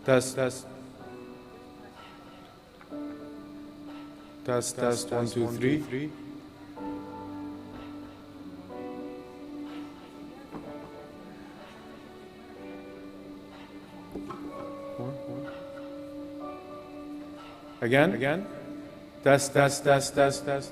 Test, test. Test, test, 1, 2, 3. Again. Test, test, test, test, test.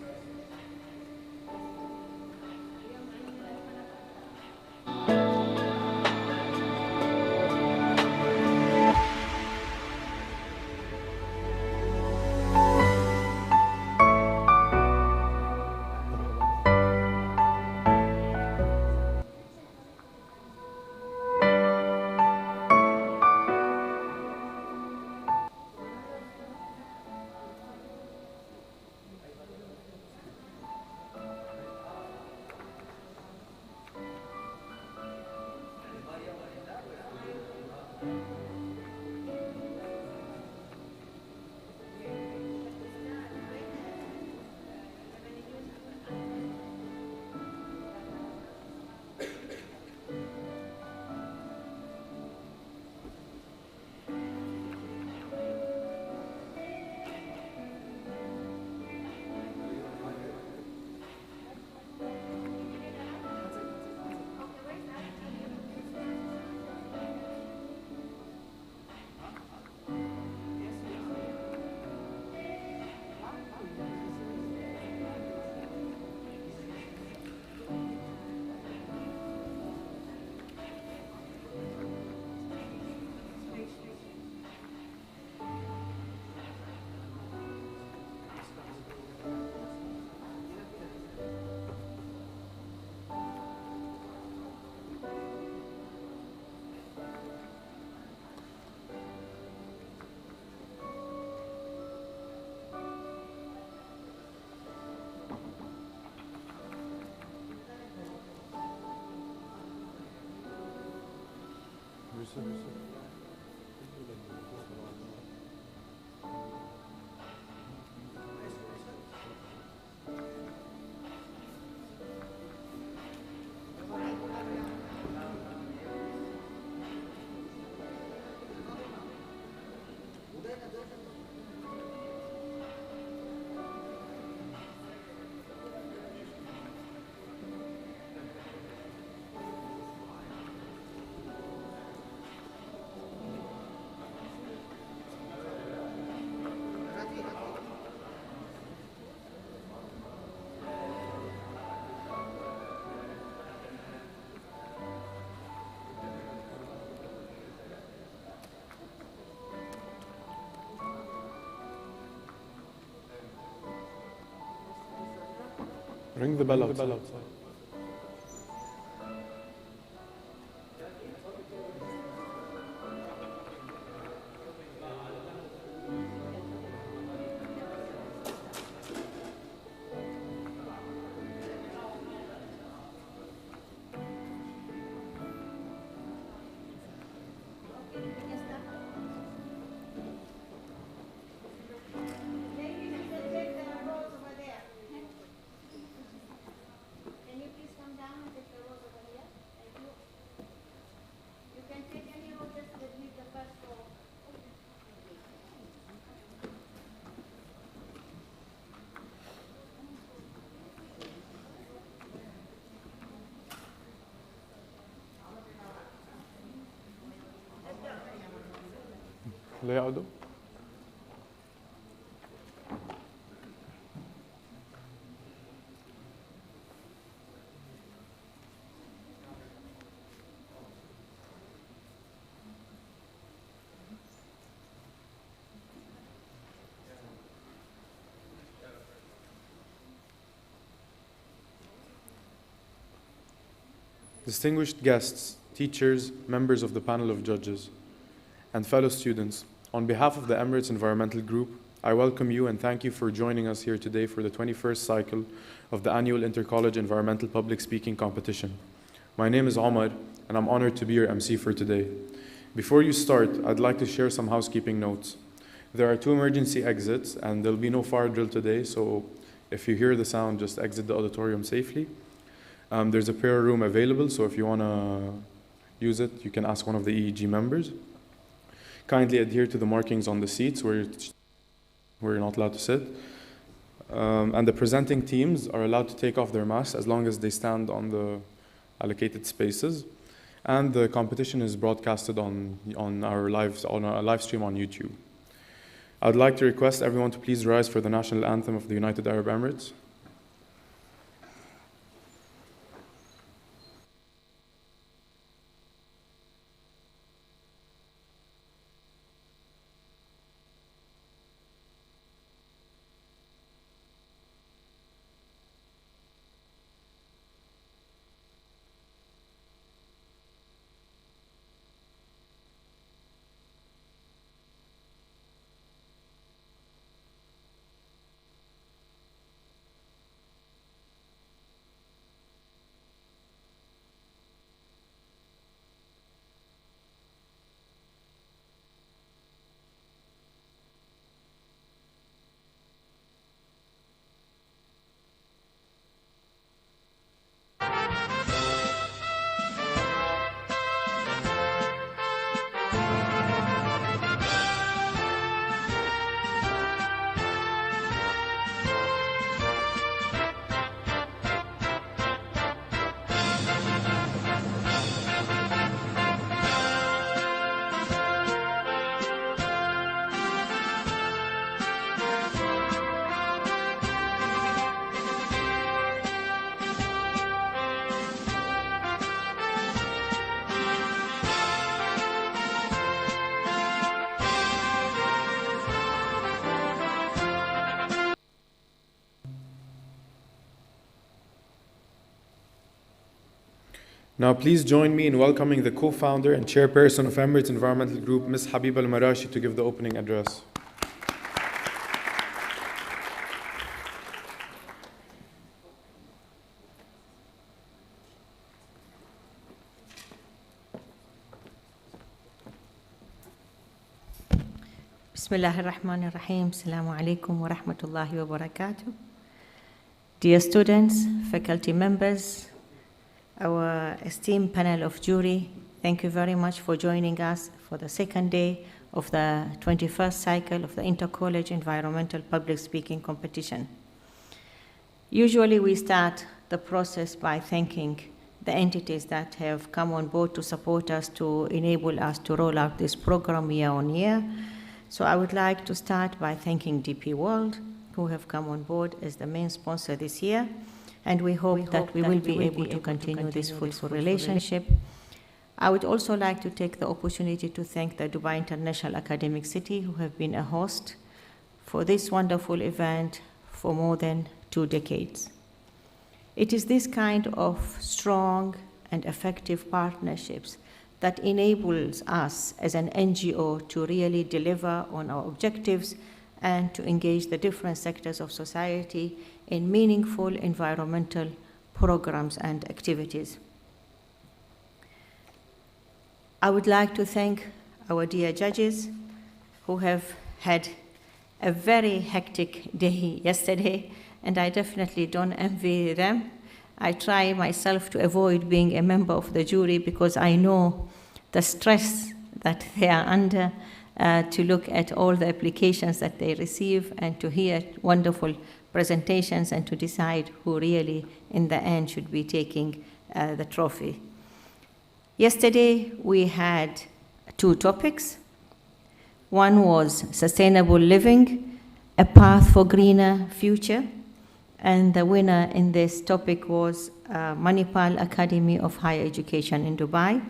Ring the bell outside. لا يعودوا. Distinguished guests, teachers, members of the panel of judges, and fellow students, on behalf of the Emirates Environmental Group, I welcome you and thank you for joining us here today for the 21st cycle of the annual Intercollege Environmental Public Speaking Competition. My name is Omar, and I'm honored to be your MC for today. Before you start, I'd like to share some housekeeping notes. There are 2 emergency exits, and there'll be no fire drill today, so if you hear the sound, just exit the auditorium safely. There's a prayer room available, so if you want to use it, you can ask one of the EEG members. Kindly adhere to the markings on the seats where you're not allowed to sit. And the presenting teams are allowed to take off their masks as long as they stand on the allocated spaces. And the competition is broadcasted on our live stream on YouTube. I would like to request everyone to please rise for the national anthem of the United Arab Emirates. Now please join me in welcoming the co-founder and chairperson of Emirates Environmental Group, Ms. Habiba Al-Marashi, to give the opening address. Bismillahir Rahmanir Rahim. Assalamu alaikum wa rahmatullahi wa barakatuh. Dear students, faculty members, our esteemed panel of jury, thank you very much for joining us for the second day of the 21st cycle of the Inter-College Environmental Public Speaking Competition. Usually we start the process by thanking the entities that have come on board to support us, to enable us to roll out this program year on year. So I would like to start by thanking DP World, who have come on board as the main sponsor this year. And we hope that we will be able to continue this fruitful relationship. I would also like to take the opportunity to thank the Dubai International Academic City, who have been a host for this wonderful event for more than 2 decades. It is this kind of strong and effective partnerships that enables us as an NGO to really deliver on our objectives and to engage the different sectors of society in meaningful environmental programs and activities. I would like to thank our dear judges who have had a very hectic day yesterday, and I definitely don't envy them. I try myself to avoid being a member of the jury because I know the stress that they are under to look at all the applications that they receive and to hear wonderful presentations and to decide who really in the end should be taking the trophy. Yesterday we had 2 topics. One was sustainable living, a path for greener future, and the winner in this topic was Manipal Academy of Higher Education in Dubai.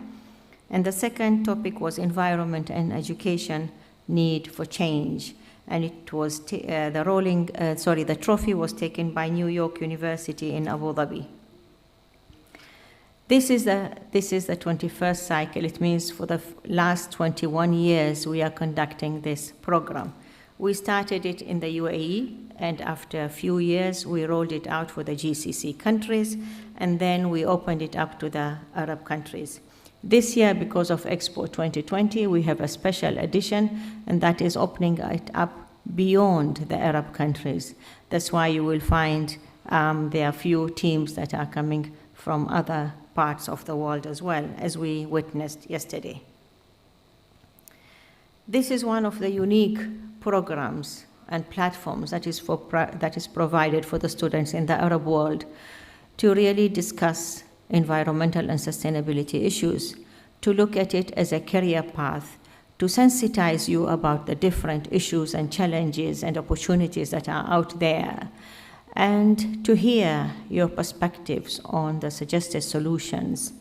And the second topic was environment and education need for change. And it was the trophy was taken by New York University in Abu Dhabi. This is the 21st cycle. It means for the last 21 years we are conducting this program. We started it in the UAE, and after a few years we rolled it out for the GCC countries, and then we opened it up to the Arab countries. This year, because of Expo 2020, we have a special edition, and that is opening it up beyond the Arab countries. That's why you will find there are few teams that are coming from other parts of the world as well, as we witnessed yesterday. This is one of the unique programs and platforms that is provided for the students in the Arab world to really discuss environmental and sustainability issues, to look at it as a career path, to sensitize you about the different issues and challenges and opportunities that are out there, and to hear your perspectives on the suggested solutions.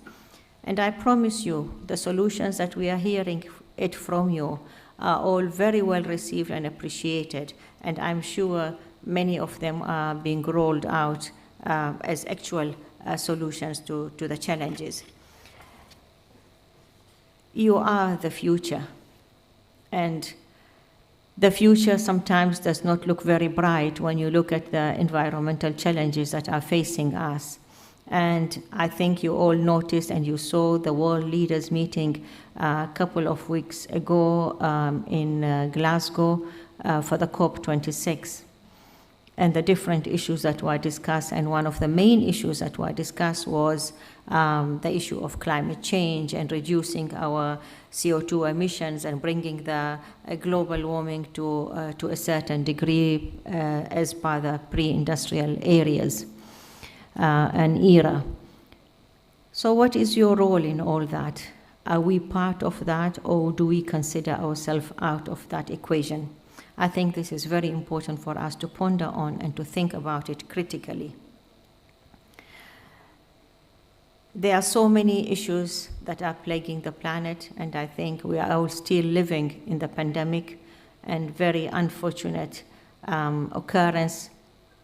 And I promise you, the solutions that we are hearing it from you are all very well received and appreciated, and I'm sure many of them are being rolled out as actual solutions to the challenges. You are the future, and the future sometimes does not look very bright when you look at the environmental challenges that are facing us. And I think you all noticed and you saw the world leaders meeting a couple of weeks ago in Glasgow for the COP26, and the different issues that were discussed. And one of the main issues that were discussed was the issue of climate change and reducing our CO2 emissions and bringing the global warming to a certain degree as per the pre-industrial areas and era. So what is your role in all that? Are we part of that, or do we consider ourselves out of that equation? I think this is very important for us to ponder on and to think about it critically. There are so many issues that are plaguing the planet, and I think we are all still living in the pandemic, and very unfortunate occurrence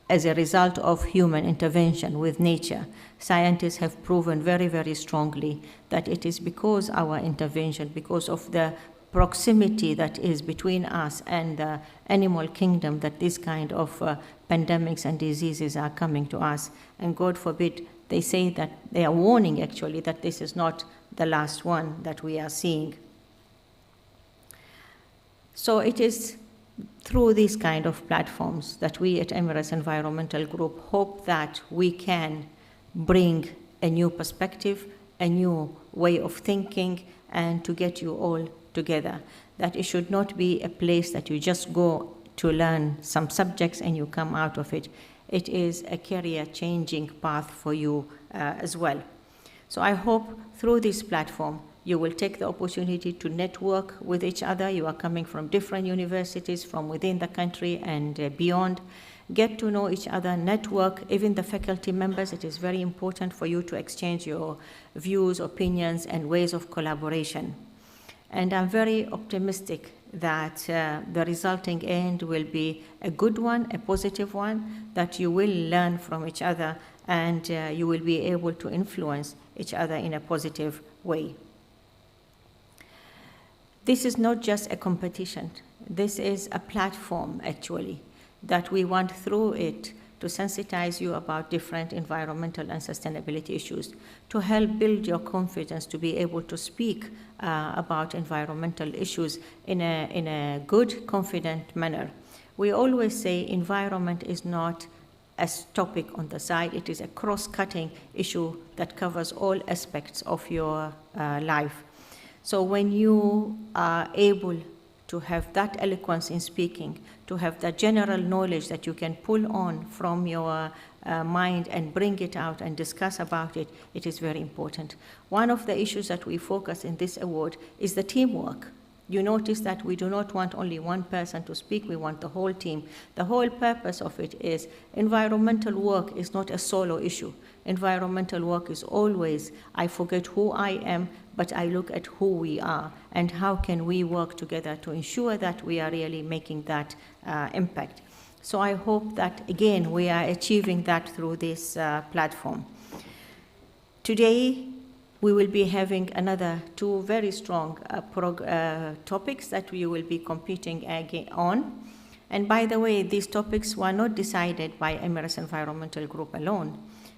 as a result of human intervention with nature. Scientists have proven very, very strongly that it is because our intervention, because of the proximity that is between us and the animal kingdom, that this kind of pandemics and diseases are coming to us. And God forbid, they say that they are warning actually that this is not the last one that we are seeing. So it is through these kind of platforms that we at Emirates Environmental Group hope that we can bring a new perspective, a new way of thinking, and to get you all together. That it should not be a place that you just go to learn some subjects and you come out of it. It is a career-changing path for you as well. So I hope through this platform you will take the opportunity to network with each other. You are coming from different universities from within the country and beyond. Get to know each other, network, even the faculty members. It is very important for you to exchange your views, opinions, and ways of collaboration. And I'm very optimistic that the resulting end will be a good one, a positive one, that you will learn from each other and you will be able to influence each other in a positive way. This is not just a competition. This is a platform, actually, that we want through it to sensitize you about different environmental and sustainability issues, to help build your confidence to be able to speak about environmental issues in a good, confident manner. We always say environment is not a topic on the side. It is a cross-cutting issue that covers all aspects of your life. So when you are able to have that eloquence in speaking, to have the general knowledge that you can pull on from your mind and bring it out and discuss about it, it is very important. One of the issues that we focus in this award is the teamwork. You notice that we do not want only one person to speak, we want the whole team. The whole purpose of it is environmental work is not a solo issue. Environmental work is always, I forget who I am, but I look at who we are and how can we work together to ensure that we are really making that impact. So I hope that, again, we are achieving that through this platform. Today, we will be having another two very strong topics that we will be competing on. And by the way, these topics were not decided by Emirates Environmental Group alone.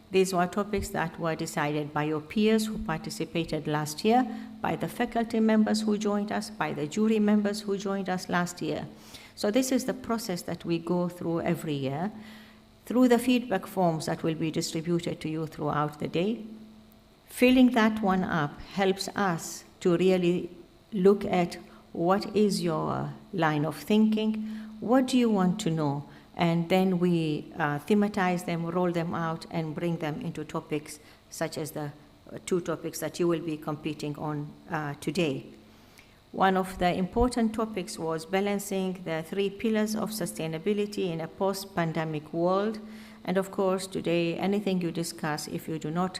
These were topics that were decided by your peers who participated last year, by the faculty members who joined us, by the jury members who joined us last year. So this is the process that we go through every year, through the feedback forms that will be distributed to you throughout the day. Filling that one up helps us to really look at what is your line of thinking, what do you want to know, and then we thematize them, roll them out, and bring them into topics such as the two topics that you will be competing on today. One of the important topics was balancing the 3 pillars of sustainability in a post-pandemic world. And of course, today, anything you discuss, if you do not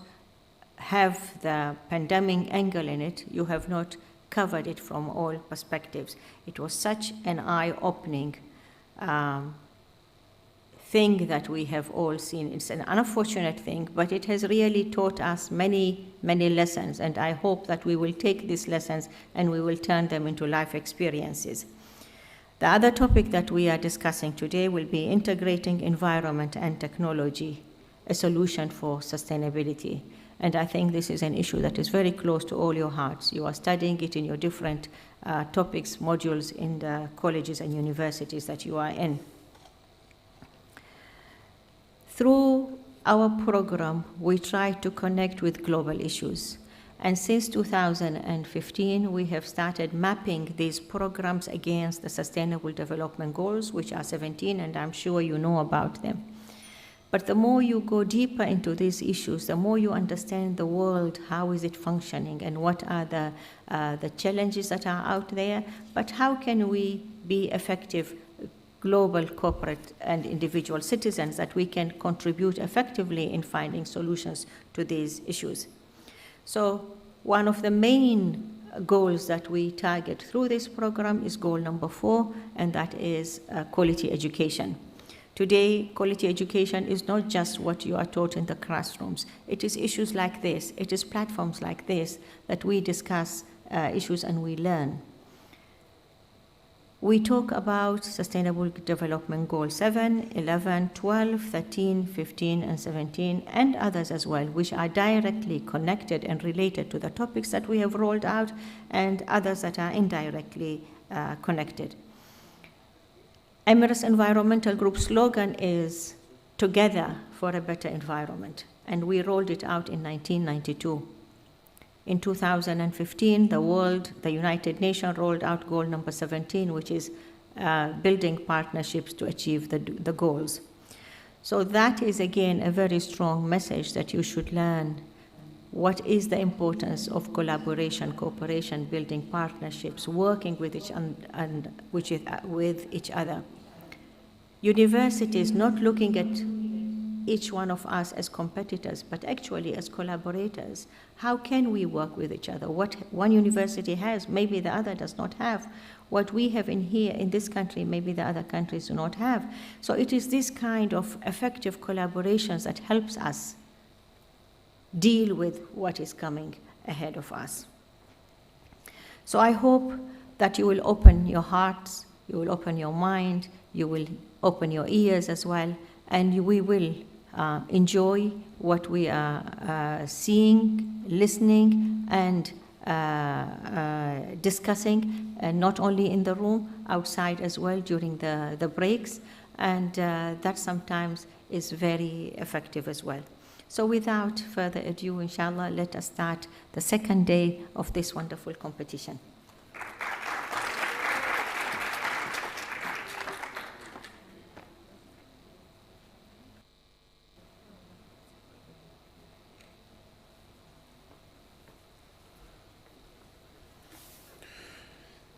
have the pandemic angle in it, you have not covered it from all perspectives. It was such an eye-opening thing that we have all seen. It's an unfortunate thing, but it has really taught us many, many lessons, and I hope that we will take these lessons and we will turn them into life experiences. The other topic that we are discussing today will be integrating environment and technology, a solution for sustainability. And I think this is an issue that is very close to all your hearts. You are studying it in your different topics, modules in the colleges and universities that you are in. Through our program, we try to connect with global issues. And since 2015, we have started mapping these programs against the Sustainable Development Goals, which are 17, and I'm sure you know about them. But the more you go deeper into these issues, the more you understand the world, how is it functioning, and what are the challenges that are out there, but how can we be effective global corporate and individual citizens that we can contribute effectively in finding solutions to these issues. So one of the main goals that we target through this program is goal number 4, and that is quality education. Today, quality education is not just what you are taught in the classrooms. It is issues like this, it is platforms like this that we discuss issues and we learn. We talk about Sustainable Development Goal 7, 11, 12, 13, 15, and 17, and others as well, which are directly connected and related to the topics that we have rolled out, and others that are indirectly connected. Emirates Environmental Group slogan is "Together for a Better Environment," and we rolled it out in 1992. In 2015, the United Nations rolled out goal number 17, which is building partnerships to achieve the goals. So that is, again, a very strong message that you should learn. What is the importance of collaboration, cooperation, building partnerships, working with each other? Universities not looking at each one of us as competitors, but actually as collaborators. How can we work with each other? What one university has, maybe the other does not have. What we have in this country, maybe the other countries do not have. So it is this kind of effective collaborations that helps us deal with what is coming ahead of us. So I hope that you will open your hearts, you will open your mind, you will open your ears as well, and we will enjoy what we are seeing, listening, and discussing, not only in the room, outside as well during the breaks, and that sometimes is very effective as well. So without further ado, inshallah, let us start the second day of this wonderful competition.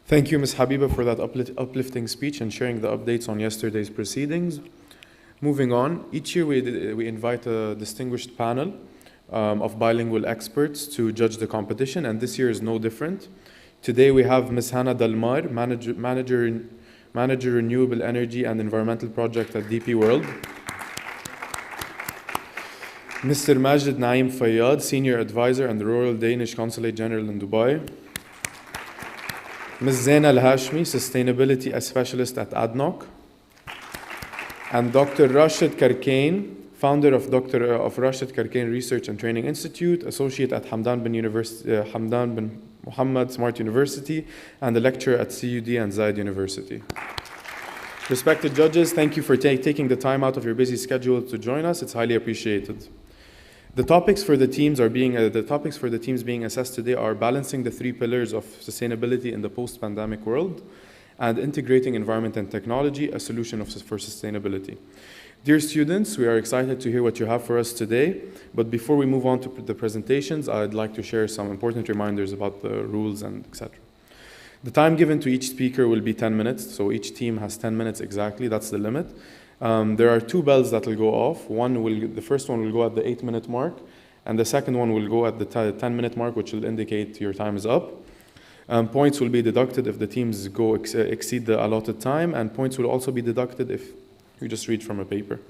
Thank you, Ms. Habiba, for that uplifting speech and sharing the updates on yesterday's proceedings. Moving on, each year we invite a distinguished panel of bilingual experts to judge the competition, and this year is no different. Today we have Ms. Hannah Dalmar, Manager Renewable Energy and Environmental Project at DP World. Mr. Majid Naeem Fayyad, Senior Advisor and the Royal Danish Consulate General in Dubai. Ms. Zaina Al-Hashmi, Sustainability Specialist at ADNOC. And Dr. Rashid Karkane, founder of Rashid Karkane Research and Training Institute, Associate at Hamdan bin Muhammad Smart University, and a lecturer at CUD and Zayed University. Respected judges, thank you for taking the time out of your busy schedule to join us. It's highly appreciated. The topics for the teams being assessed today are balancing the three pillars of sustainability in the post-pandemic world and integrating environment and technology, a solution for sustainability. Dear students, we are excited to hear what you have for us today, but before we move on to the presentations, I'd like to share some important reminders about the rules and etc. The time given to each speaker will be 10 minutes, so each team has 10 minutes exactly, that's the limit. There are two bells that will go off. The first one will go at the 8-minute mark, and the second one will go at the 10-minute mark, which will indicate your time is up. Points will be deducted if the teams exceed the allotted time, and points will also be deducted if you just read from a paper.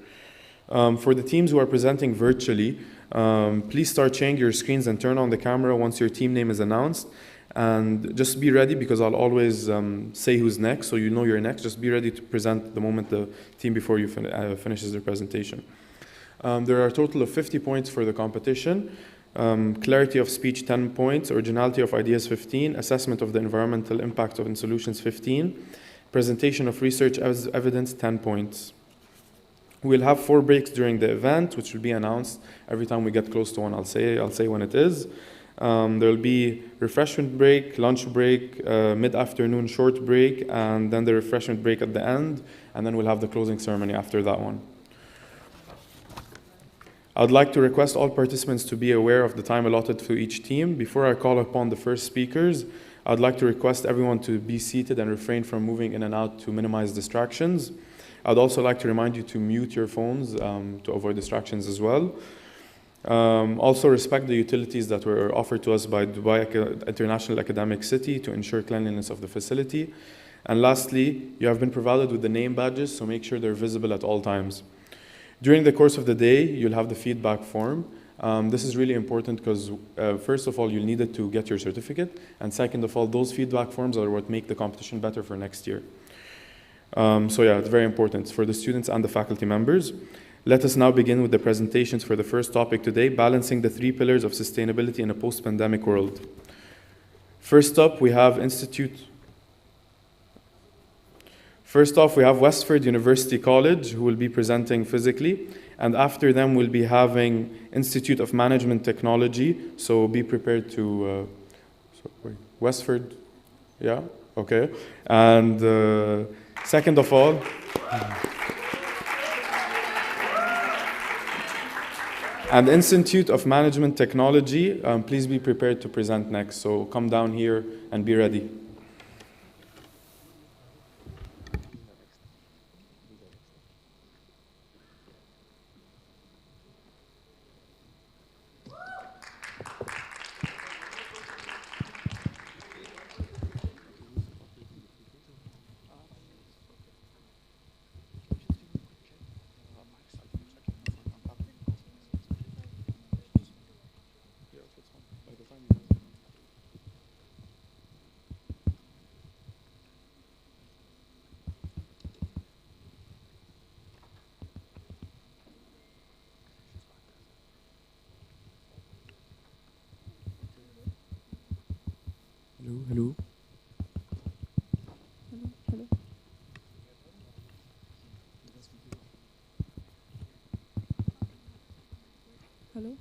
For the teams who are presenting virtually, please start sharing your screens and turn on the camera once your team name is announced. And just be ready, because I'll always say who's next, so you know you're next. Just be ready to present the moment the team before you finishes their presentation. There are a total of 50 points for the competition. Clarity of speech, 10 points. Originality of ideas, 15. Assessment of the environmental impact of solutions, 15. Presentation of research evidence, 10 points. We'll have 4 breaks during the event, which will be announced every time we get close to one. I'll say when it is. There'll be refreshment break, lunch break, mid-afternoon short break, and then the refreshment break at the end, and then we'll have the closing ceremony after that one. I'd like to request all participants to be aware of the time allotted to each team. Before I call upon the first speakers, I'd like to request everyone to be seated and refrain from moving in and out to minimize distractions. I'd also like to remind you to mute your phones to avoid distractions as well. Also respect the utilities that were offered to us by Dubai International Academic City to ensure cleanliness of the facility. And lastly, you have been provided with the name badges, so make sure they're visible at all times. During the course of the day, you'll have the feedback form. This is really important because first of all, you'll need it to get your certificate, and second of all, those feedback forms are what make the competition better for next year. So yeah, it's very important for the students and the faculty members. Let us now begin with the presentations for the first topic today, balancing the 3 pillars of sustainability in a post-pandemic world. First off, we have Westford University College, who will be presenting physically, and after them we'll be having Institute of Management Technology, so be prepared to, Westford, yeah, okay, and second of all, and Institute of Management Technology, please be prepared to present next, so come down here and be ready. Hello. Hello.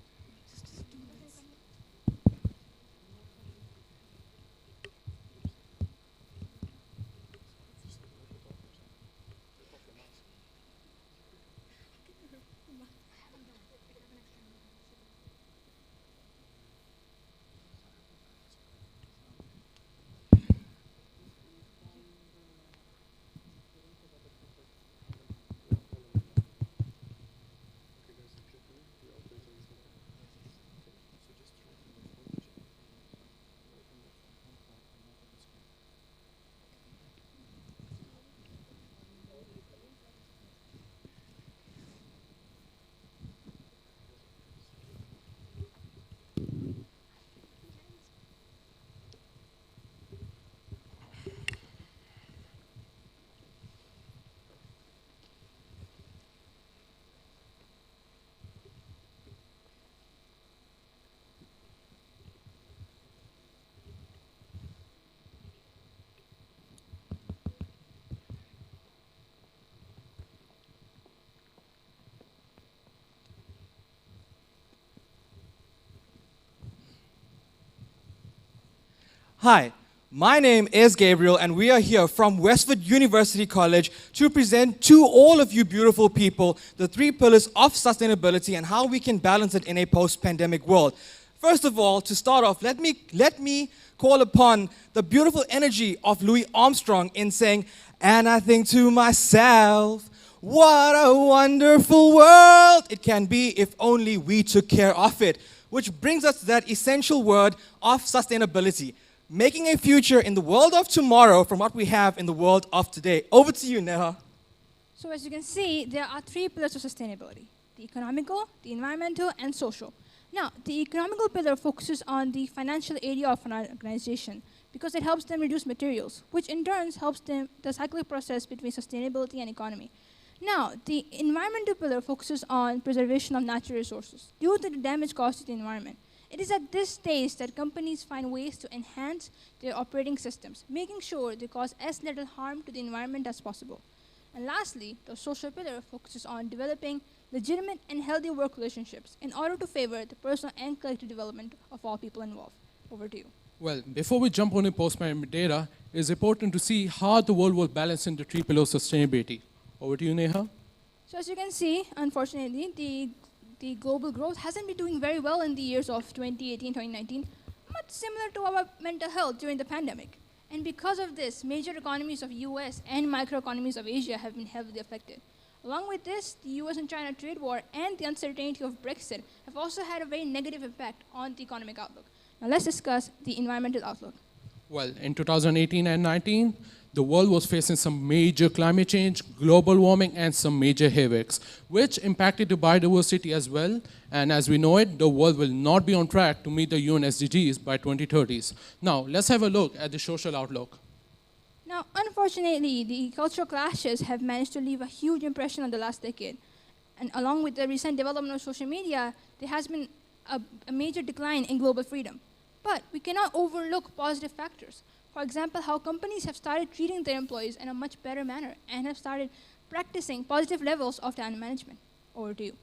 Hi, my name is Gabriel, and we are here from Westwood University College to present to all of you beautiful people the 3 pillars of sustainability and how we can balance it in a post-pandemic world. First of all, to start off, let me call upon the beautiful energy of Louis Armstrong in saying, "And I think to myself, what a wonderful world it can be if only we took care of it." Which brings us to that essential word of sustainability. Making a future in the world of tomorrow from what we have in the world of today. Over to you, Neha. So as you can see, there are 3 pillars of sustainability: the economical, the environmental, and social. Now, the economical pillar focuses on the financial area of an organization because it helps them reduce materials, which in turn helps them the cyclic process between sustainability and economy. Now, the environmental pillar focuses on preservation of natural resources due to the damage caused to the environment. It is at this stage that companies find ways to enhance their operating systems, making sure they cause as little harm to the environment as possible. And lastly, the social pillar focuses on developing legitimate and healthy work relationships in order to favor the personal and collective development of all people involved. Over to you. Well, before we jump on the post-pandemic data, it's important to see how the world was balancing the 3 pillars of sustainability. Over to you, Neha. So as you can see, unfortunately, the global growth hasn't been doing very well in the years of 2018, 2019, much similar to our mental health during the pandemic. And because of this, major economies of US and microeconomies of Asia have been heavily affected. Along with this, the US and China trade war and the uncertainty of Brexit have also had a very negative impact on the economic outlook. Now let's discuss the environmental outlook. Well, in 2018 and 19, the world was facing some major climate change, global warming, and some major havocs, which impacted the biodiversity as well. And as we know it, the world will not be on track to meet the UN SDGs by 2030s. Now, let's have a look at the social outlook. Now, unfortunately, the cultural clashes have managed to leave a huge impression on the last decade. And along with the recent development of social media, there has been a major decline in global freedom. But we cannot overlook positive factors. For example, how companies have started treating their employees in a much better manner and have started practicing positive levels of talent management. Over to you.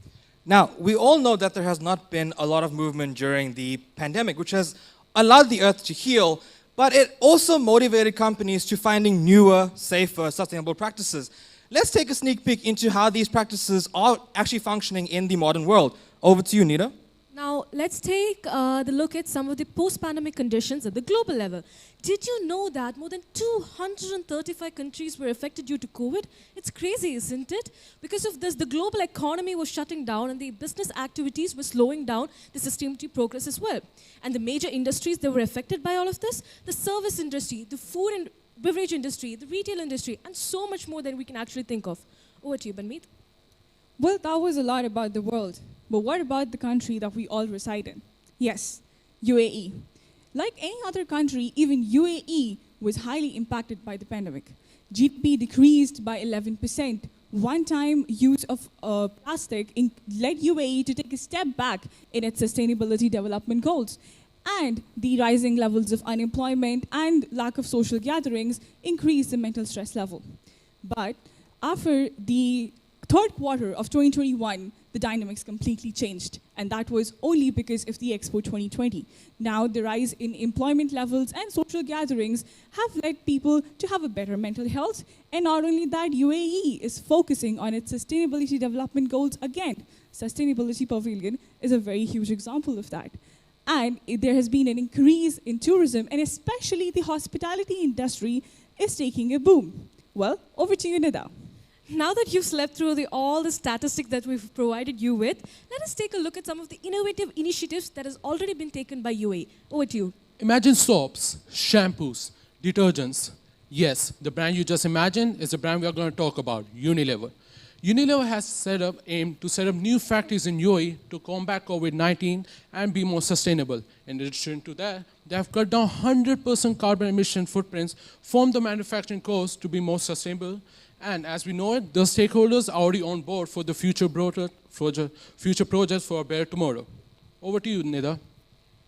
Now, we all know that there has not been a lot of movement during the pandemic, which has allowed the earth to heal, but it also motivated companies to finding newer, safer, sustainable practices. Let's take a sneak peek into how these practices are actually functioning in the modern world. Over to you, Nita. Now, let's take the look at some of the post-pandemic conditions at the global level. Did you know that more than 235 countries were affected due to COVID? It's crazy, isn't it? Because of this, the global economy was shutting down and the business activities were slowing down the sustainability progress as well. And the major industries that were affected by all of this, the service industry, the food and beverage industry, the retail industry, and so much more than we can actually think of. Over to you, Banmeet. Well, that was a lot about the world. But what about the country that we all reside in? Yes, UAE. Like any other country, even UAE was highly impacted by the pandemic. GDP decreased by 11%. One-time use of plastic led UAE to take a step back in its sustainability development goals. And the rising levels of unemployment and lack of social gatherings increased the mental stress level. But after the third quarter of 2021, the dynamics completely changed. And that was only because of the Expo 2020. Now, the rise in employment levels and social gatherings have led people to have a better mental health. And not only that, UAE is focusing on its sustainability development goals again. Sustainability Pavilion is a very huge example of that. And there has been an increase in tourism, and especially the hospitality industry is taking a boom. Well, over to you, Nida. Now that you've slept through all the statistics that we've provided you with, let us take a look at some of the innovative initiatives that has already been taken by UAE. Over to you. Imagine soaps, shampoos, detergents. Yes, the brand you just imagined is the brand we are going to talk about, Unilever. Unilever has aimed to set up new factories in UAE to combat COVID-19 and be more sustainable. In addition to that, they have cut down 100% carbon emission footprints from the manufacturing cost to be more sustainable. And as we know it, the stakeholders are already on board for the future projects for a better tomorrow. Over to you, Nida.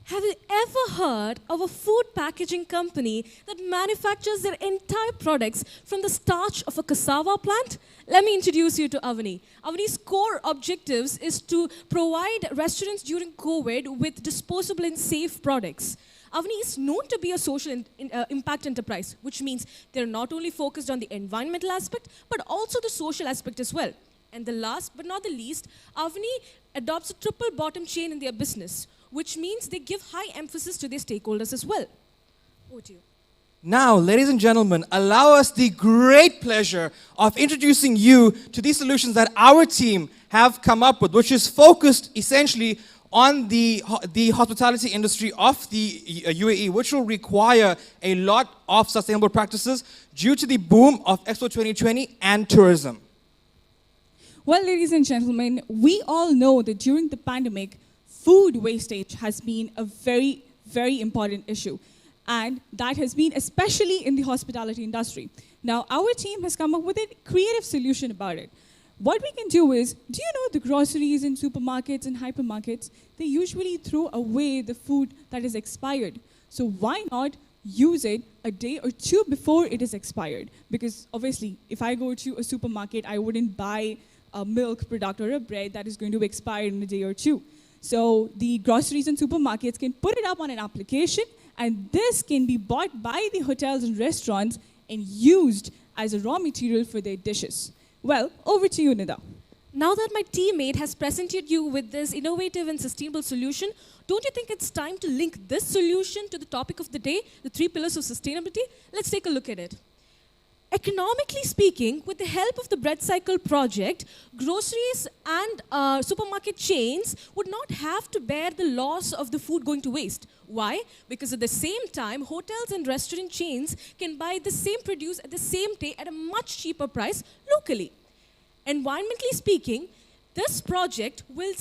Have you ever heard of a food packaging company that manufactures their entire products from the starch of a cassava plant? Let me introduce you to Avani. Avani's core objectives is to provide restaurants during COVID with disposable and safe products. Avani is known to be a social impact enterprise, which means they're not only focused on the environmental aspect, but also the social aspect as well. And the last but not the least, Avani adopts a triple bottom chain in their business, which means they give high emphasis to their stakeholders as well. Over to you. Now, ladies and gentlemen, allow us the great pleasure of introducing you to these solutions that our team have come up with, which is focused essentially on the hospitality industry of the UAE, which will require a lot of sustainable practices due to the boom of Expo 2020 and tourism. Well, ladies and gentlemen, we all know that during the pandemic, food wastage has been a very, very important issue. And that has been especially in the hospitality industry. Now, our team has come up with a creative solution about it. What we can do is, do you know the groceries in supermarkets and hypermarkets, they usually throw away the food that is expired. So why not use it a day or two before it is expired? Because obviously, if I go to a supermarket, I wouldn't buy a milk product or a bread that is going to expire in a day or two. So the groceries and supermarkets can put it up on an application, and this can be bought by the hotels and restaurants and used as a raw material for their dishes. Well, over to you, Nida. Now that my teammate has presented you with this innovative and sustainable solution, don't you think it's time to link this solution to the topic of the day, the 3 pillars of sustainability? Let's take a look at it. Economically speaking, with the help of the bread cycle project, groceries and supermarket chains would not have to bear the loss of the food going to waste. Why? Because at the same time, hotels and restaurant chains can buy the same produce at the same day at a much cheaper price locally. Environmentally speaking, this project will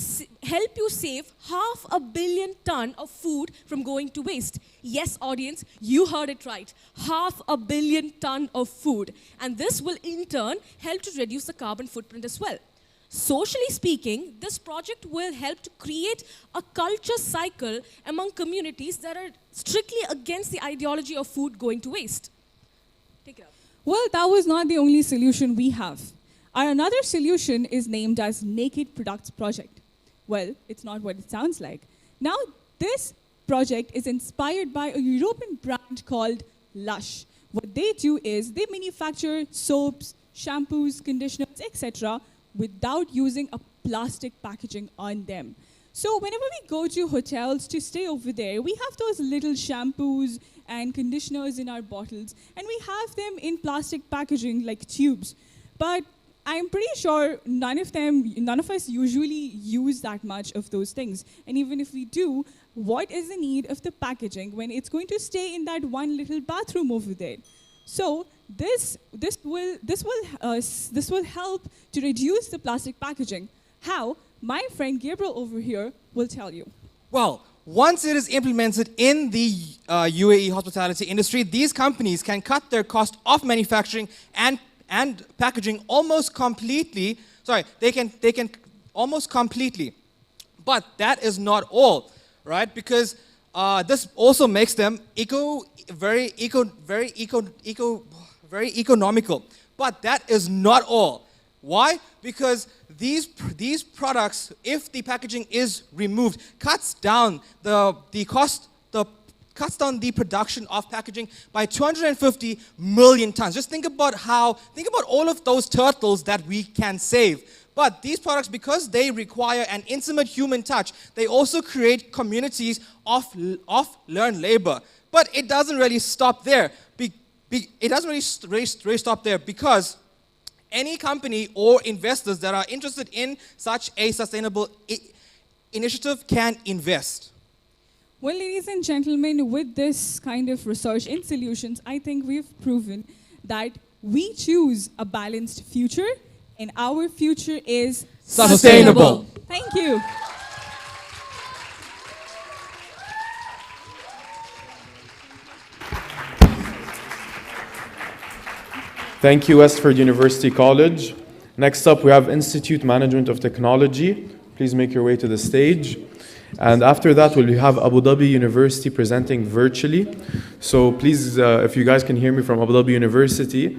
help you save 500 million tons of food from going to waste. Yes, audience, you heard it right. 500 million tons of food. And this will in turn help to reduce the carbon footprint as well. Socially speaking, this project will help to create a culture cycle among communities that are strictly against the ideology of food going to waste. Take it up. Well, that was not the only solution we have. Our another solution is named as Naked Products Project. Well, it's not what it sounds like. Now, this project is inspired by a European brand called Lush. What they do is they manufacture soaps, shampoos, conditioners, etc., without using a plastic packaging on them. So whenever we go to hotels to stay over there, we have those little shampoos and conditioners in our bottles, and we have them in plastic packaging like tubes. But I'm pretty sure none of us usually use that much of those things. And even if we do, what is the need of the packaging when it's going to stay in that one little bathroom over there? So this will help to reduce the plastic packaging. How? My friend Gabriel over here will tell you. Well, once it is implemented in the UAE hospitality industry, these companies can cut their cost of manufacturing and packaging almost completely. Sorry, they can almost completely. But that is not all, right? Because this also makes them very economical. But that is not all. Why? Because these products, if the packaging is removed, cuts down the production of packaging by 250 million tons. Just think about all of those turtles that we can save. But these products, because they require an intimate human touch, they also create communities of learned labor. But it doesn't really stop there. It doesn't really stop there, because any company or investors that are interested in such a sustainable initiative can invest. Well, ladies and gentlemen, with this kind of research in solutions, I think we've proven that we choose a balanced future, and our future is sustainable. Thank you. Thank you, Westford University College. Next up, we have Institute Management of Technology. Please make your way to the stage. And after that, we'll have Abu Dhabi University presenting virtually. So please, if you guys can hear me from Abu Dhabi University,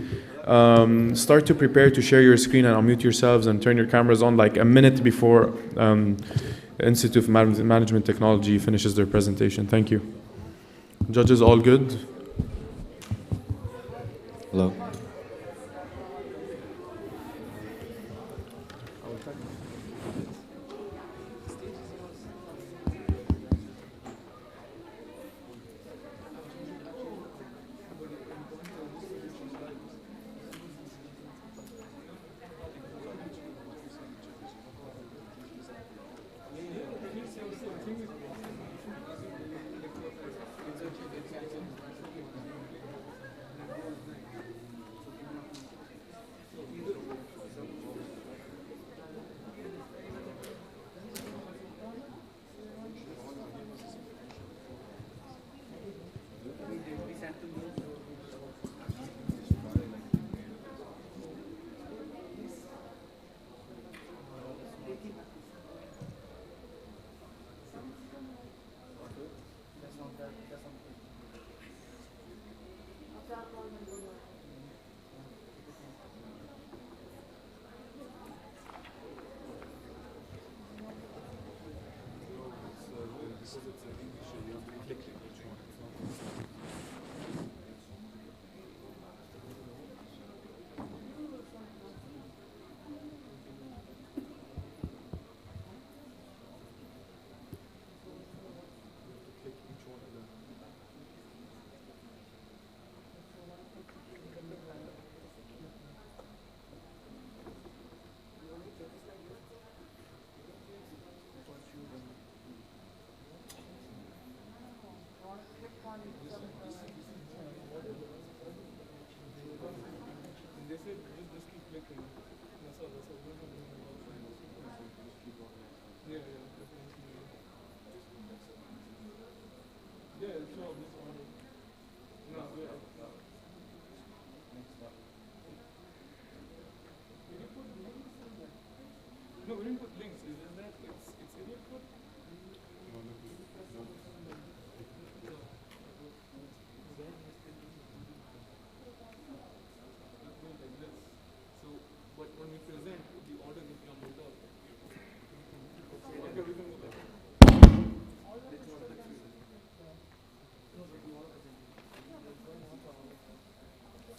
start to prepare to share your screen and unmute yourselves and turn your cameras on like a minute before Institute of Management Technology finishes their presentation. Thank you. Judges, all good? Hello.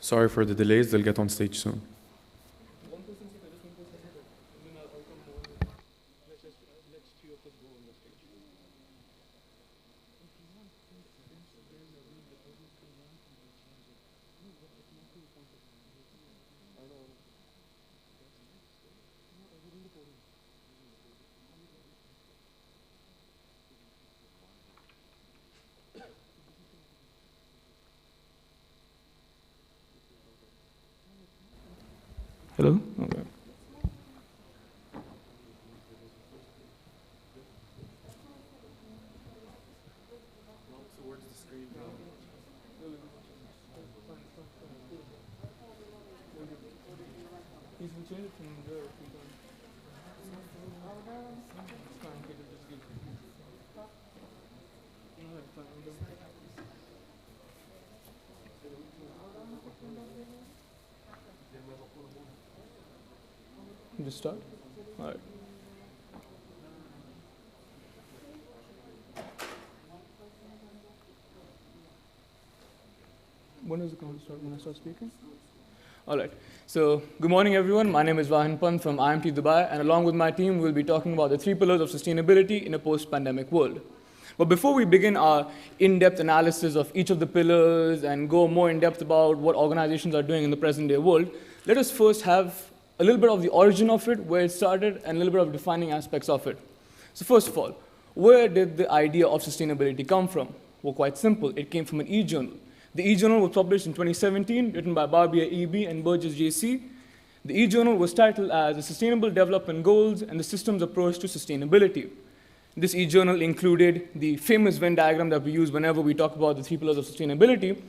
Sorry for the delays, they'll get on stage soon. Hello? Okay. Just start? All right. When is the count start? When I start speaking? All right. So, good morning, everyone. My name is Vahan Pant from IMT Dubai, and along with my team, we'll be talking about the 3 pillars of sustainability in a post-pandemic world. But before we begin our in-depth analysis of each of the pillars and go more in-depth about what organizations are doing in the present-day world, let us first have a little bit of the origin of it, where it started, and a little bit of defining aspects of it. So first of all, where did the idea of sustainability come from? Well, quite simple. It came from an e-journal. The e-journal was published in 2017, written by Barbia E.B. and Burgess J.C. The e-journal was titled as The Sustainable Development Goals and the Systems Approach to Sustainability. This e-journal included the famous Venn diagram that we use whenever we talk about the 3 pillars of sustainability,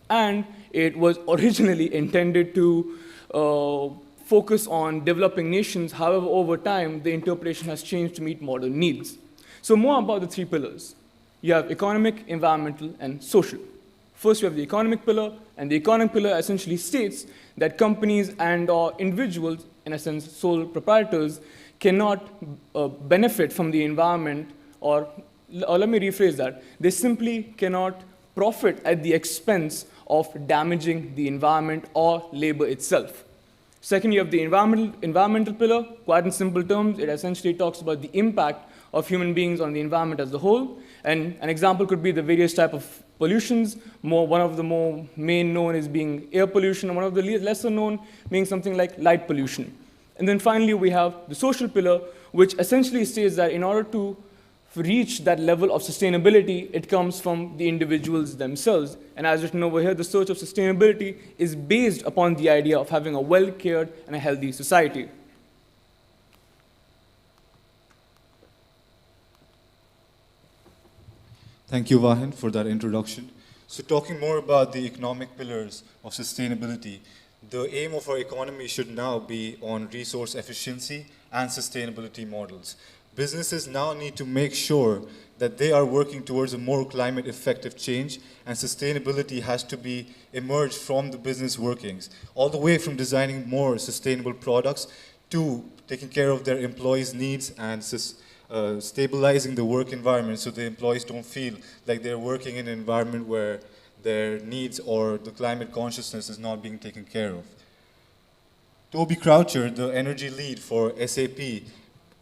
and it was originally intended to focus on developing nations. However, over time, the interpretation has changed to meet modern needs. So more about the three pillars. You have economic, environmental, and social. First, you have the economic pillar, and the economic pillar essentially states that companies and or individuals, in a sense, sole proprietors, cannot benefit from the environment, or let me rephrase that, they simply cannot profit at the expense of damaging the environment or labor itself. Second, you have the environmental pillar. Quite in simple terms, it essentially talks about the impact of human beings on the environment as a whole. And an example could be the various types of pollutions. One of the more main known is being air pollution, and one of the lesser known being something like light pollution. And then finally, we have the social pillar, which essentially states that in order to reach that level of sustainability, it comes from the individuals themselves. And as written over here, the search of sustainability is based upon the idea of having a well-cared and a healthy society. Thank you, Vahan, for that introduction. So talking more about the economic pillars of sustainability, the aim of our economy should now be on resource efficiency and sustainability models. Businesses now need to make sure that they are working towards a more climate effective change, and sustainability has to be emerged from the business workings, all the way from designing more sustainable products to taking care of their employees' needs and stabilizing the work environment so the employees don't feel like they're working in an environment where their needs or the climate consciousness is not being taken care of. Toby Croucher, the energy lead for SAP,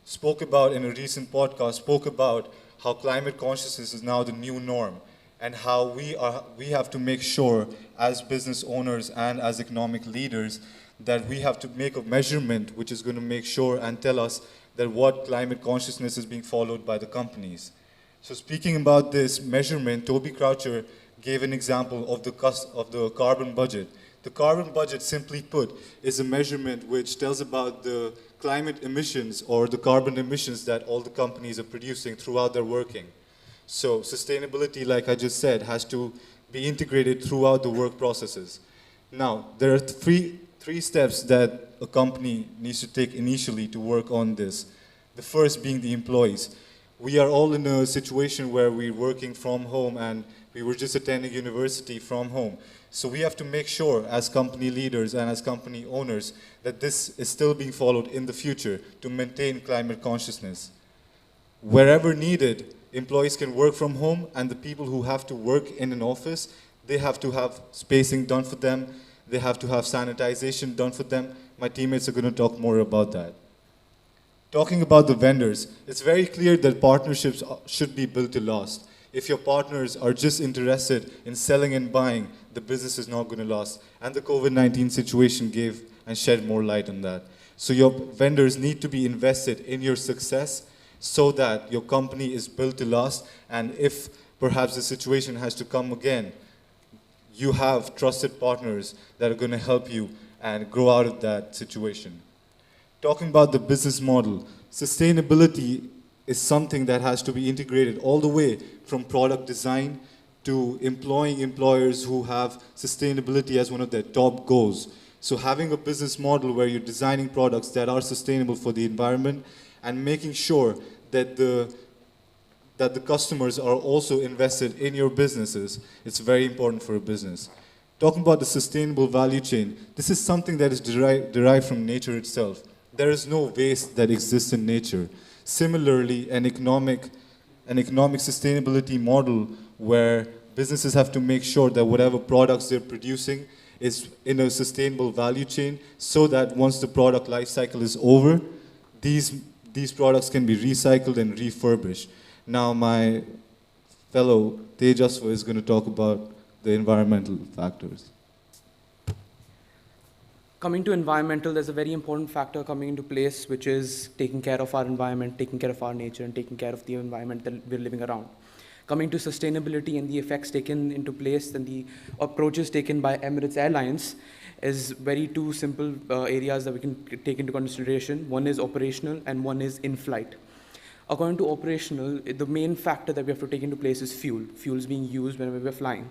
spoke about in a recent podcast, spoke about how climate consciousness is now the new norm and how we have to make sure as business owners and as economic leaders that we have to make a measurement which is going to make sure and tell us that what climate consciousness is being followed by the companies. So speaking about this measurement, Toby Croucher gave an example of the carbon budget. The carbon budget, simply put, is a measurement which tells about the climate emissions or the carbon emissions that all the companies are producing throughout their working. So sustainability, like I just said, has to be integrated throughout the work processes. Now, there are three steps that a company needs to take initially to work on this. The first being the employees. We are all in a situation where we're working from home and we were just attending university from home. So we have to make sure as company leaders and as company owners that this is still being followed in the future to maintain climate consciousness. Wherever needed, employees can work from home, and the people who have to work in an office, they have to have spacing done for them, they have to have sanitization done for them. My teammates are going to talk more about that. Talking about the vendors, it's very clear that partnerships should be built to last. If your partners are just interested in selling and buying, the business is not going to last. And the COVID-19 situation gave and shed more light on that. So your vendors need to be invested in your success so that your company is built to last. And if perhaps the situation has to come again, you have trusted partners that are going to help you and grow out of that situation. Talking about the business model, sustainability is something that has to be integrated all the way from product design to employing employers who have sustainability as one of their top goals. So having a business model where you're designing products that are sustainable for the environment and making sure that the customers are also invested in your businesses, it's very important for a business. Talking about the sustainable value chain, this is something that is derived from nature itself. There is no waste that exists in nature. Similarly, an economic sustainability model where businesses have to make sure that whatever products they're producing is in a sustainable value chain so that once the product life cycle is over, these products can be recycled and refurbished. Now my fellow Tejaswa is going to talk about the environmental factors. Coming to environmental, there's a very important factor coming into place, which is taking care of our environment, taking care of our nature, and taking care of the environment that we're living around. Coming to sustainability and the effects taken into place and the approaches taken by Emirates Airlines is very two simple areas that we can take into consideration. One is operational and one is in-flight. According to operational, the main factor that we have to take into place is fuel. Fuel is being used whenever we're flying.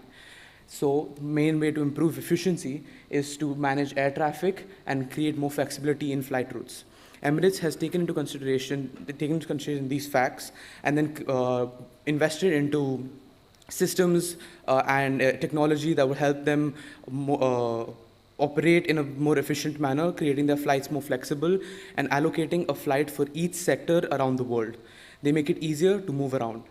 So the main way to improve efficiency is to manage air traffic and create more flexibility in flight routes. Emirates has taken into consideration these facts and then invested into systems and technology that will help them operate in a more efficient manner, creating their flights more flexible and allocating a flight for each sector around the world. They make it easier to move around.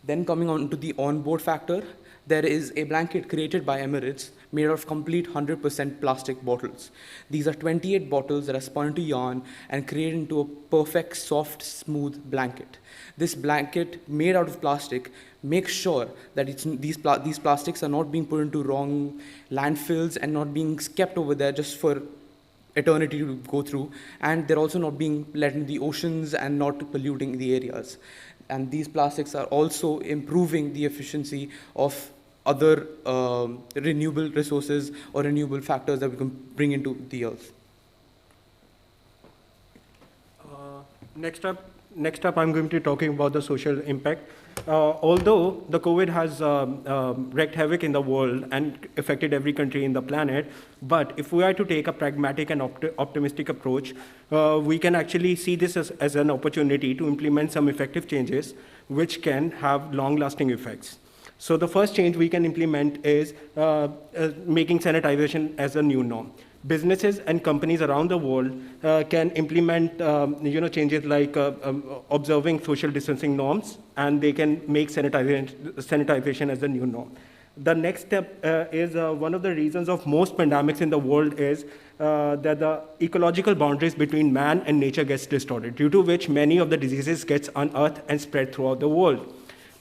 Then coming on to the onboard factor, there is a blanket created by Emirates made of complete 100% plastic bottles. These are 28 bottles that are spun into yarn and created into a perfect, soft, smooth blanket. This blanket, made out of plastic, makes sure that these plastics are not being put into wrong landfills and not being kept over there just for eternity to go through, and they're also not being let into the oceans and not polluting the areas. And these plastics are also improving the efficiency of other renewable resources or renewable factors that we can bring into the earth. Next up, I'm going to be talking about the social impact. Although the COVID has wreaked havoc in the world and affected every country in the planet, but if we are to take a pragmatic and optimistic approach, we can actually see this as an opportunity to implement some effective changes which can have long-lasting effects. So the first change we can implement is making sanitization as a new norm. Businesses and companies around the world can implement changes like observing social distancing norms, and they can make sanitization as the new norm. The next step is one of the reasons of most pandemics in the world is that the ecological boundaries between man and nature gets distorted, due to which many of the diseases gets unearthed and spread throughout the world.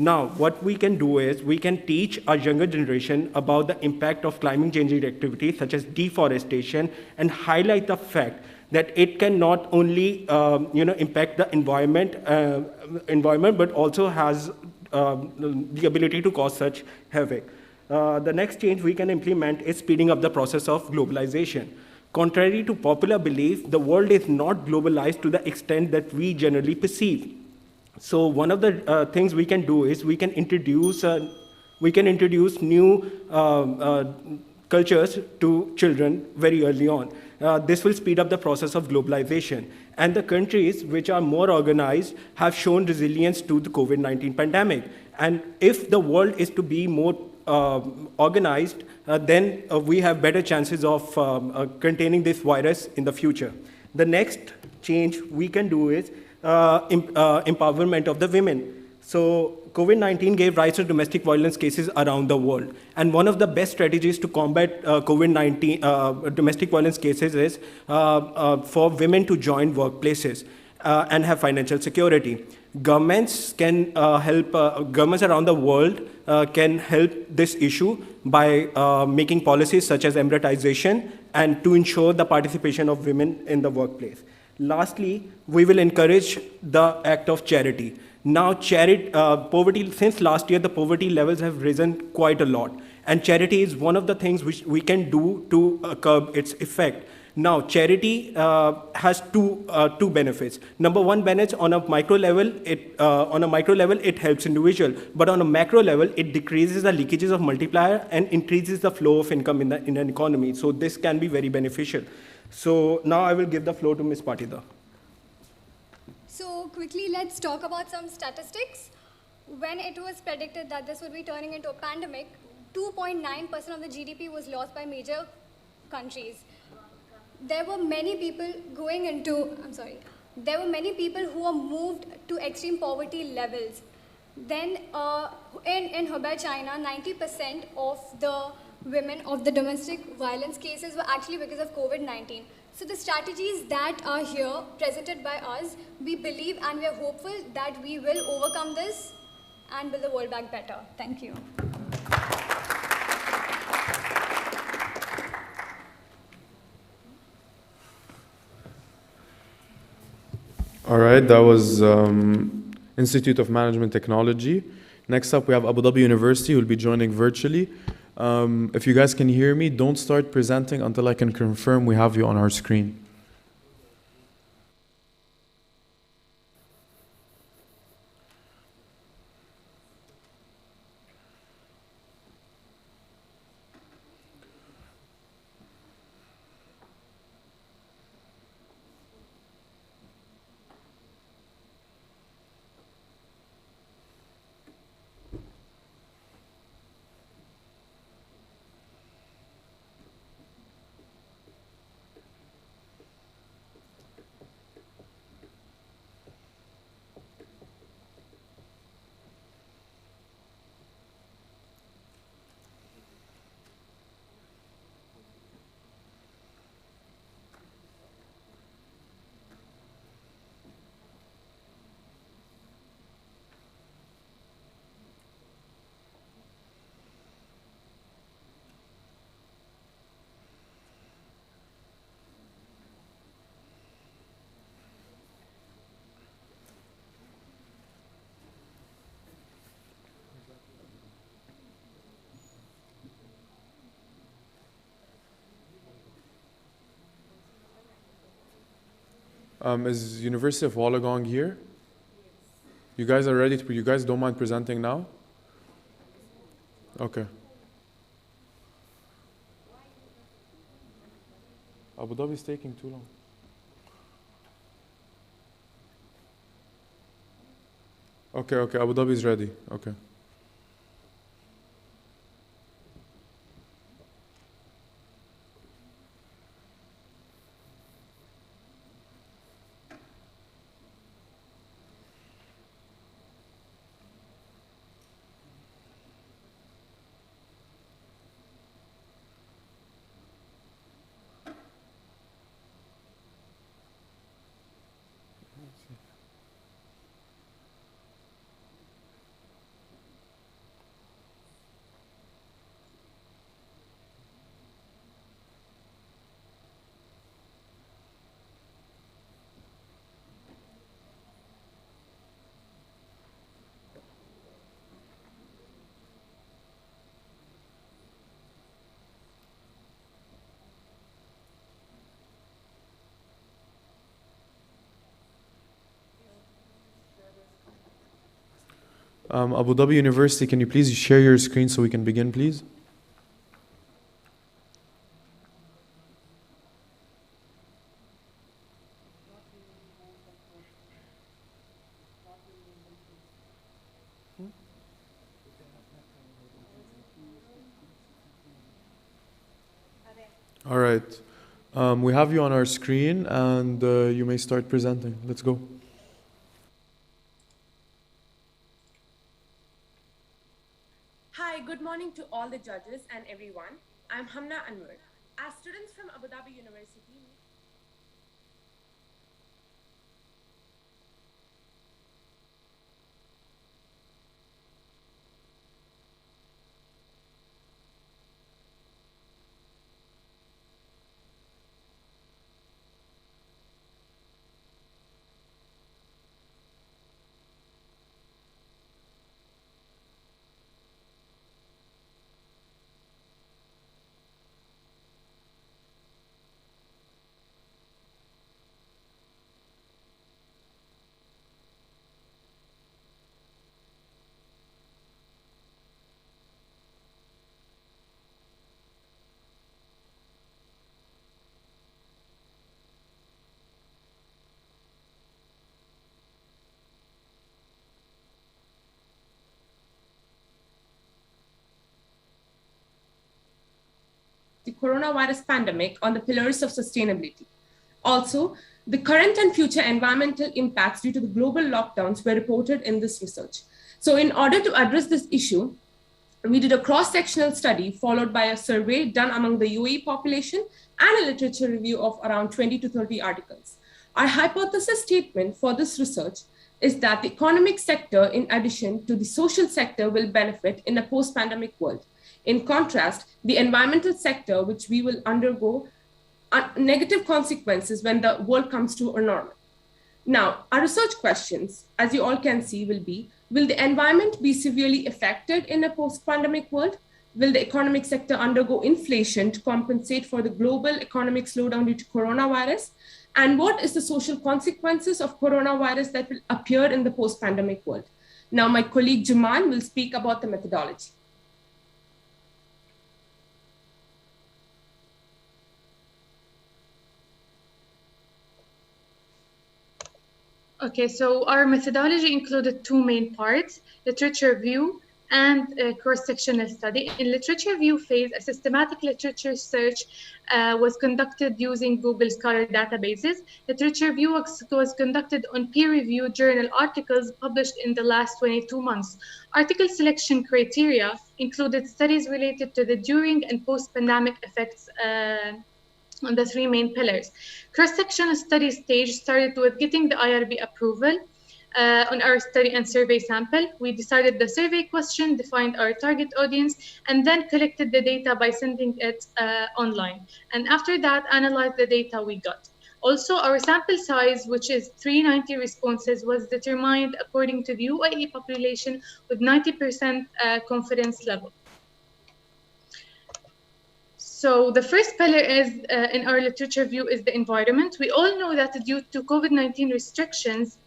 Now, what we can do is we can teach our younger generation about the impact of climate changing activities such as deforestation, and highlight the fact that it can not only impact the environment, but also has the ability to cause such havoc. The next change we can implement is speeding up the process of globalization. Contrary to popular belief, the world is not globalized to the extent that we generally perceive. So one of the things we can do is we can introduce new cultures to children very early on. This will speed up the process of globalization. And the countries which are more organized have shown resilience to the COVID-19 pandemic. And if the world is to be more organized, then we have better chances of containing this virus in the future. The next change we can do is empowerment of the women. So COVID-19 gave rise to domestic violence cases around the world. And one of the best strategies to combat COVID-19 domestic violence cases is for women to join workplaces and have financial security. Governments can governments around the world can help this issue by making policies such as Emiratization and to ensure the participation of women in the workplace. Lastly, we will encourage the act of charity. Now, poverty, since last year, the poverty levels have risen quite a lot. And charity is one of the things which we can do to curb its effect. Now, charity has two benefits. Number one benefit, on a micro level, it helps individual. But on a macro level, it decreases the leakages of multiplier and increases the flow of income in an economy. So this can be very beneficial. So now I will give the floor to Ms. Patida. So quickly, let's talk about some statistics. When it was predicted that this would be turning into a pandemic, 2.9% of the GDP was lost by major countries. There were many people there were many people who were moved to extreme poverty levels. Then in Hubei, China, 90% of the women of the domestic violence cases were actually because of COVID-19. So the strategies that are here presented by us, we believe and we are hopeful that we will overcome this and build the world back better. Thank you. All right, that was Institute of Management Technology. Next up, we have Abu Dhabi University, who will be joining virtually. If you guys can hear me, don't start presenting until I can confirm we have you on our screen. Is University of Wollongong here? You guys are ready to, you guys don't mind presenting now? Okay. Abu Dhabi is taking too long. Okay, Abu Dhabi is ready. Okay. Abu Dhabi University, can you please share your screen so we can begin, please? All right. We have you on our screen, and you may start presenting. Let's go. Hi, good morning to all the judges and everyone. I'm Hamna Anwar. As students from Abu Dhabi University, the coronavirus pandemic on the pillars of sustainability. Also, the current and future environmental impacts due to the global lockdowns were reported in this research. So in order to address this issue, we did a cross-sectional study followed by a survey done among the UAE population and a literature review of around 20 to 30 articles. Our hypothesis statement for this research is that the economic sector, in addition to the social sector, will benefit in a post-pandemic world. In contrast, the environmental sector, which we will undergo negative consequences when the world comes to a normal. Now, our research questions, as you all can see, will be, will the environment be severely affected in a post-pandemic world? Will the economic sector undergo inflation to compensate for the global economic slowdown due to coronavirus? And what is the social consequences of coronavirus that will appear in the post-pandemic world? Now, my colleague Juman will speak about the methodology. Okay, so our methodology included two main parts, literature review and a cross-sectional study. In literature review phase, a systematic literature search was conducted using Google Scholar databases. Literature review was conducted on peer-reviewed journal articles published in the last 22 months. Article selection criteria included studies related to the during and post-pandemic effects on the three main pillars. Cross-sectional study stage started with getting the IRB approval on our study and survey sample. We decided the survey question, defined our target audience, and then collected the data by sending it online. And after that, analyzed the data we got. Also, our sample size, which is 390 responses, was determined according to the UAE population with 90% confidence level. So the first pillar is, in our literature view, is the environment. We all know that due to COVID-19 restrictions,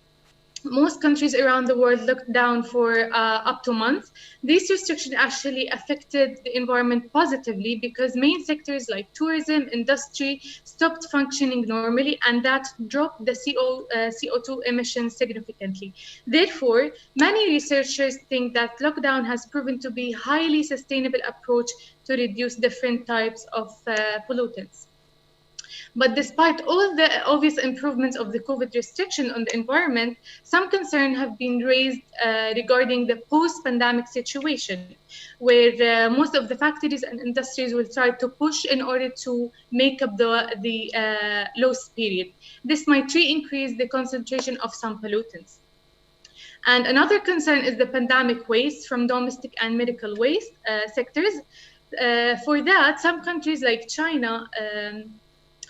most countries around the world locked down for up to months. These restrictions actually affected the environment positively because main sectors like tourism, industry stopped functioning normally, and that dropped the CO2 emissions significantly. Therefore, many researchers think that lockdown has proven to be a highly sustainable approach to reduce different types of pollutants. But despite all the obvious improvements of the COVID restriction on the environment, some concerns have been raised regarding the post-pandemic situation, where most of the factories and industries will try to push in order to make up the lost period. This might re-increase the concentration of some pollutants. And another concern is the pandemic waste from domestic and medical waste sectors. For that, some countries like China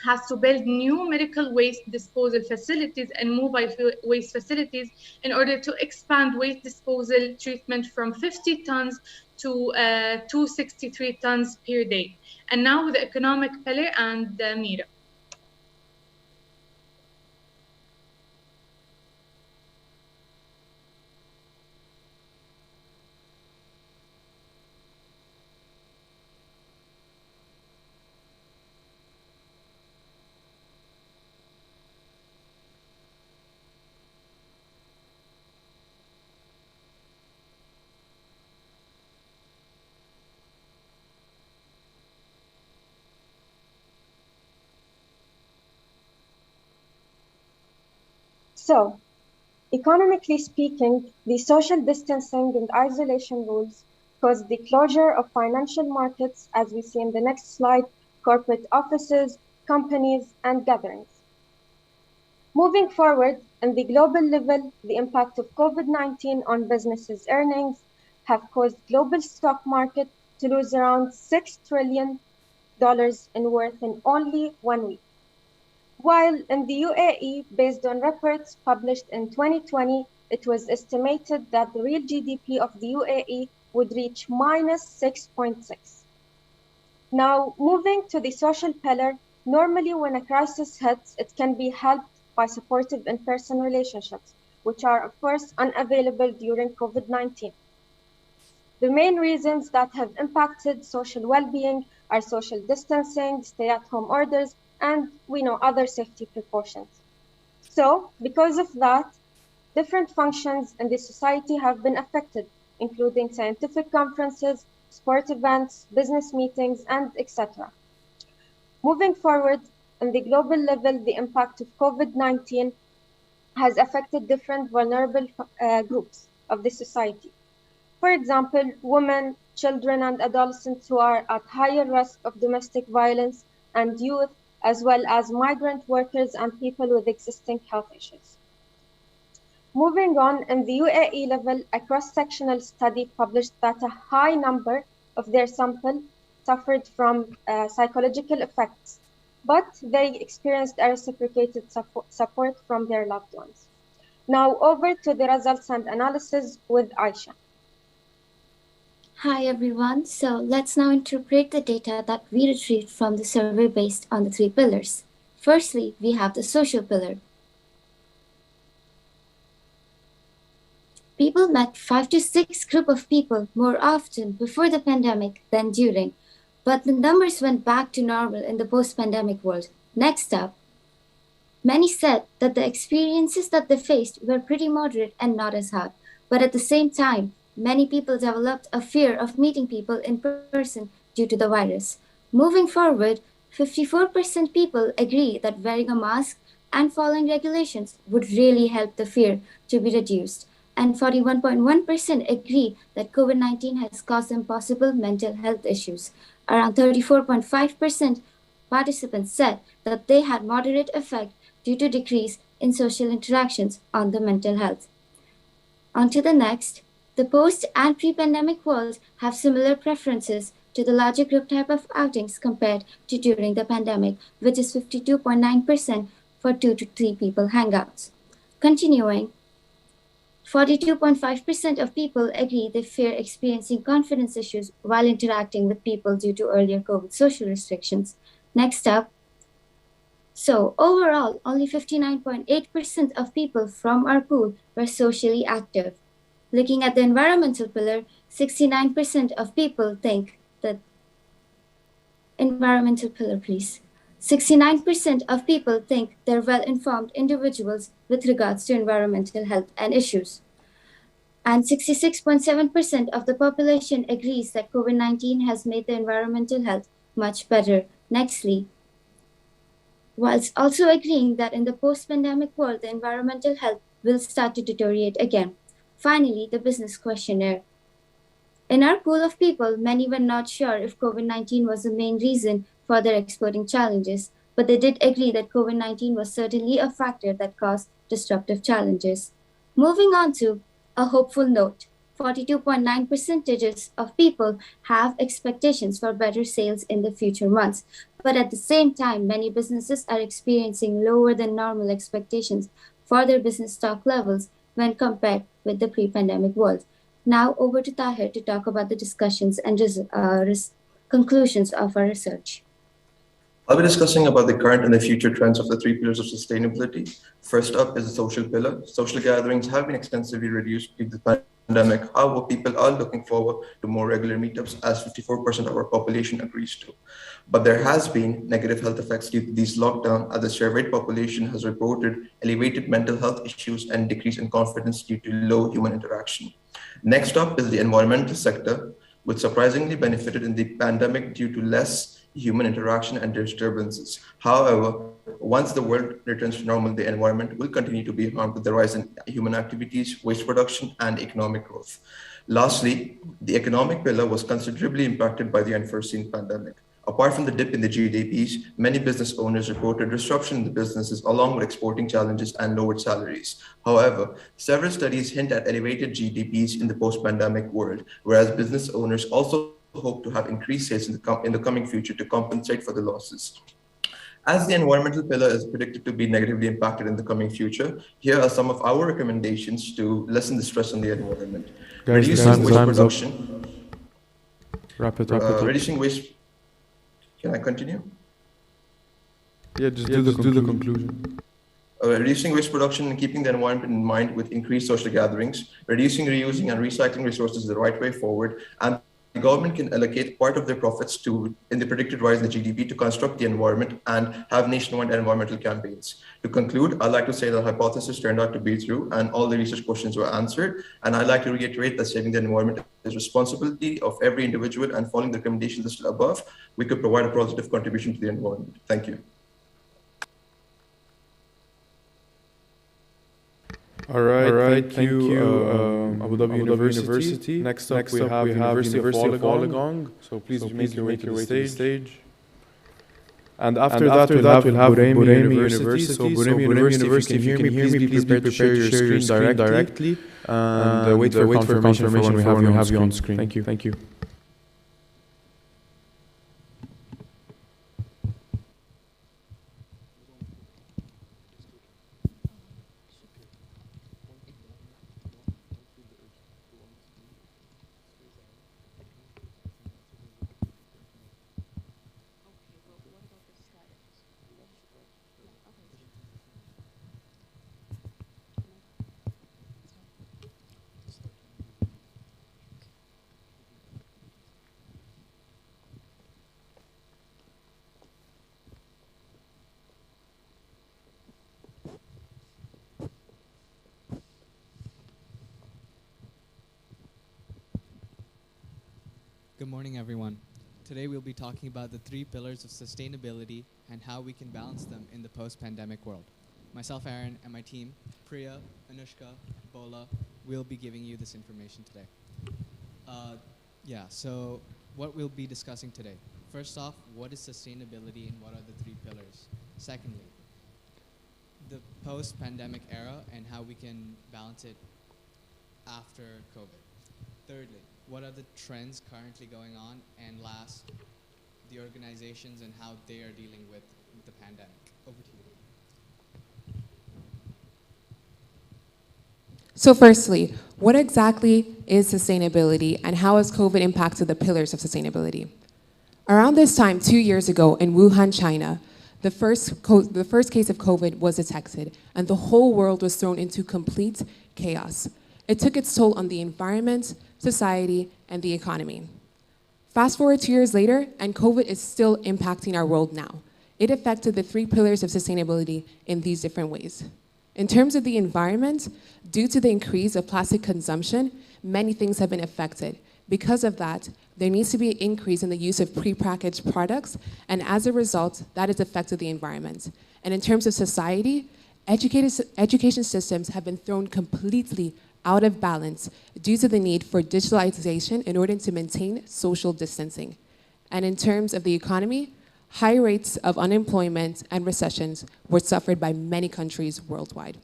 has to build new medical waste disposal facilities and mobile waste facilities in order to expand waste disposal treatment from 50 tons to 263 tons per day. And now the economic pillar and Mira. So, economically speaking, the social distancing and isolation rules caused the closure of financial markets, as we see in the next slide, corporate offices, companies, and gatherings. Moving forward, in the global level, the impact of COVID-19 on businesses' earnings have caused global stock market to lose around $6 trillion in worth in only 1 week. While in the UAE, based on reports published in 2020, it was estimated that the real GDP of the UAE would reach minus 6.6. Now, moving to the social pillar, normally when a crisis hits, it can be helped by supportive in-person relationships, which are, of course, unavailable during COVID-19. The main reasons that have impacted social well-being are social distancing, stay-at-home orders, and we know other safety precautions. So, because of that, different functions in the society have been affected, including scientific conferences, sport events, business meetings, and etc. Moving forward, on the global level, the impact of COVID-19 has affected different vulnerable groups of the society. For example, women, children, and adolescents who are at higher risk of domestic violence, and youth, as well as migrant workers and people with existing health issues. Moving on, in the UAE level, a cross-sectional study published that a high number of their sample suffered from psychological effects, but they experienced a reciprocated support from their loved ones. Now over to the results and analysis with Aisha. Hi everyone, so let's now interpret the data that we retrieved from the survey based on the 3 pillars. Firstly, we have the social pillar. People met 5 to 6 group of people more often before the pandemic than during, but the numbers went back to normal in the post-pandemic world. Next up, many said that the experiences that they faced were pretty moderate and not as hard, but at the same time, many people developed a fear of meeting people in person due to the virus. Moving forward, 54% people agree that wearing a mask and following regulations would really help the fear to be reduced. And 41.1% agree that COVID-19 has caused them possible mental health issues. Around 34.5% participants said that they had moderate effect due to decrease in social interactions on the mental health. On to the next. The post and pre-pandemic world have similar preferences to the larger group type of outings compared to during the pandemic, which is 52.9% for 2 to 3 people hangouts. Continuing, 42.5% of people agree they fear experiencing confidence issues while interacting with people due to earlier COVID social restrictions. Next up. So, overall, only 59.8% of people from our pool were socially active. Looking at the environmental pillar, 69% of people think that environmental pillar, please. 69% of people think they're well-informed individuals with regards to environmental health and issues. And 66.7% of the population agrees that COVID-19 has made the environmental health much better. Nextly, whilst also agreeing that in the post-pandemic world, the environmental health will start to deteriorate again. Finally, the business questionnaire. In our pool of people, many were not sure if COVID-19 was the main reason for their exporting challenges, but they did agree that COVID-19 was certainly a factor that caused disruptive challenges. Moving on to a hopeful note. 42.9% of people have expectations for better sales in the future months. But at the same time, many businesses are experiencing lower than normal expectations for their business stock levels when compared with the pre-pandemic world. Now over to Tahir to talk about the discussions and conclusions of our research. I'll be discussing about the current and the future trends of the three pillars of sustainability. First up is the social pillar. Social gatherings have been extensively reduced due to the pandemic. However, people are looking forward to more regular meetups, as 54% of our population agrees to. But there has been negative health effects due to these lockdowns, as the surveyed population has reported elevated mental health issues and decrease in confidence due to low human interaction. Next up is the environmental sector, which surprisingly benefited in the pandemic due to less human interaction and disturbances. However, once the world returns to normal, the environment will continue to be harmed with the rise in human activities, waste production, and economic growth. Lastly, the economic pillar was considerably impacted by the unforeseen pandemic. Apart from the dip in the GDPs, many business owners reported disruption in the businesses along with exporting challenges and lowered salaries. However, several studies hint at elevated GDPs in the post-pandemic world, whereas business owners also hope to have increased sales in the coming future to compensate for the losses. As the environmental pillar is predicted to be negatively impacted in the coming future, here are some of our recommendations to lessen the stress on the environment. Reducing waste production. Wrap it up. Reducing waste. Can I continue? Yeah, just do the conclusion. Reducing waste production and keeping the environment in mind with increased social gatherings. Reducing, reusing, and recycling resources is the right way forward. And the government can allocate part of their profits in the predicted rise in the GDP to construct the environment and have nationwide environmental campaigns. To conclude, I'd like to say the hypothesis turned out to be true and all the research questions were answered. And I'd like to reiterate that saving the environment is responsibility of every individual, and following the recommendations listed above, we could provide a positive contribution to the environment. Thank you. All right, thank you, Abu Dhabi University. Next up, we have University of Wollongong. So please make your way to the stage. And after that, we'll have Buremi University. So Buremi University, if you can hear me, please prepare to share your screen directly. And wait for confirmation for when we have you on screen. Thank you. Good morning, everyone. Today we'll be talking about the three pillars of sustainability and how we can balance them in the post-pandemic world. Myself, Aaron, and my team, Priya, Anushka, Bola, will be giving you this information today. So what we'll be discussing today. First off, what is sustainability and what are the three pillars? Secondly, the post-pandemic era and how we can balance it after COVID. Thirdly, what are the trends currently going on? And last, the organizations and how they are dealing with the pandemic. Over to you. So firstly, what exactly is sustainability and how has COVID impacted the pillars of sustainability? Around this time, 2 years ago in Wuhan, China, the first case of COVID was detected and the whole world was thrown into complete chaos. It took its toll on the environment, society, and the economy. Fast forward 2 years later, and COVID is still impacting our world now. It affected the 3 pillars of sustainability in these different ways. In terms of the environment, due to the increase of plastic consumption, many things have been affected. Because of that, there needs to be an increase in the use of prepackaged products, and as a result, that has affected the environment. And in terms of society, education systems have been thrown completely out of balance due to the need for digitalization in order to maintain social distancing. And in terms of the economy, high rates of unemployment and recessions were suffered by many countries worldwide.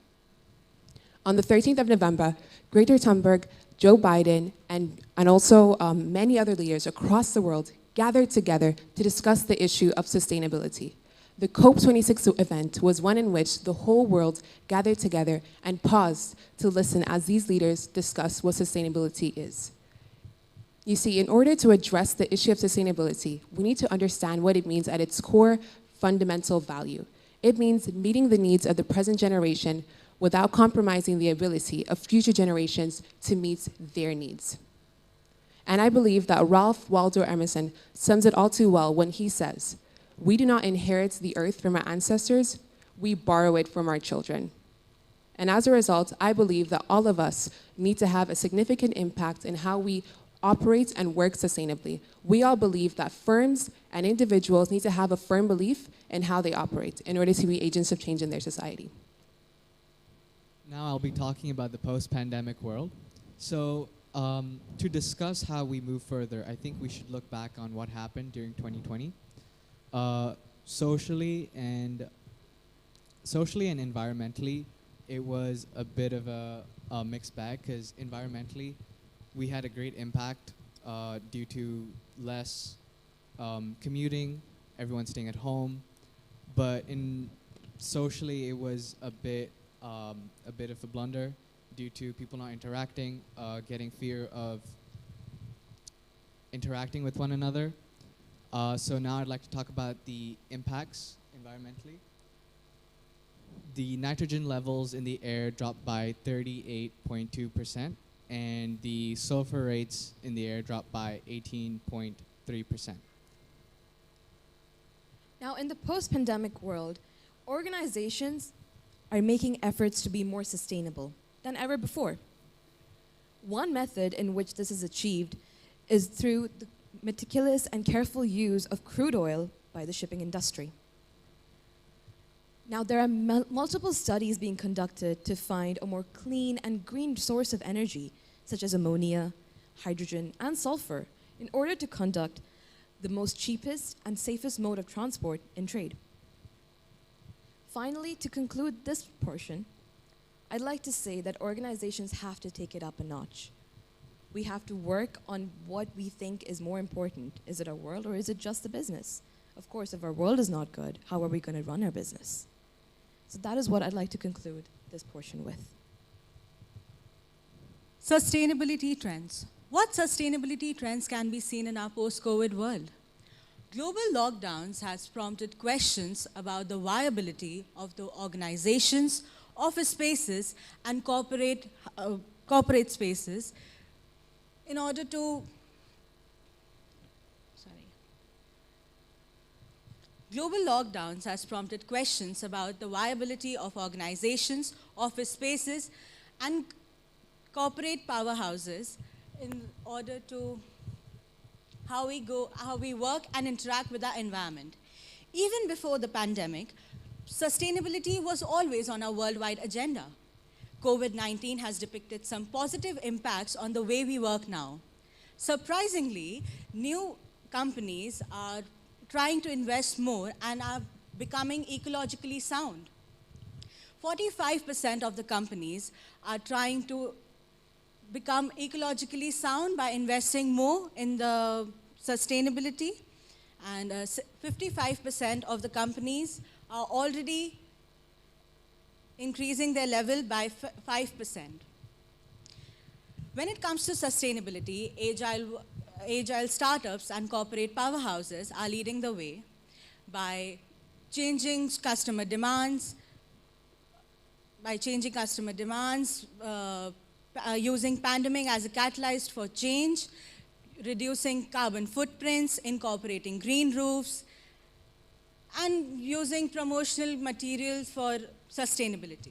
On the 13th of November, Greta Thunberg, Joe Biden, and also many other leaders across the world gathered together to discuss the issue of sustainability. The COP26 event was one in which the whole world gathered together and paused to listen as these leaders discussed what sustainability is. You see, in order to address the issue of sustainability, we need to understand what it means at its core fundamental value. It means meeting the needs of the present generation without compromising the ability of future generations to meet their needs. And I believe that Ralph Waldo Emerson sums it all too well when he says, "We do not inherit the earth from our ancestors, we borrow it from our children." And as a result, I believe that all of us need to have a significant impact in how we operate and work sustainably. We all believe that firms and individuals need to have a firm belief in how they operate in order to be agents of change in their society. Now I'll be talking about the post-pandemic world. So to discuss how we move further, I think we should look back on what happened during 2020. Socially and environmentally, it was a bit of a mixed bag because environmentally, we had a great impact due to less commuting, everyone staying at home. But socially, it was a bit of a blunder due to people not interacting, getting fear of interacting with one another. So now I'd like to talk about the impacts environmentally. The nitrogen levels in the air dropped by 38.2%, and the sulfur rates in the air dropped by 18.3%. Now, in the post-pandemic world, organizations are making efforts to be more sustainable than ever before. One method in which this is achieved is through the meticulous and careful use of crude oil by the shipping industry. Now, there are multiple studies being conducted to find a more clean and green source of energy, such as ammonia, hydrogen, and sulfur, in order to conduct the most cheapest and safest mode of transport in trade. Finally, to conclude this portion, I'd like to say that organizations have to take it up a notch. We have to work on what we think is more important. Is it our world or is it just the business? Of course, if our world is not good, how are we going to run our business? So that is what I'd like to conclude this portion with. Sustainability trends. What sustainability trends can be seen in our post-COVID world? Global lockdowns has prompted questions about the viability of the organizations, office spaces, and corporate spaces in order to Global lockdowns has prompted questions about the viability of organizations, office spaces, and corporate powerhouses in order to how we work and interact with our environment. Even before the pandemic, sustainability was always on our worldwide agenda. COVID-19 has depicted some positive impacts on the way we work now. Surprisingly, new companies are trying to invest more and are becoming ecologically sound. 45% of the companies are trying to become ecologically sound by investing more in the sustainability, and 55% of the companies are already increasing their level by 5%. When it comes to sustainability, agile startups and corporate powerhouses are leading the way by changing customer demands, using pandemic as a catalyst for change, reducing carbon footprints, incorporating green roofs, and using promotional materials for sustainability.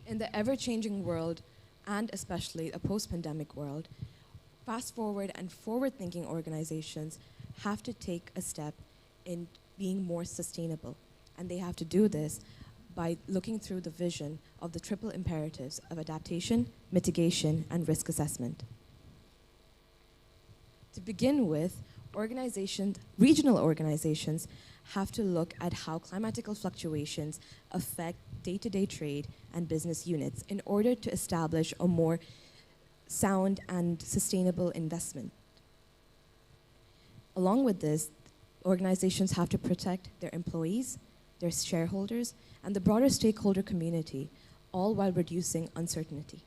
In the ever-changing world, and especially a post-pandemic world, fast-forward and forward-thinking organizations have to take a step in being more sustainable. And they have to do this by looking through the vision of the triple imperatives of adaptation, mitigation, and risk assessment. To begin with, regional organizations have to look at how climatical fluctuations affect day-to-day trade and business units in order to establish a more sound and sustainable investment. Along with this, organizations have to protect their employees, their shareholders, and the broader stakeholder community, all while reducing uncertainty.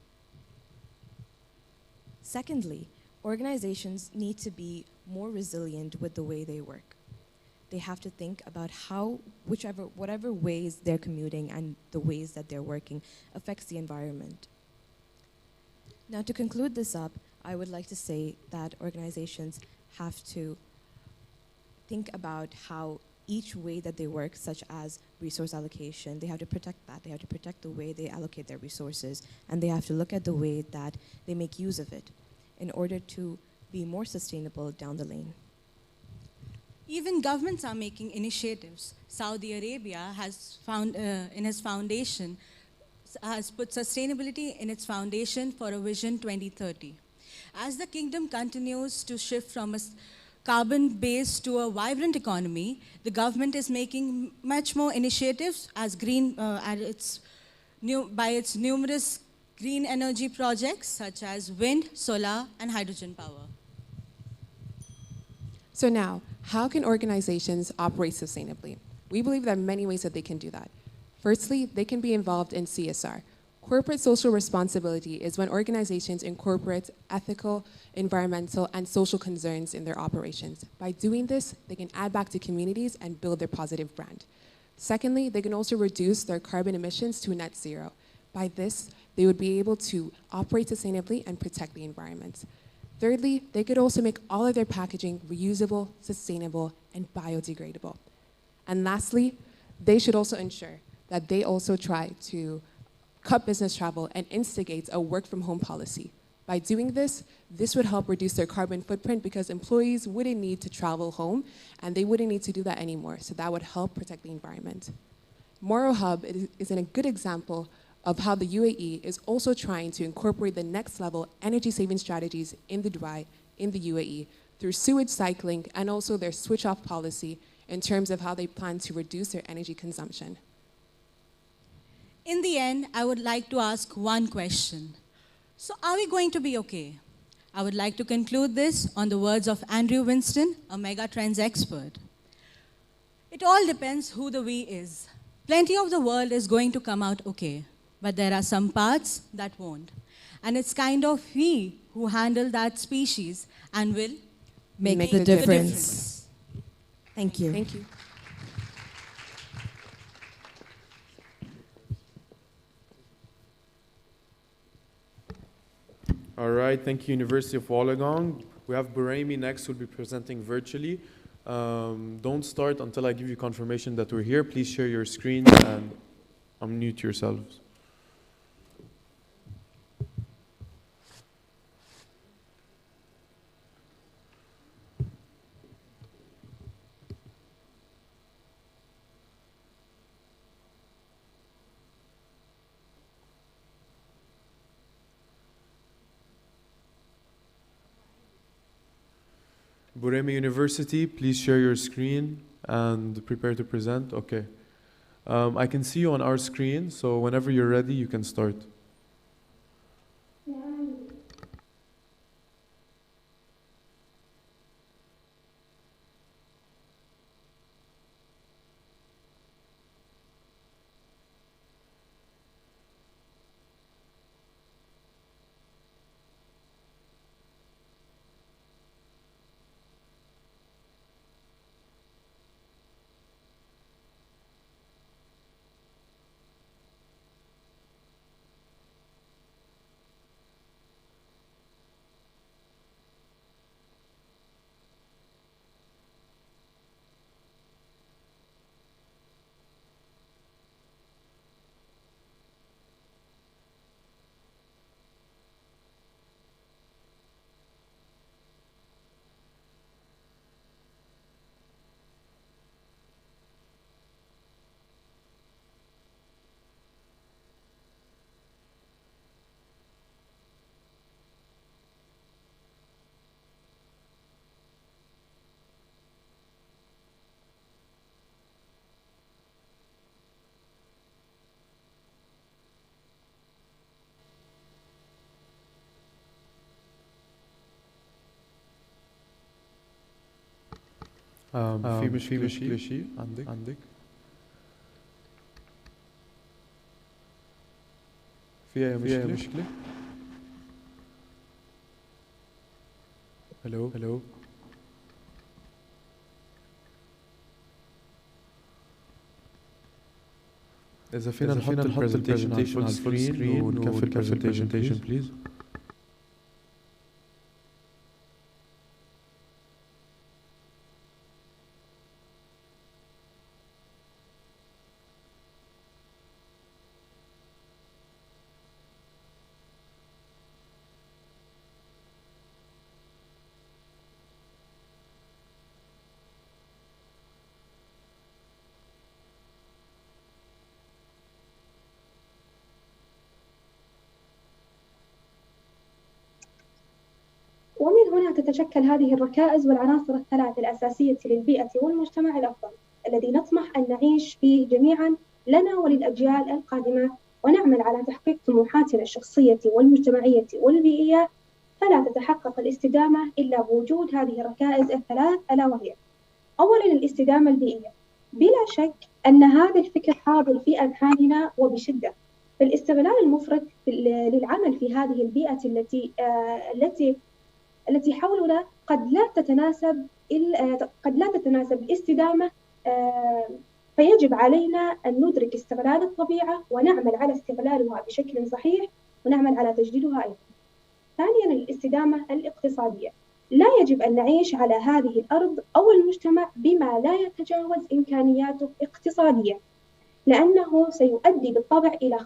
Secondly, organizations need to be more resilient with the way they work. They have to think about how whatever ways they're commuting and the ways that they're working affects the environment. Now, to conclude this up, I would like to say that organizations have to think about how each way that they work, such as resource allocation, they have to protect that. They have to protect the way they allocate their resources, and they have to look at the way that they make use of it in order to be more sustainable down the lane. Even governments are making initiatives. Saudi Arabia has has put sustainability in its foundation for a Vision 2030. As the kingdom continues to shift from a carbon-based to a vibrant economy, the government is making much more initiatives as by its numerous green energy projects such as wind, solar, and hydrogen power. So now, how can organizations operate sustainably? We believe there are many ways that they can do that. Firstly, they can be involved in CSR. Corporate social responsibility is when organizations incorporate ethical, environmental, and social concerns in their operations. By doing this, they can add back to communities and build their positive brand. Secondly, they can also reduce their carbon emissions to net zero. By this, they would be able to operate sustainably and protect the environment. Thirdly, they could also make all of their packaging reusable, sustainable, and biodegradable. And lastly, they should also ensure that they also try to cut business travel and instigate a work-from-home policy. By doing this, this would help reduce their carbon footprint because employees wouldn't need to travel home and they wouldn't need to do that anymore. So that would help protect the environment. Moro Hub is a good example of how the UAE is also trying to incorporate the next level energy saving strategies in Dubai, in the UAE, through sewage cycling and also their switch-off policy in terms of how they plan to reduce their energy consumption. In the end, I would like to ask one question. So are we going to be okay? I would like to conclude this on the words of Andrew Winston, a megatrends expert. It all depends who the we is. Plenty of the world is going to come out okay, but there are some parts that won't. And it's kind of we who handle that species and will make the difference. Thank you. Thank you. All right, thank you, University of Wollongong. We have Buraimi next, who will be presenting virtually. Don't start until I give you confirmation that we're here. Please share your screens and unmute yourselves. Buremi University, please share your screen and prepare to present. Okay. I can see you on our screen, so whenever you're ready, you can start. في مشكلة شيء عندك في أي مشكلة؟ هلو إذا فينا نحط البرزنتيشن على الفول سكرين ونكفي البرزنتيشن بليز. ومن هنا تتشكل هذه الركائز والعناصر الثلاث الأساسية للبيئة والمجتمع الأفضل الذي نطمح أن نعيش فيه جميعاً لنا وللأجيال القادمة، ونعمل على تحقيق طموحاتنا الشخصية والمجتمعية والبيئية. فلا تتحقق الاستدامة إلا بوجود هذه الركائز الثلاث، ألا وهي: أولاً الاستدامة البيئية. بلا شك أن هذا الفكر حاضر في أذهاننا وبشدة، فالاستغلال المفرط للعمل في هذه البيئة التي حولنا قد لا تتناسب الاستدامة، فيجب علينا أن ندرك استغلال الطبيعة ونعمل على استغلالها بشكل صحيح ونعمل على تجديدها أيضا. ثانيا الاستدامة الاقتصادية. لا يجب أن نعيش على هذه الأرض أو المجتمع بما لا يتجاوز إمكانياته اقتصاديا، لأنه سيؤدي بالطبع إلى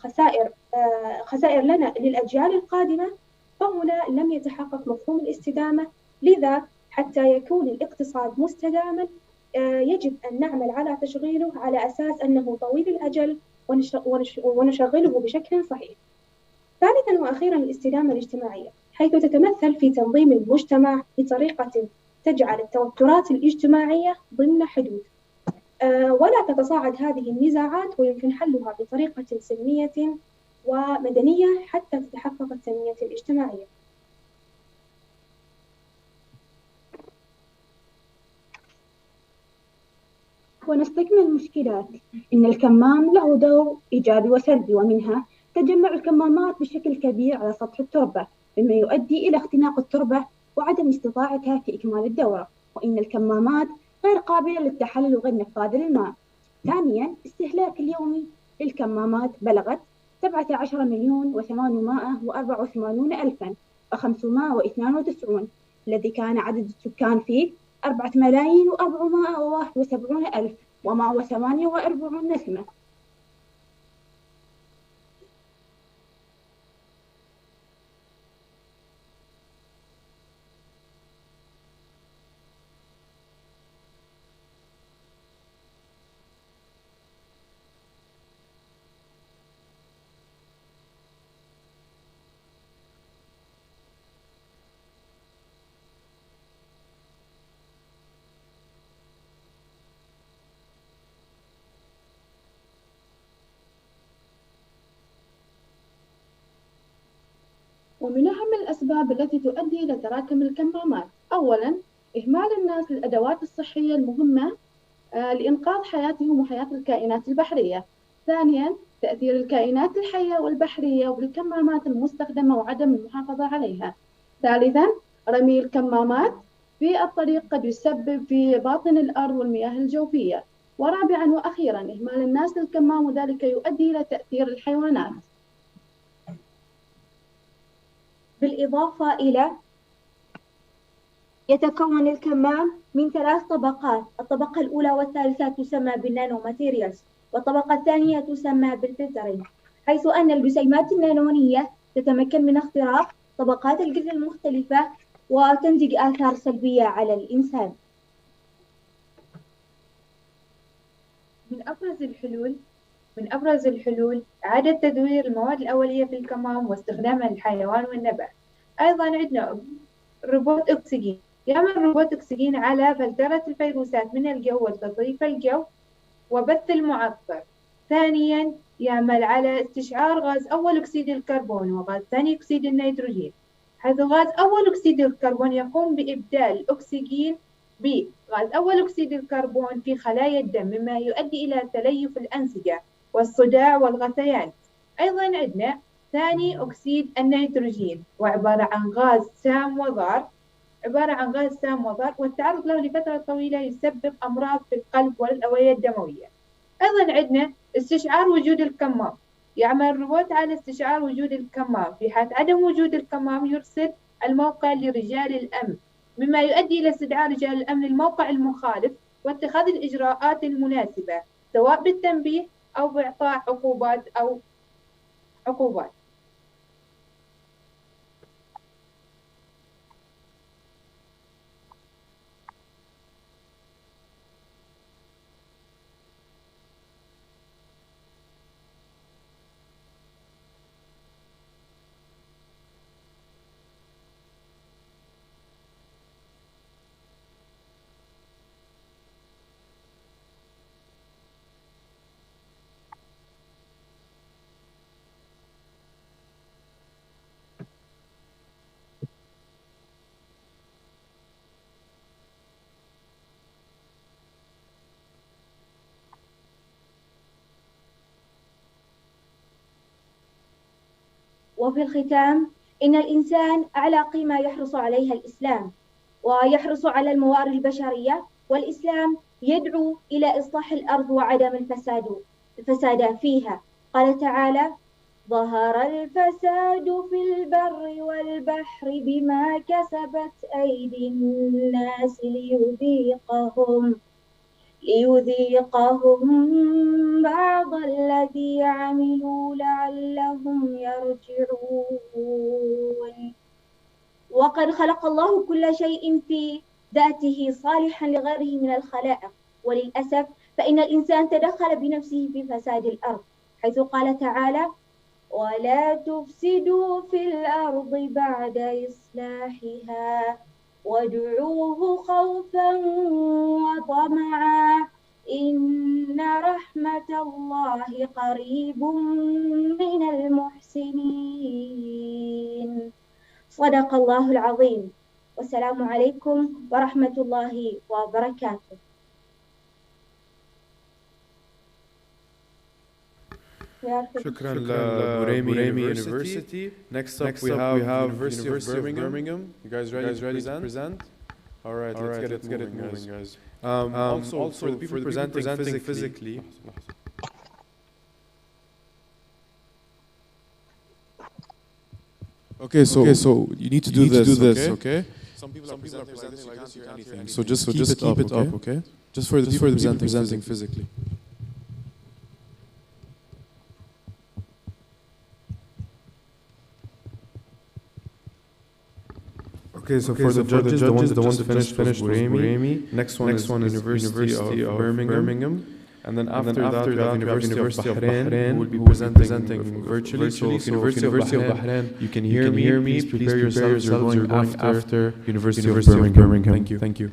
خسائر لنا للأجيال القادمة. فهنا لم يتحقق مفهوم الاستدامة. لذا حتى يكون الاقتصاد مستداما يجب أن نعمل على تشغيله على أساس أنه طويل الأجل ونشغله بشكل صحيح. ثالثا وأخيرا الاستدامة الاجتماعية، حيث تتمثل في تنظيم المجتمع بطريقة تجعل التوترات الاجتماعية ضمن حدود، ولا تتصاعد هذه النزاعات، ويمكن حلها بطريقة سلمية ومدنية حتى تتحقق التنمية الاجتماعية. ونستكمل المشكلات. إن الكمام له دور إيجابي وسلبي، ومنها تجمع الكمامات بشكل كبير على سطح التربة، مما يؤدي إلى اختناق التربة وعدم استطاعتها في إكمال الدورة، وإن الكمامات غير قابلة للتحلل وغير نفاذة للماء. ثانياً استهلاك اليومي للكمامات بلغت 17,884,592، الذي كان عدد السكان فيه 4,471,148 نسمة. ومن أهم الأسباب التي تؤدي إلى تراكم الكمامات: أولاً إهمال الناس للأدوات الصحية المهمة لإنقاذ حياتهم وحياة الكائنات البحرية. ثانياً تأثير الكائنات الحية والبحرية بالكمامات المستخدمة وعدم المحافظة عليها. ثالثاً رمي الكمامات في الطريق قد يسبب في باطن الأرض والمياه الجوفية. ورابعاً وأخيراً إهمال الناس للكمام، وذلك يؤدي إلى تأثير الحيوانات. بالإضافة إلى يتكون الكمام من 3 طبقات. الطبقة الأولى والثالثة تسمى بالنانو ماتيريالز، والطبقة الثانية تسمى بالفلترين، حيث أن الجسيمات النانونية تتمكن من اختراق طبقات الجسم المختلفة وتنتج آثار سلبية على الإنسان. من أبرز الحلول إعادة تدوير المواد الأولية في الكمام واستخدامها للحيوان والنبات. أيضاً عندنا روبوت أكسجين. يعمل روبوت أكسجين على فلترة الفيروسات من الجو وتنظيف الجو وبث المعطر. ثانياً يعمل على استشعار غاز أول أكسيد الكربون وغاز ثاني أكسيد النيتروجين، حيث غاز أول أكسيد الكربون يقوم بإبدال الأكسجين ب. غاز أول أكسيد الكربون في خلايا الدم مما يؤدي إلى تليف الأنسجة والصداع والغثيان. أيضا عندنا ثاني أكسيد النيتروجين، وعبارة عن غاز سام وضار، والتعرض له لفترة طويلة يسبب أمراض في القلب والأوعية الدموية. أيضا عندنا استشعار وجود الكمام، يعمل الروبوت على استشعار وجود الكمام، في حال عدم وجود الكمام يرسل الموقع لرجال الأمن، مما يؤدي إلى استدعاء رجال الأمن للموقع المخالف واتخاذ الإجراءات المناسبة، سواء بالتنبيه أو بإعطاء عقوبات. وفي الختام، إن الإنسان أعلى قيمة يحرص عليها الإسلام، ويحرص على الموارد البشرية، والإسلام يدعو إلى إصلاح الأرض وعدم الفساد فيها. قال تعالى: ظهر الفساد في البر والبحر بما كسبت أيدي الناس ليذيقهم بعض الذي عملوا لعلهم يرجعون. وقد خلق الله كل شيء في ذاته صالحا لغيره من الخلائق، وللأسف فإن الإنسان تدخل بنفسه في فساد الأرض، حيث قال تعالى: ولا تفسدوا في الأرض بعد إصلاحها وادعوه خوفا وطمعا إن رحمة الله قريب من المحسنين. صدق الله العظيم، والسلام عليكم ورحمة الله وبركاته. شكرا لبوريمي University. Next up we have University of Birmingham. You guys ready to present? All right, let's get it moving, guys. Also for the people presenting physically. Okay, so you need to do this, okay? Some people are presenting like this, you can't hear anything. So just keep it up, okay? Just for the people presenting physically. Okay, so for the judges, the ones that finished was Buremi. Next one is University of Birmingham. And then after that, we have University of Bahrain, who will be presenting virtually. So if University of Bahrain, you can hear me, please prepare yourselves. You're going after University of Birmingham. Thank you.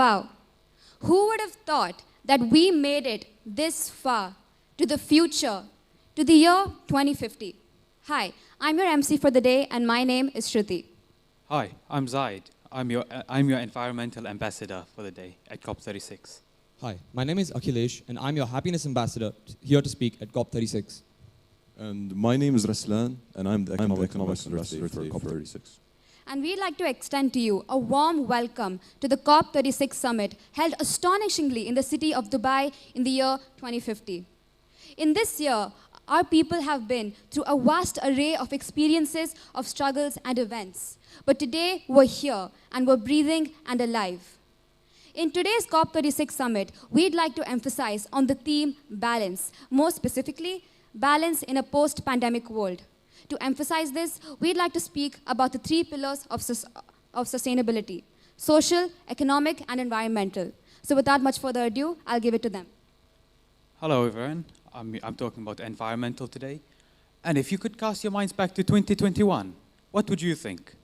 Wow, who would have thought that we made it this far to the future, to the year 2050? Hi, I'm your MC for the day and my name is Shruti. Hi, I'm Zaid. I'm your environmental ambassador for the day at COP36. Hi, my name is Akhilesh and I'm your happiness ambassador here to speak at COP36. And my name is Raslan and I'm the economic ambassador for COP36. and we'd like to extend to you a warm welcome to the COP36 summit held astonishingly in the city of Dubai in the year 2050. In this year, our people have been through a vast array of experiences, of struggles and events. But today, we're here and we're breathing and alive. In today's COP36 summit, we'd like to emphasize on the theme balance, more specifically, balance in a post-pandemic world. To emphasize this, we'd like to speak about the three pillars of sustainability: social, economic, and environmental. So without much further ado, I'll give it to them. Hello, everyone. I'm talking about environmental today. And if you could cast your minds back to 2021, what would you think?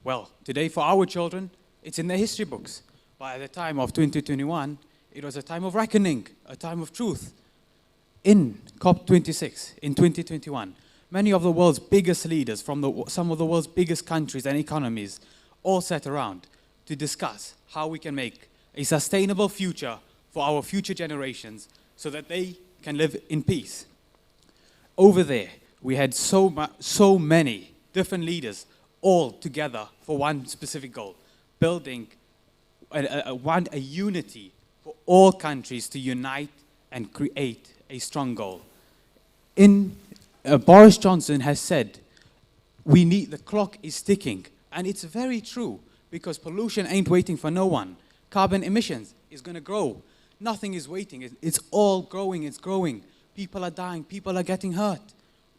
Well, today for our children, it's in the history books. By the time of 2021, it was a time of reckoning, a time of truth. In COP26, in 2021, many of the world's biggest leaders from some of the world's biggest countries and economies all sat around to discuss how we can make a sustainable future for our future generations so that they can live in peace. Over there, we had so many different leaders all together for one specific goal, building a unity for all countries to unite and create a strong goal. Boris Johnson has said, the clock is ticking, and it's very true, because pollution ain't waiting for no one. Carbon emissions is going to grow. Nothing is waiting. It's all growing. It's growing. People are dying. People are getting hurt.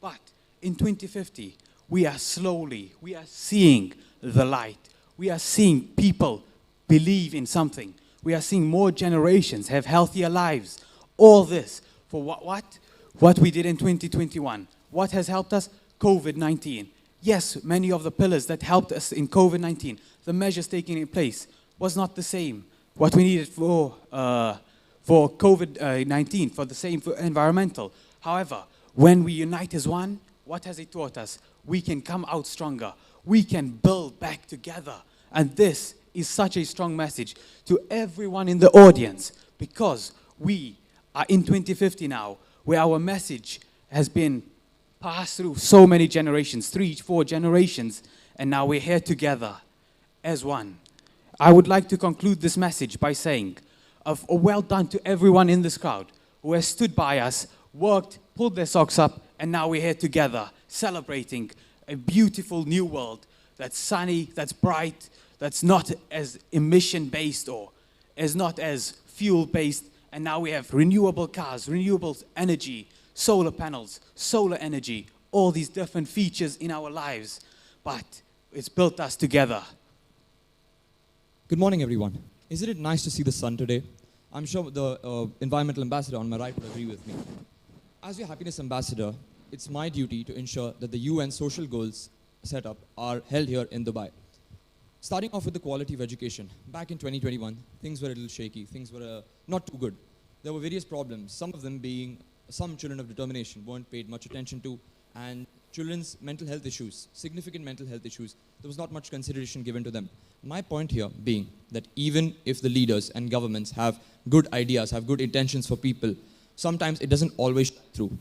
But in 2050, we are seeing the light. We are seeing people believe in something. We are seeing more generations have healthier lives. All this for what? What we did in 2021. What has helped us? COVID-19. Yes, many of the pillars that helped us in COVID-19, the measures taken in place, was not the same. What we needed for COVID-19, for the same for environmental. However, when we unite as one, what has it taught us? We can come out stronger. We can build back together. And this is such a strong message to everyone in the audience, because we are in 2050 now, where our message has been passed through so many generations, 3-4 generations, and now we're here together as one. I would like to conclude this message by saying, well done to everyone in this crowd who has stood by us, worked, pulled their socks up, and now we're here together, celebrating a beautiful new world that's sunny, that's bright, that's not as emission-based or is not as fuel-based, and now we have renewable cars, renewable energy, solar panels, solar energy, all these different features in our lives, but it's built us together. Good morning, everyone. Isn't it nice to see the sun today? I'm sure the environmental ambassador on my right would agree with me. As your happiness ambassador, it's my duty to ensure that the UN social goals set up are held here in Dubai. Starting off with the quality of education. Back in 2021, things were a little shaky. Things were not too good. There were various problems, some of them being some children of determination weren't paid much attention to, and children's mental health issues, significant mental health issues, there was not much consideration given to them. My point here being that even if the leaders and governments have good ideas, have good intentions for people, sometimes it doesn't always shine through,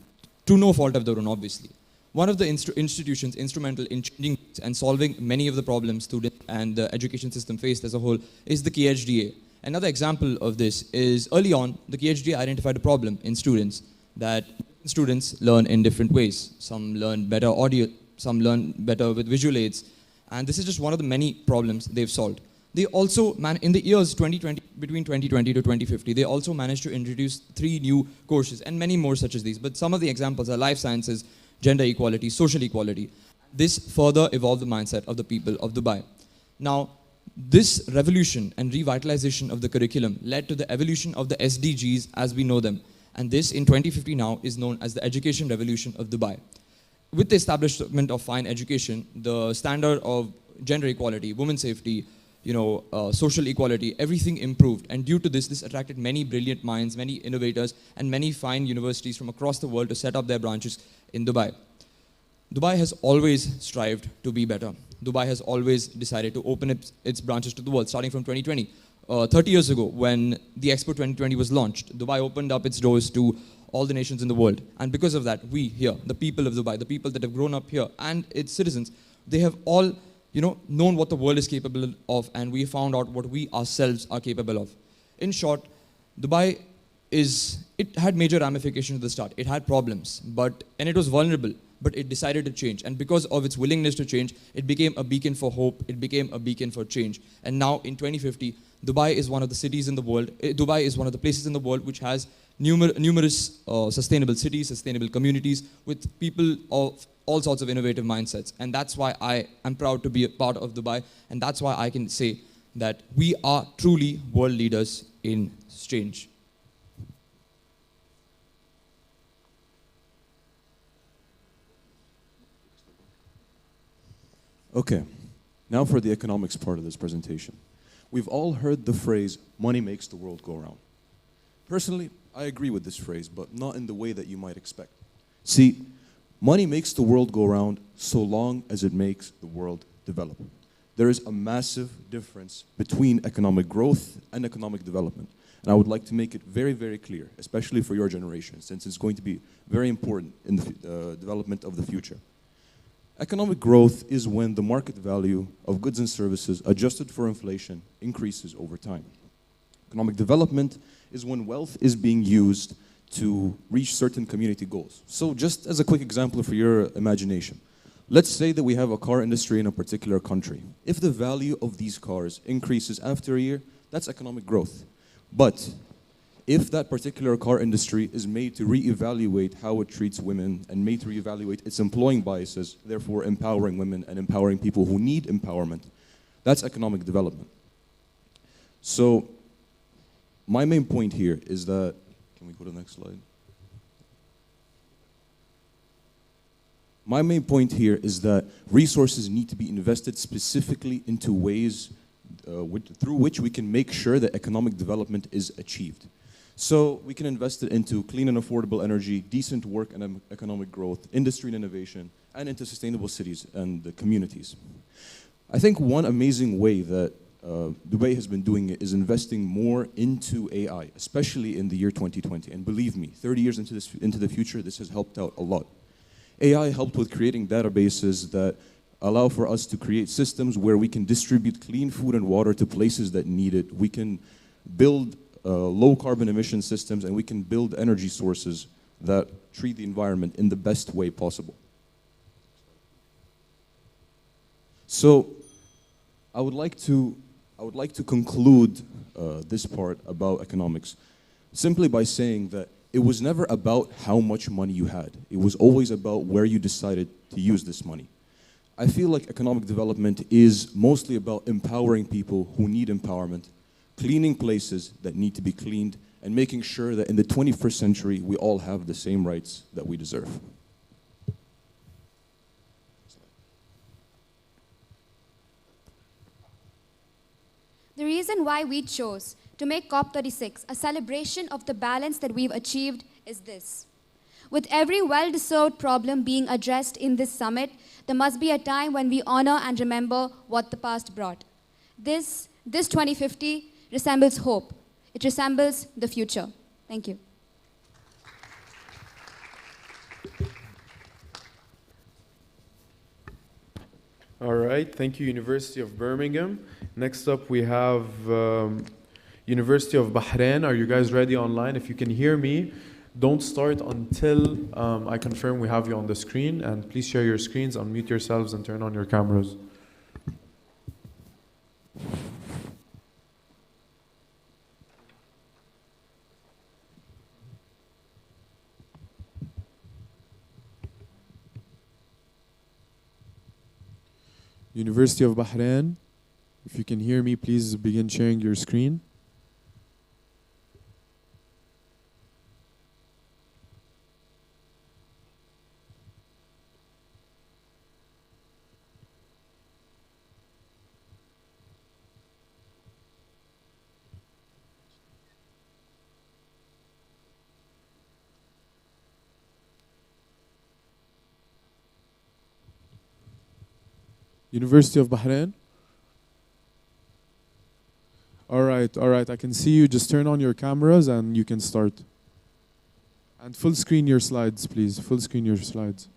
to no fault of their own, obviously. One of the institutions instrumental in changing and solving many of the problems students and the education system faced as a whole is the KHDA. Another example of this is early on, the KHDA identified a problem in students, that students learn in different ways. Some learn better audio, some learn better with visual aids, and this is just one of the many problems they've solved. They also, in the years between 2020 to 2050, they also managed to introduce 3 new courses and many more such as these. But some of the examples are life sciences, gender equality, social equality. This further evolved the mindset of the people of Dubai. Now, this revolution and revitalization of the curriculum led to the evolution of the SDGs as we know them. And this, in 2050 now, is known as the Education Revolution of Dubai. With the establishment of fine education, the standard of gender equality, women's safety, social equality, everything improved. And due to this attracted many brilliant minds, many innovators, and many fine universities from across the world to set up their branches in Dubai. Dubai has always strived to be better. Dubai has always decided to open its branches to the world, starting from 2020. 30 years ago, when the Expo 2020 was launched, Dubai opened up its doors to all the nations in the world. And because of that, we here, the people of Dubai, the people that have grown up here, and its citizens, they have all, known what the world is capable of, and we found out what we ourselves are capable of. In short, Dubai it had major ramifications at the start. It had problems, and it was vulnerable, but it decided to change. And because of its willingness to change, it became a beacon for hope. It became a beacon for change. And now in 2050, Dubai is one of the cities in the world. Dubai is one of the places in the world which has numerous sustainable cities, sustainable communities with people of all sorts of innovative mindsets. And that's why I am proud to be a part of Dubai. And that's why I can say that we are truly world leaders in change. Okay, now for the economics part of this presentation. We've all heard the phrase, money makes the world go round. Personally, I agree with this phrase, but not in the way that you might expect. See, money makes the world go round so long as it makes the world develop. There is a massive difference between economic growth and economic development. And I would like to make it very, very clear, especially for your generation, since it's going to be very important in the development of the future. Economic growth is when the market value of goods and services adjusted for inflation increases over time. Economic development is when wealth is being used to reach certain community goals. So just as a quick example for your imagination, let's say that we have a car industry in a particular country. If the value of these cars increases after a year, that's economic growth. But if that particular car industry is made to reevaluate how it treats women and made to reevaluate its employing biases, therefore empowering women and empowering people who need empowerment, that's economic development. So my main point here is that, can we go to the next slide? My main point here is that resources need to be invested specifically into ways through which we can make sure that economic development is achieved. So we can invest it into clean and affordable energy, decent work and economic growth, industry and innovation, and into sustainable cities and the communities. I think one amazing way that Dubai has been doing it is investing more into AI, especially in the year 2020. And believe me, 30 years into the future, this has helped out a lot. AI helped with creating databases that allow for us to create systems where we can distribute clean food and water to places that need it. We can build low carbon emission systems, and we can build energy sources that treat the environment in the best way possible. So I would like to conclude this part about economics simply by saying that it was never about how much money you had. It was always about where you decided to use this money. I feel like economic development is mostly about empowering people who need empowerment, cleaning places that need to be cleaned, and making sure that in the 21st century, we all have the same rights that we deserve. The reason why we chose to make COP36 a celebration of the balance that we've achieved is this. With every well-deserved problem being addressed in this summit, there must be a time when we honor and remember what the past brought. This 2050 resembles hope. It resembles the future. Thank you. All right, thank you, University of Birmingham. Next up, we have University of Bahrain. Are you guys ready online? If you can hear me, don't start until I confirm we have you on the screen. And please share your screens, unmute yourselves, and turn on your cameras. University of Bahrain, if you can hear me, please begin sharing your screen. University of Bahrain. All right, I can see you. Just turn on your cameras and you can start. And full screen your slides, please. Full screen your slides.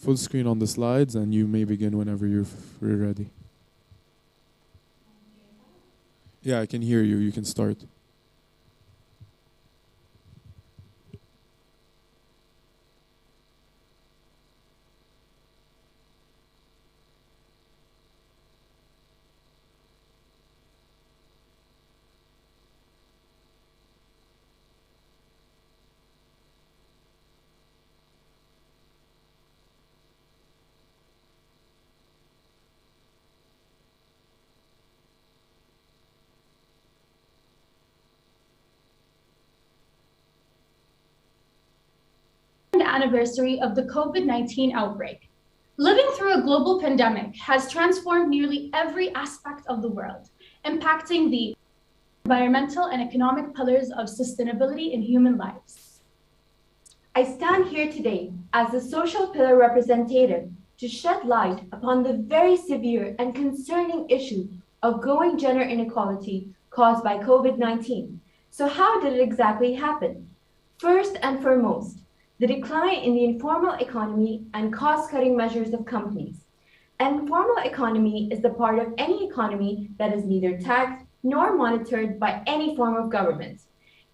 Full screen on the slides, and you may begin whenever you're ready. Yeah, I can hear you. You can start. Anniversary of the COVID-19 outbreak. Living through a global pandemic has transformed nearly every aspect of the world, impacting the environmental and economic pillars of sustainability in human lives. I stand here today as the social pillar representative to shed light upon the very severe and concerning issue of growing gender inequality caused by COVID-19. So how did it exactly happen? First and foremost, the decline in the informal economy and cost-cutting measures of companies. An informal economy is the part of any economy that is neither taxed nor monitored by any form of government.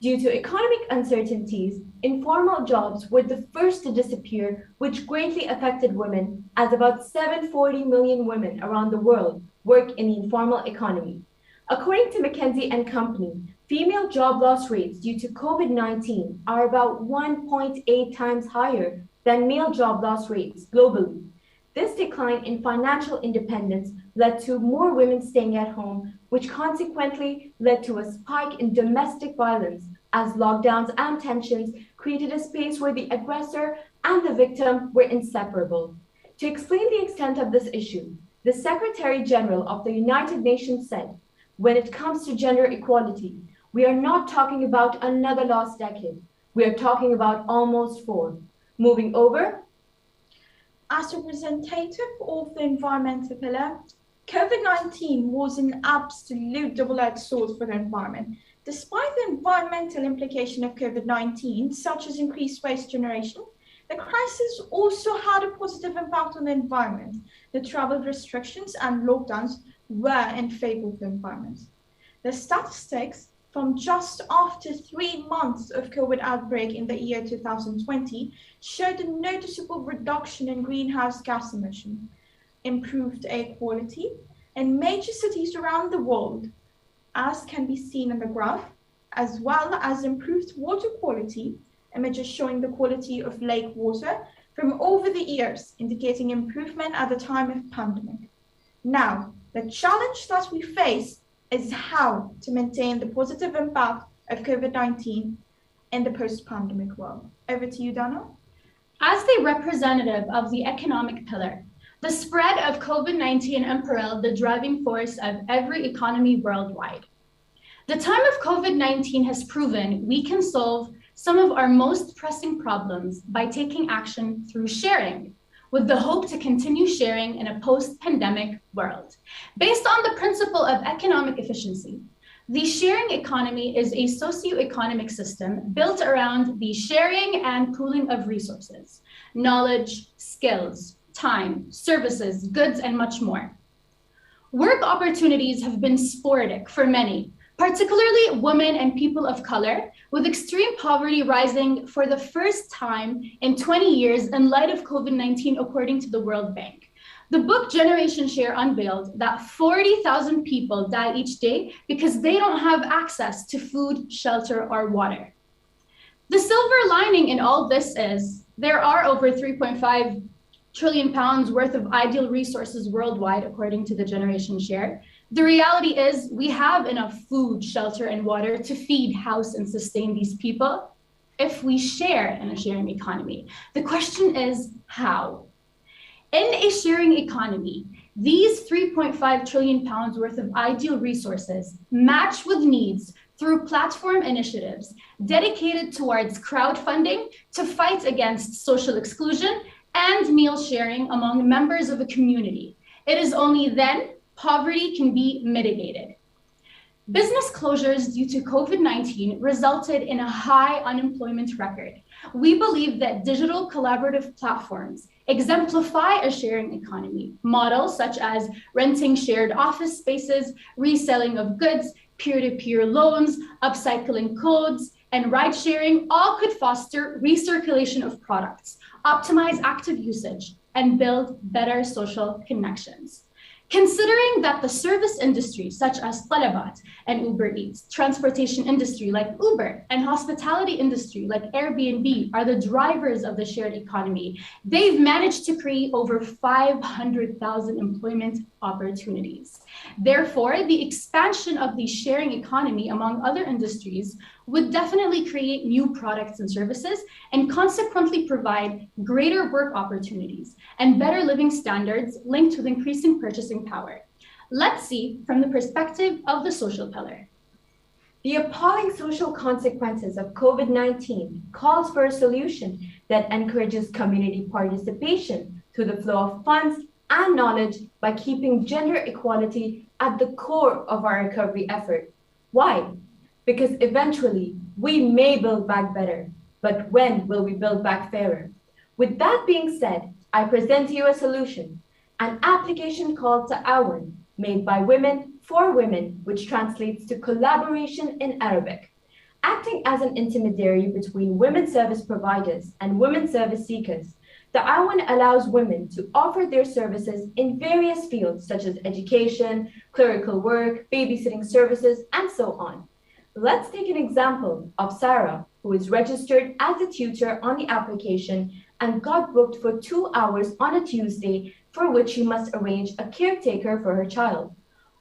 Due to economic uncertainties, informal jobs were the first to disappear, which greatly affected women, as about 740 million women around the world work in the informal economy. According to McKinsey & Company, female job loss rates due to COVID-19 are about 1.8 times higher than male job loss rates globally. This decline in financial independence led to more women staying at home, which consequently led to a spike in domestic violence as lockdowns and tensions created a space where the aggressor and the victim were inseparable. To explain the extent of this issue, the Secretary General of the United Nations said, "When it comes to gender equality, we are not talking about another lost decade. We are talking about almost 4. Moving over. As representative of the environmental pillar, COVID-19 was an absolute double-edged sword for the environment. Despite the environmental implication of COVID-19, such as increased waste generation, the crisis also had a positive impact on the environment. The travel restrictions and lockdowns were in favor of the environment. The statistics from just after 3 months of COVID outbreak in the year 2020 showed a noticeable reduction in greenhouse gas emission, improved air quality in major cities around the world, as can be seen in the graph, as well as improved water quality, images showing the quality of lake water from over the years, indicating improvement at the time of pandemic. Now, the challenge that we face is how to maintain the positive impact of COVID-19 in the post-pandemic world. Over to you, Dana. As the representative of the economic pillar, the spread of COVID-19 imperiled the driving force of every economy worldwide. The time of COVID-19 has proven we can solve some of our most pressing problems by taking action through sharing, with the hope to continue sharing in a post-pandemic world. Based on the principle of economic efficiency, the sharing economy is a socio-economic system built around the sharing and pooling of resources, knowledge, skills, time, services, goods, and much more. Work opportunities have been sporadic for many, particularly women and people of color, with extreme poverty rising for the first time in 20 years in light of COVID-19, according to the World Bank. The book Generation Share unveiled that 40,000 people die each day because they don't have access to food, shelter, or water. The silver lining in all this is there are over 3.5 trillion pounds worth of ideal resources worldwide, according to the Generation Share. The reality is we have enough food, shelter, and water to feed, house, and sustain these people if we share in a sharing economy. The question is how? In a sharing economy, these 3.5 trillion pounds worth of ideal resources match with needs through platform initiatives dedicated towards crowdfunding to fight against social exclusion and meal sharing among members of a community. It is only then poverty can be mitigated. Business closures due to COVID-19 resulted in a high unemployment record. We believe that digital collaborative platforms exemplify a sharing economy. Models such as renting shared office spaces, reselling of goods, peer-to-peer loans, upcycling codes, and ride sharing all could foster recirculation of products, optimize active usage, and build better social connections. Considering that the service industry, such as Talabat and Uber Eats, transportation industry like Uber, and hospitality industry like Airbnb are the drivers of the shared economy, they've managed to create over 500,000 employment opportunities. Therefore, the expansion of the sharing economy among other industries would definitely create new products and services and consequently provide greater work opportunities and better living standards linked with increasing purchasing power. Let's see from the perspective of the social pillar. The appalling social consequences of COVID-19 calls for a solution that encourages community participation through the flow of funds and knowledge by keeping gender equality at the core of our recovery effort. Why? Because eventually we may build back better, but when will we build back fairer? With that being said, I present to you a solution, an application called Ta'awun, made by women for women, which translates to collaboration in Arabic. Acting as an intermediary between women service providers and women service seekers, Ta'awun allows women to offer their services in various fields such as education, clerical work, babysitting services, and so on. Let's take an example of Sarah, who is registered as a tutor on the application and got booked for 2 hours on a Tuesday, for which she must arrange a caretaker for her child.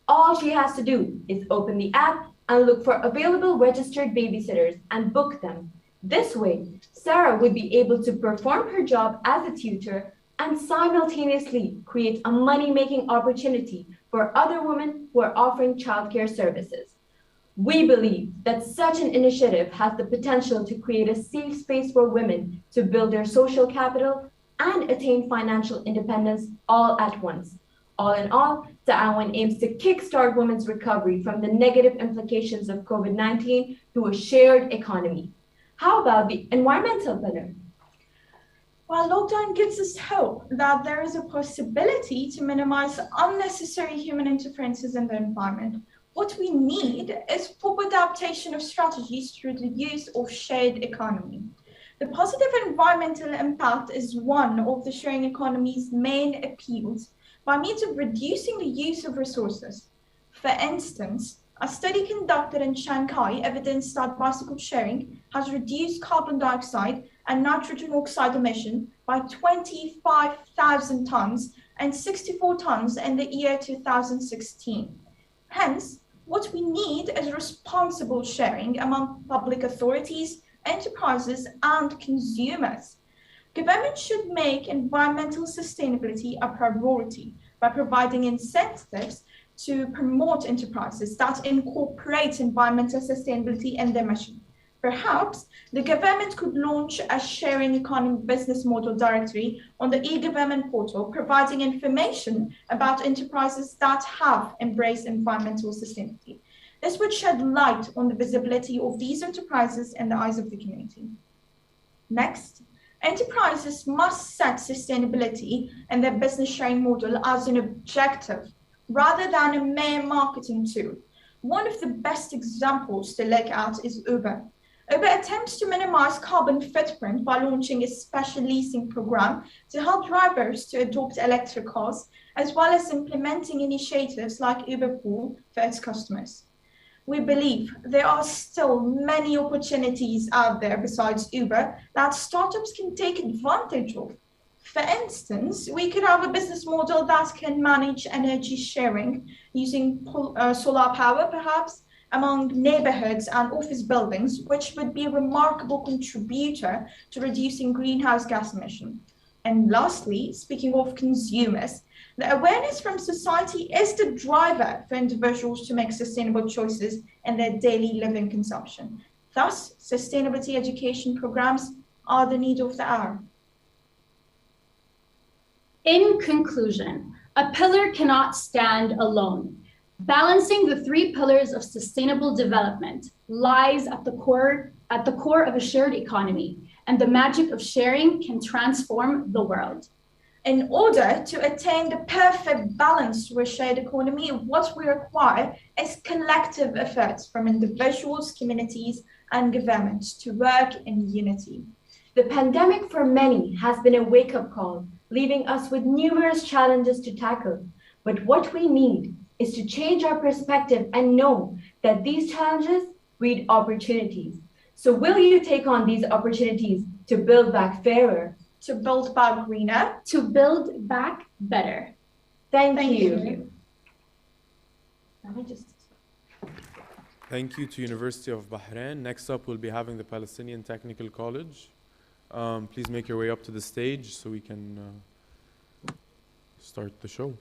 All she has to do is open the app and look for available registered babysitters and book them. This way, Sarah would be able to perform her job as a tutor and simultaneously create a money-making opportunity for other women who are offering childcare services. We believe that such an initiative has the potential to create a safe space for women to build their social capital and attain financial independence all at once. All in all, Ta'awun aims to kickstart women's recovery from the negative implications of COVID-19 through a shared economy. How about the environmental pillar? While lockdown gives us hope that there is a possibility to minimize unnecessary human interferences in the environment, what we need is proper adaptation of strategies through the use of shared economy. The positive environmental impact is one of the sharing economy's main appeals by means of reducing the use of resources. For instance, a study conducted in Shanghai evidenced that bicycle sharing has reduced carbon dioxide and nitrogen oxide emission by 25,000 tons and 64 tons in the year 2016. Hence, what we need is responsible sharing among public authorities, enterprises, and consumers. Government should make environmental sustainability a priority by providing incentives to promote enterprises that incorporate environmental sustainability in their mission. Perhaps the government could launch a sharing economy business model directory on the e-government portal, providing information about enterprises that have embraced environmental sustainability. This would shed light on the visibility of these enterprises in the eyes of the community. Next, enterprises must set sustainability in their business sharing model as an objective rather than a mere marketing tool. One of the best examples to look at is Uber. Uber attempts to minimize carbon footprint by launching a special leasing program to help drivers to adopt electric cars, as well as implementing initiatives like Uber Pool for its customers. We believe there are still many opportunities out there besides Uber that startups can take advantage of. For instance, we could have a business model that can manage energy sharing using solar power, perhaps, among neighborhoods and office buildings, which would be a remarkable contributor to reducing greenhouse gas emissions. And lastly, speaking of consumers, the awareness from society is the driver for individuals to make sustainable choices in their daily living consumption. Thus, sustainability education programs are the need of the hour. In conclusion, a pillar cannot stand alone. Balancing the three pillars of sustainable development lies at the core of a shared economy, and the magic of sharing can transform the world. In order to attain the perfect balance to a shared economy, what we require is collective efforts from individuals, communities, and governments to work in unity. The pandemic for many has been a wake-up call, leaving us with numerous challenges to tackle. But what we need is to change our perspective and know that these challenges breed opportunities. So will you take on these opportunities to build back fairer, to build back greener, to build back better? Thank you. Thank you to University of Bahrain. Next up, we'll be having the Palestinian Technical College. Please make your way up to the stage so we can start the show.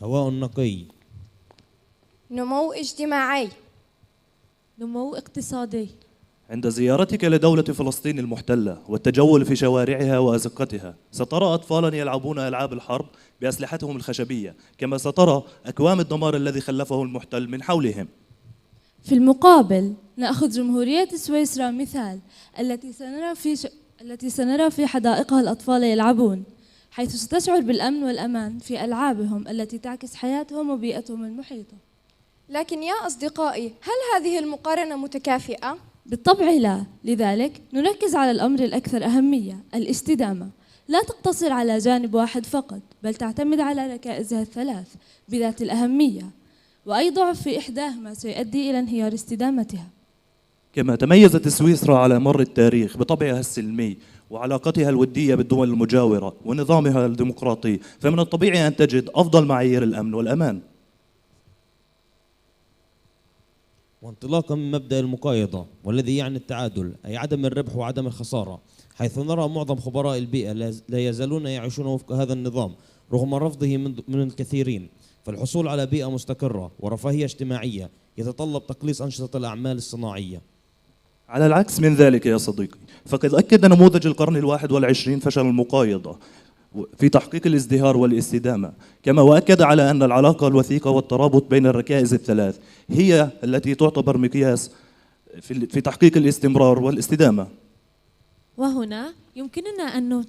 هواء نقي، نمو اجتماعي، نمو اقتصادي، عند زيارتك لدولة فلسطين المحتلة والتجول في شوارعها وأزقتها سترى أطفالا يلعبون ألعاب الحرب بأسلحتهم الخشبية، كما سترى أكوام الدمار الذي خلفه المحتل من حولهم. في المقابل نأخذ جمهورية سويسرا مثال، التي سنرى في حدائقها الأطفال يلعبون، حيث ستشعر بالأمن والأمان في ألعابهم التي تعكس حياتهم وبيئتهم المحيطة. لكن يا أصدقائي، هل هذه المقارنة متكافئة؟ بالطبع لا، لذلك نركز على الأمر الأكثر أهمية، الاستدامة. لا تقتصر على جانب واحد فقط، بل تعتمد على ركائزها الثلاث بذات الأهمية، وأي ضعف في إحداهما سيؤدي إلى انهيار استدامتها. كما تميزت سويسرا على مر التاريخ بطبعها السلمي وعلاقتها الودية بالدول المجاورة ونظامها الديمقراطي، فمن الطبيعي أن تجد أفضل معايير الأمن والأمان. وانطلاقا من مبدأ المقايضة والذي يعني التعادل، أي عدم الربح وعدم الخسارة، حيث نرى معظم خبراء البيئة لا يزالون يعيشون وفق هذا النظام رغم رفضه من الكثيرين، فالحصول على بيئة مستقرة ورفاهية اجتماعية يتطلب تقليص أنشطة الأعمال الصناعية. على العكس من ذلك يا صديقي، فقد أكد نموذج القرن ال21 فشل المقايضة في تحقيق الازدهار والاستدامة، كما وأكد على أن العلاقة الوثيقة والترابط بين الركائز الثلاث هي التي تعتبر مقياس في تحقيق الاستمرار والاستدامة. وهنا يمكننا أن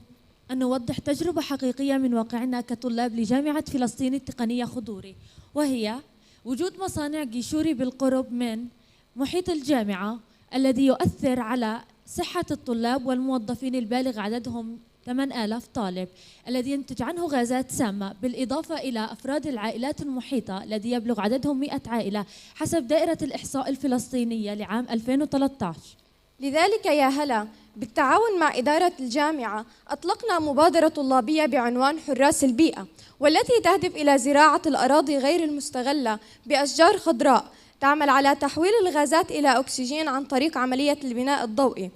نوضح تجربة حقيقية من واقعنا كطلاب لجامعة فلسطين التقنية خضوري، وهي وجود مصانع قيشوري بالقرب من محيط الجامعة، الذي يؤثر على صحة الطلاب والموظفين البالغ عددهم 8000 طالب، الذي ينتج عنه غازات سامة، بالإضافة إلى أفراد العائلات المحيطة الذي يبلغ عددهم 100 عائلة حسب دائرة الإحصاء الفلسطينية لعام 2013. لذلك يا هلا، بالتعاون مع إدارة الجامعة أطلقنا مبادرة طلابية بعنوان حراس البيئة، والتي تهدف إلى زراعة الأراضي غير المستغلة بأشجار خضراء تعمل على تحويل الغازات إلى أكسجين عن طريق عملية البناء الضوئي.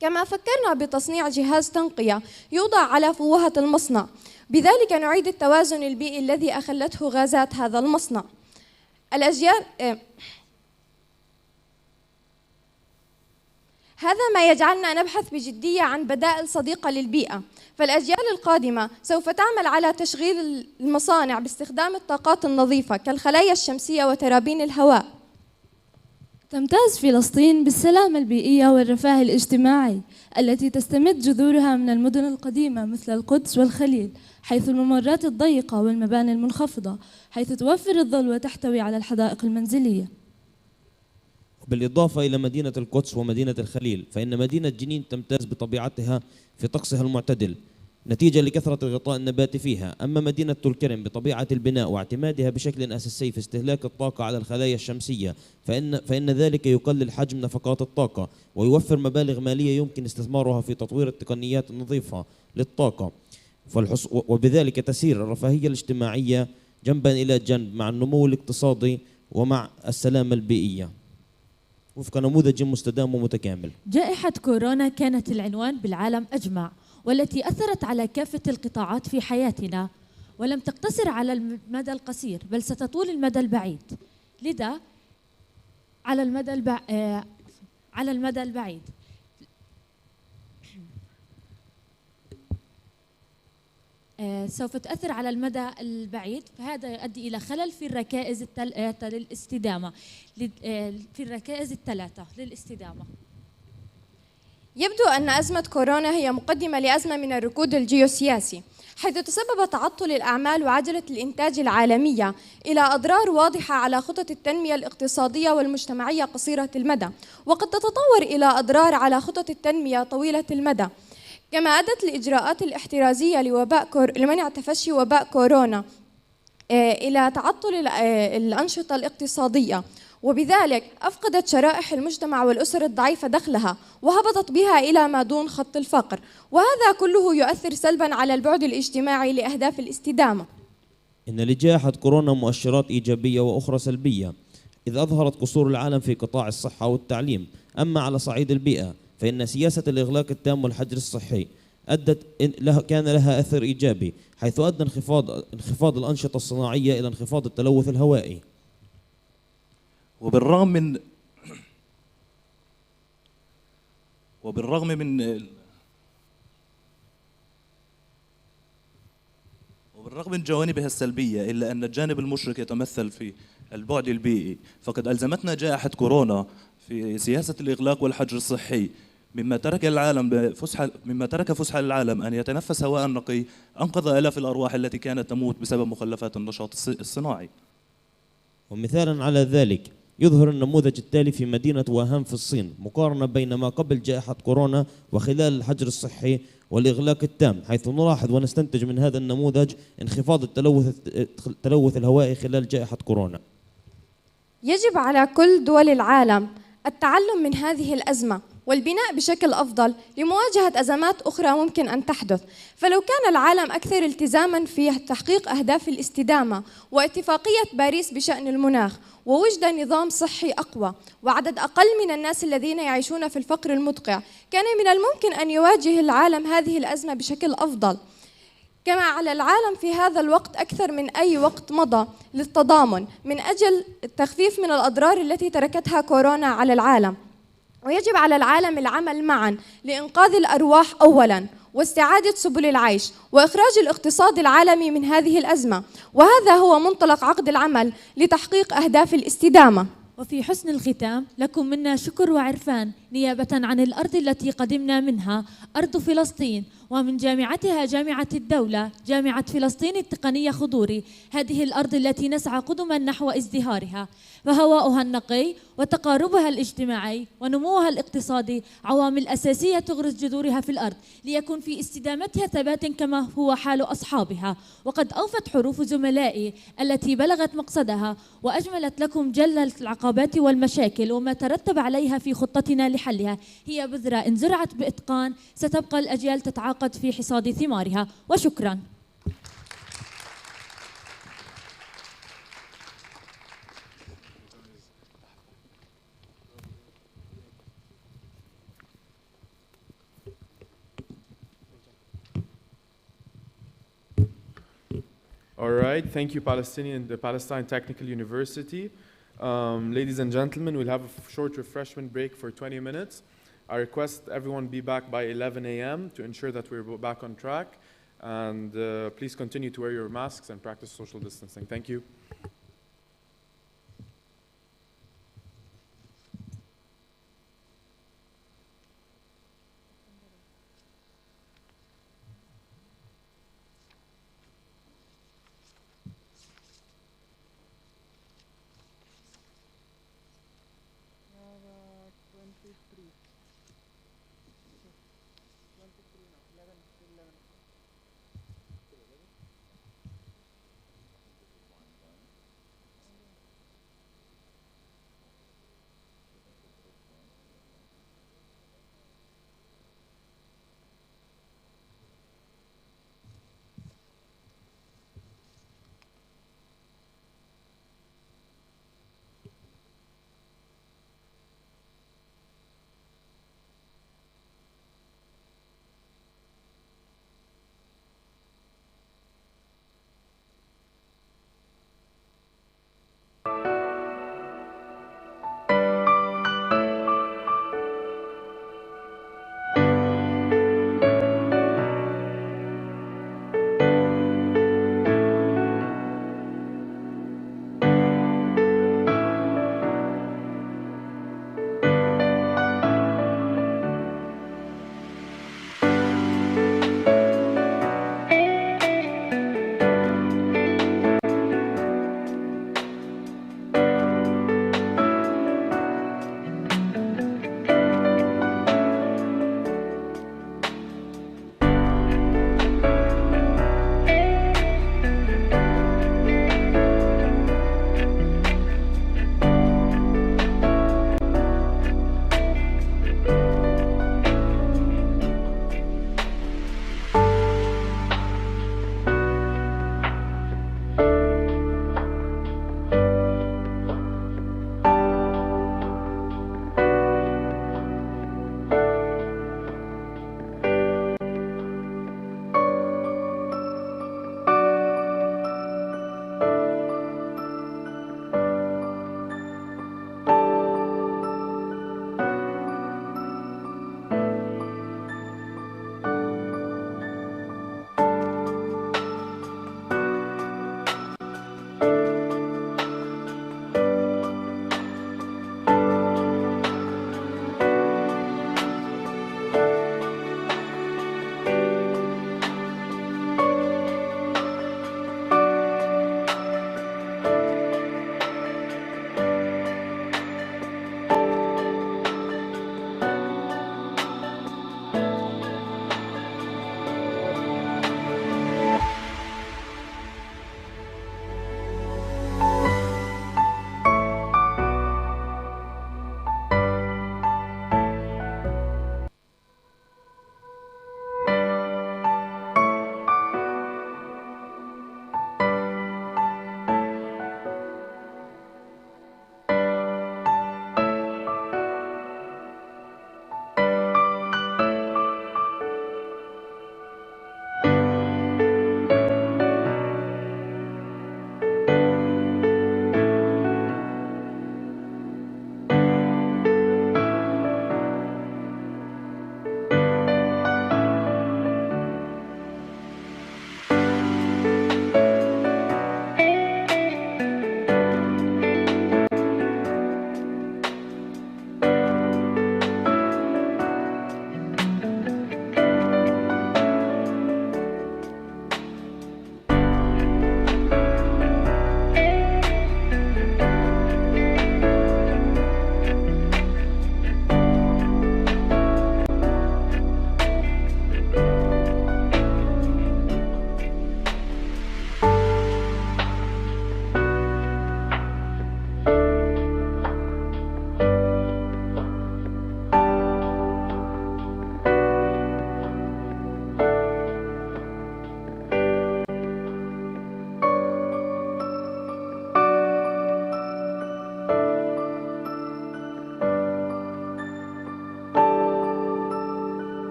كما فكرنا بتصنيع جهاز تنقية يوضع على فوهة المصنع، بذلك نعيد التوازن البيئي الذي أخلته غازات هذا المصنع. هذا ما يجعلنا نبحث بجدية عن بدائل صديقة للبيئة، فالأجيال القادمة سوف تعمل على تشغيل المصانع باستخدام الطاقات النظيفة كالخلايا الشمسية وترابين الهواء. تمتاز فلسطين بالسلامة البيئية والرفاه الاجتماعي التي تستمد جذورها من المدن القديمة مثل القدس والخليل، حيث الممرات الضيقة والمباني المنخفضة، حيث توفر الظل وتحتوي على الحدائق المنزلية. بالإضافة إلى مدينة القدس ومدينة الخليل، فإن مدينة جنين تمتاز بطبيعتها في طقسها المعتدل نتيجة لكثرة الغطاء النباتي فيها. أما مدينة الكرم بطبيعة البناء واعتمادها بشكل أساسي في استهلاك الطاقة على الخلايا الشمسية، فإن ذلك يقلل حجم نفقات الطاقة ويوفر مبالغ مالية يمكن استثمارها في تطوير التقنيات النظيفة للطاقة، وبذلك تسير الرفاهية الاجتماعية جنبا إلى جنب مع النمو الاقتصادي ومع السلامة البيئية وفق نموذج مستدام ومتكامل. جائحة كورونا كانت العنوان بالعالم أجمع، والتي أثرت على كافة القطاعات في حياتنا، ولم تقتصر على المدى القصير بل ستطول المدى البعيد. لذا على المدى البعيد سوف تؤثر على المدى البعيد، فهذا يؤدي إلى خلل في الركائز الثلاثة للاستدامة للاستدامة. يبدو أن أزمة كورونا هي مقدمة لأزمة من الركود الجيوسياسي، حيث تسبب تعطل الأعمال وعجلة الإنتاج العالمية إلى أضرار واضحة على خطط التنمية الاقتصادية والمجتمعية قصيرة المدى، وقد تتطور إلى أضرار على خطط التنمية طويلة المدى. كما أدت الإجراءات الاحترازية لمنع تفشي وباء كورونا إلى تعطل الأنشطة الاقتصادية، وبذلك أفقدت شرائح المجتمع والأسر الضعيفة دخلها وهبطت بها إلى ما دون خط الفقر، وهذا كله يؤثر سلبا على البعد الاجتماعي لأهداف الاستدامة. إن لجائحة كورونا مؤشرات إيجابية وأخرى سلبية، إذ أظهرت قصور العالم في قطاع الصحة والتعليم. أما على صعيد البيئة فإن سياسة الإغلاق التام والحجر الصحي كان لها أثر إيجابي، حيث أدى انخفاض الأنشطة الصناعية إلى انخفاض التلوث الهوائي. وبالرغم من وبالرغم من جوانبها السلبية، إلا أن الجانب المشرق يتمثل في البعد البيئي، فقد ألزمتنا جائحة كورونا في سياسة الإغلاق والحجر الصحي، مما ترك فسحة للعالم أن يتنفس هواء نقي، أنقذ آلاف الأرواح التي كانت تموت بسبب مخلفات النشاط الصناعي. ومثالا على ذلك يظهر النموذج التالي في مدينة ووهان في الصين، مقارنة بين ما قبل جائحة كورونا وخلال الحجر الصحي والإغلاق التام، حيث نلاحظ ونستنتج من هذا النموذج انخفاض التلوث الهوائي خلال جائحة كورونا. يجب على كل دول العالم التعلم من هذه الأزمة والبناء بشكل أفضل لمواجهة أزمات أخرى ممكن أن تحدث. فلو كان العالم أكثر التزاما في تحقيق أهداف الاستدامة واتفاقية باريس بشأن المناخ ووجد نظام صحي أقوى وعدد أقل من الناس الذين يعيشون في الفقر المدقع، كان من الممكن أن يواجه العالم هذه الأزمة بشكل أفضل. كما على العالم في هذا الوقت أكثر من أي وقت مضى للتضامن من أجل التخفيف من الأضرار التي تركتها كورونا على العالم، ويجب على العالم العمل معا لإنقاذ الأرواح أولا واستعادة سبل العيش وإخراج الاقتصاد العالمي من هذه الأزمة، وهذا هو منطلق عقد العمل لتحقيق أهداف الاستدامة. وفي حسن الختام لكم منا شكر وعرفان نيابة عن الأرض التي قدمنا منها، أرض فلسطين، ومن جامعتها جامعة الدولة جامعة فلسطين التقنية خضوري، هذه الأرض التي نسعى قدما نحو ازدهارها، فهواؤها النقي وتقاربها الاجتماعي ونموها الاقتصادي عوامل أساسية تغرس جذورها في الأرض ليكون في استدامتها ثبات كما هو حال أصحابها. وقد أوفت حروف زملائي التي بلغت مقصدها وأجملت لكم جل العقبات والمشاكل وما ترتب عليها في خطتنا لحلها. هي بذرة إن زرعت بإتقان ستبقى الأجيال تتعاقد في حصاد ثمارها. وشكرا. All right, thank you, the Palestine Technical University. Ladies and gentlemen, we'll have a short refreshment break for 20 minutes. I request everyone be back by 11 a.m. to ensure that we're back on track. And please continue to wear your masks and practice social distancing. Thank you.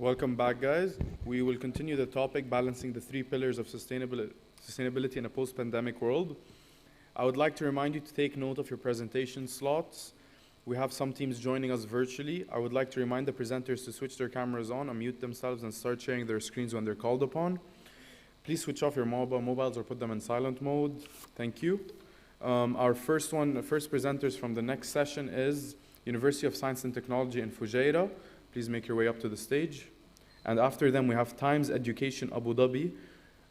Welcome back, guys. We will continue the topic, balancing the three pillars of sustainability in a post-pandemic world. I would like to remind you to take note of your presentation slots. We have some teams joining us virtually. I would like to remind the presenters to switch their cameras on, unmute themselves, and start sharing their screens when they're called upon. Please switch off your mobiles or put them in silent mode. Thank you. Our first presenters from the next session is University of Science and Technology in Fujairah. Please make your way up to the stage. And after them, we have Times Education Abu Dhabi.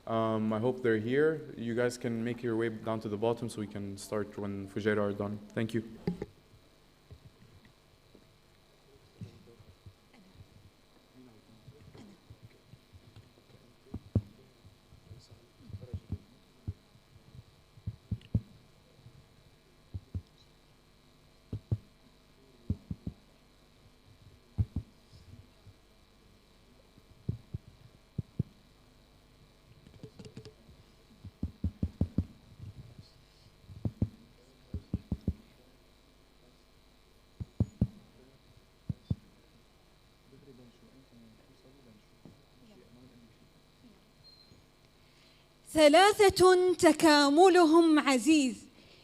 I hope they're here. You guys can make your way down to the bottom so we can start when Fujairah are done. Thank you. ثلاثة تكاملهم عزيز،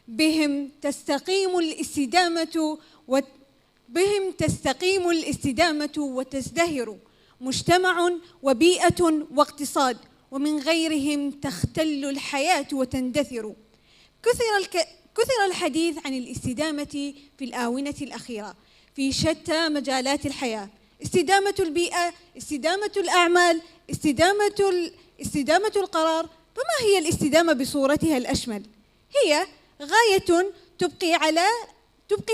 بهم تستقيم الاستدامة وتزدهر مجتمع وبيئة واقتصاد، ومن غيرهم تختل الحياة وتندثر. كثر الحديث عن الاستدامة في الآونة الأخيرة في شتى مجالات الحياة: استدامة البيئة، استدامة الأعمال، استدامة القرار. فما هي الاستدامة بصورتها الأشمل؟ هي غاية تبقي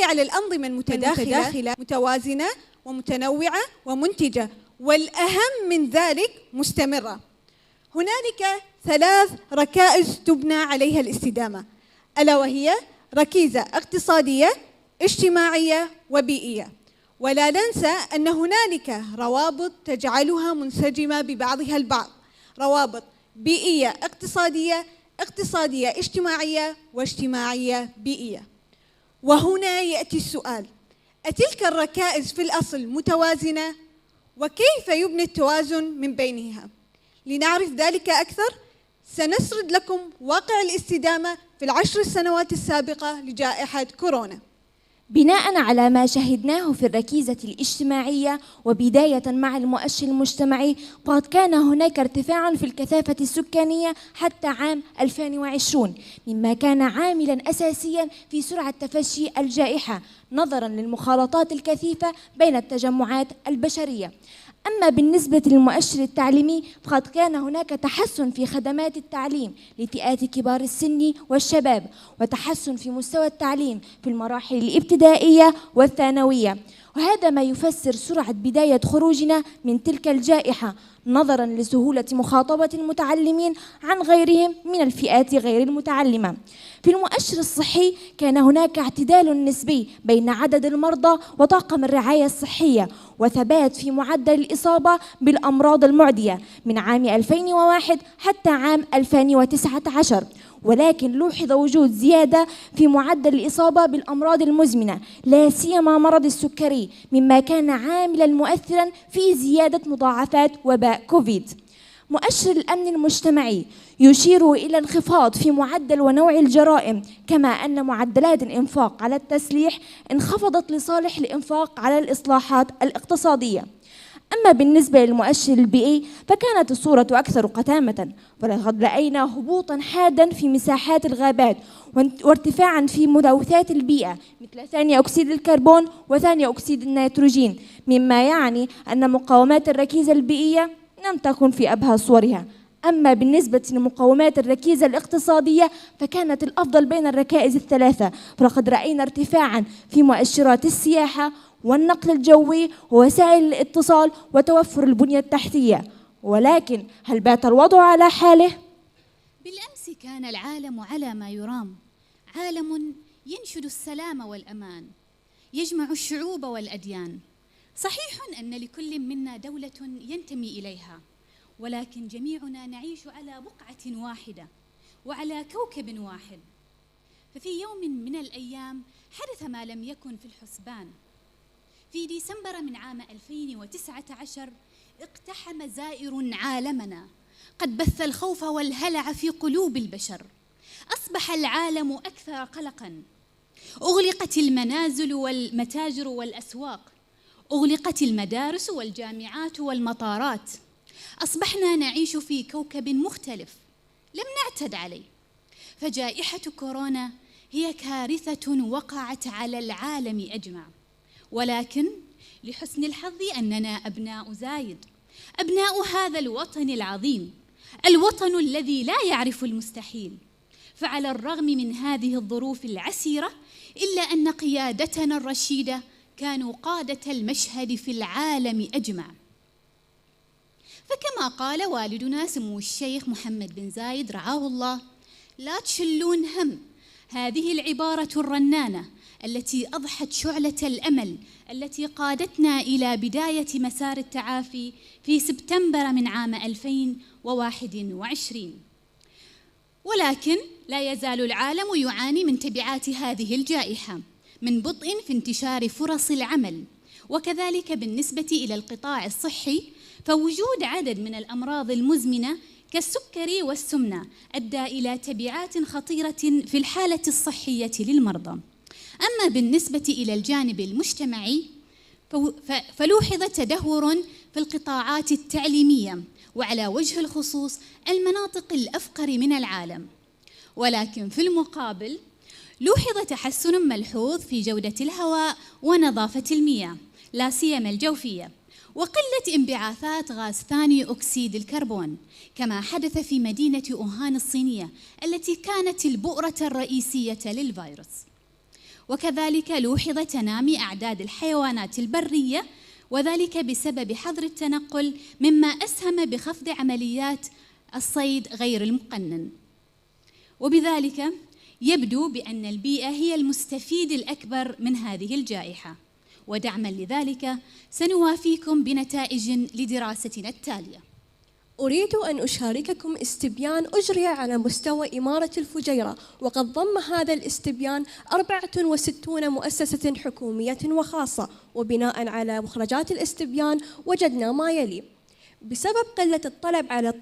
على الأنظمة المتداخلة متوازنة ومتنوعة ومنتجة، والأهم من ذلك مستمرة. هنالك 3 ركائز تبنى عليها الاستدامة، ألا وهي ركيزة اقتصادية، اجتماعية، وبيئية. ولا ننسى أن هنالك روابط تجعلها منسجمة ببعضها البعض، روابط بيئية اقتصادية اجتماعية، واجتماعية بيئية. وهنا يأتي السؤال: أتلك الركائز في الأصل متوازنة؟ وكيف يبنى التوازن من بينها؟ لنعرف ذلك أكثر سنسرد لكم واقع الاستدامة في ال10 سنوات السابقة لجائحة كورونا. بناء على ما شهدناه في الركيزة الاجتماعية وبداية مع المؤشر المجتمعي، فقد كان هناك ارتفاع في الكثافة السكانية حتى عام 2020، مما كان عاملا أساسيا في سرعة تفشي الجائحة نظرا للمخالطات الكثيفة بين التجمعات البشرية. أما بالنسبة للمؤشر التعليمي، فقد كان هناك تحسن في خدمات التعليم لفئات كبار السن والشباب، وتحسن في مستوى التعليم في المراحل الابتدائية والثانوية، وهذا ما يفسر سرعة بداية خروجنا من تلك الجائحة نظرا لسهولة مخاطبة المتعلمين عن غيرهم من الفئات غير المتعلمة. في المؤشر الصحي كان هناك اعتدال نسبي بين عدد المرضى وطاقم الرعاية الصحية، وثبات في معدل الإصابة بالأمراض المعدية من عام 2001 حتى عام 2019، ولكن لوحظ وجود زيادة في معدل الإصابة بالأمراض المزمنة، لا سيما مرض السكري، مما كان عاملا مؤثرا في زيادة مضاعفات وباء كوفيد. مؤشر الأمن المجتمعي يشير إلى انخفاض في معدل ونوع الجرائم، كما أن معدلات الإنفاق على التسليح انخفضت لصالح الإنفاق على الإصلاحات الاقتصادية. أما بالنسبة للمؤشر البيئي فكانت الصورة أكثر قتامة، ولقد رأينا هبوطا حادا في مساحات الغابات وارتفاعا في ملوثات البيئة مثل ثاني أكسيد الكربون وثاني أكسيد النيتروجين، مما يعني أن مقاومات الركيزة البيئية لم تكن في أبهى صورها. أما بالنسبة لمقومات الركيزة الاقتصادية فكانت الأفضل بين الركائز الثلاثة، فلقد رأينا ارتفاعا في مؤشرات السياحة والنقل الجوي ووسائل الاتصال وتوفر البنية التحتية. ولكن هل بات الوضع على حاله؟ بالأمس كان العالم على ما يرام، عالم ينشد السلام والأمان، يجمع الشعوب والأديان. صحيح أن لكل منا دولة ينتمي إليها، ولكن جميعنا نعيش على بقعة واحدة وعلى كوكب واحد. ففي يوم من الأيام حدث ما لم يكن في الحسبان. في ديسمبر من عام 2019 اقتحم زائر عالمنا، قد بث الخوف والهلع في قلوب البشر. أصبح العالم أكثر قلقاً. أغلقت المنازل والمتاجر والأسواق، أغلقت المدارس والجامعات والمطارات. أصبحنا نعيش في كوكب مختلف لم نعتد عليه. فجائحة كورونا هي كارثة وقعت على العالم أجمع، ولكن لحسن الحظ أننا أبناء زايد، أبناء هذا الوطن العظيم، الوطن الذي لا يعرف المستحيل. فعلى الرغم من هذه الظروف العسيرة إلا أن قيادتنا الرشيدة كانوا قادة المشهد في العالم أجمع. فكما قال والدنا سمو الشيخ محمد بن زايد رعاه الله: لا تشلون هم. هذه العبارة الرنانة التي أضحت شعلة الأمل التي قادتنا إلى بداية مسار التعافي في سبتمبر من عام 2021. ولكن لا يزال العالم يعاني من تبعات هذه الجائحة، من بطء في انتشار فرص العمل، وكذلك بالنسبة إلى القطاع الصحي فوجود عدد من الأمراض المزمنة كالسكري والسمنة أدى إلى تبعات خطيرة في الحالة الصحية للمرضى. أما بالنسبة إلى الجانب المجتمعي فلوحظ تدهور في القطاعات التعليمية، وعلى وجه الخصوص المناطق الأفقر من العالم. ولكن في المقابل لوحظ تحسن ملحوظ في جودة الهواء ونظافة المياه، لا سيما الجوفية، وقلة انبعاثات غاز ثاني أكسيد الكربون، كما حدث في مدينة أوهان الصينية التي كانت البؤرة الرئيسية للفيروس. وكذلك لوحظ تنامي أعداد الحيوانات البرية، وذلك بسبب حظر التنقل، مما أسهم بخفض عمليات الصيد غير المقنن. وبذلك يبدو بأن البيئة هي المستفيد الأكبر من هذه الجائحة، ودعما لذلك سنوافيكم بنتائج لدراستنا التالية. أريد أن أشارككم استبيان أجري على مستوى إمارة الفجيرة، وقد ضم هذا الاستبيان 64 مؤسسة حكومية وخاصة. وبناء على مخرجات الاستبيان وجدنا ما يلي: بسبب قلة الطلب على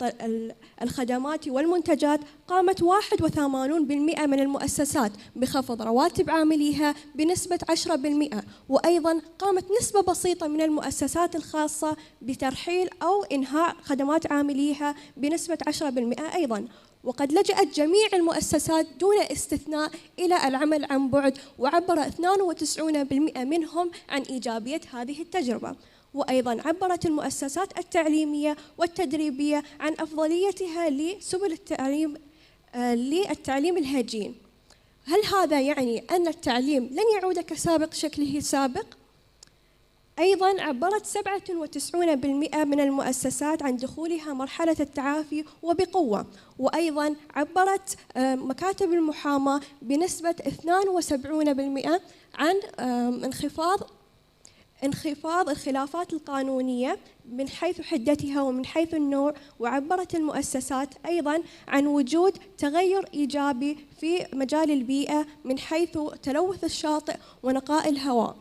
الخدمات والمنتجات قامت 81% من المؤسسات بخفض رواتب عامليها بنسبة 10%، وأيضا قامت نسبة بسيطة من المؤسسات الخاصة بترحيل أو إنهاء خدمات عامليها بنسبة 10% أيضا. وقد لجأت جميع المؤسسات دون استثناء إلى العمل عن بعد، وعبر 92% منهم عن إيجابية هذه التجربة. وأيضا عبرت المؤسسات التعليمية والتدريبية عن أفضليتها لسبل التعليم الهجين. هل هذا يعني أن التعليم لن يعود كسابق شكله السابق؟ أيضا عبرت 97% من المؤسسات عن دخولها مرحلة التعافي وبقوة. وأيضا عبرت مكاتب المحاماة بنسبة 72% عن انخفاض الخلافات القانونية من حيث حدتها ومن حيث النوع. وعبرت المؤسسات أيضا عن وجود تغير إيجابي في مجال البيئة من حيث تلوث الشاطئ ونقاء الهواء.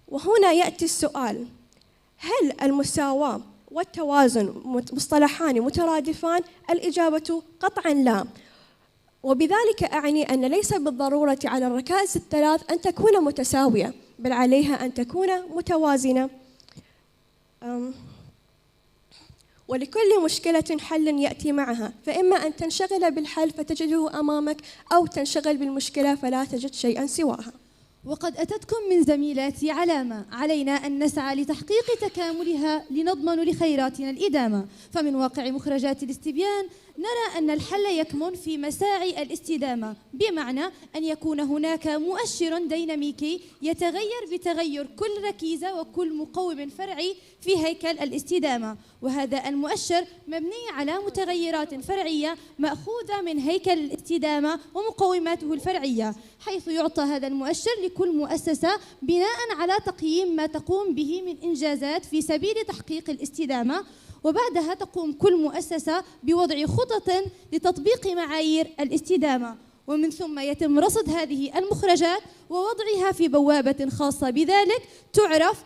وهنا يأتي السؤال: هل المساواة والتوازن مصطلحان مترادفان؟ الإجابة قطعا لا. وبذلك أعني أن ليس بالضرورة على الركائز الثلاث أن تكون متساوية، بل عليها أن تكون متوازنة. ولكل مشكلة حل يأتي معها، فإما أن تنشغل بالحل فتجده أمامك، أو تنشغل بالمشكلة فلا تجد شيئا سواها. وقد أتتكم من زميلاتي علامة: علينا أن نسعى لتحقيق تكاملها لنضمن لخيراتنا الإدامة. فمن واقع مخرجات الاستبيان نرى أن الحل يكمن في مساعي الاستدامة، بمعنى أن يكون هناك مؤشر ديناميكي يتغير بتغير كل ركيزة وكل مقوم فرعي في هيكل الاستدامة، وهذا المؤشر مبني على متغيرات فرعية مأخوذة من هيكل الاستدامة ومقوماته الفرعية، حيث يعطى هذا المؤشر لكل مؤسسة بناء على تقييم ما تقوم به من إنجازات في سبيل تحقيق الاستدامة. وبعدها تقوم كل مؤسسة بوضع خطط لتطبيق معايير الاستدامة، ومن ثم يتم رصد هذه المخرجات ووضعها في بوابة خاصة بذلك تعرف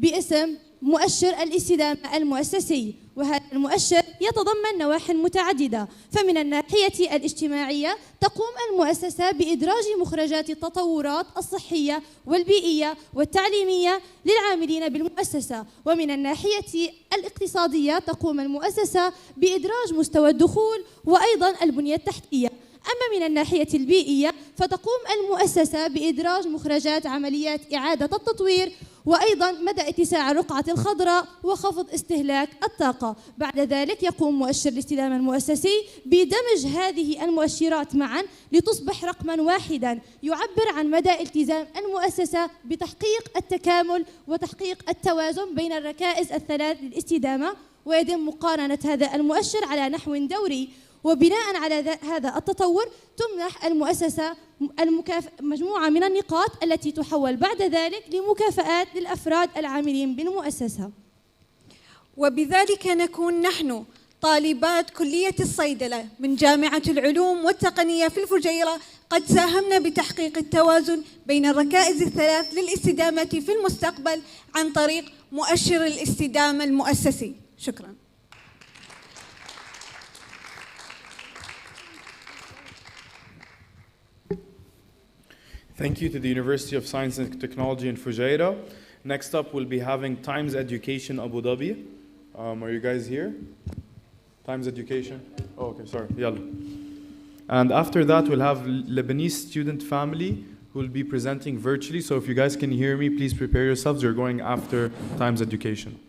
باسم مؤشر الاستدامة المؤسسي، وهذا المؤشر يتضمن نواحي متعددة. فمن الناحية الاجتماعية تقوم المؤسسة بإدراج مخرجات التطورات الصحية والبيئية والتعليمية للعاملين بالمؤسسة، ومن الناحية الاقتصادية تقوم المؤسسة بإدراج مستوى الدخول وأيضا البنية التحتية. أما من الناحية البيئية فتقوم المؤسسة بإدراج مخرجات عمليات إعادة التطوير وأيضا مدى اتساع الرقعة الخضراء وخفض استهلاك الطاقة. بعد ذلك يقوم مؤشر الاستدامة المؤسسي بدمج هذه المؤشرات معا لتصبح رقما واحدا يعبر عن مدى التزام المؤسسة بتحقيق التكامل وتحقيق التوازن بين الركائز الثلاث للاستدامة، ويتم مقارنة هذا المؤشر على نحو دوري. وبناء على هذا التطور تمنح المؤسسة مجموعة من النقاط التي تحول بعد ذلك لمكافآت للأفراد العاملين بالمؤسسة. وبذلك نكون نحن طالبات كلية الصيدلة من جامعة العلوم والتقنية في الفجيرة قد ساهمنا بتحقيق التوازن بين الركائز الثلاث للاستدامة في المستقبل عن طريق مؤشر الاستدامة المؤسسي. شكراً. Thank you to the University of Science and Technology in Fujairah. Next up, we'll be having Times Education Abu Dhabi. Are you guys here? Times Education? Oh, okay, sorry. Yalla. And after that, we'll have Lebanese student family who will be presenting virtually. So if you guys can hear me, please prepare yourselves. You're going after Times Education.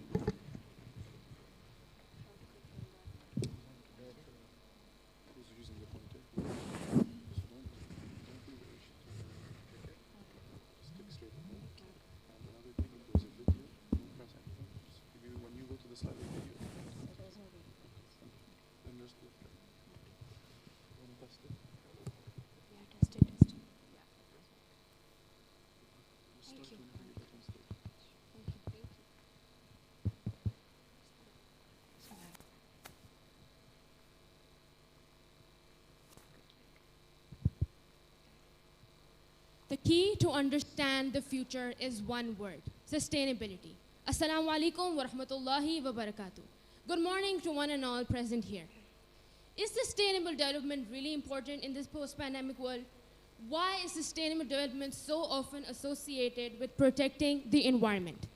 The key to understand the future is one word: sustainability. Assalamu alaikum wa rahmatullahi wa barakatuh. Good morning to one and all present here. Is sustainable development really important in this post-pandemic world? Why is sustainable development so often associated with protecting the environment?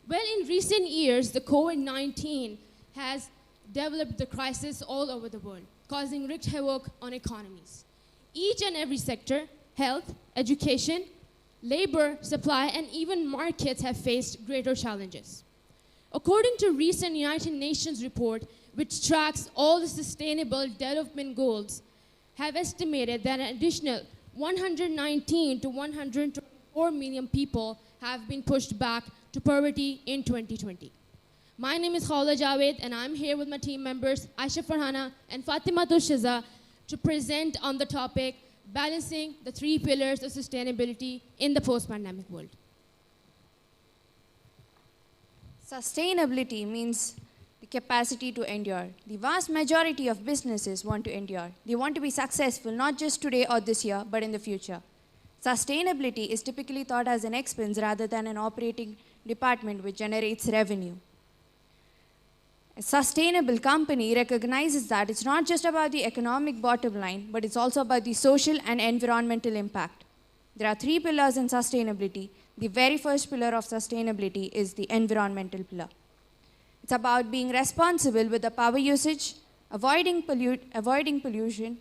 Well, in recent years, the COVID-19 has developed the crisis all over the world, causing wreaked havoc on economies. Each and every sector, health, education, labor, supply, and even markets have faced greater challenges. According to recent United Nations report, which tracks all the sustainable development goals, have estimated that an additional 119 to 124 million people have been pushed back to poverty in 2020. My name is Khawla Javed, and I'm here with my team members, Aisha Farhana and Fatima Shiza, to present on the topic, balancing the three pillars of sustainability in the post-pandemic world. Sustainability means the capacity to endure. The vast majority of businesses want to endure. They want to be successful not just today or this year, but in the future. Sustainability is typically thought as an expense rather than an operating department which generates revenue. A sustainable company recognizes that it's not just about the economic bottom line, but it's also about the social and environmental impact. There are three pillars in sustainability. The very first pillar of sustainability is the environmental pillar. It's about being responsible with the power usage, avoiding pollution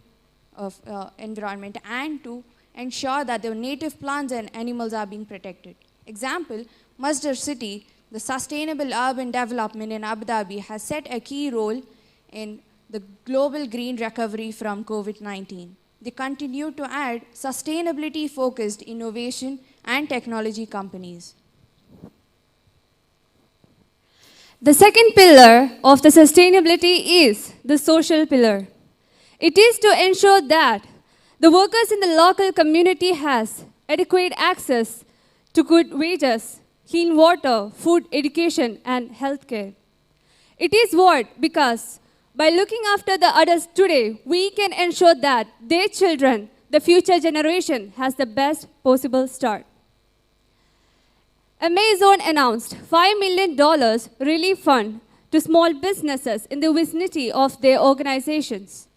of environment, and to ensure that the native plants and animals are being protected. Example, Masdar City, the sustainable urban development in Abu Dhabi, has set a key role in the global green recovery from COVID-19. They continue to add sustainability-focused innovation and technology companies. The second pillar of the sustainability is the social pillar. It is to ensure that the workers in the local community has adequate access to good wages, clean water, food, education, and healthcare. It is what? Because by looking after the others today, we can ensure that their children, the future generation, has the best possible start. Amazon announced $5 million relief fund to small businesses in the vicinity of their organizations,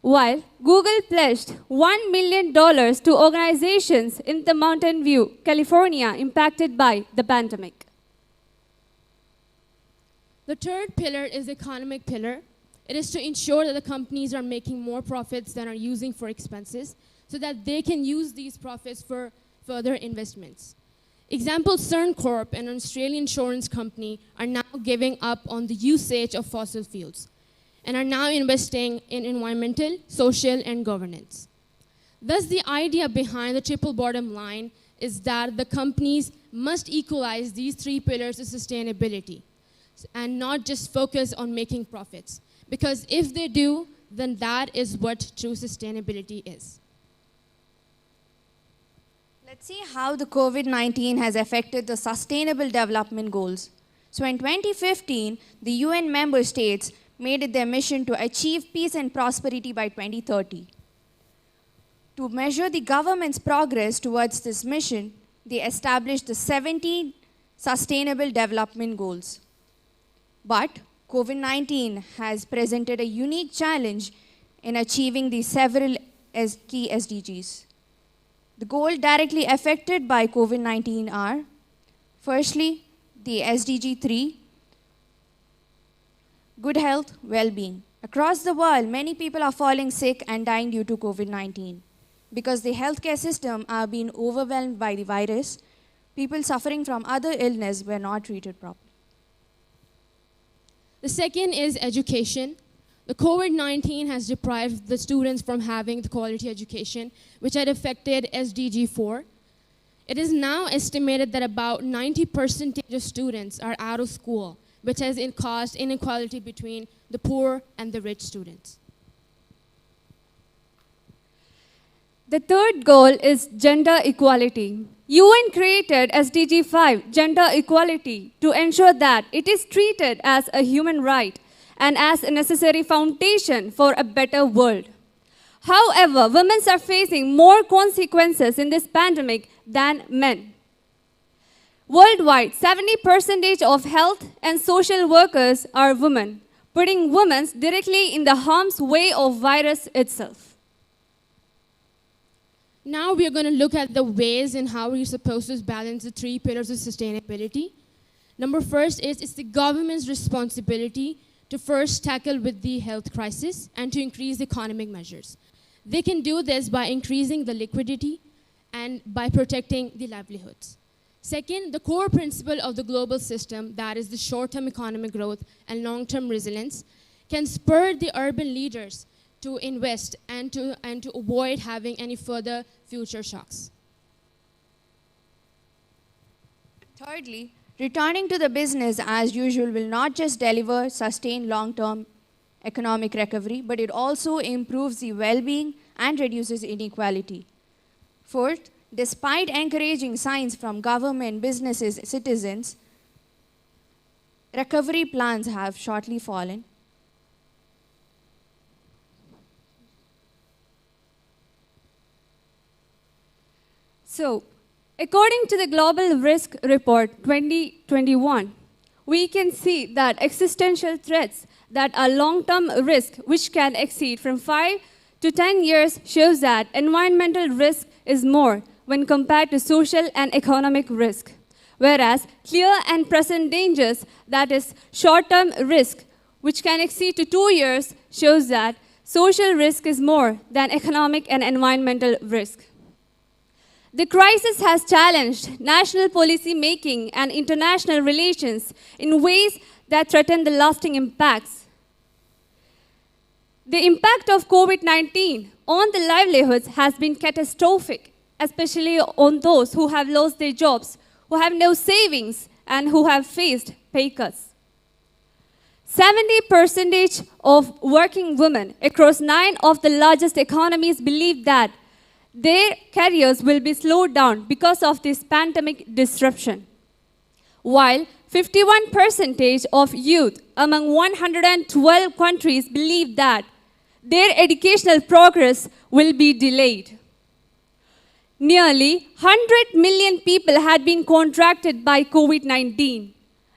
while Google pledged $1 million to organizations in the Mountain View, California, impacted by the pandemic. The third pillar is the economic pillar. It is to ensure that the companies are making more profits than are using for expenses so that they can use these profits for further investments. Example, CERN Corp, an Australian insurance company, are now giving up on the usage of fossil fuels and are now investing in environmental, social, and governance. Thus, the idea behind the triple bottom line is that the companies must equalize these three pillars of sustainability and not just focus on making profits. Because if they do, then that is what true sustainability is. Let's see how the COVID-19 has affected the Sustainable Development Goals. So in 2015, the UN member states made it their mission to achieve peace and prosperity by 2030. To measure the government's progress towards this mission, they established the 17 Sustainable Development Goals. But COVID-19 has presented a unique challenge in achieving the several key SDGs. The goals directly affected by COVID-19 are, firstly, the SDG 3, good health, well-being. Across the world, many people are falling sick and dying due to COVID-19. Because the healthcare system are being overwhelmed by the virus, people suffering from other illness were not treated properly. The second is education. The COVID-19 has deprived the students from having the quality education, which had affected SDG 4. It is now estimated that about 90% of students are out of school, which has caused inequality between the poor and the rich students. The third goal is gender equality. UN created SDG 5, gender equality, to ensure that it is treated as a human right and as a necessary foundation for a better world. However, women are facing more consequences in this pandemic than men. Worldwide, 70% of health and social workers are women, putting women directly in the harm's way of virus itself. Now we are going to look at the ways in how we're supposed to balance the three pillars of sustainability. Number first is it's the government's responsibility to first tackle with the health crisis and to increase economic measures. They can do this by increasing the liquidity and by protecting the livelihoods. Second, the core principle of the global system, that is the short-term economic growth and long-term resilience, can spur the urban leaders to invest and to avoid having any further future shocks. Thirdly, returning to the business as usual will not just deliver sustained long-term economic recovery, but it also improves the well-being and reduces inequality. Fourth, despite encouraging signs from government, businesses, citizens, recovery plans have shortly fallen. So, according to the Global Risk Report 2021, we can see that existential threats that are long-term risk, which can exceed from 5 to 10 years, shows that environmental risk is more when compared to social and economic risk. Whereas clear and present dangers, that is short-term risk, which can exceed to 2 years, shows that social risk is more than economic and environmental risk. The crisis has challenged national policy making and international relations in ways that threaten the lasting impacts. The impact of COVID-19 on the livelihoods has been catastrophic, especially on those who have lost their jobs, who have no savings, and who have faced pay cuts. 70% of working women across 9 of the largest economies believe that their careers will be slowed down because of this pandemic disruption, while 51% of youth among 112 countries believe that their educational progress will be delayed. Nearly 100 million people had been contracted by COVID-19,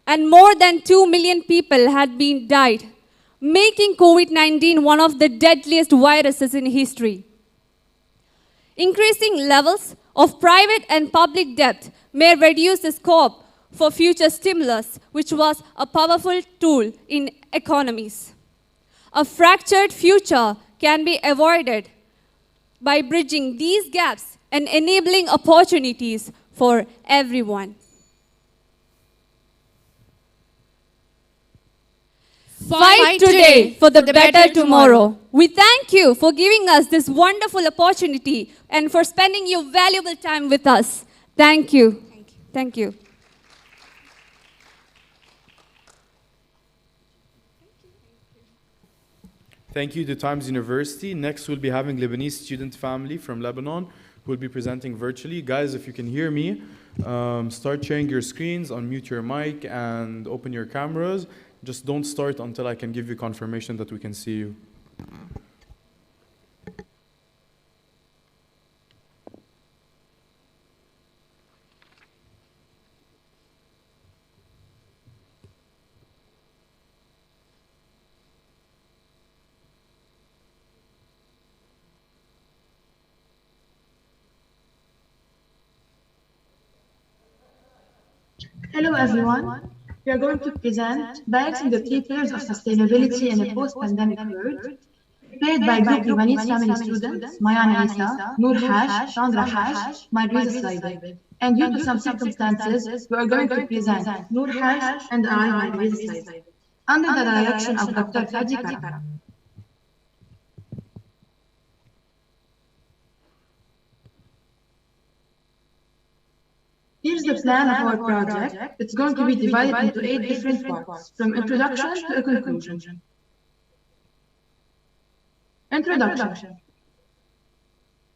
and more than 2 million people had been died, making COVID-19 one of the deadliest viruses in history. Increasing levels of private and public debt may reduce the scope for future stimulus, which was a powerful tool in economies. A fractured future can be avoided by bridging these gaps and enabling opportunities for everyone. Fight today for the better tomorrow. We thank you for giving us this wonderful opportunity and for spending your valuable time with us. Thank you. Thank you. Thank you to Times University. Next, we'll be having Lebanese student family from Lebanon who will be presenting virtually. Guys, if you can hear me, start sharing your screens, unmute your mic, and open your cameras. Just don't start until I can give you confirmation that we can see you. Hello everyone. We are going to present Balancing the Three Pillars of Sustainability in a Post-Pandemic World, prepared by group Lebanese family students, Mayan Isa, Noor Hash, Chandra Hash, Marisa Slider. And due to some circumstances, we are going to present Noor Hash and I, Marisa Slider, under the direction of Dr. Fadi Kara. Here's the plan of our project. It's going to be divided into 8 different parts, from introduction to a conclusion. Introduction.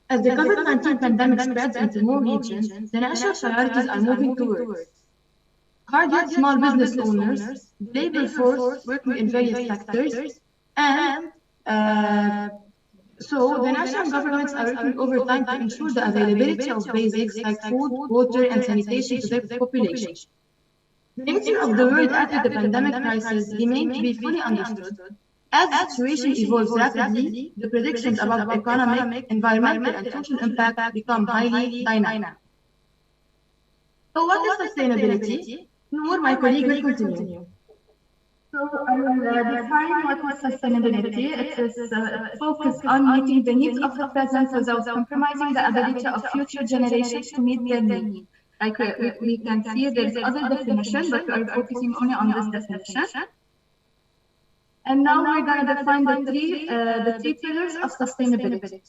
As the COVID-19 pandemic spreads into more regions, the national priorities are moving towards target small business owners, labor force working in various sectors, and so the national governments are working overtime to ensure the availability of basics like food, water, and sanitation to their population. The nature of the world after the pandemic crisis remains to be fully understood. As the situation evolves rapidly, the predictions about economic, environmental, and social impact become highly dynamic. So what is sustainability? Noor, my colleague, will continue. So I will define what is sustainability. It is focused on meeting the needs of the present without compromising the ability of future generations to meet their needs. Like we can see there is other definition, but we are focusing only on this definition. And now we're going to define the three pillars of sustainability,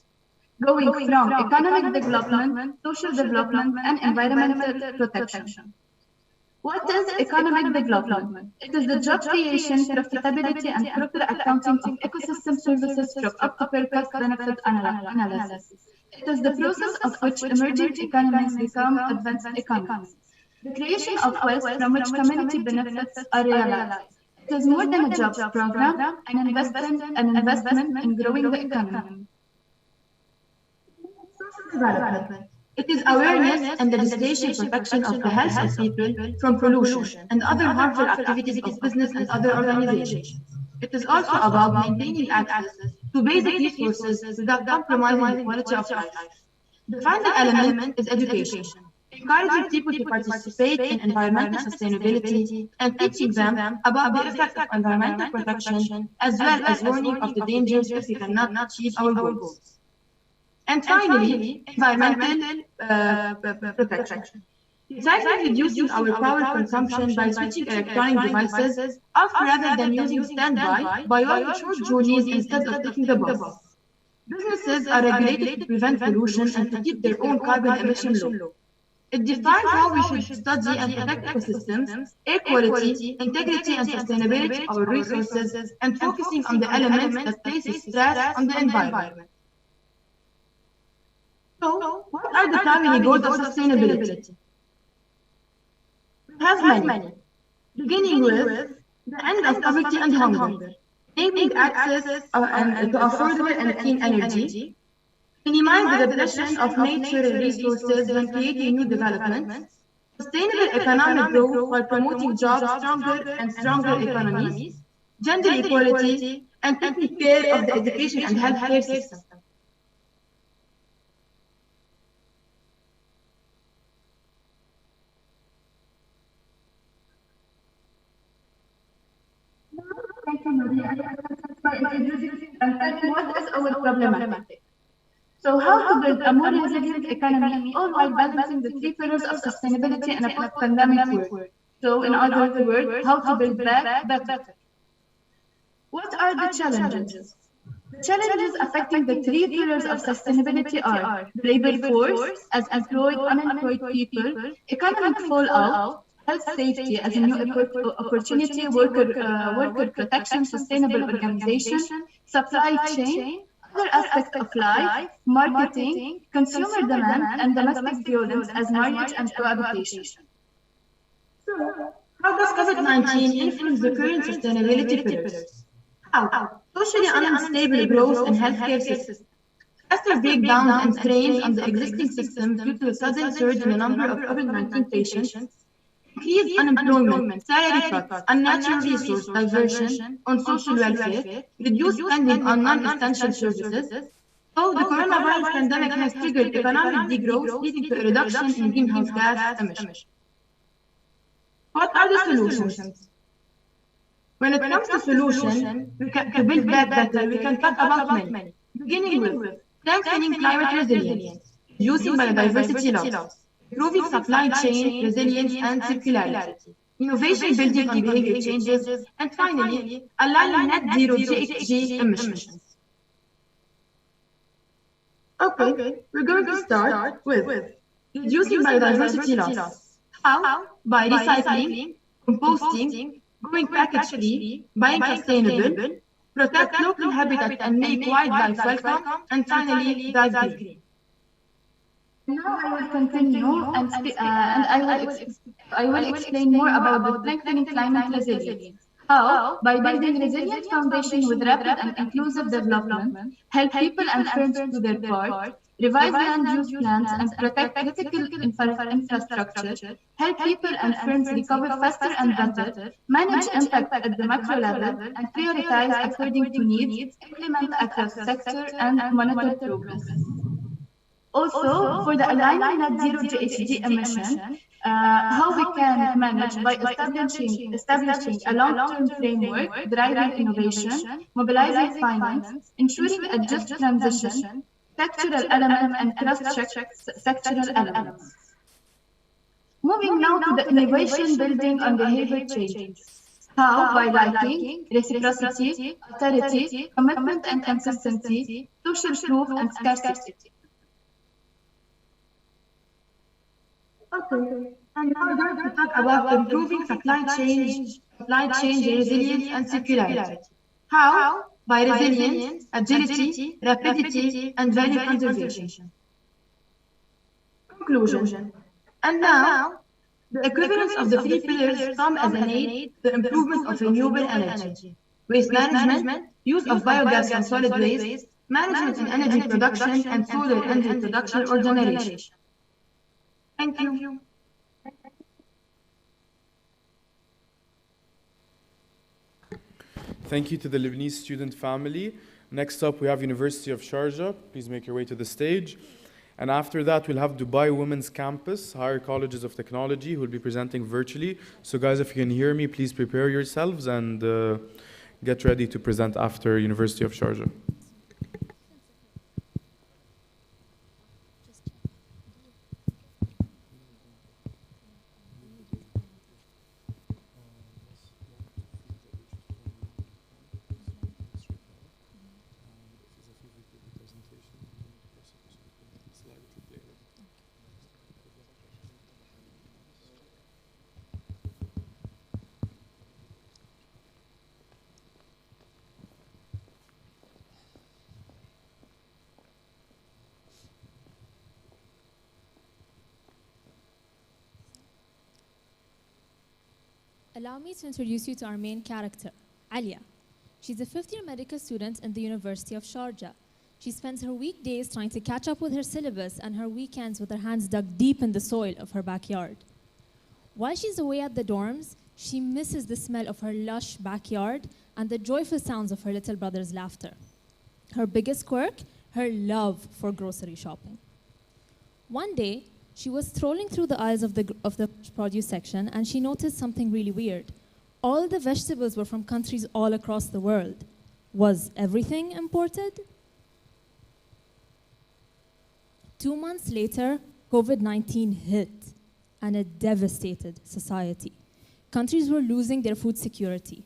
going from economic development, social development, and environmental protection. What is economic development? It is the job creation, profitability, and proper accounting of ecosystem services from up-to-purpose benefit analysis. It is the process of which emerging economies become advanced economies. The creation of wealth from which community benefits are realized. It is more than a jobs program, an investment in growing the economy. Social development. It is awareness and the legislation protection of the health of people from pollution and other harmful activities of business and other organizations. It is also about maintaining access to basic resources without compromising the quality of life. The final element is education, encouraging people to participate in environmental sustainability and teaching them about the effect of environmental protection as well as warning of the dangers if we cannot achieve our goals. And finally, environmental protection. Besides reducing our power consumption by switching electronic devices off rather than using standby, by walking short journeys instead of taking the bus. Businesses are regulated to prevent pollution and to keep their own carbon emission low. It defines how we should study and protect ecosystems, air quality, integrity, and sustainability of our resources, and focusing on the elements that place stress on the environment. So, what are the primary goals of sustainability? We have many, beginning with the end of poverty and hunger, enabling access to affordable and clean energy, minimize the depletion of natural resources when creating new developments, sustainable economic growth while promoting jobs, stronger economies, gender equality, and taking care of the education and healthcare system. What is our problematic? So how to build a more resilient economy, all while balancing the three pillars of sustainability in a post-pandemic world. So in other words, how to build back better. What are the challenges? The challenges affecting the three pillars of sustainability are the labor force as employed, unemployed people, economic fallout, health safety as a new opportunity, worker protection, sustainable organization, supply chain, other aspects of life, marketing, consumer demand, and domestic violence as marriage and cohabitation. So, how does COVID-19 influence the current sustainability pillars? How? Socially unstable growth in healthcare systems. Faster breakdowns and strains on the existing system due to a sudden surge in the number of COVID-19 patients, increased unemployment, salary cuts, unnatural resource diversion on social welfare, reduced spending on non-essential services. So the coronavirus pandemic has triggered economic degrowth, leading to a reduction in greenhouse gas emissions. What are the solutions? When it comes to solutions, to build back better, we can talk about many. Beginning with strengthening climate resilience, reducing biodiversity loss, improving supply chain resilience and circularity, innovation building on behavior changes, and finally, aligning net zero GHG emissions. Okay, we're going to start with reducing biodiversity loss. How? By recycling, composting, going package-free, buying sustainable, protect local habitat and make wildlife welcome, and finally, drive green. Now I will continue and I will explain more about the strengthening climate resilience. How? By building resilient foundation with rapid and inclusive development, help people and firms do their part, revise land use plans and protect critical infrastructure, help people and firms recover faster and better, manage impact at the macro level, and prioritize according to needs, implement across sector, and monitor progress. Also, for the aligning net zero GHG emission, how we can manage by establishing a long-term framework, driving innovation, mobilizing finance, ensuring a just transition, sectoral element and cross-check sectoral elements. Moving now to the innovation building on behavior changes. How? By liking, reciprocity, authority, commitment and consistency, social proof and scarcity. Okay, and now we're going to talk about improving supply chain resilience and circularity. How? By resilience, agility, rapidity, and value conservation. Conclusion. And now, the equivalence of the three pillars come as an aid to the improvement of renewable energy, waste management, use of biogas and solid waste, management in energy production, and solar energy production or generation. Thank you. Thank you to the Lebanese student family. Next up, we have University of Sharjah. Please make your way to the stage. And after that, we'll have Dubai Women's Campus, Higher Colleges of Technology, who will be presenting virtually. So guys, if you can hear me, please prepare yourselves and get ready to present after University of Sharjah. Allow me to introduce you to our main character, Alia. She's a fifth-year medical student in the University of Sharjah. She spends her weekdays trying to catch up with her syllabus and her weekends with her hands dug deep in the soil of her backyard. While she's away at the dorms, she misses the smell of her lush backyard and the joyful sounds of her little brother's laughter. Her biggest quirk, her love for grocery shopping. One day, she was strolling through the aisles of the produce section and she noticed something really weird. All the vegetables were from countries all across the world. Was everything imported? 2 months later, COVID-19 hit and it devastated society. Countries were losing their food security.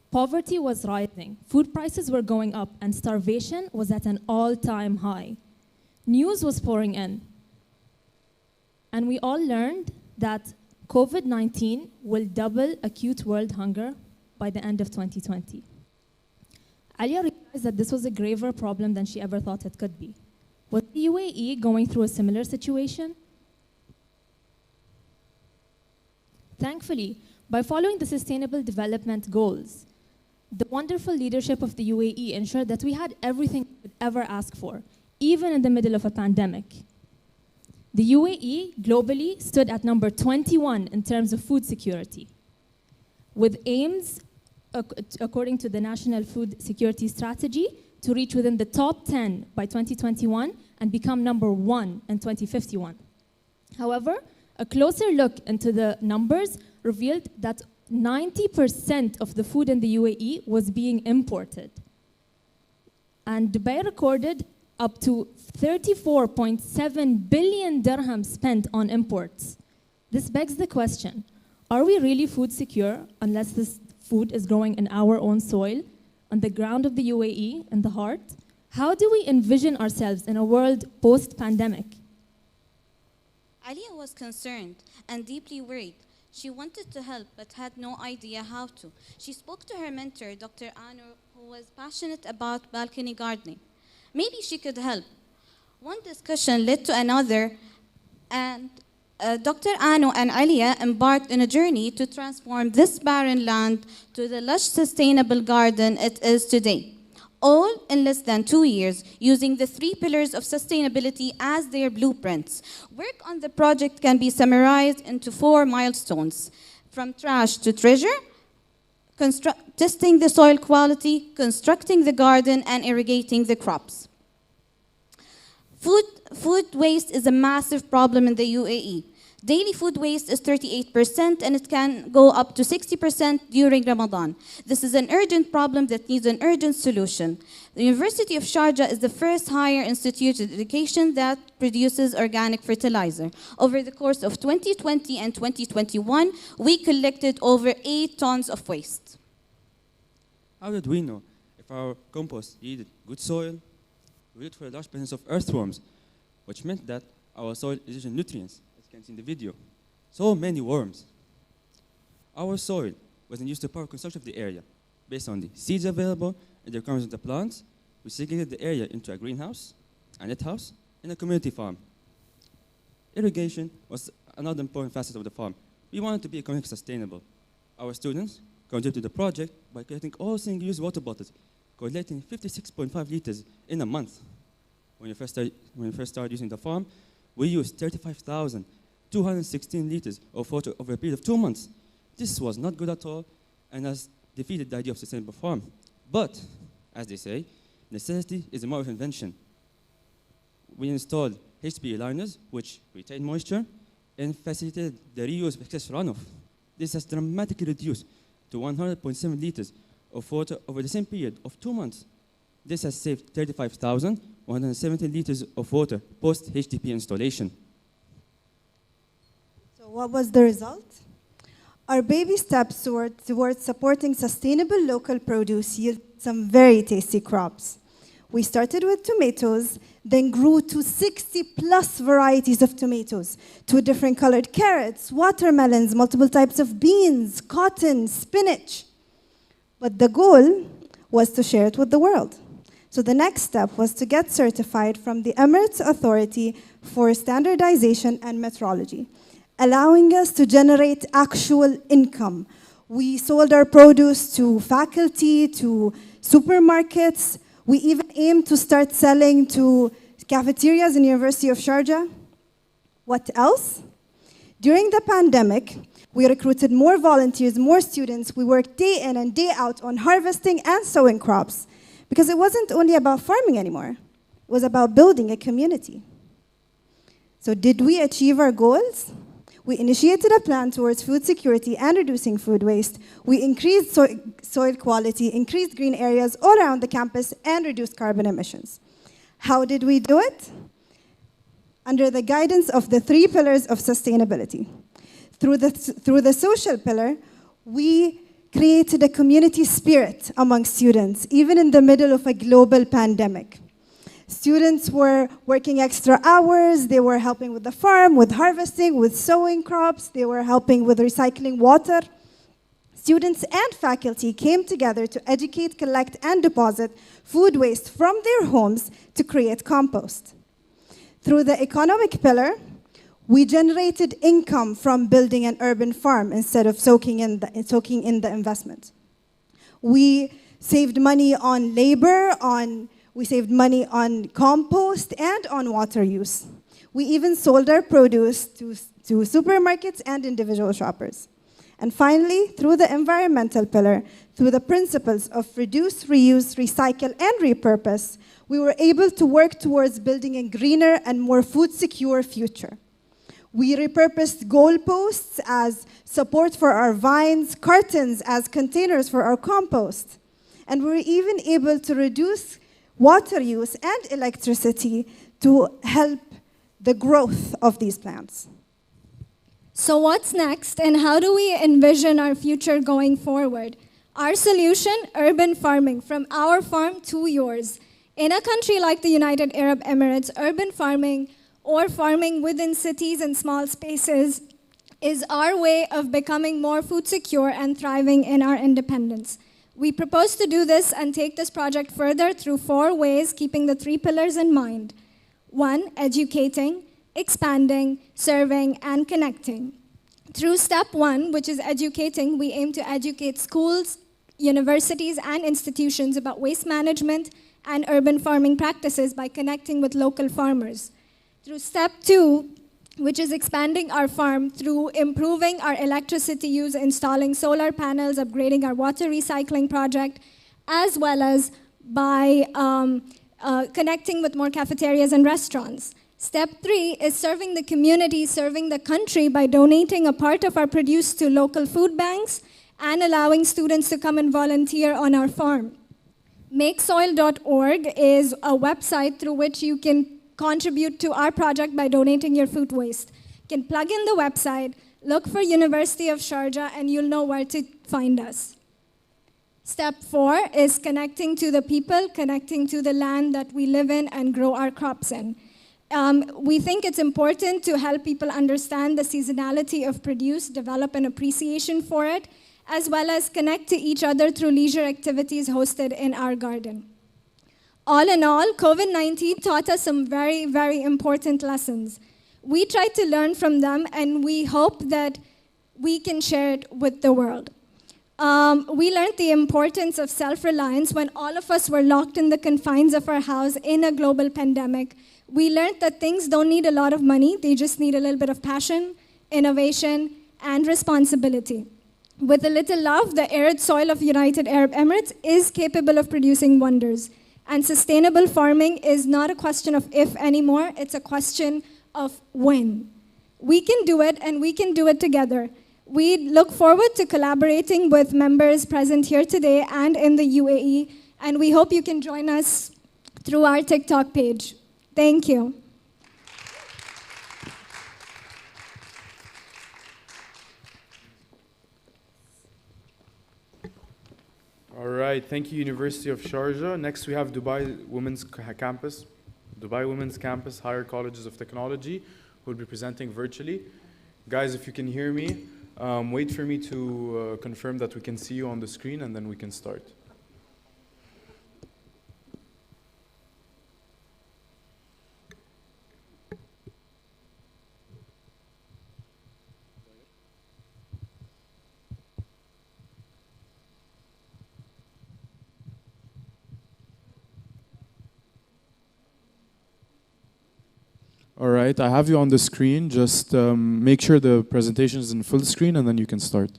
Poverty was rising, food prices were going up, and starvation was at an all-time high. News was pouring in. And we all learned that COVID-19 will double acute world hunger by the end of 2020. Alia realized that this was a graver problem than she ever thought it could be. Was the UAE going through a similar situation? Thankfully, by following the Sustainable Development Goals, the wonderful leadership of the UAE ensured that we had everything we could ever ask for, even in the middle of a pandemic. The UAE globally stood at number 21 in terms of food security, with aims, according to the National Food Security Strategy, to reach within the top 10 by 2021 and become number 1 in 2051. However, a closer look into the numbers revealed that 90% of the food in the UAE was being imported. And Dubai recorded up to 34.7 billion dirhams spent on imports. This begs the question, are we really food secure unless this food is growing in our own soil, on the ground of the UAE, in the heart? How do we envision ourselves in a world post-pandemic? Alia was concerned and deeply worried. She wanted to help but had no idea how to. She spoke to her mentor, Dr. Anu, who was passionate about balcony gardening. Maybe she could help. One discussion led to another, and Dr. Anu and Alia embarked on a journey to transform this barren land to the lush, sustainable garden it is today. All in less than 2 years, using the 3 pillars of sustainability as their blueprints. Work on the project can be summarized into 4 milestones: from trash to treasure, testing the soil quality, constructing the garden, and irrigating the crops. Food waste is a massive problem in the UAE. Daily food waste is 38% and it can go up to 60% during Ramadan. This is an urgent problem that needs an urgent solution. The University of Sharjah is the first higher institute of education that produces organic fertilizer. Over the course of 2020 and 2021, we collected over 8 tons of waste. How did we know if our compost yielded good soil? We looked for a large presence of earthworms, which meant that our soil is rich in nutrients, as you can see in the video. So many worms. Our soil wasn't used to power construction of the area. Based on the seeds available and the requirements of the plants, we segregated the area into a greenhouse, a net house, and a community farm. Irrigation was another important facet of the farm. We wanted to be economically sustainable. Our students contributed to the project by collecting all single-use water bottles, collecting 56.5 liters in a month. When we first started using the farm, we used 35,216 liters of water over a period of 2 months. This was not good at all and has defeated the idea of sustainable farm. But, as they say, necessity is a mother of invention. We installed HDPE liners, which retain moisture, and facilitated the reuse of excess runoff. This has dramatically reduced to 100.7 liters of water over the same period of 2 months. This has saved 35,170 liters of water post-HDPE installation. So what was the result? Our baby steps towards supporting sustainable local produce yield some very tasty crops. We started with tomatoes, then grew to 60+ varieties of tomatoes, 2 different colored carrots, watermelons, multiple types of beans, cotton, spinach. But the goal was to share it with the world. So the next step was to get certified from the Emirates Authority for Standardization and Metrology, allowing us to generate actual income. We sold our produce to faculty, to supermarkets. We even aim to start selling to cafeterias in University of Sharjah. What else? During the pandemic, we recruited more volunteers, more students. We worked day in and day out on harvesting and sowing crops because it wasn't only about farming anymore. It was about building a community. So did we achieve our goals? We initiated a plan towards food security and reducing food waste. We increased soil quality, increased green areas all around the campus, and reduced carbon emissions. How did we do it? Under the guidance of the 3 pillars of sustainability. Through the social pillar, we created a community spirit among students, even in the middle of a global pandemic. Students were working extra hours, they were helping with the farm, with harvesting, with sowing crops, they were helping with recycling water. Students and faculty came together to educate, collect, and deposit food waste from their homes to create compost. Through the economic pillar, we generated income from building an urban farm instead of soaking in the investment. We saved money on labor, we saved money on compost and on water use. We even sold our produce to supermarkets and individual shoppers. And finally, through the environmental pillar, through the principles of reduce, reuse, recycle, and repurpose, we were able to work towards building a greener and more food-secure future. We repurposed goalposts as support for our vines, cartons as containers for our compost. And we were even able to reduce water use and electricity to help the growth of these plants. So what's next, and how do we envision our future going forward? Our solution, urban farming, from our farm to yours. In a country like the United Arab Emirates, urban farming or farming within cities and small spaces is our way of becoming more food secure and thriving in our independence. We propose to do this and take this project further through 4 ways, keeping the 3 pillars in mind. 1, educating, expanding, serving, and connecting. Through step 1, which is educating, we aim to educate schools, universities, and institutions about waste management and urban farming practices by connecting with local farmers. Through step 2, which is expanding our farm through improving our electricity use, installing solar panels, upgrading our water recycling project, as well as by connecting with more cafeterias and restaurants. Step 3 is serving the community, serving the country by donating a part of our produce to local food banks and allowing students to come and volunteer on our farm. MakeSoil.org is a website through which you can contribute to our project by donating your food waste. You can plug in the website, look for University of Sharjah, and you'll know where to find us. Step 4 is connecting to the people, connecting to the land that we live in and grow our crops in. We think it's important to help people understand the seasonality of produce, develop an appreciation for it, as well as connect to each other through leisure activities hosted in our garden. All in all, COVID-19 taught us some very, very important lessons. We tried to learn from them, and we hope that we can share it with the world. We learned the importance of self-reliance when all of us were locked in the confines of our house in a global pandemic. We learned that things don't need a lot of money, they just need a little bit of passion, innovation, and responsibility. With a little love, the arid soil of United Arab Emirates is capable of producing wonders. And sustainable farming is not a question of if anymore, it's a question of when. We can do it, and we can do it together. We look forward to collaborating with members present here today and in the UAE, and we hope you can join us through our TikTok page. Thank you. All right, thank you, University of Sharjah. Next, we have Dubai Women's Campus, Dubai Women's Campus Higher Colleges of Technology, who will be presenting virtually. Guys, if you can hear me, wait for me to confirm that we can see you on the screen, and then we can start. All right, I have you on the screen. Just make sure the presentation is in full screen and then you can start.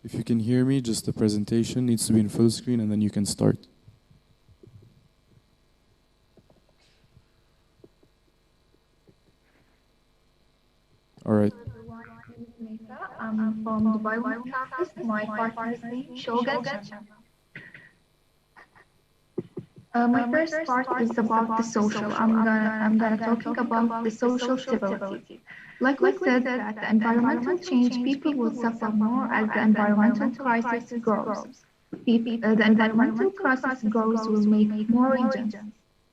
If you can hear me, just the presentation needs to be in full screen and then you can start. All right. I'm from Dubai campus. My partner's name Shogun. My first part is about the social. I'm gonna talking about the social stability. Like we said, that the environmental change, people will suffer more as the environmental crisis grows. The environmental crisis grows will make more regions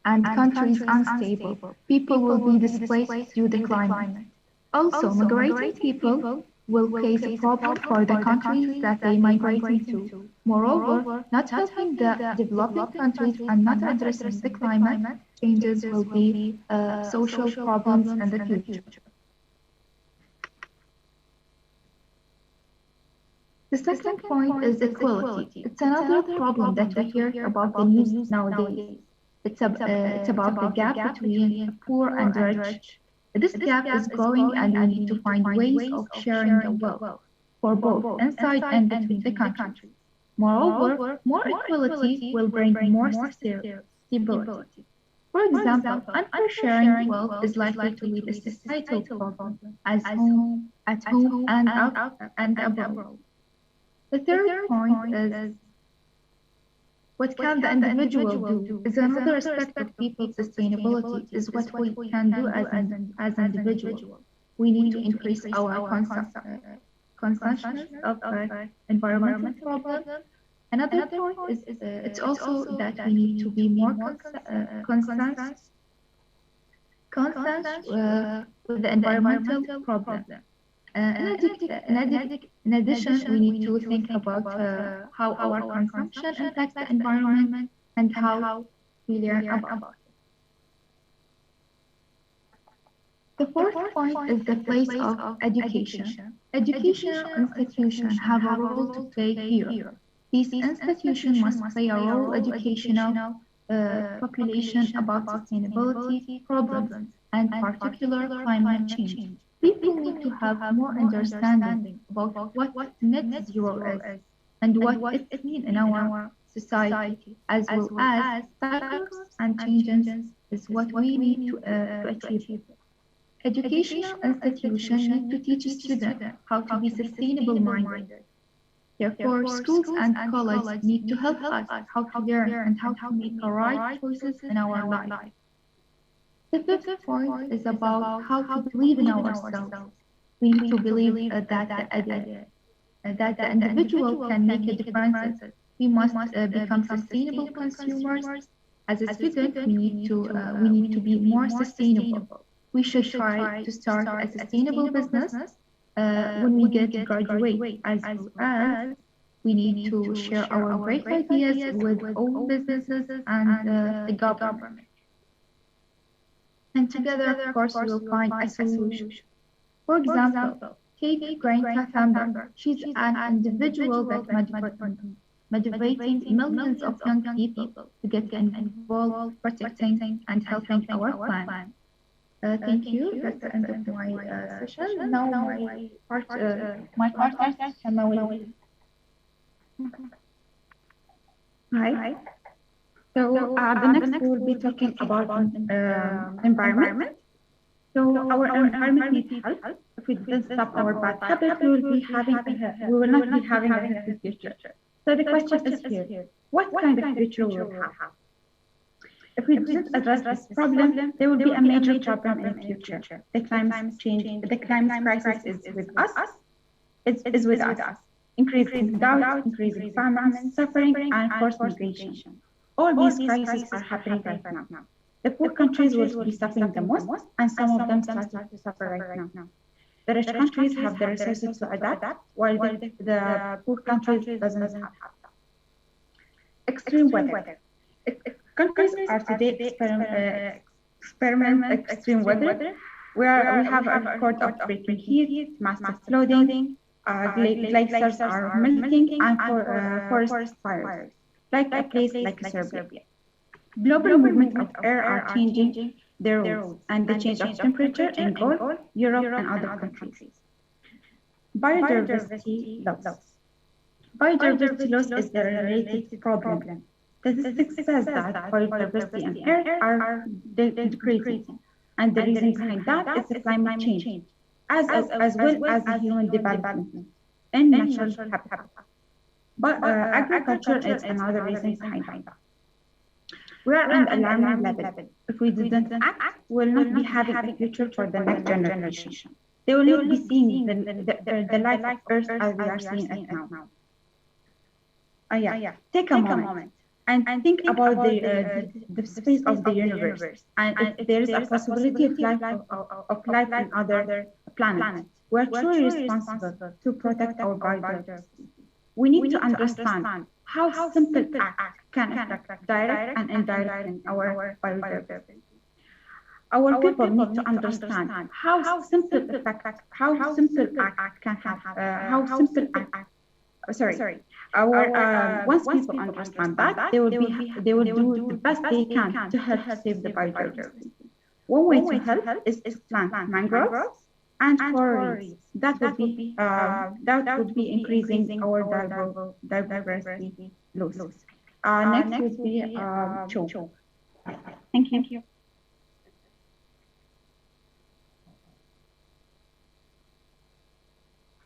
and countries unstable. People will be displaced due to the climate. Also, migrating people will face a problem for the countries that they migrate into. Moreover, not helping the developing countries and not addressing the climate changes will be social problems in the future. The second point is equality. It's another problem that we hear about the news nowadays. It's about the gap between poor and rich. This gap is growing and we need to find ways of sharing the wealth for both inside and between the countries. Moreover, more equality will bring more stability. For example, unfair sharing wealth is likely to lead a societal problem at home and out and abroad. The third point is what can the individual do is another aspect of people's sustainability is what we can do as individuals. We need to increase our consciousness of environmental problems. Another point is it's also that we need to be more conscious with the environmental problem. In addition, we need to think about how our consumption impacts the environment and how we learn about it. The fourth point is the place of education. Educational institutions have a role to play here. These institutions must play a role educational population about sustainability problems and particular climate change. People need to have more understanding about what net zero is and what it means in our society, as well as cycles and changes is what we need to achieve. Educational institutions need to teach students how to be sustainable minded. Therefore, schools and colleges need to help us how to learn and how to make the right choices in our life. The fifth point is about how to believe in ourselves. We need to believe that the individual can make a difference. We must become sustainable consumers. As a student, we need to be more sustainable. We should try to start a sustainable business when we get graduate, as well as we need to share our great ideas with all businesses and the government. And together, of course, we will find a solution. For example, take Greta Thunberg. She's an individual that motivating millions of young people to get involved, protecting and helping our planet. Thank you. That's the end of my session. Now my partner, Shamawi. Hi. So the next we will be talking about environment. So our environment needs help. If we don't stop our bad habits, we will not be having a healthy future. So the question is here: what kind of future will we have? If we don't address this problem, there will be a major problem in the future. The climate change, the climate crisis is with us. Is with us. Increasing drought, increasing famine, suffering, and forced migration. All these crises are happening right now. The poor countries will be suffering the most, and some of them start to suffer right now. The rich countries have the resources to adapt, while the poor countries doesn't have that. extreme weather. Countries are today experiment extreme weather, where we have a record of breaking heat, massive flooding, glaciers are melting, and forest fires, like a place like Serbia. Global movement of air are changing their routes and the change of temperature in Gulf, Europe, and other countries. Biodiversity loss. Biodiversity loss is a related problem. Statistics says that biodiversity in air are decreasing, and the reason behind that is the climate change, as well as the human development in natural habitat. But agriculture is another reason behind that. We are at an alarming level. If we didn't act, we will not be having a future for the next generation. They will not be seeing the life of Earth as we are seeing it now. Take a moment and think about the space of the universe, and if there is a possibility of life on other planets. We are truly responsible to protect our biodiversity. We need to understand how simple acts can affect direct and indirect in our biodiversity. Our people need to understand how simple act can have once people understand that, they will do the best they can to help save the biodiversity. One way to help is to plant mangroves and coral reefs. That would be increasing our biodiversity loss. Next would be Cho. Thank you.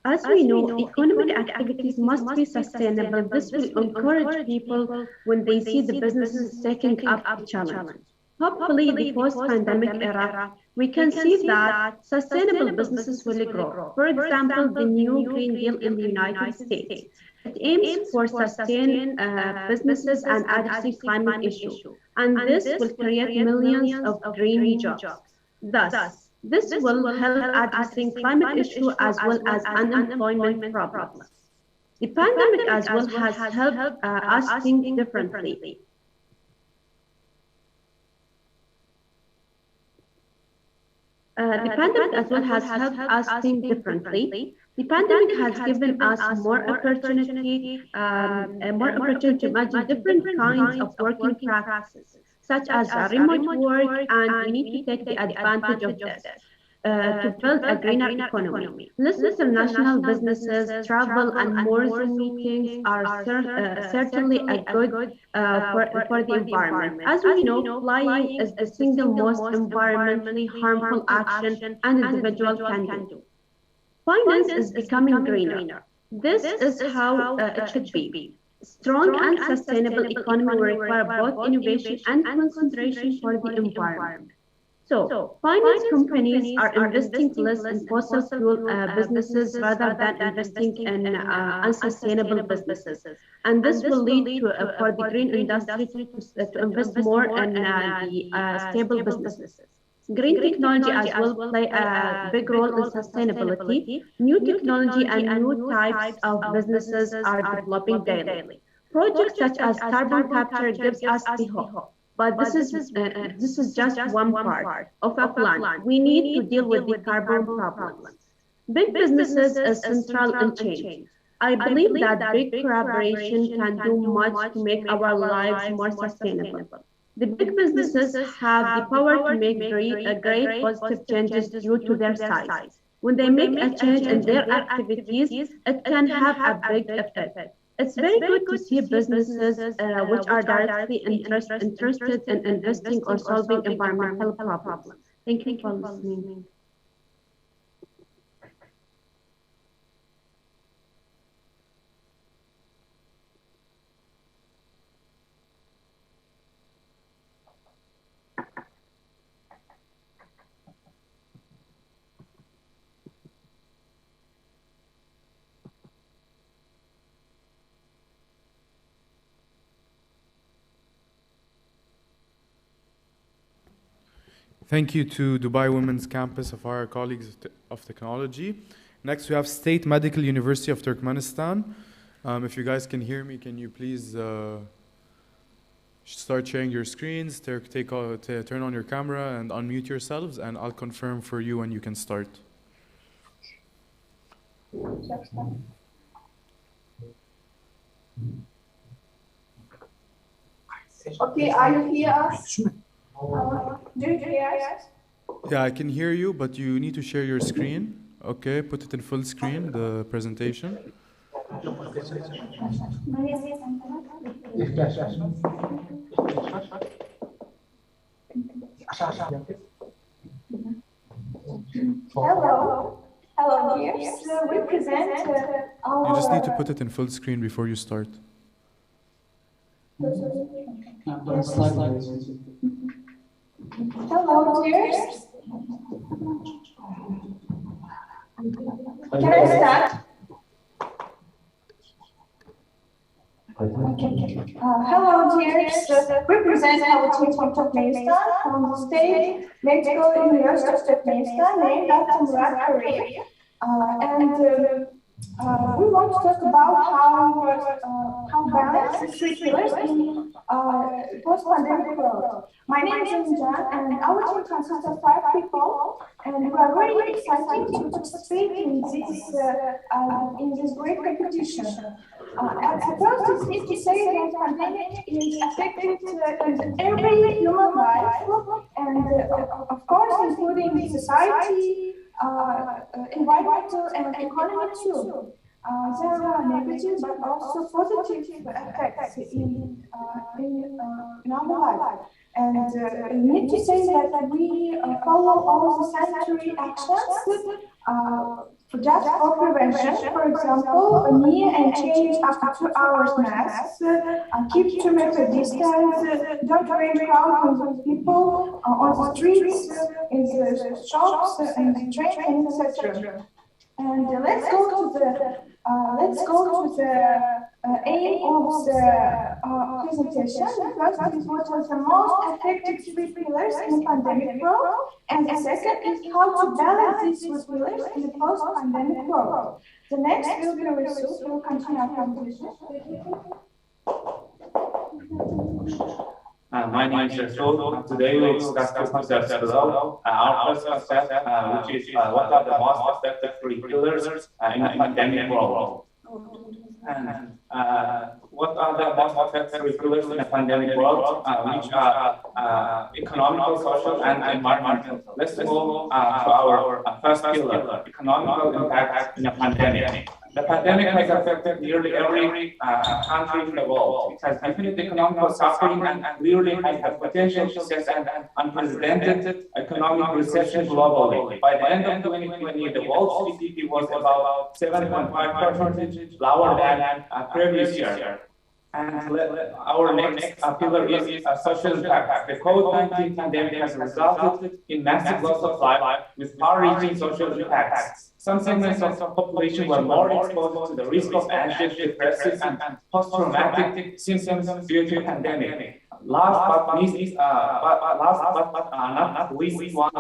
As we know, economic activities must be sustainable. This will encourage people when they see the businesses taking up the challenge. Hopefully, in the post-pandemic era, we can see that sustainable businesses will grow. For example, the new Green Deal in the United States. It aims for sustained businesses and addressing climate issues. And this will create millions of green jobs. Thus, this will help addressing climate issues as well as unemployment problems. The pandemic as well has helped us think differently. The pandemic as well has helped us think differently. The pandemic has given us more opportunity to imagine different kinds of working practices, such as remote work, and we need to take the advantage of this to build a greener economy. Less international businesses, travel, and more Zoom meetings are certainly a good for the environment. As we know, flying is the single most environmentally harmful action an individual can do. Finance is becoming greener. This is how it should be. Strong and sustainable economy will require both innovation and consideration for the environment. So, finance companies are investing less in fossil fuel businesses rather than investing in unsustainable businesses. And this will lead to for the green industry to invest more in the stable businesses. Green technology as well play a big role in sustainability. New technology and new types of businesses are developing daily. Projects such as carbon capture gives us the hope. But this is just one part of a plan. We need to deal with the carbon problems. Big businesses is central in change. I believe that big collaboration can do much to make our lives more sustainable. The big businesses have the power to make great positive changes due to their size. When they make a change in their activities, it can have a big effect. It's very good to see businesses which are directly interested in investing or solving environmental problems. Thank you for listening. Thank you to Dubai Women's Campus of our colleagues of technology. Next, we have State Medical University of Turkmenistan. If you guys can hear me, can you please start sharing your screens, turn on your camera and unmute yourselves, and I'll confirm for you when you can start. Okay, are you hear us? Do you hear us? Yeah, I can hear you, but you need to share your screen. Okay, put it in full screen, the presentation. Hello. Hello, dears. We present our... You just need to put it in full screen before you start. Hello, dears. Can I start? Hello, dears. We present our team from Turkmenistan, from the state medical university of Turkmenistan, named after Murat Karim. We want to talk about how balance the three pillars in post-pandemic world. My name is Injan, and our team consists of 5 people, and we are very excited to participate in this great competition. At first, it's need to say that pandemic is affected every human life, and of course, including society, environmental and economic too. There are negative but also positive effects in our life. And we need to say that we follow all the sanitary actions just for prevention. For example, near and change after 2 hours masks, keep 2 meter distance, don't arrange crowds with people on the streets, in the shops, and the trains, etc. And let's go to the aim of the presentation. The first is what was the most effective 3 pillars in the pandemic world, and the second is how to balance these 3 pillars in the post-pandemic world. The next will be a resource. We will continue our presentation. My name is Rasul. Today we will discuss 2 concepts below. Our first concept, which is what are the most effective 3 pillars in the pandemic world. And what are the most effective 3 pillars in the pandemic world, which are economical, social, and environmental. Let's move to our first pillar, economical impact in the pandemic. The pandemic has affected nearly every country in the world. It has definite economic suffering and clearly has the potential to set an unprecedented economic recession globally. By the end of 2020, the world's GDP was about 7.5% lower than previous year. And our next pillar is social impact. The COVID-19 pandemic has resulted in massive loss of life with far-reaching social impacts. Some segments of the population were more exposed to the risk of anxious, depressive, and post-traumatic symptoms due to the pandemic. Last but not least one,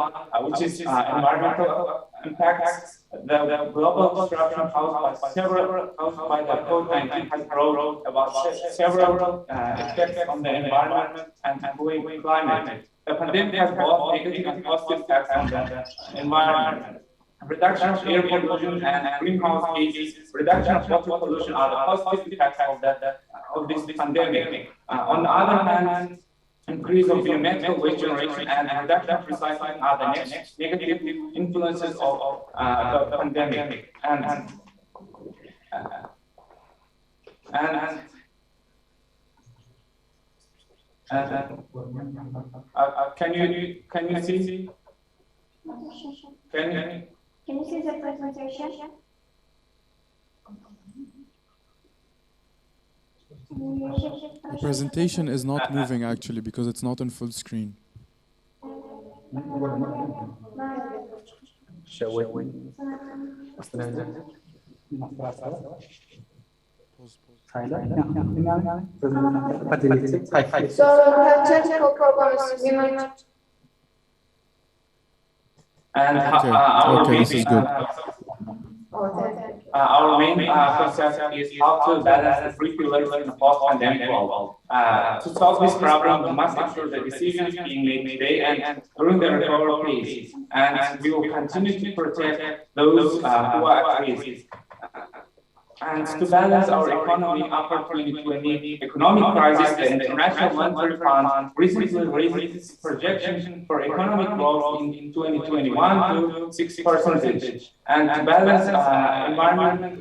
which is environmental impacts. The global disruption caused by the COVID-19 has brought about several effects on the environment and climate. The pandemic has both negative and positive effects on the environment. Reduction of air pollution and greenhouse gases, reduction of water pollution are the positive effects of this pandemic. On the other hand, increase of biomedical waste generation and reduction of recycling are the next negative influences of the pandemic. Can you see? Can you see the presentation? The presentation is not moving actually because it's not in full screen. So technical problems. And okay, this is good. Okay. our main concept is how to balance the three pillars in a post-pandemic world. To solve this problem, we must ensure the decisions being made today and during the recovery phase, and we will continue to protect those who are at risk. And to balance our economy after 2020 economic crisis, the International Monetary Fund recently raised its projection for economic growth in 2021 to 6%. And to balance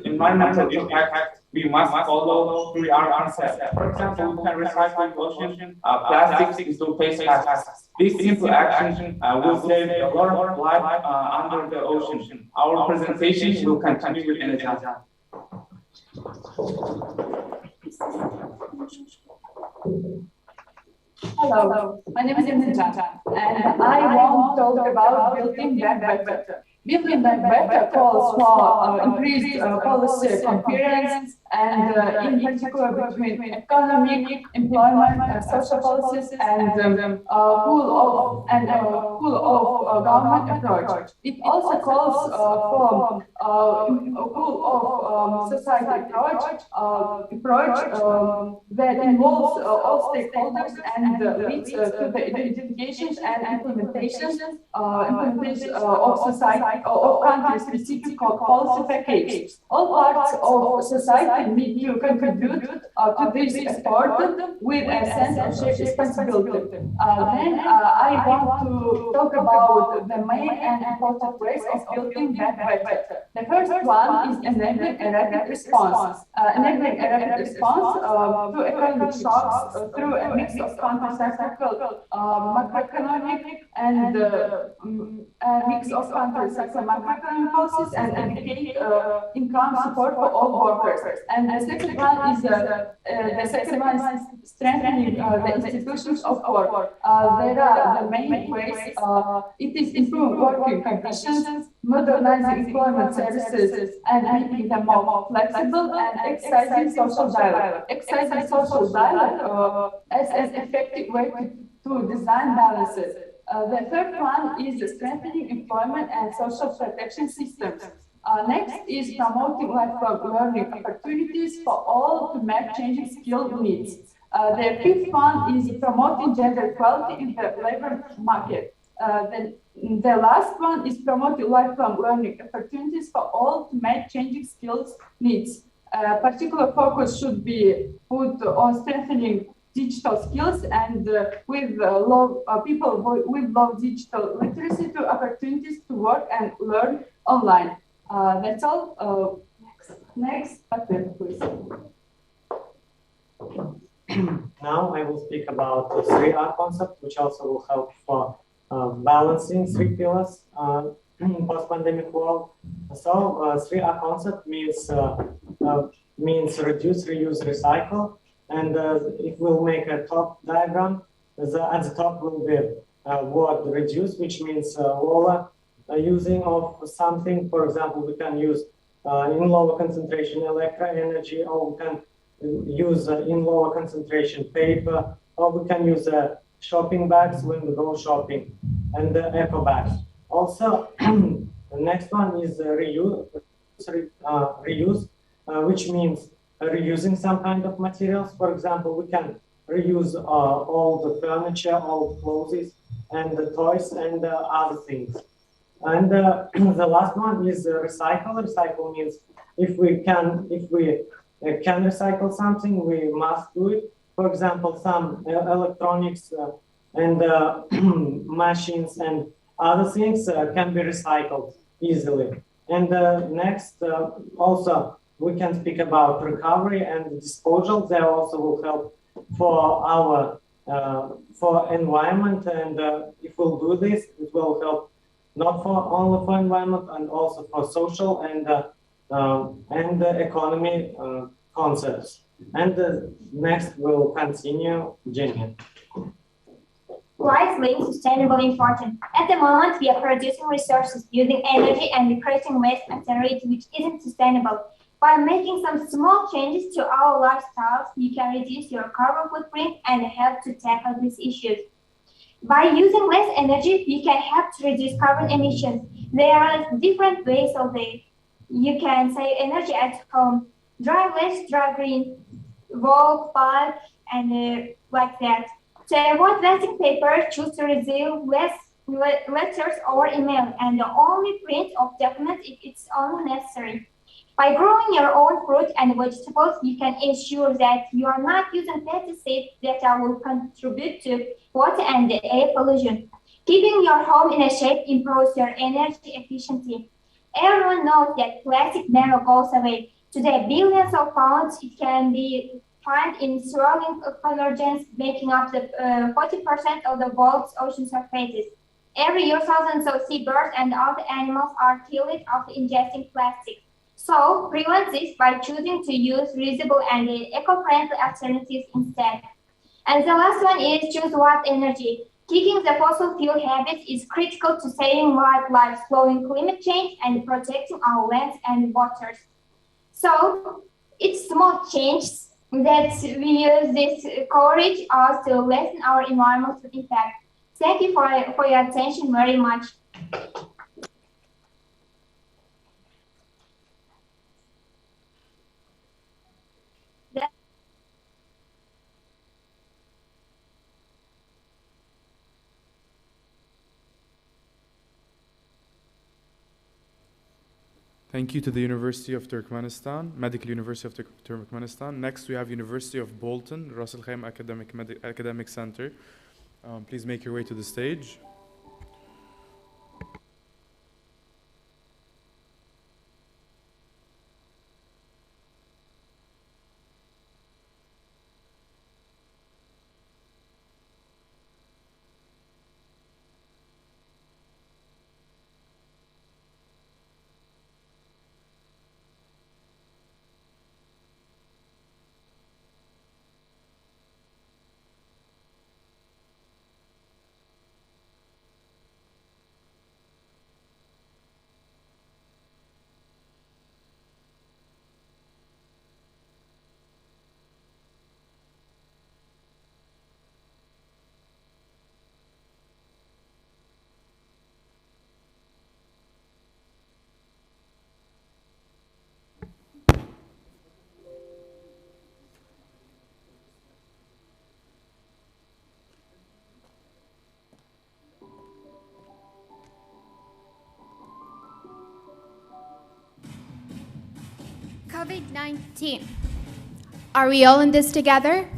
environmental impact, we must follow 3R concept. For example, we can recycle ocean plastics into paste plastics. This simple action will save a lot of life under the ocean. Our presentation will continue with energy. Hello, my name is Ninja, and I want to talk about building back better. Building back better calls for increased policy coherence and in particular between economic, employment, social policies and full of government approach. It also calls for full of society approach that involves all stakeholders and leads to the identification and implementation of society of country-specific policy package. All parts of society need to contribute to this effort with a sense of shared responsibility. Then I want to talk about the main and important ways of building back better. The first one is enabling a rapid response. Enabling a rapid response to economic shocks through a mix of counter-cyclical macroeconomic and a mix of counter-cyclical macroeconomic policies and educate income support for all workers. And the second one is strengthening the institutions of work. There are the main ways. It is improving working conditions, modernizing employment services, and making them more flexible, and exercising social dialogue. Exercising social dialogue as an effective way to design balances. The third one is strengthening employment and social protection systems. Next is promoting lifelong learning opportunities for all to match changing skill needs. The fifth one is promoting gender equality in the labor market. The last one is promoting lifelong learning opportunities for all to match changing skills needs. Particular focus should be put on strengthening digital skills and with people with low digital literacy to opportunities to work and learn online. That's all. Next, please. Now I will speak about the 3R concept, which also will help for balancing three pillars in post-pandemic world. So 3R concept means reduce, reuse, recycle. And if we'll make a top diagram, at the top will be word reduce, which means lower using of something. For example, we can use in lower concentration electric energy, or we can use in lower concentration paper, or we can use shopping bags when we go shopping, and eco bags. Also, the next one is reuse, which means reusing some kind of materials. For example, we can reuse all the furniture, all the clothes, and the toys, and other things. And the last one is recycle. Recycle means if we can recycle something, we must do it. For example, some electronics and machines and other things can be recycled easily. And next, also, we can speak about recovery and disposal. They also will help for our for environment, and if we'll do this, it will help not for only for environment and also for social and economy concepts. And next we'll continue, Jenny. Why is being sustainably important? At the moment, we are producing resources, using energy and creating waste at a rate which isn't sustainable. By making some small changes to our lifestyles, you can reduce your carbon footprint and help to tackle these issues. By using less energy, you can help to reduce carbon emissions. There are different ways of it. You can save energy at home. Drive less, drive green, walk, bike, and like that. To avoid plastic paper, choose to receive less letters or email, and only print of documents if it's only necessary. By growing your own fruit and vegetables, you can ensure that you are not using pesticides that will contribute to water and air pollution. Keeping your home in a shape improves your energy efficiency. Everyone knows that plastic never goes away. Today, billions of pounds it can be found in swirling convergence, making up the 40% of the world's ocean surfaces. Every year, thousands of seabirds and other animals are killed after ingesting plastic. So, prevent this by choosing to use reusable and eco-friendly alternatives instead. And the last one is choose wild energy. Kicking the fossil fuel habits is critical to saving wildlife, slowing climate change, and protecting our lands and waters. So, it's small changes that we use this courage us to lessen our environmental impact. Thank you for your attention very much. Thank you to the University of Turkmenistan, Medical University of Turkmenistan. Next, we have University of Bolton, Ras Al Khaimah Academic Center. Please make your way to the stage. COVID-19. Are we all in this together?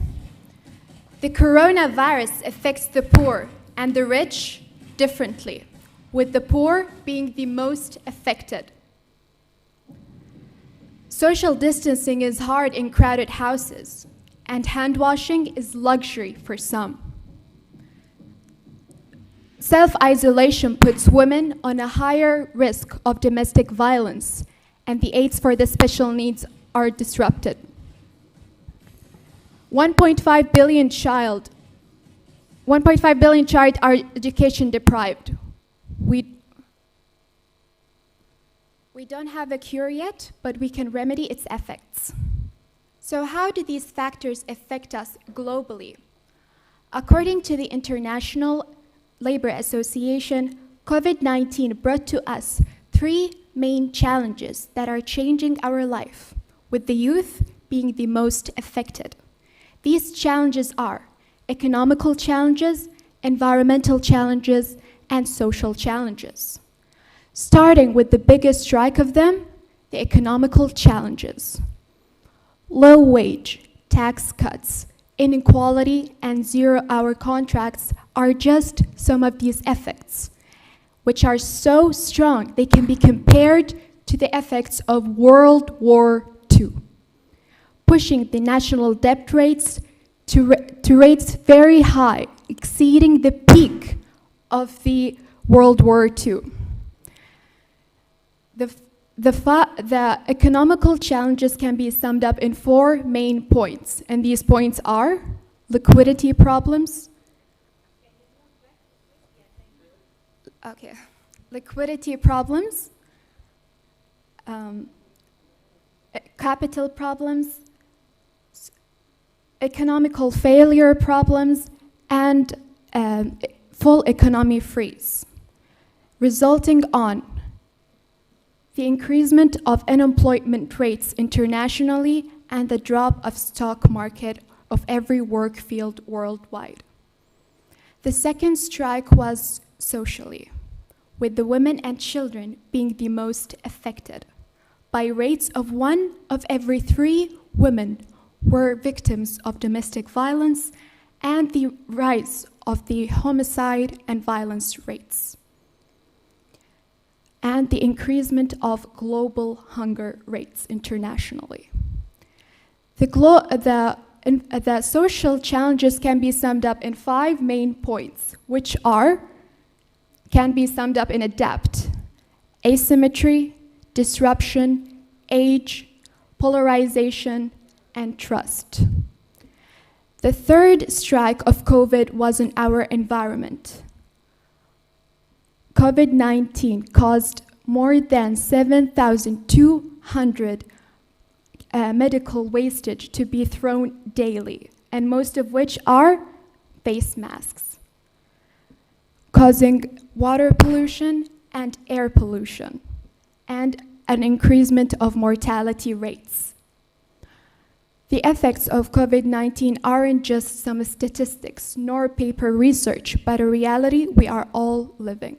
The coronavirus affects the poor and the rich differently, with the poor being the most affected. Social distancing is hard in crowded houses, and hand washing is luxury for some. Self-isolation puts women on a higher risk of domestic violence, and the aids for the special needs are disrupted. 1.5 billion child are education deprived. We don't have a cure yet, but we can remedy its effects. So how do these factors affect us globally? According to the International Labor Association, COVID-19 brought to us 3 main challenges that are changing our life, with the youth being the most affected. These challenges are economical challenges, environmental challenges, and social challenges. Starting with the biggest strike of them, the economical challenges. Low wage, tax cuts, inequality, and zero-hour contracts are just some of these effects, which are so strong they can be compared to the effects of World War II, pushing the national debt rates to rates very high, exceeding the peak of the World War II. The economical challenges can be summed up in 4 main points, and these points are liquidity problems. Okay, liquidity problems, capital problems, economical failure problems, and full economy freeze, resulting on the increasement of unemployment rates internationally, and the drop of stock market of every work field worldwide. The second strike was socially, with the women and children being the most affected, by rates of 1 of every 3 women were victims of domestic violence and the rise of the homicide and violence rates, and the increasement of global hunger rates internationally. The social challenges can be summed up in 5 main points, which can be summed up in debt, asymmetry, disruption, age, polarization, and trust. The third strike of COVID was in our environment. COVID-19 caused more than 7,200 medical wastage to be thrown daily, and most of which are face masks, causing water pollution and air pollution, and an increasement of mortality rates. The effects of COVID-19 aren't just some statistics nor paper research, but a reality we are all living.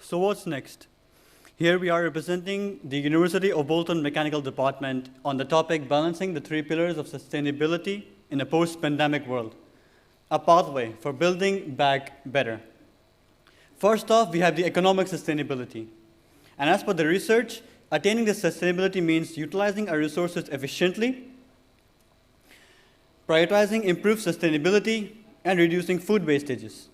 So what's next? Here we are representing the University of Bolton Mechanical Department on the topic balancing the 3 pillars of sustainability in a post-pandemic world, a pathway for building back better. First off, we have the economic sustainability. And as per the research, attaining this sustainability means utilizing our resources efficiently, prioritizing improved sustainability, and reducing food wastages.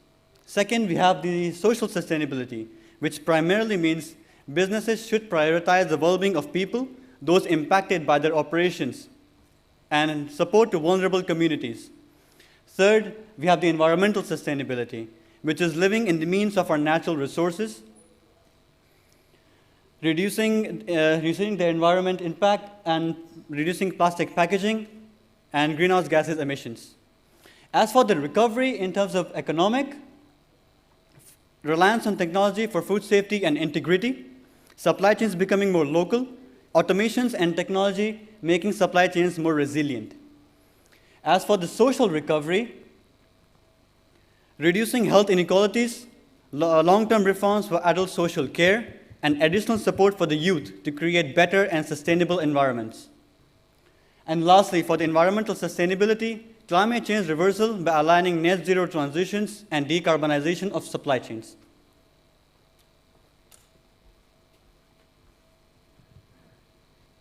Second, we have the social sustainability, which primarily means businesses should prioritize the well-being of people, those impacted by their operations, and support to vulnerable communities. Third, we have the environmental sustainability, which is living in the means of our natural resources, reducing the environment impact, and reducing plastic packaging and greenhouse gases emissions. As for the recovery in terms of economic, reliance on technology for food safety and integrity, supply chains becoming more local, automations and technology making supply chains more resilient. As for the social recovery, reducing health inequalities, long-term reforms for adult social care, and additional support for the youth to create better and sustainable environments. And lastly, for the environmental sustainability, climate change reversal by aligning net zero transitions and decarbonization of supply chains.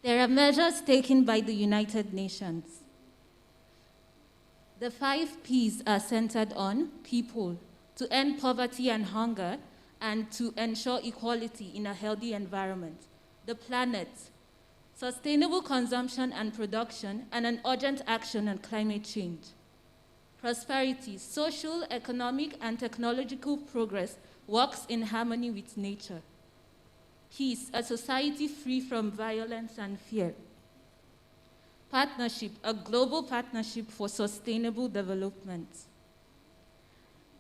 There are measures taken by the United Nations. The 5 Ps are centered on people, to end poverty and hunger, and to ensure equality in a healthy environment, the planet, sustainable consumption and production, and an urgent action on climate change. Prosperity, social, economic, and technological progress works in harmony with nature. Peace, a society free from violence and fear. Partnership, a global partnership for sustainable development.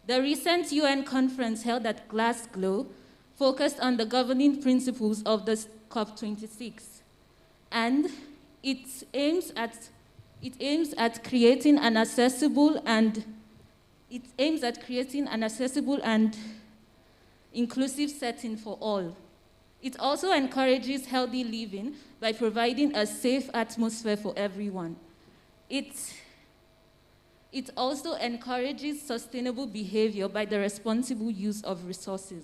The recent UN conference held at Glasgow focused on the governing principles of the COP26, and it aims at creating an accessible and inclusive setting for all. It also encourages healthy living by providing a safe atmosphere for everyone. It also encourages sustainable behavior by the responsible use of resources.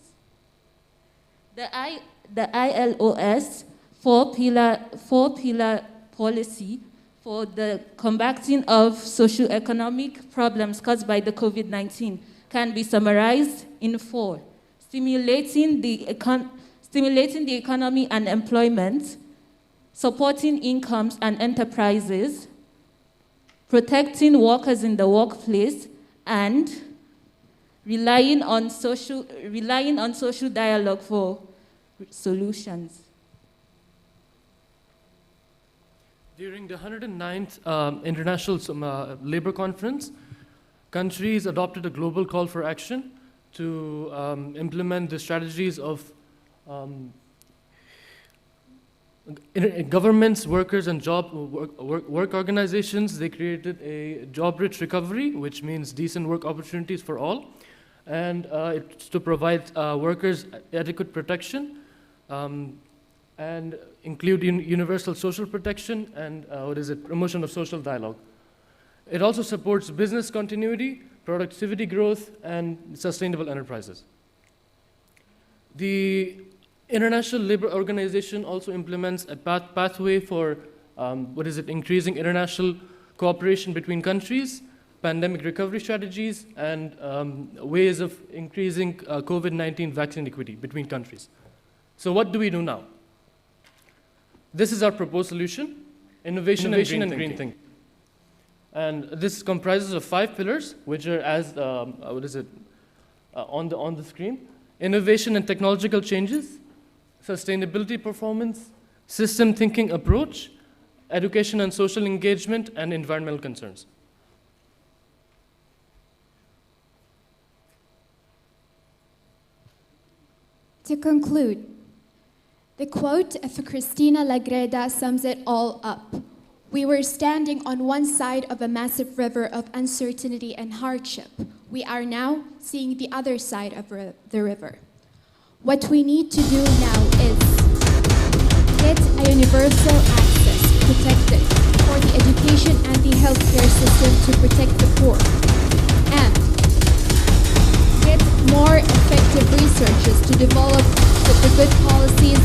The ILO's four-pillar policy for the combating of socio-economic problems caused by the COVID-19 can be summarized in 4: stimulating the economy and employment, supporting incomes and enterprises, protecting workers in the workplace, and relying on social dialogue for solutions. During the 109th International Labour Conference, countries adopted a global call for action to implement the strategies of governments, workers, and work organizations. They created a job-rich recovery, which means decent work opportunities for all. And it's to provide workers adequate protection and include universal social protection and promotion of social dialogue. It also supports business continuity, productivity growth, and sustainable enterprises. The International Labour Organization also implements a pathway for increasing international cooperation between countries, pandemic recovery strategies, and ways of increasing COVID-19 vaccine equity between countries. So what do we do now? This is our proposed solution: innovation and green thinking. And this comprises of 5 pillars, which are on the screen: innovation and technological changes, sustainability performance, system thinking approach, education and social engagement, and environmental concerns. To conclude, the quote of Christina Lagreda sums it all up. We were standing on one side of a massive river of uncertainty and hardship. We are now seeing the other side of the river. What we need to do now is get a universal access protected for the education and the healthcare system to protect the poor, and get more effective researchers to develop the good policies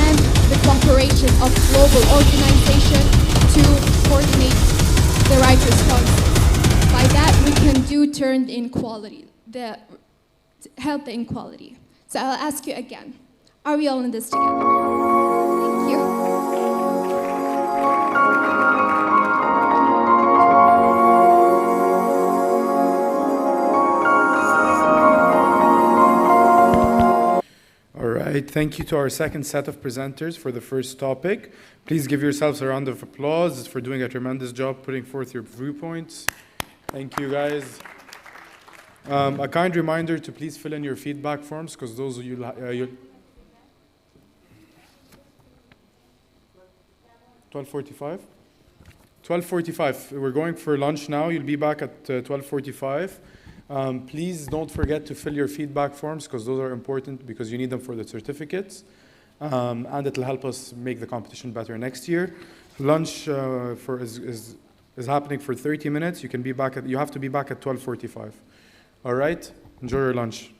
and the cooperation of global organizations to coordinate the right responses. By that, we can turn the inequality, help the inequality. So I'll ask you again, are we all in this together? Thank you. All right, thank you to our second set of presenters for the first topic. Please give yourselves a round of applause for doing a tremendous job putting forth your viewpoints. Thank you, guys. A kind reminder to please fill in your feedback forms, because those of you... 12:45? 12:45. We're going for lunch now. You'll be back at 12:45. Please don't forget to fill your feedback forms, because those are important, because you need them for the certificates. And it'll help us make the competition better next year. Lunch is happening for 30 minutes. You have to be back at 12:45. All right? Enjoy your lunch.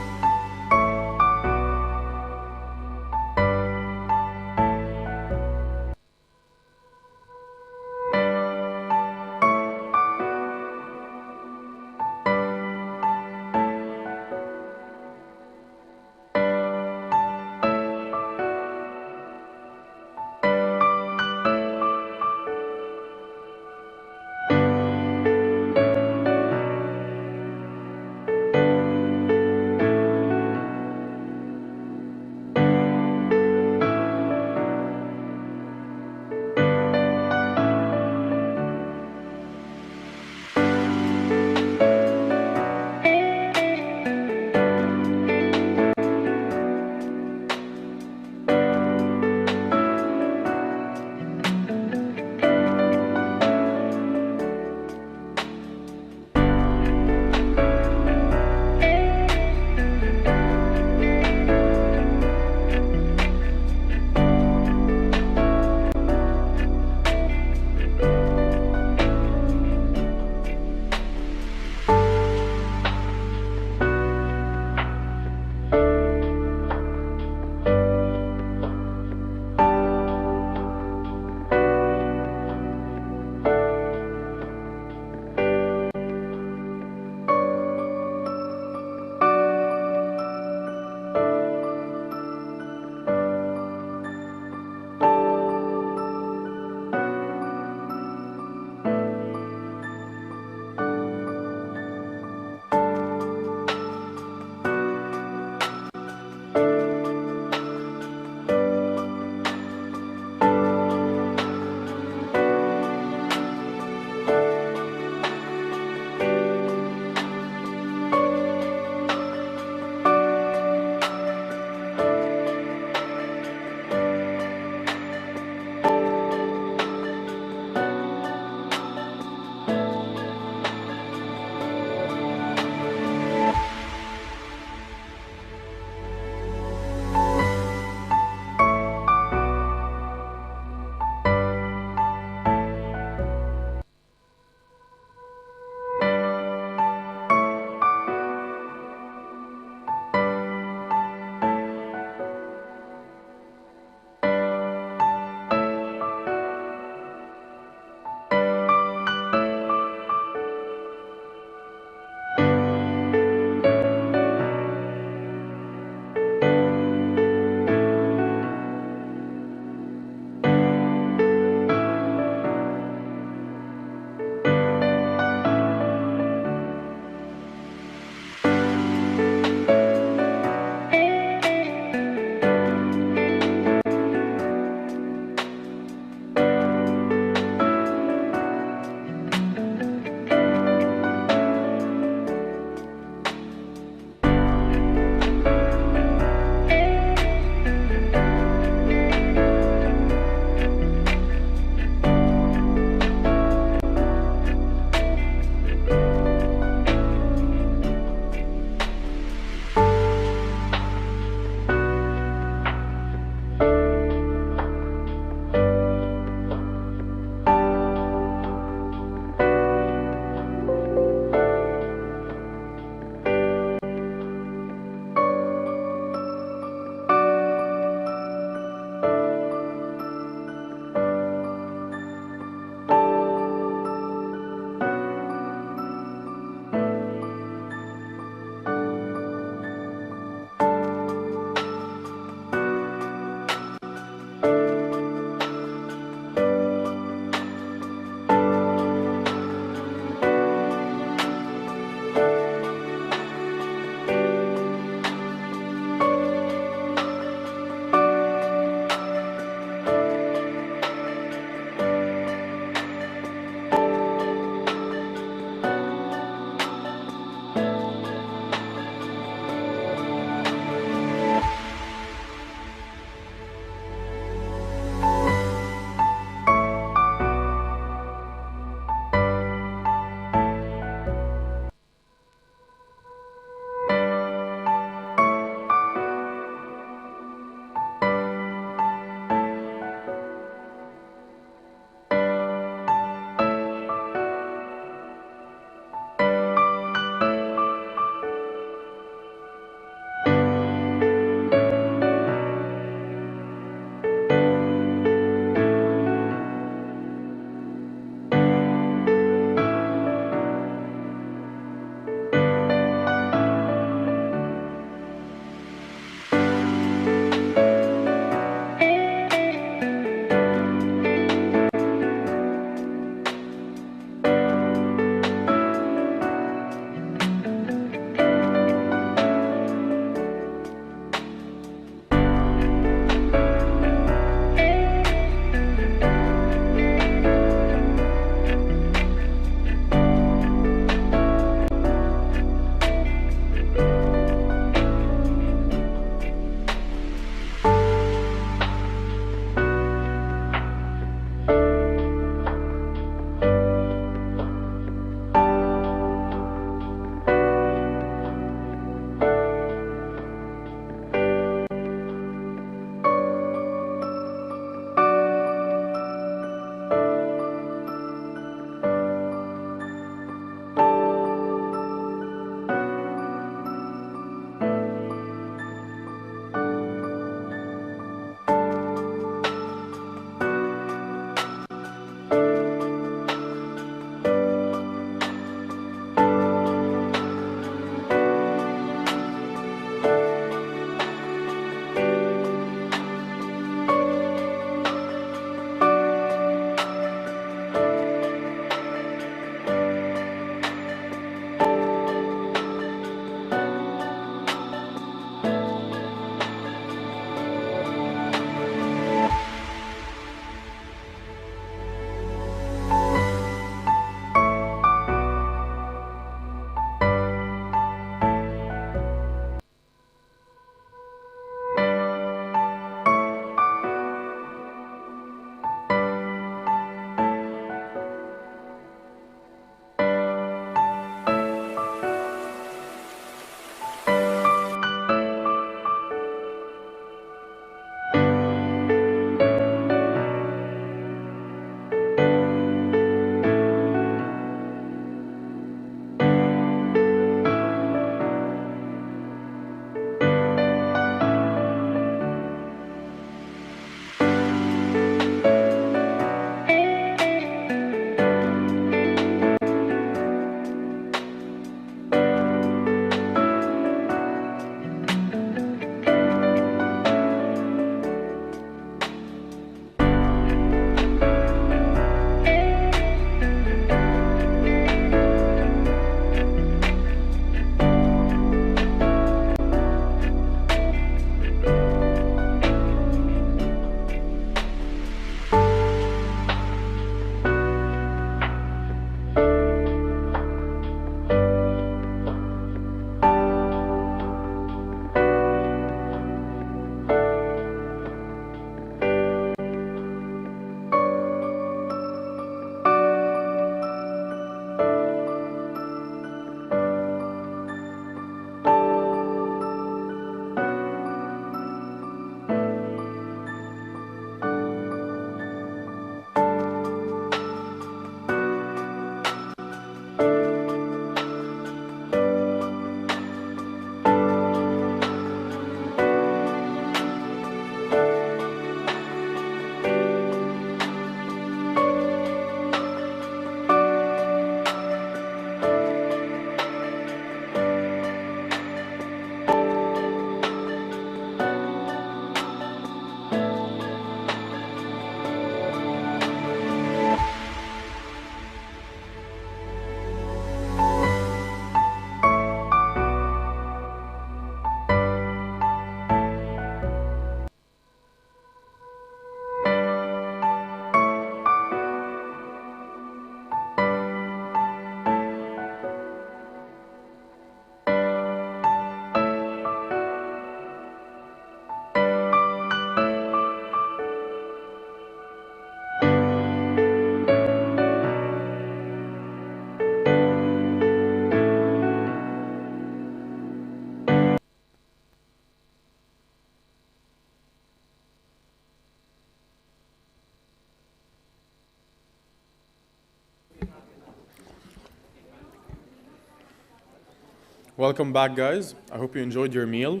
Welcome back, guys. I hope you enjoyed your meal.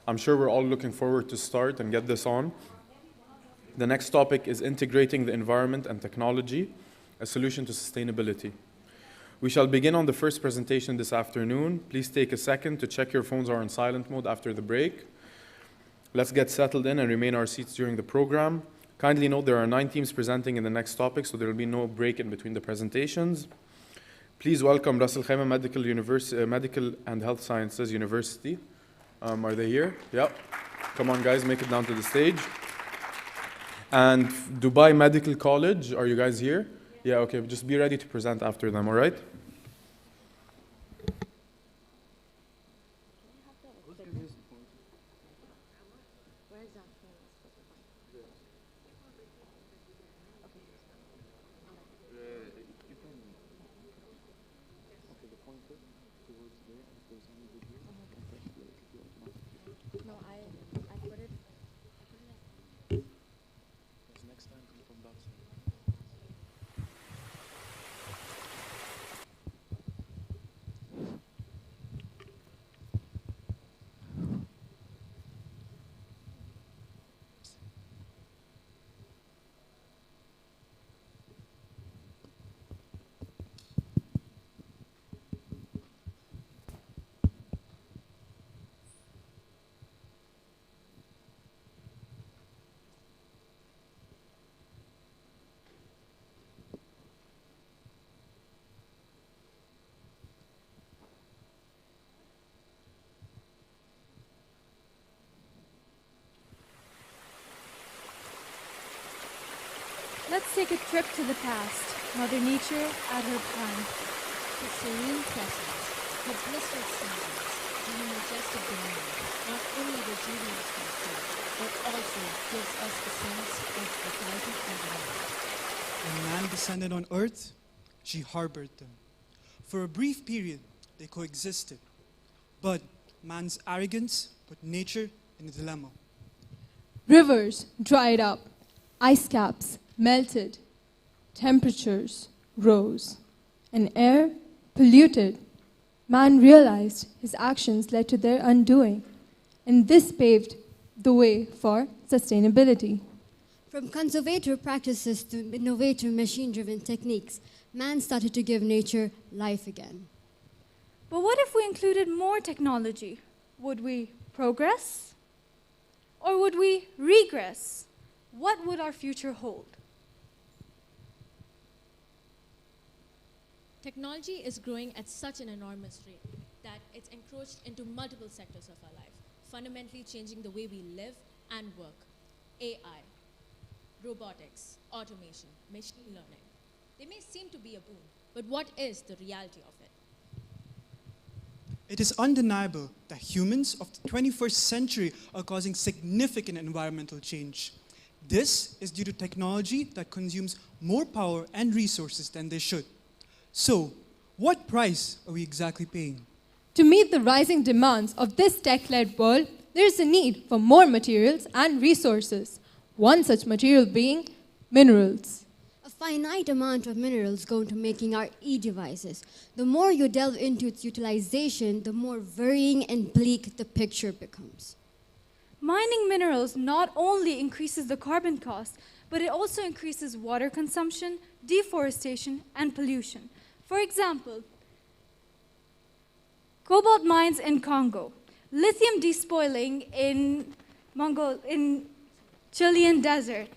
I'm sure we're all looking forward to start and get this on. The next topic is integrating the environment and technology, a solution to sustainability. We shall begin on the first presentation this afternoon. Please take a second to check your phones are on silent mode after the break. Let's get settled in and remain our seats during the program. Kindly note there are 9 teams presenting in the next topic, so there will be no break in between the presentations. Please welcome Ras Al Khaimah Medical and Health Sciences University. Are they here? Yep. Come on, guys, make it down to the stage. And Dubai Medical College, are you guys here? Yeah, okay, just be ready to present after them, all right? Let's take a trip to the past. Mother Nature at her prime. Her serene presence, her blistered sunrise, and her majestic demeanor not only rejuvenates my soul, but also gives us a sense of vitality and life. When man descended on earth, she harbored them. For a brief period, they coexisted. But man's arrogance put nature in a dilemma. Rivers dried up, ice caps melted, temperatures rose, and air polluted. Man realized his actions led to their undoing, and this paved the way for sustainability. From conservator practices to innovative machine-driven techniques, man started to give nature life again. But what if we included more technology? Would we progress? Or would we regress? What would our future hold? Technology is growing at such an enormous rate that it's encroached into multiple sectors of our life, fundamentally changing the way we live and work. AI, robotics, automation, machine learning. They may seem to be a boon, but what is the reality of it? It is undeniable that humans of the 21st century are causing significant environmental change. This is due to technology that consumes more power and resources than they should. So, what price are we exactly paying? To meet the rising demands of this tech-led world, there is a need for more materials and resources. One such material being minerals. A finite amount of minerals go into making our e-devices. The more you delve into its utilization, the more varying and bleak the picture becomes. Mining minerals not only increases the carbon cost, but it also increases water consumption, deforestation, and pollution. For example, cobalt mines in Congo, lithium despoiling in Chilean desert,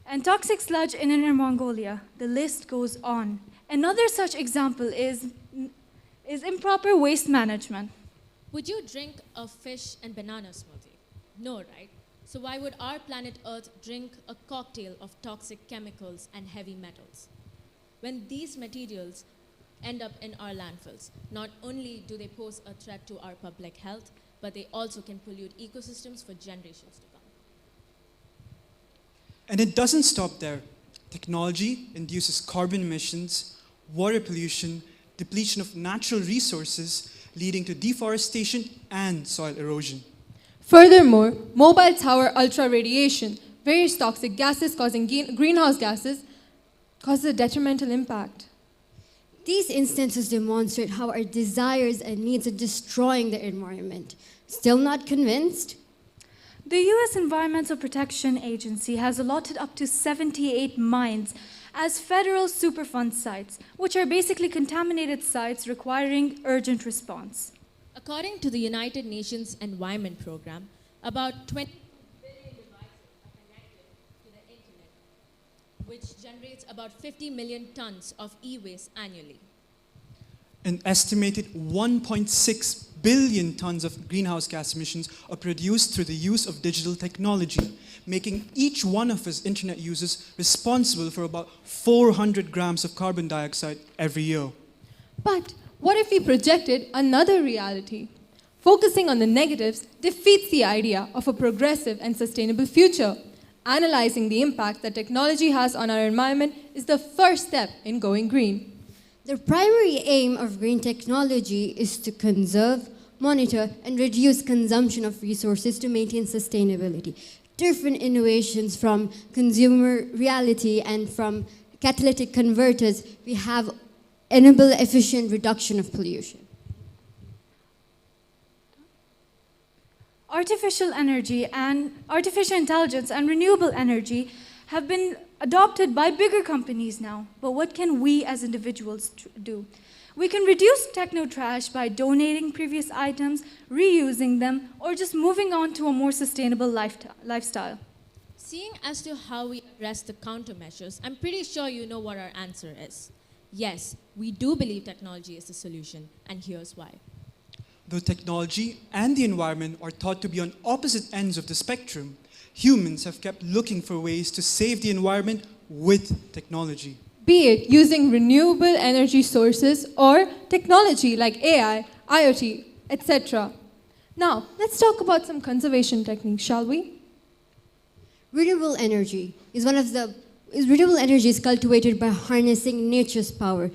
and toxic sludge in Inner Mongolia. The list goes on. Another such example is improper waste management. Would you drink a fish and banana smoothie? No, right? So why would our planet Earth drink a cocktail of toxic chemicals and heavy metals? When these materials end up in our landfills, not only do they pose a threat to our public health, but they also can pollute ecosystems for generations to come. And it doesn't stop there. Technology induces carbon emissions, water pollution, depletion of natural resources, leading to deforestation and soil erosion. Furthermore, mobile tower ultra-radiation, various toxic gases causing greenhouse gases, causes a detrimental impact. These instances demonstrate how our desires and needs are destroying the environment. Still not convinced? The U.S. Environmental Protection Agency has allotted up to 78 mines as federal Superfund sites, which are basically contaminated sites requiring urgent response. According to the United Nations Environment Program, about 20 billion devices are connected to the internet, which generates about 50 million tons of e-waste annually. An estimated 1.6 billion tons of greenhouse gas emissions are produced through the use of digital technology, making each one of us internet users responsible for about 400 grams of carbon dioxide every year. But what if we projected another reality? Focusing on the negatives defeats the idea of a progressive and sustainable future. Analyzing the impact that technology has on our environment is the first step in going green. The primary aim of green technology is to conserve, monitor, and reduce consumption of resources to maintain sustainability. Different innovations from consumer reality and from catalytic converters, we have enable efficient reduction of pollution. Artificial intelligence and renewable energy have been adopted by bigger companies now. But what can we as individuals do? We can reduce techno-trash by donating previous items, reusing them, or just moving on to a more sustainable lifestyle. Seeing as to how we address the countermeasures, I'm pretty sure you know what our answer is. Yes, we do believe technology is the solution, and here's why. Though technology and the environment are thought to be on opposite ends of the spectrum, humans have kept looking for ways to save the environment with technology. Be it using renewable energy sources or technology like AI, IoT, etc. Now, let's talk about some conservation techniques, shall we? Renewable energy is cultivated by harnessing nature's power,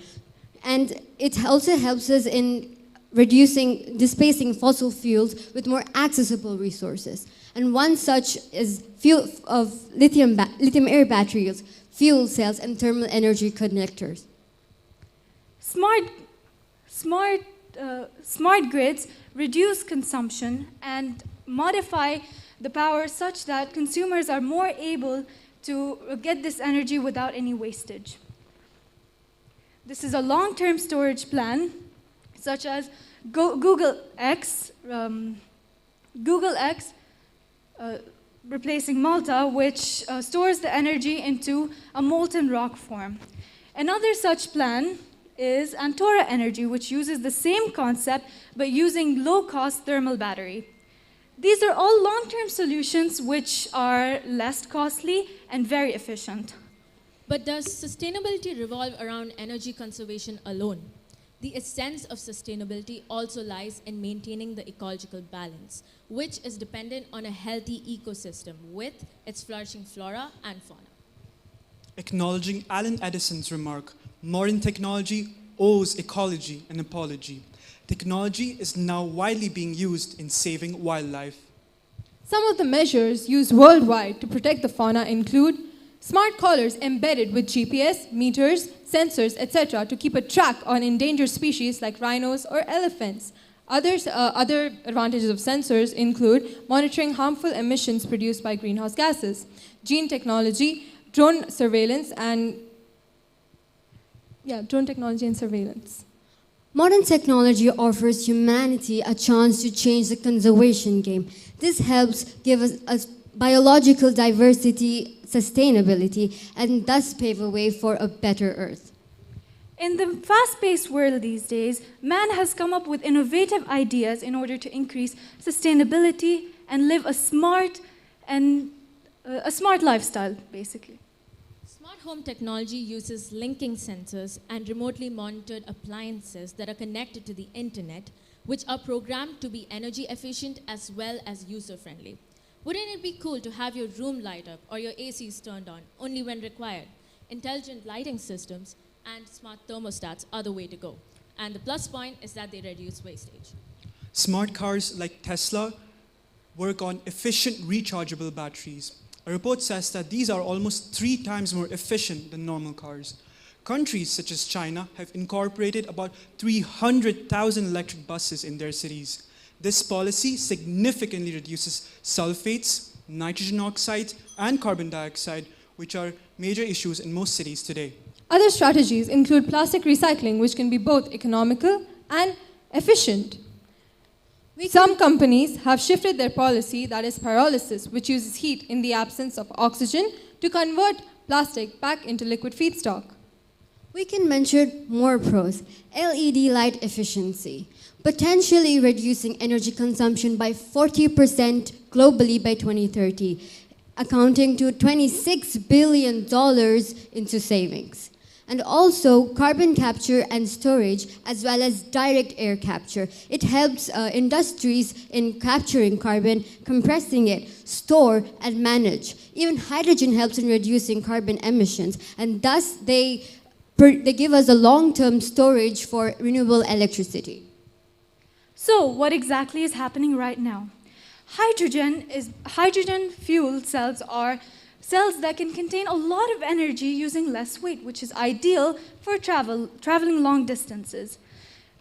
and it also helps us in displacing fossil fuels with more accessible resources. And one such is lithium-air batteries, fuel cells, and thermal energy connectors. Smart grids reduce consumption and modify the power such that consumers are more able to get this energy without any wastage. This is a long-term storage plan, such as Google X replacing Malta, which stores the energy into a molten rock form. Another such plan is Antora Energy, which uses the same concept but using low-cost thermal battery. These are all long-term solutions which are less costly and very efficient. But does sustainability revolve around energy conservation alone? The essence of sustainability also lies in maintaining the ecological balance, which is dependent on a healthy ecosystem with its flourishing flora and fauna. Acknowledging Alan Edison's remark, modern technology owes ecology an apology. Technology is now widely being used in saving wildlife. Some of the measures used worldwide to protect the fauna include smart collars embedded with GPS, meters, sensors, etc. to keep a track on endangered species like rhinos or elephants. Other advantages of sensors include monitoring harmful emissions produced by greenhouse gases, gene technology, drone surveillance, and surveillance. Modern technology offers humanity a chance to change the conservation game. This helps give us biological diversity, sustainability, and thus pave a way for a better Earth. In the fast-paced world these days, man has come up with innovative ideas in order to increase sustainability and live a smart lifestyle, basically. Smart home technology uses linking sensors and remotely monitored appliances that are connected to the internet, which are programmed to be energy efficient as well as user-friendly. Wouldn't it be cool to have your room light up or your ACs turned on only when required? Intelligent lighting systems and smart thermostats are the way to go. And the plus point is that they reduce wastage. Smart cars like Tesla work on efficient rechargeable batteries. A report says that these are almost 3 times more efficient than normal cars. Countries such as China have incorporated about 300,000 electric buses in their cities. This policy significantly reduces sulfates, nitrogen oxides, and carbon dioxide, which are major issues in most cities today. Other strategies include plastic recycling, which can be both economical and efficient. Some companies have shifted their policy, that is pyrolysis, which uses heat in the absence of oxygen to convert plastic back into liquid feedstock. We can mention more pros. LED light efficiency, potentially reducing energy consumption by 40% globally by 2030, accounting to $26 billion into savings. And also carbon capture and storage, as well as direct air capture. It helps industries in capturing carbon, compressing it, store and manage. Even hydrogen helps in reducing carbon emissions, and thus they give us a long-term storage for renewable electricity. So what exactly is happening right now? Hydrogen fuel cells are cells that can contain a lot of energy using less weight, which is ideal for traveling long distances.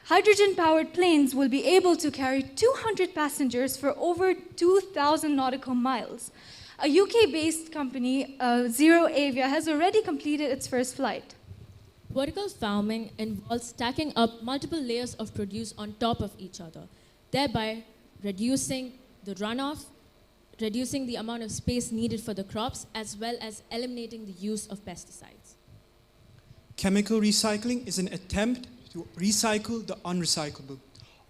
Hydrogen-powered planes will be able to carry 200 passengers for over 2,000 nautical miles. A UK-based company, Zero Avia, has already completed its first flight. Vertical farming involves stacking up multiple layers of produce on top of each other, thereby reducing the runoff, reducing the amount of space needed for the crops, as well as eliminating the use of pesticides. Chemical recycling is an attempt to recycle the unrecyclable.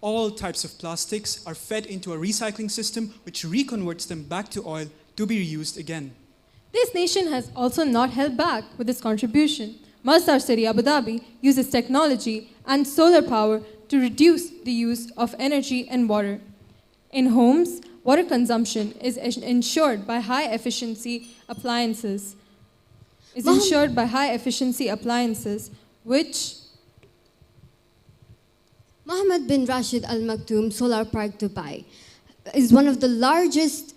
All types of plastics are fed into a recycling system which reconverts them back to oil to be reused again. This nation has also not held back with its contribution. Masdar City, Abu Dhabi, uses technology and solar power to reduce the use of energy and water. In homes, water consumption is ensured by high-efficiency appliances. Which Mohammed bin Rashid Al Maktoum Solar Park Dubai is one of the largest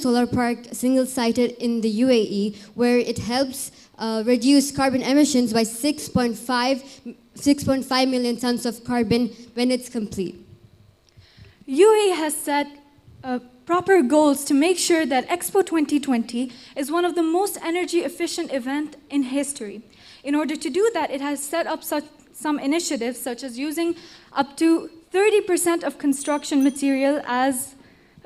solar park single-sited in the UAE, where it helps reduce carbon emissions by 6.5 million tons of carbon when it's complete. UAE has set proper goals to make sure that Expo 2020 is one of the most energy-efficient events in history. In order to do that, it has set up some initiatives, such as using up to 30% of construction material as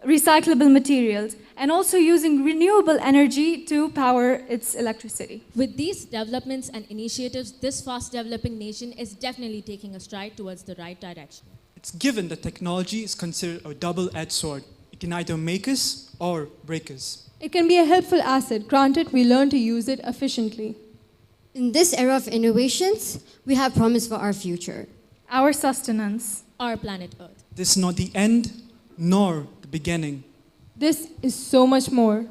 recyclable materials, and also using renewable energy to power its electricity. With these developments and initiatives, this fast-developing nation is definitely taking a stride towards the right direction. It's given that technology is considered a double-edged sword. It can either make us or break us. It can be a helpful asset, granted we learn to use it efficiently. In this era of innovations, we have promise for our future. Our sustenance. Our planet Earth. This is not the end, nor the beginning. This is so much more.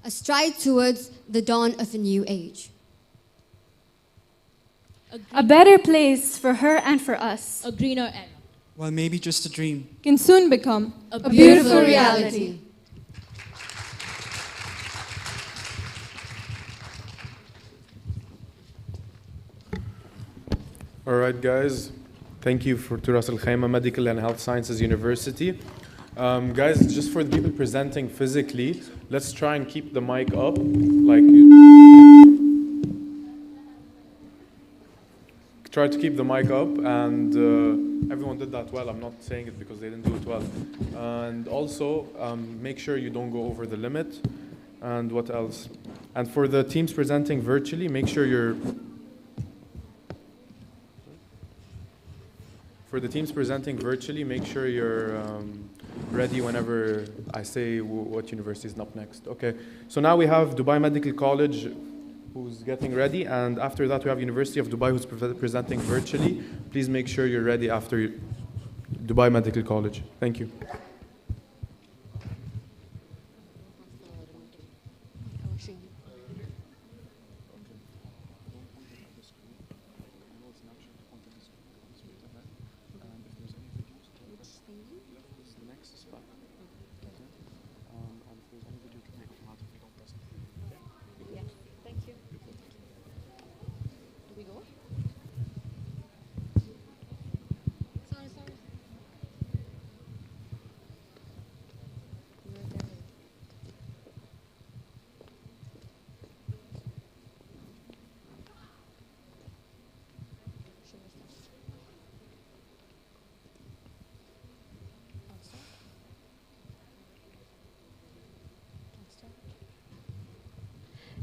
A stride towards the dawn of a new age. A better place for her and for us. A greener era. Well, maybe just a dream. Can soon become a beautiful reality. All right, guys. Thank you to Ras Al Khaimah Medical and Health Sciences University. Guys, just for the people presenting physically, let's try and keep the mic up. Try to keep the mic up, and everyone did that well. I'm not saying it because they didn't do it well. And also, make sure you don't go over the limit. And what else? And for the teams presenting virtually, make sure you're... For the teams presenting virtually, make sure you're ready whenever I say what university is up next. Okay, so now we have Dubai Medical College who's getting ready, and after that we have University of Dubai who's presenting virtually. Please make sure you're ready after Dubai Medical College. Thank you.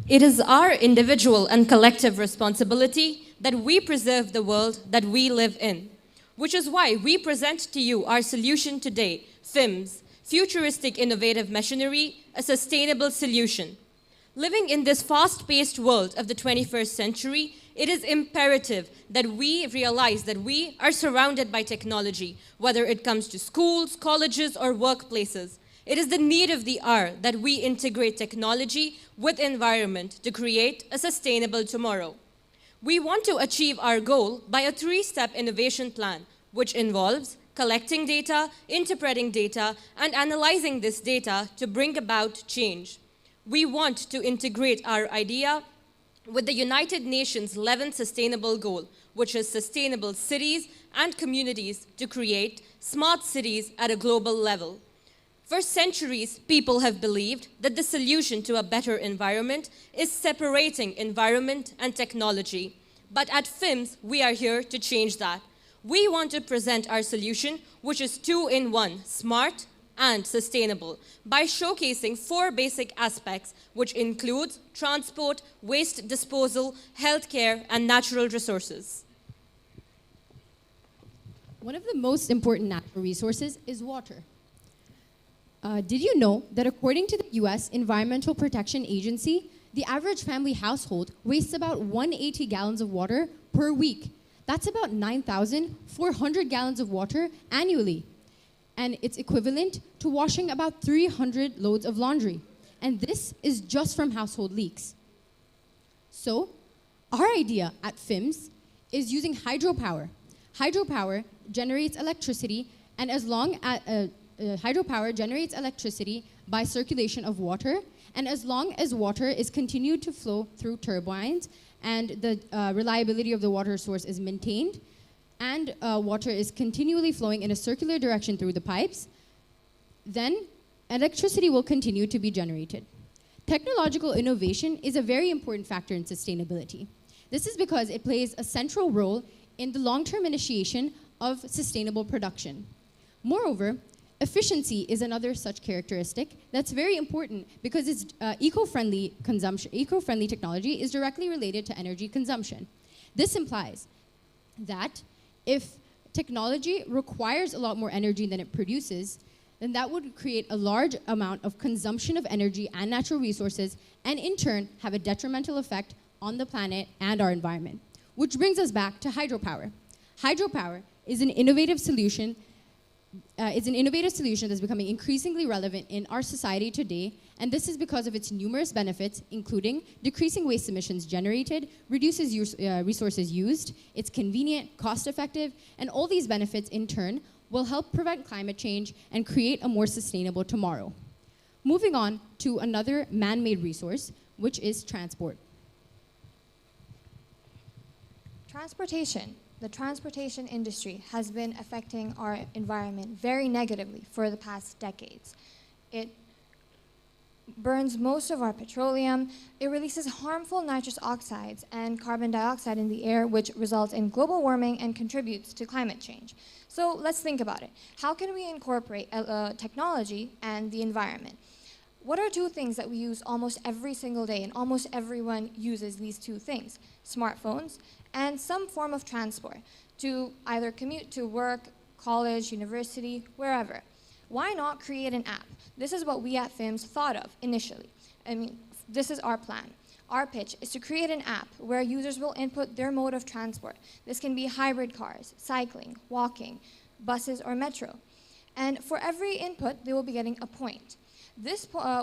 It is our individual and collective responsibility that we preserve the world that we live in, which is why we present to you our solution today, FIMS, Futuristic Innovative Machinery, a Sustainable Solution. Living in this fast-paced world of the 21st century, it is imperative that we realize that we are surrounded by technology, whether it comes to schools, colleges, or workplaces. It is the need of the hour that we integrate technology with environment to create a sustainable tomorrow. We want to achieve our goal by a 3-step innovation plan, which involves collecting data, interpreting data, and analyzing this data to bring about change. We want to integrate our idea with the United Nations 11th Sustainable Goal, which is sustainable cities and communities to create smart cities at a global level. For centuries, people have believed that the solution to a better environment is separating environment and technology. But at FIMS, we are here to change that. We want to present our solution, which is 2-in-1, smart and sustainable, by showcasing 4 basic aspects, which includes transport, waste disposal, healthcare, and natural resources. One of the most important natural resources is water. Did you know that according to the US Environmental Protection Agency, the average family household wastes about 180 gallons of water per week? That's about 9,400 gallons of water annually. And it's equivalent to washing about 300 loads of laundry. And this is just from household leaks. So, our idea at FIMS is using hydropower. Hydropower generates electricity, and as long as hydropower generates electricity by circulation of water, and as long as water is continued to flow through turbines and the reliability of the water source is maintained, and water is continually flowing in a circular direction through the pipes, then electricity will continue to be generated. Technological innovation is a very important factor in sustainability. This is because it plays a central role in the long-term initiation of sustainable production. Moreover, efficiency is another such characteristic that's very important because it's eco-friendly technology is directly related to energy consumption. This implies that if technology requires a lot more energy than it produces, then that would create a large amount of consumption of energy and natural resources, and in turn have a detrimental effect on the planet and our environment. Which brings us back to hydropower. Hydropower is an innovative solution that's becoming increasingly relevant in our society today, and this is because of its numerous benefits, including decreasing waste emissions generated, reduces resources used, it's convenient, cost-effective, and all these benefits in turn will help prevent climate change and create a more sustainable tomorrow. Moving on to another man-made resource, which is transport. Transportation. The transportation industry has been affecting our environment very negatively for the past decades. It burns most of our petroleum. It releases harmful nitrous oxides and carbon dioxide in the air, which results in global warming and contributes to climate change. So let's think about it. How can we incorporate technology and the environment? What are 2 things that we use almost every single day, and almost everyone uses these 2 things? Smartphones and some form of transport to either commute to work, college, university, wherever. Why not create an app? This is what we at FIMS thought of initially. This is our plan. Our pitch is to create an app where users will input their mode of transport. This can be hybrid cars, cycling, walking, buses, or metro. And for every input, they will be getting a point.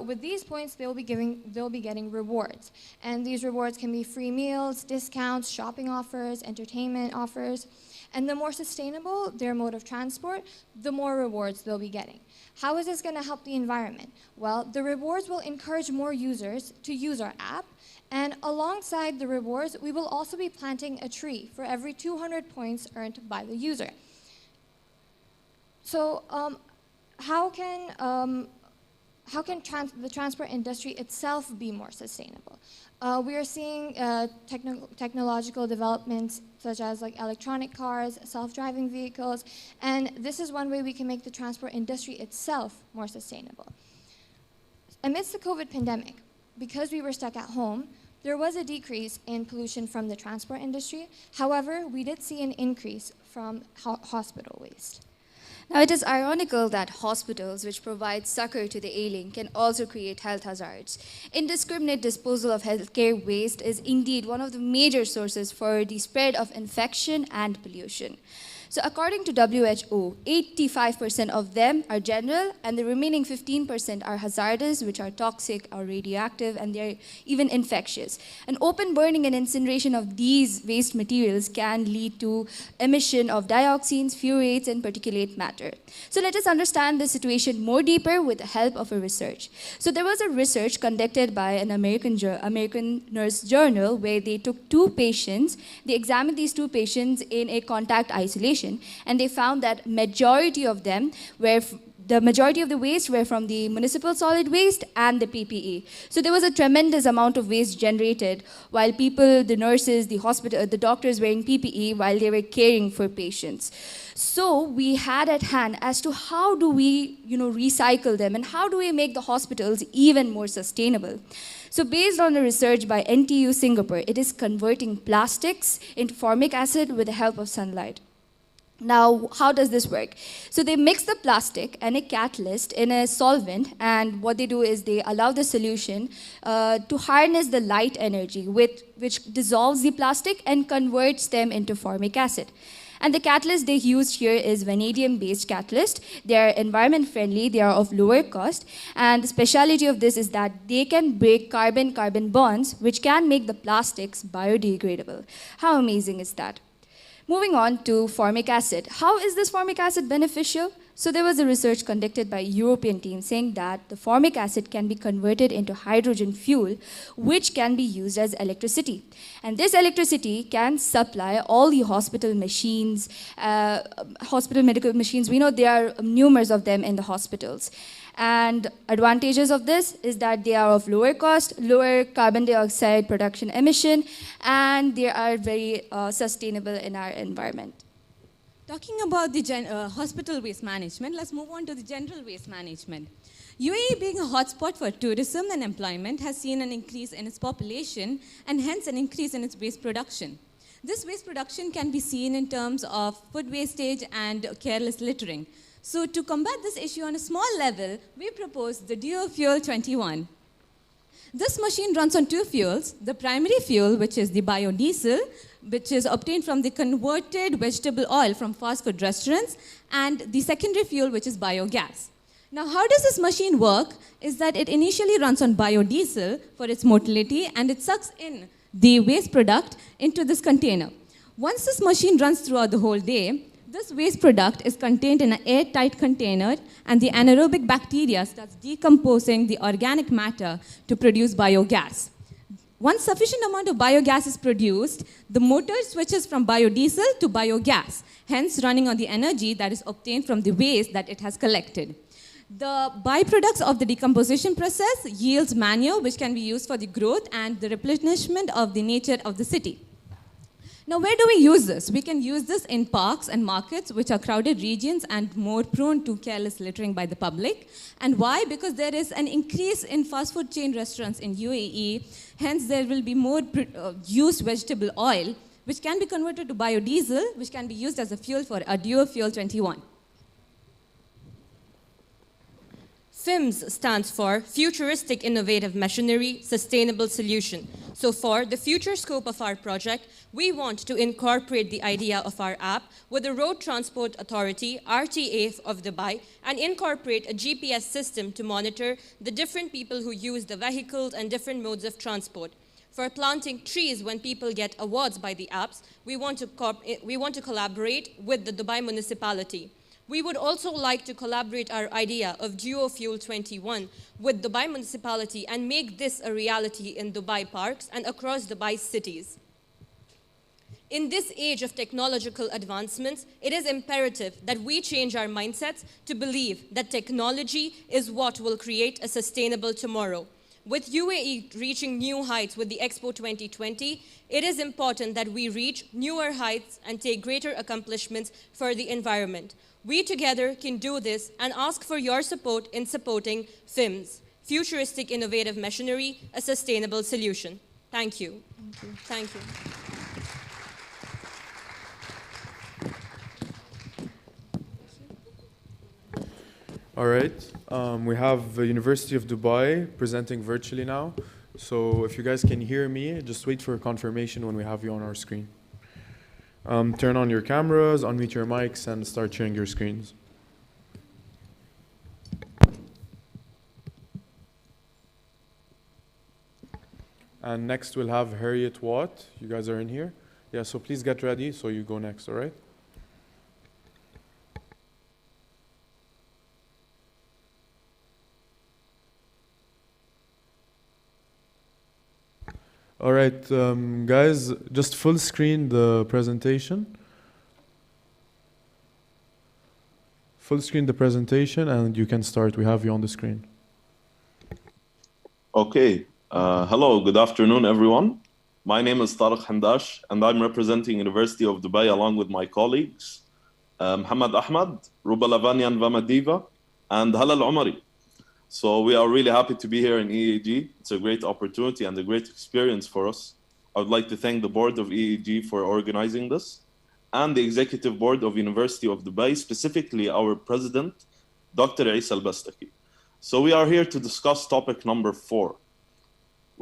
With these points, they'll be getting rewards. And these rewards can be free meals, discounts, shopping offers, entertainment offers. And the more sustainable their mode of transport, the more rewards they'll be getting. How is this going to help the environment? Well, the rewards will encourage more users to use our app. And alongside the rewards, we will also be planting a tree for every 200 points earned by the user. So how can the transport industry itself be more sustainable? We are seeing technological developments such as electronic cars, self-driving vehicles, and this is one way we can make the transport industry itself more sustainable. Amidst the COVID pandemic, because we were stuck at home, there was a decrease in pollution from the transport industry. However, we did see an increase from hospital waste. Now, it is ironical that hospitals, which provide succor to the ailing, can also create health hazards. Indiscriminate disposal of healthcare waste is indeed one of the major sources for the spread of infection and pollution. So according to WHO, 85% of them are general, and the remaining 15% are hazardous, which are toxic or radioactive, and they're even infectious. And open burning and incineration of these waste materials can lead to emission of dioxins, furates, and particulate matter. So let us understand the situation more deeper with the help of a research. So there was a research conducted by an American Nurse Journal where they took two patients. They examined these two patients in a contact isolation, and they found that majority of them were the majority of the waste were from the municipal solid waste and the PPE. So there was a tremendous amount of waste generated while people, the nurses, the hospital, the doctors wearing PPE while they were caring for patients. So we had at hand as to how do we, recycle them and how do we make the hospitals even more sustainable. So based on the research by NTU Singapore, it is converting plastics into formic acid with the help of sunlight. Now, how does this work? So they mix the plastic and a catalyst in a solvent, and what they do is they allow the solution to harness the light energy which dissolves the plastic and converts them into formic acid. And the catalyst they used here is vanadium-based catalyst. They are environment friendly, they are of lower cost, and the speciality of this is that they can break carbon-carbon bonds, which can make the plastics biodegradable. How amazing is that? Moving on to formic acid. How is this formic acid beneficial? So there was a research conducted by a European team saying that the formic acid can be converted into hydrogen fuel, which can be used as electricity. And this electricity can supply all the hospital machines, hospital medical machines. We know there are numerous of them in the hospitals. And advantages of this is that they are of lower cost, lower carbon dioxide production emission, and they are very sustainable in our environment. Talking about the hospital waste management, let's move on to the general waste management. UAE, being a hotspot for tourism and employment, has seen an increase in its population and hence an increase in its waste production. This waste production can be seen in terms of food wastage and careless littering. So to combat this issue on a small level, we propose the Duofuel 21. This machine runs on two fuels, the primary fuel, which is the biodiesel, which is obtained from the converted vegetable oil from fast food restaurants, and the secondary fuel, which is biogas. Now, how does this machine work is that it initially runs on biodiesel for its motility, and it sucks in the waste product into this container. Once this machine runs throughout the whole day, this waste product is contained in an airtight container, and the anaerobic bacteria starts decomposing the organic matter to produce biogas. Once sufficient amount of biogas is produced, the motor switches from biodiesel to biogas, hence running on the energy that is obtained from the waste that it has collected. The byproducts of the decomposition process yields manure, which can be used for the growth and the replenishment of the nature of the city. Now, where do we use this? We can use this in parks and markets, which are crowded regions and more prone to careless littering by the public. And why? Because there is an increase in fast food chain restaurants in UAE. Hence, there will be more used vegetable oil, which can be converted to biodiesel, which can be used as a fuel for a Duofuel 21. FIMS stands for Futuristic Innovative Machinery Sustainable Solution. So for the future scope of our project, we want to incorporate the idea of our app with the Road Transport Authority, RTA of Dubai, and incorporate a GPS system to monitor the different people who use the vehicles and different modes of transport. For planting trees when people get awards by the apps, we want to collaborate with the Dubai municipality. We would also like to collaborate our idea of Duofuel 21 with Dubai municipality and make this a reality in Dubai parks and across Dubai cities. In this age of technological advancements, it is imperative that we change our mindsets to believe that technology is what will create a sustainable tomorrow. With UAE reaching new heights with the Expo 2020, it is important that we reach newer heights and take greater accomplishments for the environment. We together can do this and ask for your support in supporting FIMS. futuristic innovative machinery, a sustainable solution. Thank you. Thank you. All right, we have the University of Dubai presenting virtually now. So if you guys can hear me, just wait for confirmation when we have you on our screen. Turn on your cameras, unmute your mics, and start sharing your screens. And next we'll have Harriet Watt. You guys are in here? Yeah, so please get ready so you go next, all right? All right, guys, just full screen the presentation. Full screen the presentation and you can start. We have you on the screen. Okay. Hello, good afternoon, everyone. My name is Tariq Handash, and I'm representing University of Dubai along with my colleagues, Muhammad Ahmad, Ruba Lavanian Vamadiva, and Halal Umari. So we are really happy to be here in EAG. It's a great opportunity and a great experience for us. I would like to thank the board of EAG for organizing this and the executive board of University of Dubai, specifically our president, Dr. Isa Al-Bastaki. So we are here to discuss topic number 4,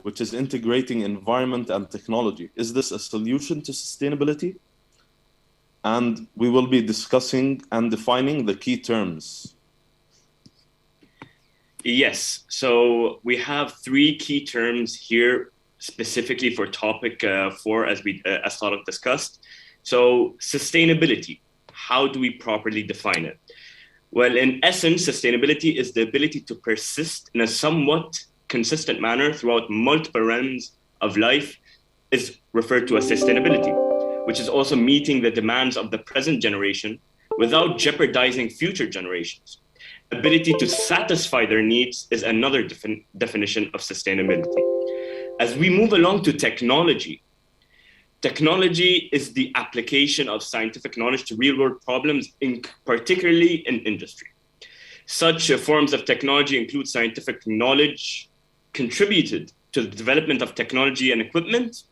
which is integrating environment and technology. Is this a solution to sustainability? And we will be discussing and defining the key terms. Yes, so we have 3 key terms here specifically for topic 4 as Tariq discussed. So sustainability, how do we properly define it? Well, in essence, sustainability is the ability to persist in a somewhat consistent manner throughout multiple realms of life is referred to as sustainability, which is also meeting the demands of the present generation without jeopardizing future generations. Ability to satisfy their needs is another definition of sustainability. As we move along to technology, technology is the application of scientific knowledge to real-world problems, particularly in industry. Such forms of technology include scientific knowledge contributed to the development of technology and equipment,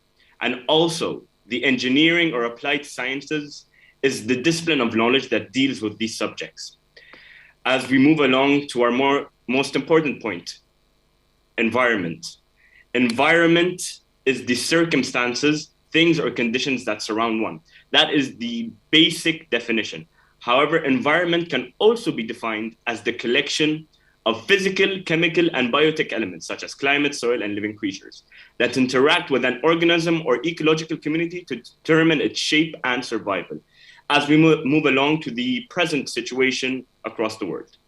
and also the engineering or applied sciences is the discipline of knowledge that deals with these subjects. As we move along to our most important point, environment. Environment is the circumstances, things or conditions that surround one. That is the basic definition. However, environment can also be defined as the collection of physical, chemical, and biotic elements, such as climate, soil, and living creatures, that interact with an organism or ecological community to determine its shape and survival. As we move along to the present situation across the world.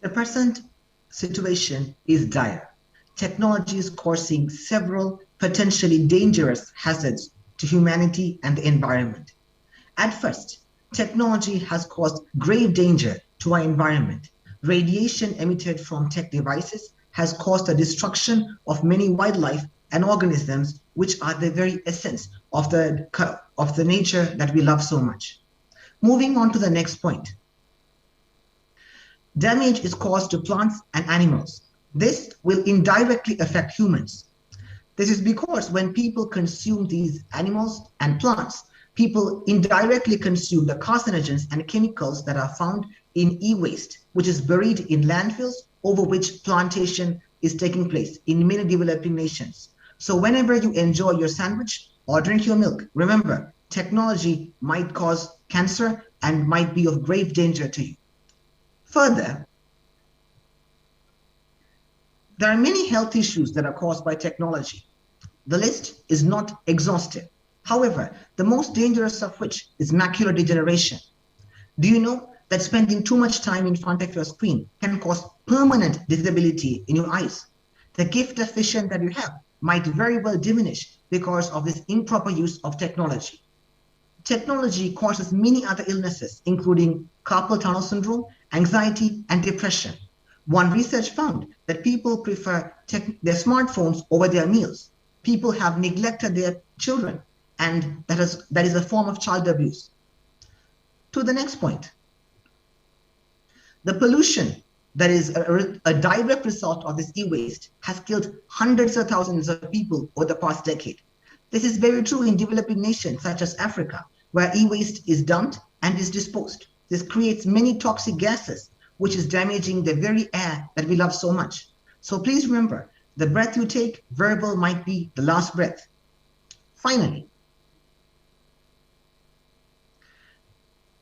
The present situation is dire. Technology is causing several potentially dangerous hazards to humanity and the environment. At first, technology has caused grave danger to our environment. Radiation emitted from tech devices has caused the destruction of many wildlife and organisms, which are the very essence of the nature that we love so much. Moving on to the next point. Damage is caused to plants and animals. This will indirectly affect humans. This is because when people consume these animals and plants, people indirectly consume the carcinogens and chemicals that are found in e-waste, which is buried in landfills over which plantation is taking place in many developing nations. So whenever you enjoy your sandwich or drink your milk, remember, technology might cause cancer and might be of grave danger to you. Further, there are many health issues that are caused by technology. The list is not exhaustive. However, the most dangerous of which is macular degeneration. Do you know that spending too much time in front of your screen can cause permanent disability in your eyes? The gift of vision that you have might very well diminish because of this improper use of technology. Technology causes many other illnesses, including carpal tunnel syndrome, anxiety, and depression. One research found that people prefer their smartphones over their meals. People have neglected their children, and that is a form of child abuse. To the next point. The pollution that is a direct result of this e-waste has killed hundreds of thousands of people over the past decade. This is very true in developing nations such as Africa, where e-waste is dumped and is disposed. This creates many toxic gases, which is damaging the very air that we love so much. So please remember, the breath you take, verbal might be the last breath. Finally,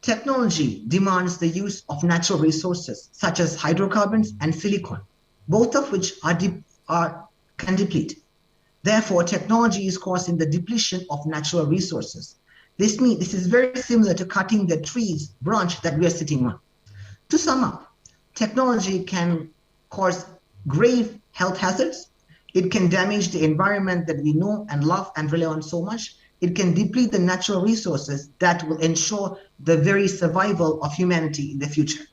technology demands the use of natural resources such as hydrocarbons and silicon, both of which can deplete. Therefore, technology is causing the depletion of natural resources. This is very similar to cutting the tree's branch that we are sitting on. To sum up, technology can cause grave health hazards. It can damage the environment that we know and love and rely on so much. It can deplete the natural resources that will ensure the very survival of humanity in the future.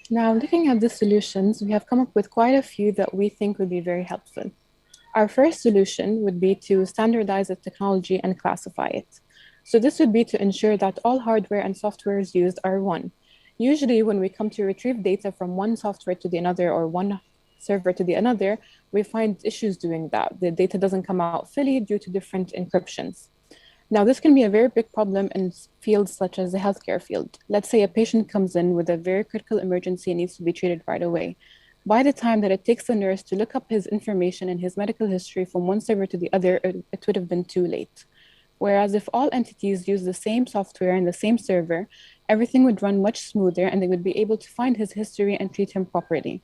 Now, looking at the solutions, we have come up with quite a few that we think would be very helpful. Our first solution would be to standardize the technology and classify it. So this would be to ensure that all hardware and software used are one. Usually when we come to retrieve data from one software to the another or one server to the another, we find issues doing that. The data doesn't come out fully due to different encryptions. Now, this can be a very big problem in fields such as the healthcare field. Let's say a patient comes in with a very critical emergency and needs to be treated right away. By the time that it takes the nurse to look up his information and his medical history from one server to the other, it would have been too late. Whereas if all entities use the same software and the same server, everything would run much smoother and they would be able to find his history and treat him properly.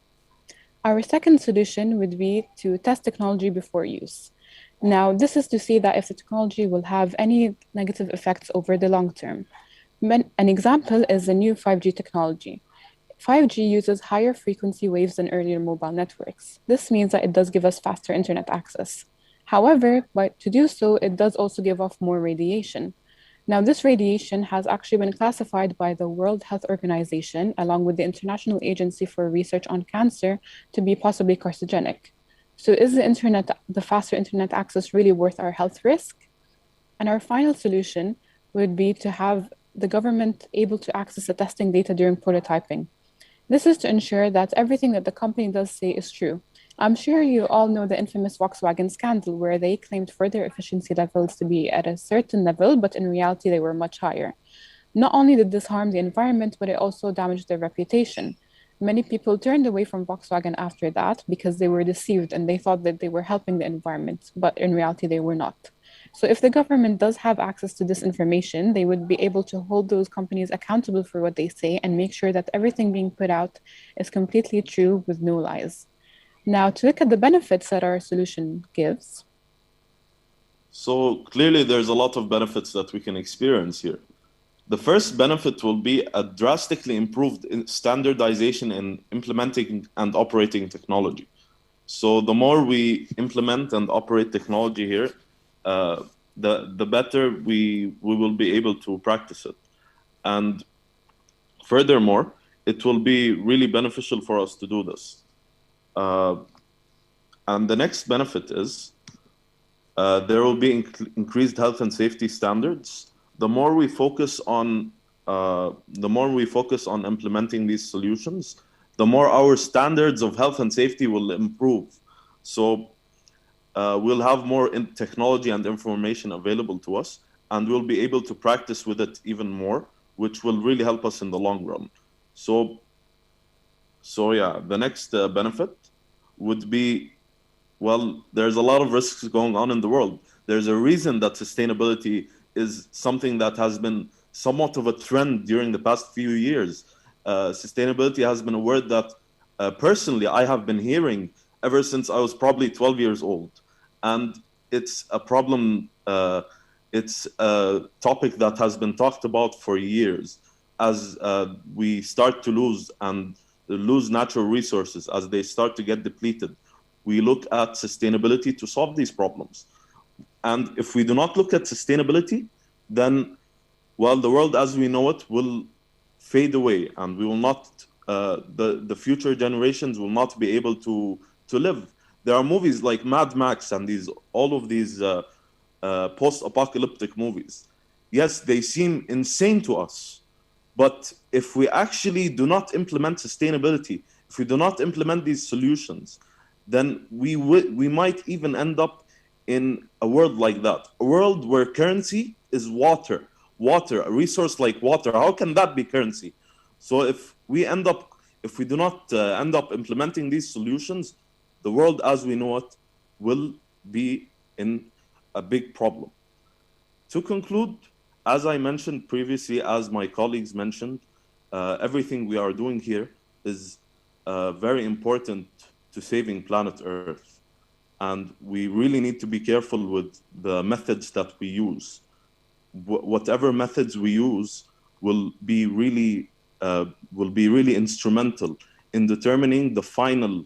Our second solution would be to test technology before use. Now, this is to see that if the technology will have any negative effects over the long term. An example is the new 5G technology. 5G uses higher frequency waves than earlier mobile networks. This means that it does give us faster internet access. However, to do so, it does also give off more radiation. Now, this radiation has actually been classified by the World Health Organization, along with the International Agency for Research on Cancer, to be possibly carcinogenic. So is the faster internet access really worth our health risk? And our final solution would be to have the government able to access the testing data during prototyping. This is to ensure that everything that the company does say is true. I'm sure you all know the infamous Volkswagen scandal, where they claimed for their efficiency levels to be at a certain level, but in reality they were much higher. Not only did this harm the environment, but it also damaged their reputation. Many people turned away from Volkswagen after that because they were deceived and they thought that they were helping the environment, but in reality they were not. So if the government does have access to this information, they would be able to hold those companies accountable for what they say and make sure that everything being put out is completely true with no lies. Now, to look at the benefits that our solution gives. So clearly there's a lot of benefits that we can experience here. The first benefit will be a drastically improved standardization in implementing and operating technology. So the more we implement and operate technology here, the better we will be able to practice it. And furthermore, it will be really beneficial for us to do this. And the next benefit is there will be increased health and safety standards. The more we focus on implementing these solutions, the more our standards of health and safety will improve. So we'll have more technology and information available to us, and we'll be able to practice with it even more, which will really help us in the long run. So yeah, the next benefit would be, well, there's a lot of risks going on in the world. There's a reason that sustainability is something that has been somewhat of a trend during the past few years. Sustainability has been a word that personally I have been hearing ever since I was probably 12 years old. And it's a problem, it's a topic that has been talked about for years. As we start to lose natural resources, as they start to get depleted, we look at sustainability to solve these problems. And if we do not look at sustainability, then, well, the world as we know it will fade away, and we will not, the future generations will not be able to live. There are movies like Mad Max and all of these post-apocalyptic movies. Yes, they seem insane to us, But if we actually do not implement sustainability, if we do not implement these solutions, then we might even end up in a world like that, a world where currency is water, a resource like water. How can that be currency? So if we do not end up implementing these solutions, the world as we know it will be in a big problem. To conclude, as I mentioned previously, as my colleagues mentioned, everything we are doing here is very important to saving planet Earth. And we really need to be careful with the methods that we use. Whatever methods we use will be really instrumental in determining the final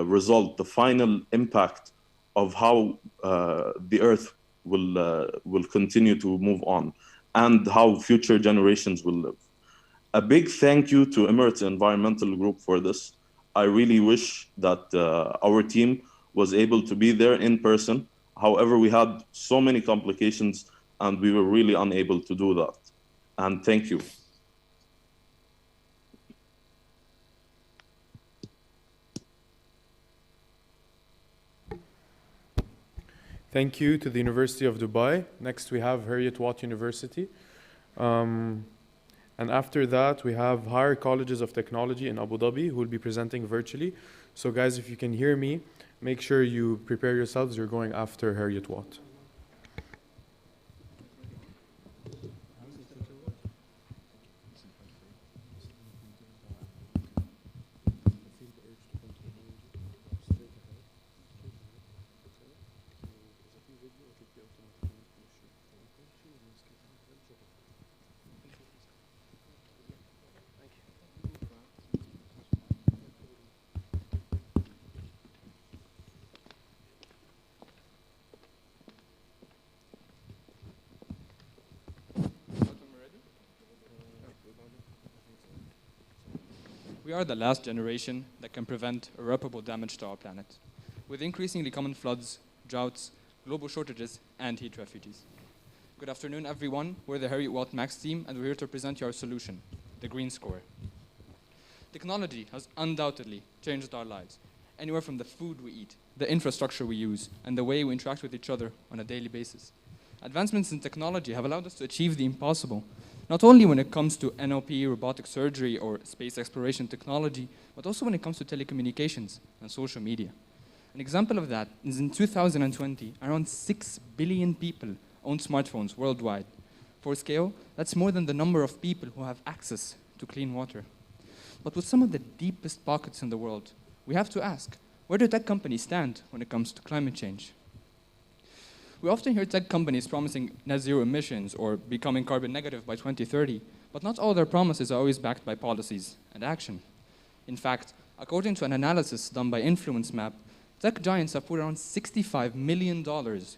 result, the final impact of how the Earth will continue to move on and how future generations will live. A big thank you to Emirates Environmental Group for this. I really wish that our team was able to be there in person. However, we had so many complications and we were really unable to do that. And thank you. Thank you to the University of Dubai. Next, we have Heriot-Watt University. And after that, we have higher colleges of technology in Abu Dhabi who will be presenting virtually. So guys, if you can hear me, make sure you prepare yourselves. You're going after Heriot-Watt. We are the last generation that can prevent irreparable damage to our planet, with increasingly common floods, droughts, global shortages, and heat refugees. Good afternoon, everyone. We're the Heriot-Watt Max team, and we're here to present you our solution, the Green Score. Technology has undoubtedly changed our lives, anywhere from the food we eat, the infrastructure we use, and the way we interact with each other on a daily basis. Advancements in technology have allowed us to achieve the impossible, not only when it comes to NLP, robotic surgery, or space exploration technology, but also when it comes to telecommunications and social media. An example of that is in 2020, around 6 billion people owned smartphones worldwide. For scale, that's more than the number of people who have access to clean water. But with some of the deepest pockets in the world, we have to ask, where do tech companies stand when it comes to climate change? We often hear tech companies promising net zero emissions or becoming carbon negative by 2030, but not all their promises are always backed by policies and action. In fact, according to an analysis done by Influence Map, tech giants have put around $65 million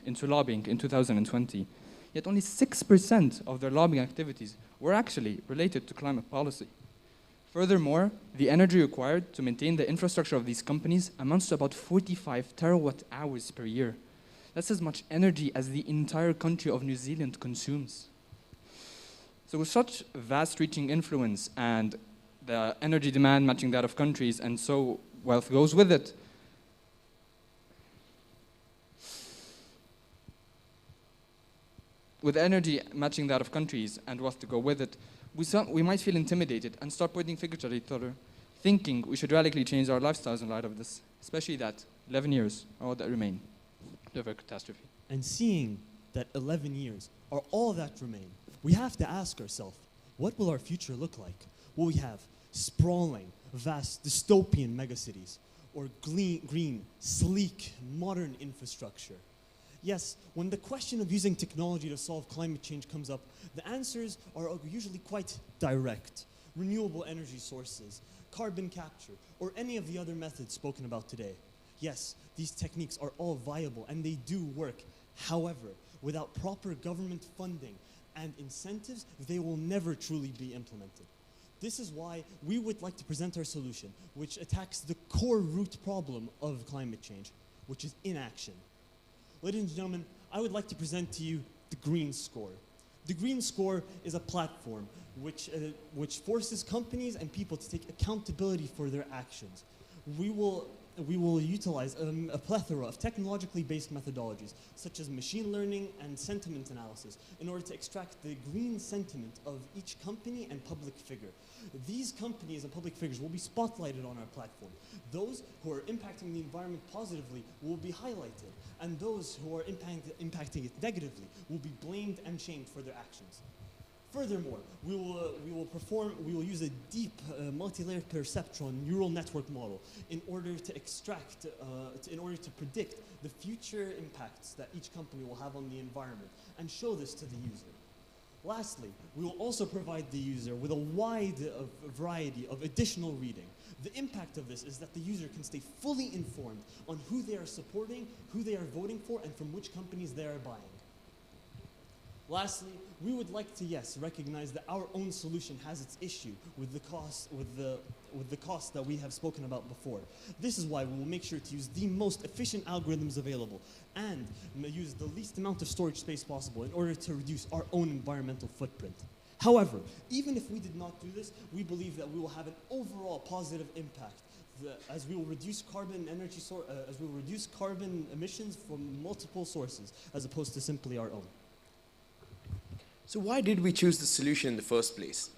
into lobbying in 2020, yet only 6% of their lobbying activities were actually related to climate policy. Furthermore, the energy required to maintain the infrastructure of these companies amounts to about 45 terawatt hours per year. That's as much energy as the entire country of New Zealand consumes. So with such vast-reaching influence and the energy demand matching that of countries, and so wealth goes with it, with energy matching that of countries and wealth to go with it, we might feel intimidated and start pointing fingers at each other, thinking we should radically change our lifestyles in light of this, especially that 11 years are all that remain of a catastrophe. And seeing that 11 years are all that remain, we have to ask ourselves, what will our future look like? Will we have sprawling, vast, dystopian megacities, or green, sleek, modern infrastructure? Yes, when the question of using technology to solve climate change comes up, the answers are usually quite direct. Renewable energy sources, carbon capture, or any of the other methods spoken about today. Yes, these techniques are all viable and they do work. However, without proper government funding and incentives, they will never truly be implemented. This is why we would like to present our solution, which attacks the core root problem of climate change, which is inaction. Ladies and gentlemen, I would like to present to you the Green Score. The Green Score is a platform which forces companies and people to take accountability for their actions. We will utilize a plethora of technologically based methodologies, such as machine learning and sentiment analysis, in order to extract the green sentiment of each company and public figure. These companies and public figures will be spotlighted on our platform. Those who are impacting the environment positively will be highlighted, and those who are impacting it negatively will be blamed and shamed for their actions. Furthermore, we will use a deep multi-layered perceptron neural network model in order to extract, in order to predict the future impacts that each company will have on the environment and show this to the user. Lastly, we will also provide the user with a wide variety of additional reading. The impact of this is that the user can stay fully informed on who they are supporting, who they are voting for, and from which companies they are buying. Lastly, we would like to, yes, recognize that our own solution has its issue with the cost that we have spoken about before. This is why we will make sure to use the most efficient algorithms available and use the least amount of storage space possible in order to reduce our own environmental footprint. However, even if we did not do this, we believe that we will have an overall positive impact as we will reduce carbon emissions from multiple sources as opposed to simply our own. So why did we choose this solution in the first place?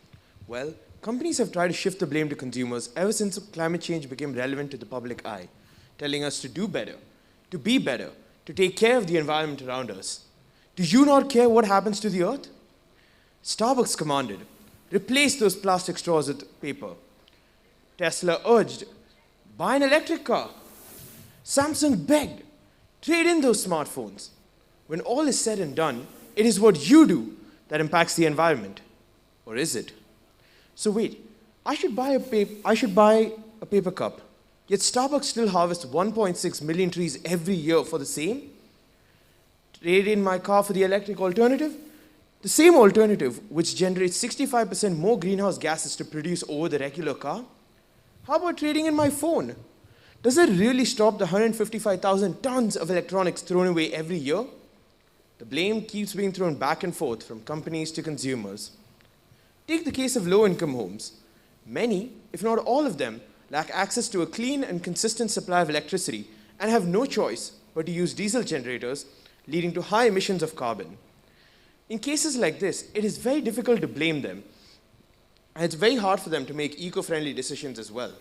Well, companies have tried to shift the blame to consumers ever since climate change became relevant to the public eye, telling us to do better, to be better, to take care of the environment around us. Do you not care what happens to the earth? Starbucks commanded, replace those plastic straws with paper. Tesla urged, buy an electric car. Samsung begged, trade in those smartphones. When all is said and done, it is what you do that impacts the environment. Or is it? So wait, I should buy a paper cup, yet Starbucks still harvests 1.6 million trees every year for the same? Trade in my car for the electric alternative? The same alternative which generates 65% more greenhouse gases to produce over the regular car? How about trading in my phone? Does it really stop the 155,000 tons of electronics thrown away every year? The blame keeps being thrown back and forth from companies to consumers. Take the case of low-income homes. Many, if not all of them, lack access to a clean and consistent supply of electricity and have no choice but to use diesel generators, leading to high emissions of carbon. In cases like this, it is very difficult to blame them, and it's very hard for them to make eco-friendly decisions as well.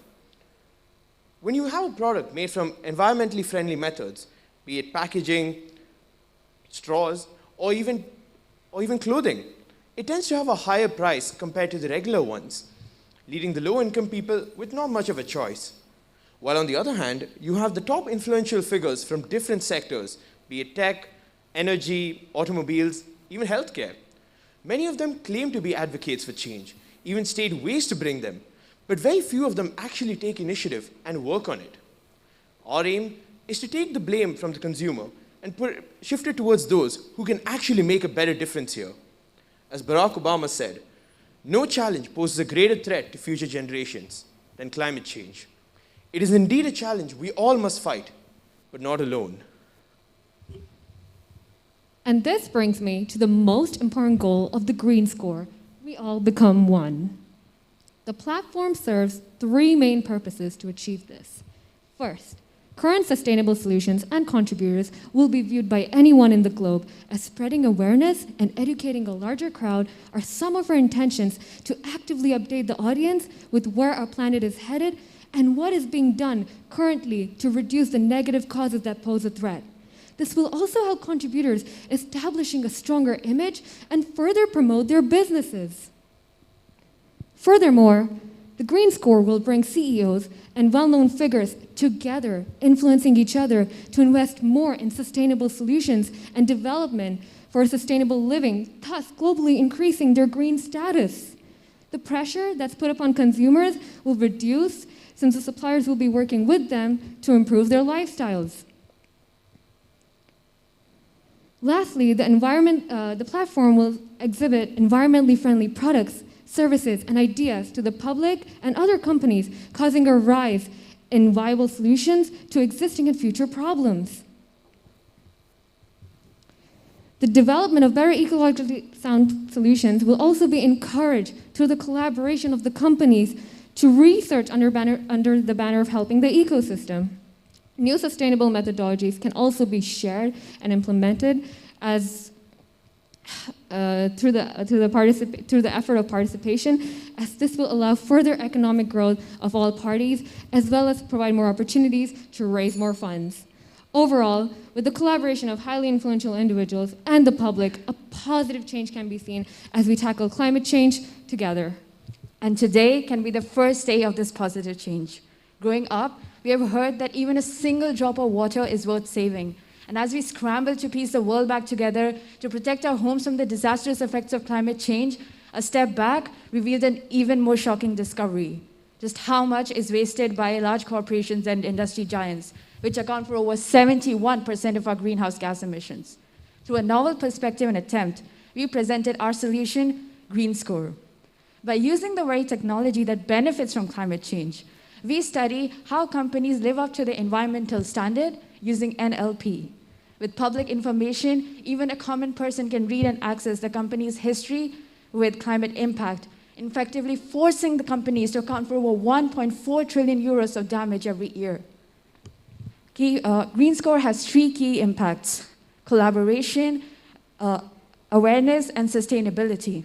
When you have a product made from environmentally friendly methods, be it packaging, straws, or even clothing, it tends to have a higher price compared to the regular ones, leaving the low-income people with not much of a choice. While on the other hand, you have the top influential figures from different sectors, be it tech, energy, automobiles, even healthcare. Many of them claim to be advocates for change, even state ways to bring them, but very few of them actually take initiative and work on it. Our aim is to take the blame from the consumer and shift it towards those who can actually make a better difference here. As Barack Obama said, no challenge poses a greater threat to future generations than climate change. It is indeed a challenge we all must fight, but not alone. And this brings me to the most important goal of the Green Score. We all become one. The platform serves three main purposes to achieve this. First, current sustainable solutions and contributors will be viewed by anyone in the globe as spreading awareness and educating a larger crowd are some of our intentions to actively update the audience with where our planet is headed and what is being done currently to reduce the negative causes that pose a threat. This will also help contributors establishing a stronger image and further promote their businesses. Furthermore, the Green Score will bring CEOs and well-known figures together, influencing each other to invest more in sustainable solutions and development for sustainable living, thus globally increasing their green status. The pressure that's put upon consumers will reduce since the suppliers will be working with them to improve their lifestyles. Lastly, the platform will exhibit environmentally friendly products, services, and ideas to the public and other companies, causing a rise in viable solutions to existing and future problems. The development of very ecologically sound solutions will also be encouraged through the collaboration of the companies to research under the banner of helping the ecosystem. New sustainable methodologies can also be shared and implemented as through the effort of participation, as this will allow further economic growth of all parties, as well as provide more opportunities to raise more funds. Overall, with the collaboration of highly influential individuals and the public, a positive change can be seen as we tackle climate change together. And today can be the first day of this positive change. Growing up, we have heard that even a single drop of water is worth saving. And as we scramble to piece the world back together to protect our homes from the disastrous effects of climate change, a step back revealed an even more shocking discovery. Just how much is wasted by large corporations and industry giants, which account for over 71% of our greenhouse gas emissions. Through a novel perspective and attempt, we presented our solution, Green Score. By using the very technology that benefits from climate change, we study how companies live up to the environmental standard using NLP. With public information, even a common person can read and access the company's history with climate impact, effectively forcing the companies to account for over 1.4 trillion euros of damage every year. Green Score has three key impacts: collaboration, awareness, and sustainability.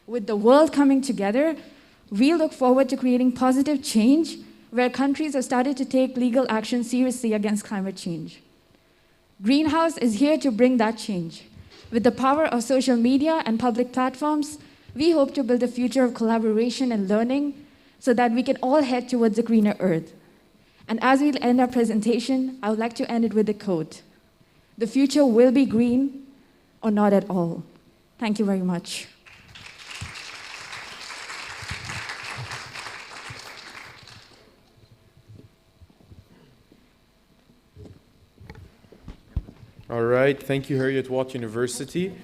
With the world coming together, we look forward to creating positive change where countries have started to take legal action seriously against climate change. Greenhouse is here to bring that change. With the power of social media and public platforms, we hope to build a future of collaboration and learning so that we can all head towards a greener earth. And as we end our presentation, I would like to end it with a quote: "The future will be green or not at all." Thank you very much. All right, thank you, Harriet Watt University.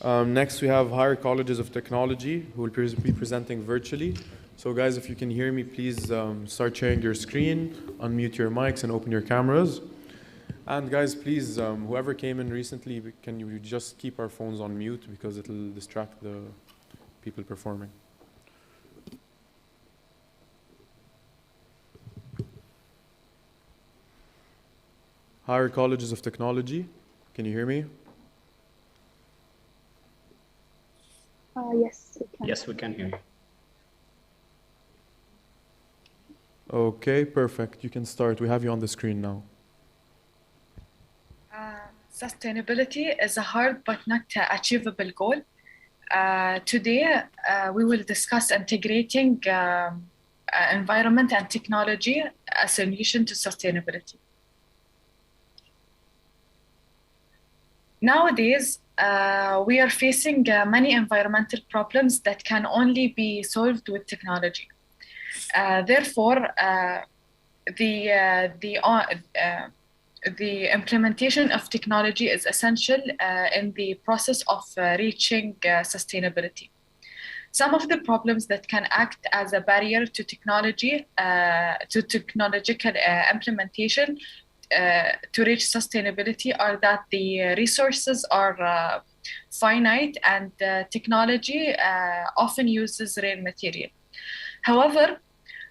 Next, we have Higher Colleges of Technology, who will be presenting virtually. So guys, if you can hear me, please start sharing your screen, unmute your mics, and open your cameras. And guys, please, whoever came in recently, can you just keep our phones on mute because it'll distract the people performing. Higher Colleges of Technology. Can you hear me? Yes, we can. Yes, we can hear you. Okay, perfect. You can start. We have you on the screen now. Sustainability is a hard but not achievable goal. Today, we will discuss integrating environment and technology as a solution to sustainability. Nowadays, we are facing many environmental problems that can only be solved with technology. Therefore, the implementation of technology is essential in the process of reaching sustainability. Some of the problems that can act as a barrier to technological implementation to reach sustainability are that the resources are finite and technology often uses rare material. However,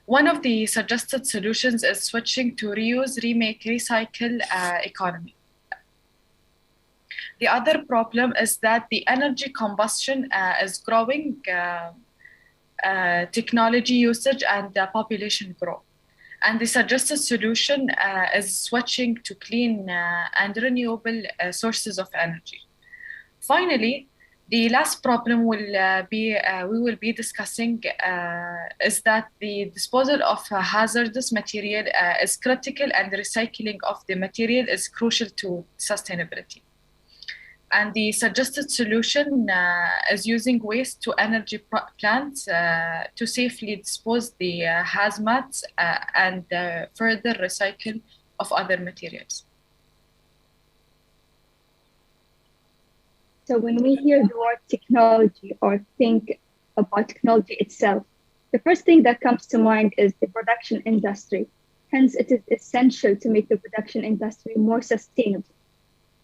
one of the suggested solutions is switching to reuse, remake, recycle economy. The other problem is that the energy combustion is growing, technology usage and population growth. And the suggested solution is switching to clean and renewable sources of energy. Finally, the last problem we will be discussing is that the disposal of hazardous material is critical, and the recycling of the material is crucial to sustainability. And the suggested solution is using waste to energy plants to safely dispose the hazmats and further recycle of other materials. So when we hear the word technology or think about technology itself, the first thing that comes to mind is the production industry. Hence, it is essential to make the production industry more sustainable.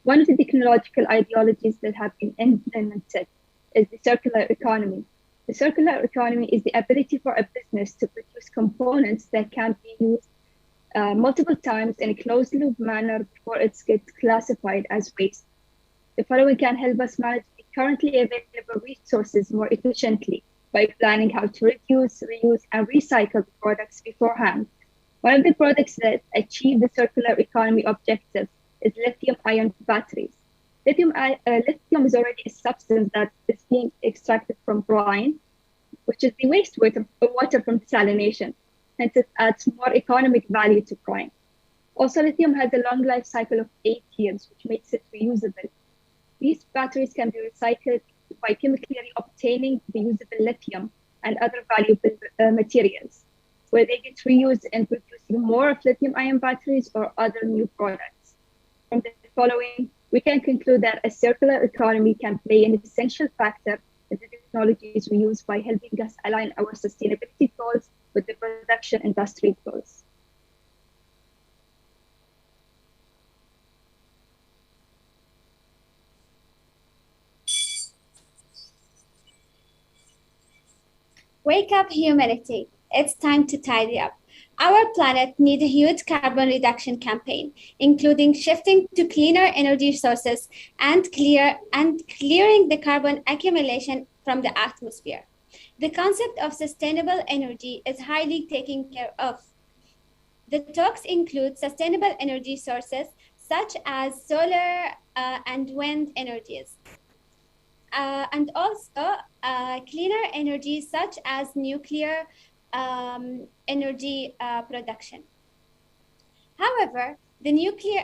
One of the technological ideologies that have been implemented is the circular economy. The circular economy is the ability for a business to produce components that can be used multiple times in a closed loop manner before it gets classified as waste. The following can help us manage the currently available resources more efficiently by planning how to reduce, reuse, and recycle the products beforehand. One of the products that achieve the circular economy objectives is lithium-ion batteries. Lithium is already a substance that is being extracted from brine, which is the water from desalination. Hence, it adds more economic value to brine. Also, lithium has a long life cycle of 8 years, which makes it reusable. These batteries can be recycled by chemically obtaining the usable lithium and other valuable materials, where they get reused in producing more of lithium-ion batteries or other new products. From the following, we can conclude that a circular economy can play an essential factor in the technologies we use by helping us align our sustainability goals with the production industry goals. Wake up, humanity. It's time to tidy up. Our planet needs a huge carbon reduction campaign, including shifting to cleaner energy sources and clearing the carbon accumulation from the atmosphere. The concept of sustainable energy is highly taken care of. The talks include sustainable energy sources such as solar and wind energies, and also cleaner energy such as nuclear energy production. However, the nuclear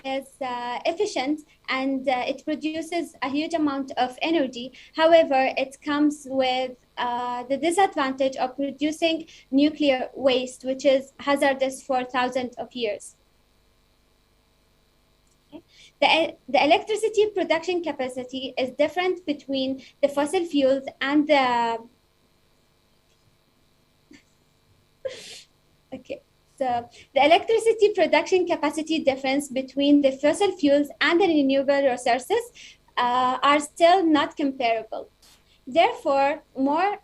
is efficient and it produces a huge amount of energy. However, it comes with the disadvantage of producing nuclear waste, which is hazardous for thousands of years. The electricity production capacity is different between the fossil fuels and the So the electricity production capacity difference between the fossil fuels and the renewable resources are still not comparable. Therefore, more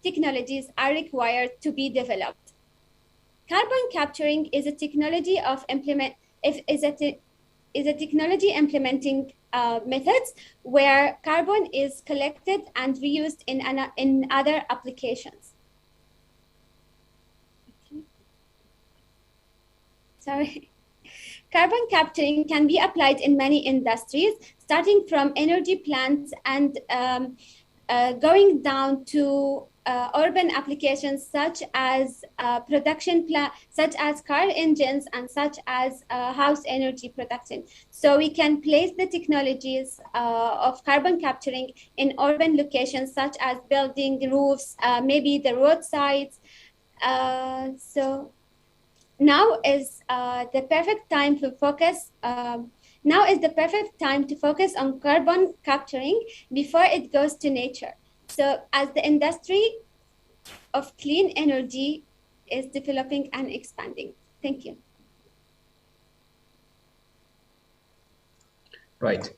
technologies are required to be developed. Carbon capturing is a technology implementing methods where carbon is collected and reused in other applications. Carbon capturing can be applied in many industries, starting from energy plants and going down to urban applications such as such as car engines and such as house energy production. So we can place the technologies of carbon capturing in urban locations such as building roofs, maybe the roadsides. So now is the perfect time to focus. Now is the perfect time to focus on carbon capturing before it goes to nature. So as the industry of clean energy is developing and expanding. Thank you. Right.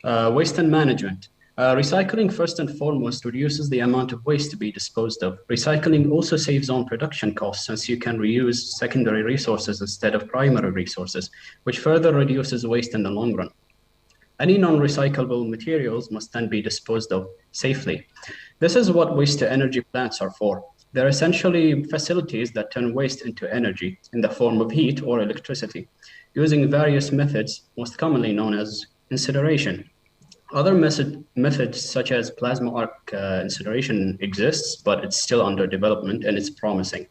Waste and management. Recycling first and foremost reduces the amount of waste to be disposed of. Recycling also saves on production costs since you can reuse secondary resources instead of primary resources, which further reduces waste in the long run. Any non-recyclable materials must then be disposed of safely. This is what waste-to-energy plants are for. They're essentially facilities that turn waste into energy in the form of heat or electricity, using various methods, most commonly known as incineration. Other methods such as plasma arc incineration exists, but it's still under development and it's promising.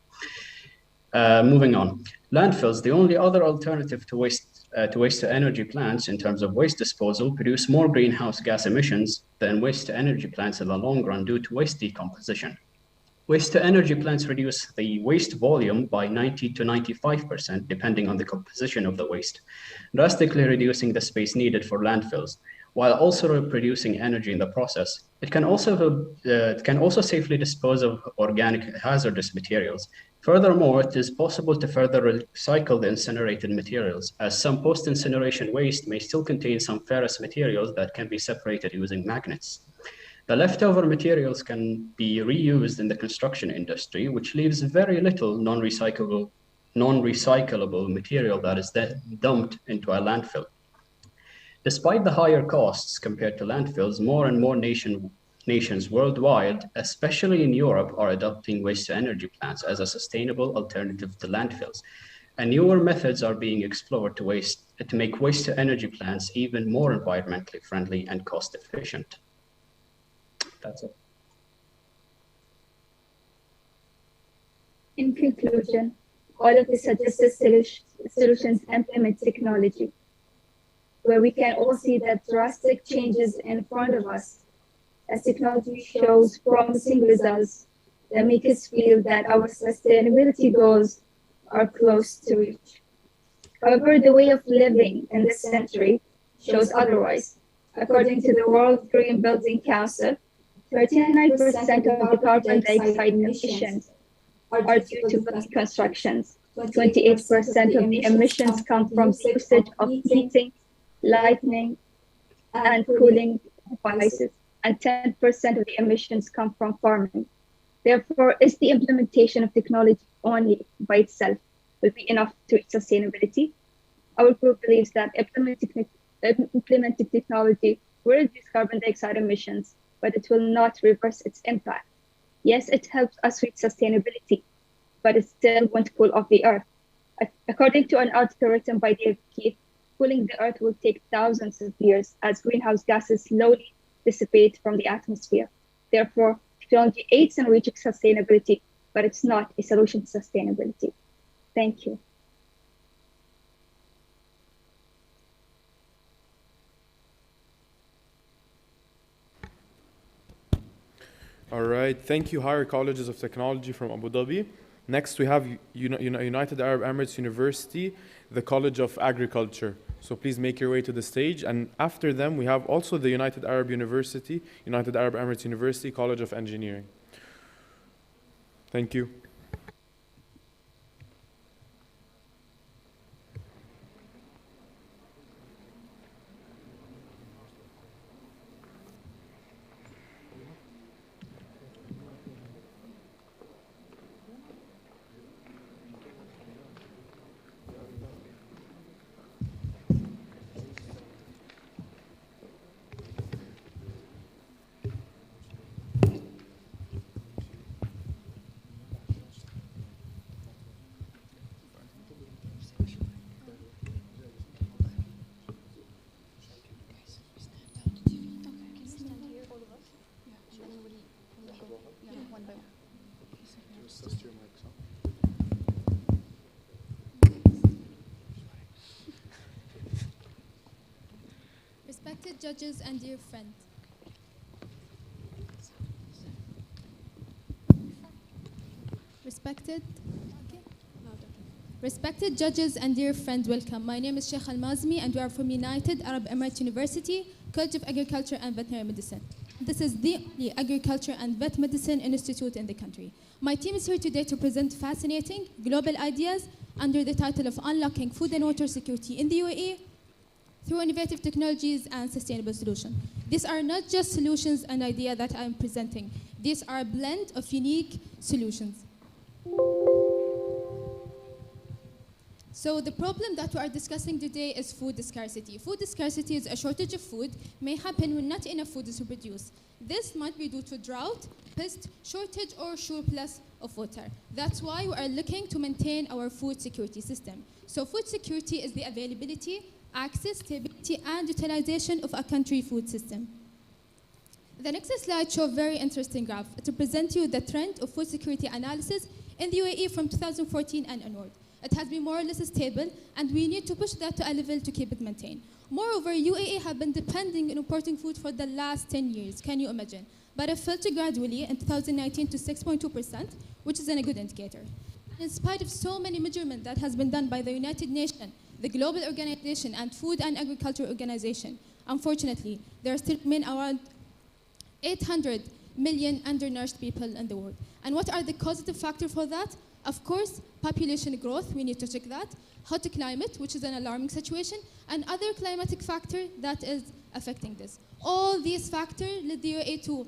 Moving on. Landfills, the only other alternative to waste-to-energy plants in terms of waste disposal, produce more greenhouse gas emissions than waste-to-energy plants in the long run due to waste decomposition. Waste-to-energy plants reduce the waste volume by 90 to 95%, depending on the composition of the waste, drastically reducing the space needed for landfills. while also producing energy in the process. It can also safely dispose of organic hazardous materials. Furthermore, it is possible to further recycle the incinerated materials, as some post-incineration waste may still contain some ferrous materials that can be separated using magnets. The leftover materials can be reused in the construction industry, which leaves very little non-recyclable material that is then dumped into a landfill. Despite the higher costs compared to landfills, more and more nations worldwide, especially in Europe, are adopting waste-to-energy plants as a sustainable alternative to landfills. And newer methods are being explored to make waste-to-energy plants even more environmentally friendly and cost-efficient. That's it. In conclusion, all of the suggested solutions implement technology, where we can all see that drastic changes in front of us as technology shows promising results that make us feel that our sustainability goals are close to reach. However, the way of living in this century shows otherwise. According to the World Green Building Council, 39% of the carbon dioxide emissions are due to constructions. 28% of the emissions come from the usage of heating, lighting, and cooling devices, and 10% of the emissions come from farming. Therefore, is the implementation of technology only by itself will be enough to reach sustainability? Our group believes that implementing technology will reduce carbon dioxide emissions, but it will not reverse its impact. Yes, it helps us reach sustainability, but it still won't cool off the earth. According to an article written by Dave Keith, cooling the earth will take thousands of years as greenhouse gases slowly dissipate from the atmosphere. Therefore, technology aids in reaching sustainability, but it's not a solution to sustainability. Thank you. All right, thank you, Higher Colleges of Technology from Abu Dhabi. Next, we have United Arab Emirates University, the College of Agriculture. So please make your way to the stage. And after them, we have also the United Arab Emirates University, College of Engineering. Thank you. Respected judges and dear friends. Respected judges and dear friends, welcome. My name is Sheikh Al-Mazmi and we are from United Arab Emirates University, College of Agriculture and Veterinary Medicine. This is the only Agriculture and Vet Medicine Institute in the country. My team is here today to present fascinating global ideas under the title of Unlocking Food and Water Security in the UAE through innovative technologies and sustainable solutions. These are not just solutions and ideas that I'm presenting. These are a blend of unique solutions. So the problem that we are discussing today is food scarcity. Food scarcity is a shortage of food may happen when not enough food is produced. This might be due to drought, pest, shortage, or surplus of water. That's why we are looking to maintain our food security system. So food security is the availability, access, stability, and utilization of a country food system. The next slide shows a very interesting graph to present you the trend of food security analysis in the UAE from 2014 and onward. It has been more or less stable, and we need to push that to a level to keep it maintained. Moreover, UAE have been depending on importing food for the last 10 years, can you imagine? But it fell gradually in 2019 to 6.2%, which is a good indicator. In spite of so many measurements that has been done by the United Nations, the Global Organization, and Food and Agriculture Organization, Unfortunately, there still remain around 800 million undernourished people in the world. And what are the causative factors for that? Of course, population growth, we need to check that. Hot climate, which is an alarming situation, and other climatic factor that is affecting this. All these factors lead the UAE to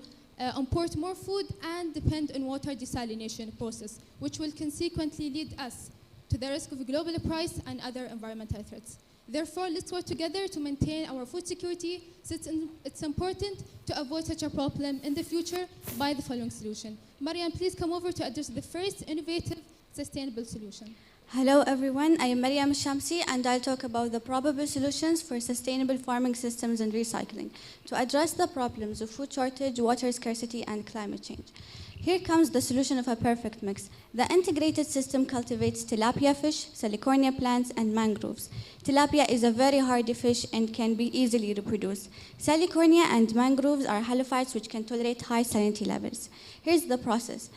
import more food and depend on water desalination process, which will consequently lead us to the risk of global price and other environmental threats. Therefore, let's work together to maintain our food security. So it's important to avoid such a problem in the future by the following solution. Mariam, please come over to address the first innovative, sustainable solution. Hello everyone, I am Mariam Shamsi and I'll talk about the probable solutions for sustainable farming systems and recycling to address the problems of food shortage, water scarcity and climate change. Here comes the solution of a perfect mix. The integrated system cultivates tilapia fish, salicornia plants and mangroves. Tilapia is a very hardy fish and can be easily reproduced. Salicornia and mangroves are halophytes which can tolerate high salinity levels. Here's the process.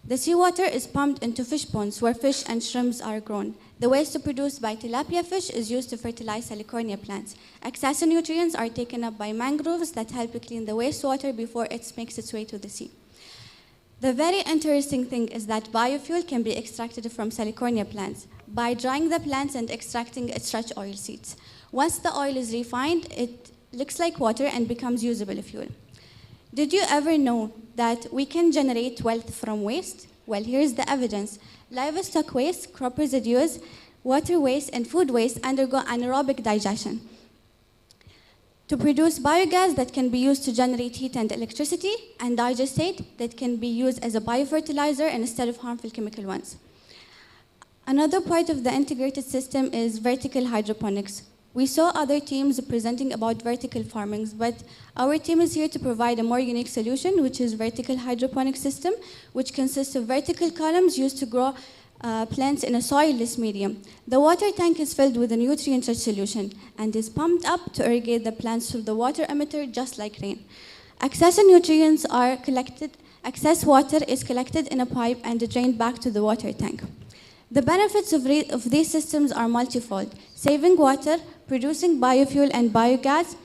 The seawater is pumped into fish ponds where fish and shrimps are grown. The waste produced by tilapia fish is used to fertilize salicornia plants. Excess nutrients are taken up by mangroves that help clean the wastewater before it makes its way to the sea. The very interesting thing is that biofuel can be extracted from salicornia plants by drying the plants and extracting its rich oil seeds. Once the oil is refined, it looks like water and becomes usable fuel. Did you ever know that we can generate wealth from waste? Well, here's the evidence. Livestock waste, crop residues, water waste, and food waste undergo anaerobic digestion to produce biogas that can be used to generate heat and electricity, and digestate that can be used as a biofertilizer instead of harmful chemical ones. Another part of the integrated system is vertical hydroponics. We saw other teams presenting about vertical farming, but our team is here to provide a more unique solution, which is vertical hydroponic system, which consists of vertical columns used to grow plants in a soilless medium. The water tank is filled with a nutrient-rich solution and is pumped up to irrigate the plants through the water emitter just like rain. Excess nutrients are collected, excess water is collected in a pipe and drained back to the water tank. The benefits of these systems are multifold: saving water, producing biofuel and biogas,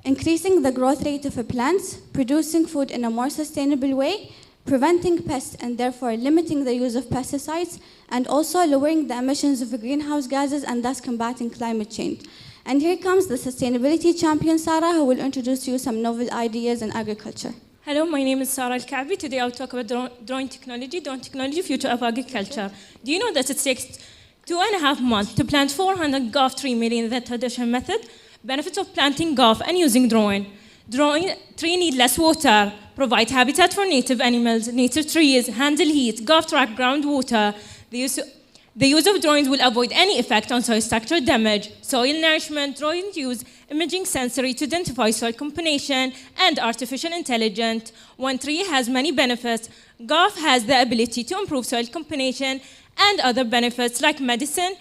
increasing the growth rate of plants, producing food in a more sustainable way, preventing pests and therefore limiting the use of pesticides, and also lowering the emissions of greenhouse gases and thus combating climate change. And here comes the sustainability champion, Sarah, who will introduce you some novel ideas in agriculture. Hello, my name is Sarah Al-Kaabi. Today I'll talk about drone technology, future of agriculture. Do you know that it takes 2.5 months to plant 400 golf tree in the traditional method? Benefits of planting golf and using drone. Drone tree need less water, provide habitat for native animals, native trees, handle heat, golf track groundwater. The use of drones will avoid any effect on soil structure damage, soil nourishment. Drones use imaging sensory to identify soil combination and artificial intelligence. One tree has many benefits. Golf has the ability to improve soil combination and other benefits like medicine,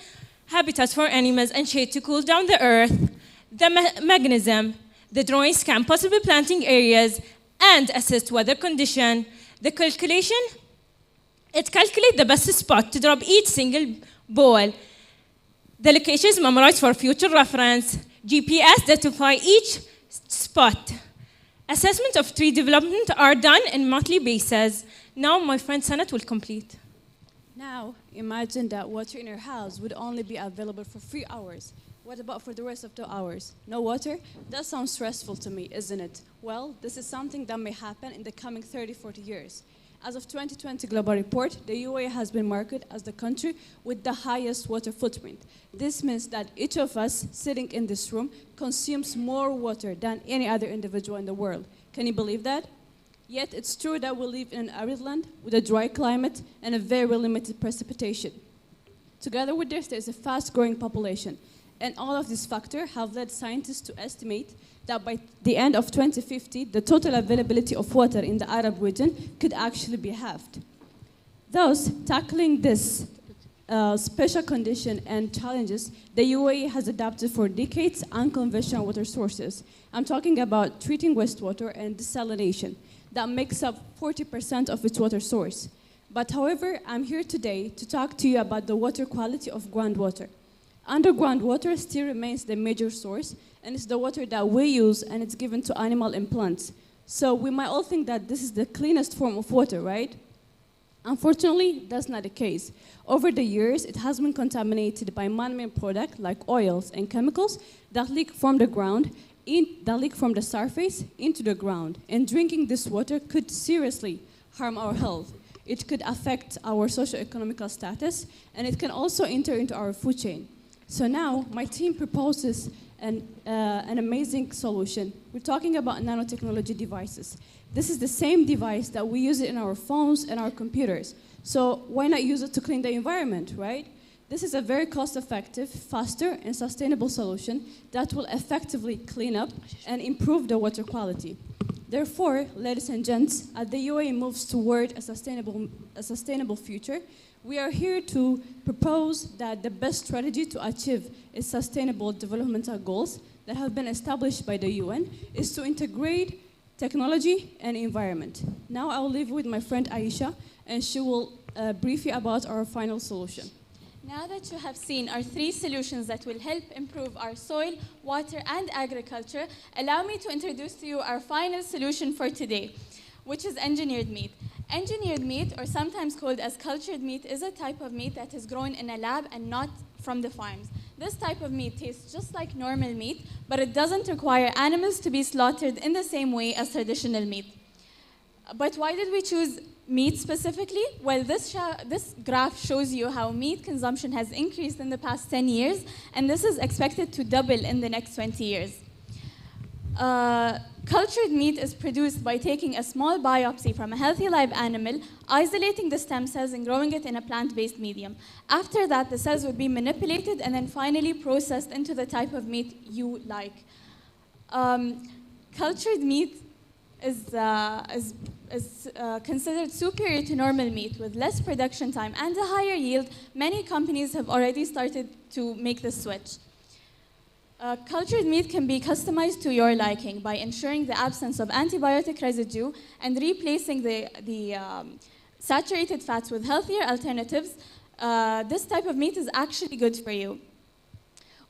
habitats for animals, and shade to cool down the earth. The mechanism. The drones scan possible planting areas and assess weather condition. The calculation. It calculates the best spot to drop each single ball. The location is memorized for future reference. GPS identify each spot. Assessment of tree development are done on monthly basis. Now my friend Sanat will complete. Now, imagine that water in your house would only be available for 3 hours. What about for the rest of the hours? No water? That sounds stressful to me, isn't it? Well, this is something that may happen in the coming 30-40 years. As of 2020 Global Report, the UAE has been marked as the country with the highest water footprint. This means that each of us sitting in this room consumes more water than any other individual in the world. Can you believe that? Yet it's true that we live in an arid land with a dry climate and a very limited precipitation. Together with this, there's a fast-growing population. And all of these factors have led scientists to estimate that by the end of 2050, the total availability of water in the Arab region could actually be halved. Thus, tackling this special condition and challenges, the UAE has adapted for decades unconventional water sources. I'm talking about treating wastewater and desalination. That makes up 40% of its water source. But however, I'm here today to talk to you about the water quality of groundwater. underground water still remains the major source, and it's the water that we use, and it's given to animal and plants. So we might all think that this is the cleanest form of water, right? Unfortunately, that's not the case. Over the years, it has been contaminated by man-made products like oils and chemicals that leak from the ground, that leak from the surface into the ground. And drinking this water could seriously harm our health. It could affect our socio-economical status, and it can also enter into our food chain. So now, my team proposes an amazing solution. We're talking about nanotechnology devices. This is the same device that we use in our phones and our computers. So why not use it to clean the environment, right? This is a very cost-effective, faster, and sustainable solution that will effectively clean up and improve the water quality. Therefore, ladies and gents, as the UAE moves toward a sustainable future, we are here to propose that the best strategy to achieve its sustainable developmental goals that have been established by the UN is to integrate technology and environment. Now I will leave with my friend Aisha, and she will brief you about our final solution. Now that you have seen our 3 solutions that will help improve our soil, water, and agriculture, allow me to introduce to you our final solution for today, which is engineered meat. Engineered meat, or sometimes called as cultured meat, is a type of meat that is grown in a lab and not from the farms. This type of meat tastes just like normal meat, but it doesn't require animals to be slaughtered in the same way as traditional meat. But why did we choose meat specifically? Well, this graph shows you how meat consumption has increased in the past 10 years, and this is expected to double in the next 20 years. Cultured meat is produced by taking a small biopsy from a healthy live animal, isolating the stem cells and growing it in a plant-based medium. After that, the cells would be manipulated and then finally processed into the type of meat you like. Cultured meat is considered superior to normal meat with less production time and a higher yield. Many companies have already started to make the switch. Cultured meat can be customized to your liking by ensuring the absence of antibiotic residue and replacing the saturated fats with healthier alternatives. This type of meat is actually good for you.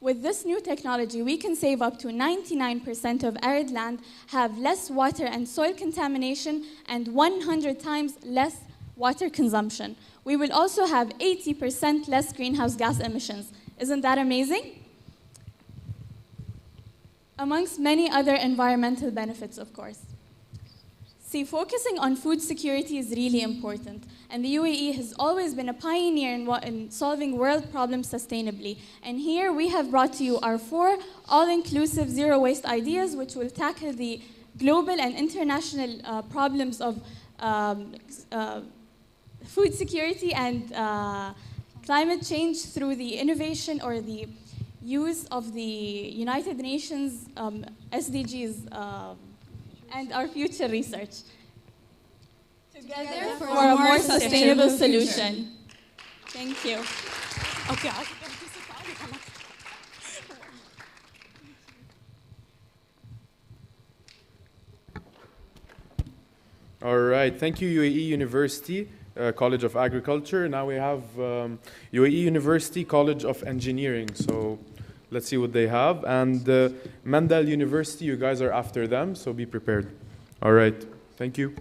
With this new technology, we can save up to 99% of arid land, have less water and soil contamination, and 100 times less water consumption. We will also have 80% less greenhouse gas emissions. Isn't that amazing? Amongst many other environmental benefits, of course. See, focusing on food security is really important, and the UAE has always been a pioneer in solving world problems sustainably. And here we have brought to you our 4 all-inclusive zero-waste ideas, which will tackle the global and international problems of food security and climate change through the innovation or the use of the United Nations SDGs and our future research. Together for a more sustainable solution. Thank you. Okay. All right, thank you UAE University College of Agriculture. Now we have UAE University College of Engineering. So let's see what they have. And Mendel University, you guys are after them, so be prepared. All right, thank you.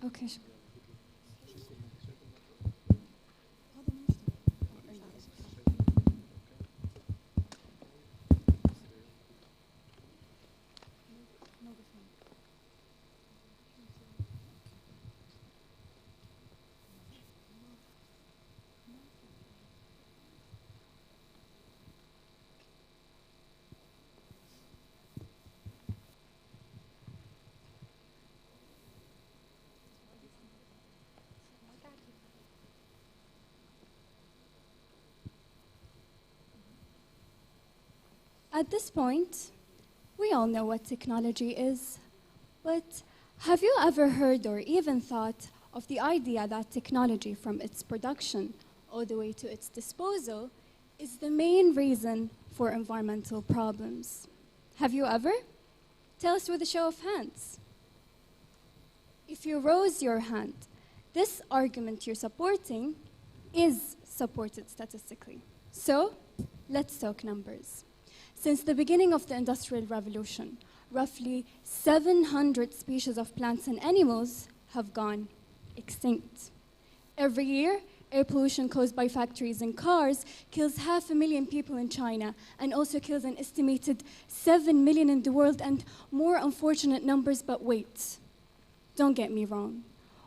Okay. At this point, we all know what technology is, but have you ever heard or even thought of the idea that technology, from its production all the way to its disposal, is the main reason for environmental problems? Have you ever? Tell us with a show of hands. If you rose your hand, this argument you're supporting is supported statistically. So, let's talk numbers. Since the beginning of the Industrial Revolution, roughly 700 species of plants and animals have gone extinct. Every year, air pollution caused by factories and cars kills 500,000 people in China and also kills an estimated 7 million in the world, and more unfortunate numbers, but wait. Don't get me wrong.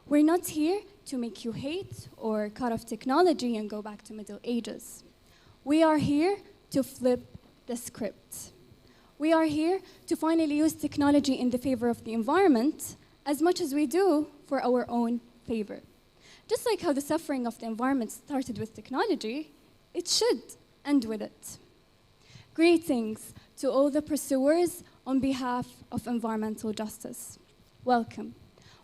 We're not here to make you hate or cut off technology and go back to Middle Ages. We are here to flip the script. We are here to finally use technology in the favor of the environment as much as we do for our own favor. Just like how the suffering of the environment started with technology, it should end with it. Greetings to all the pursuers on behalf of environmental justice. Welcome.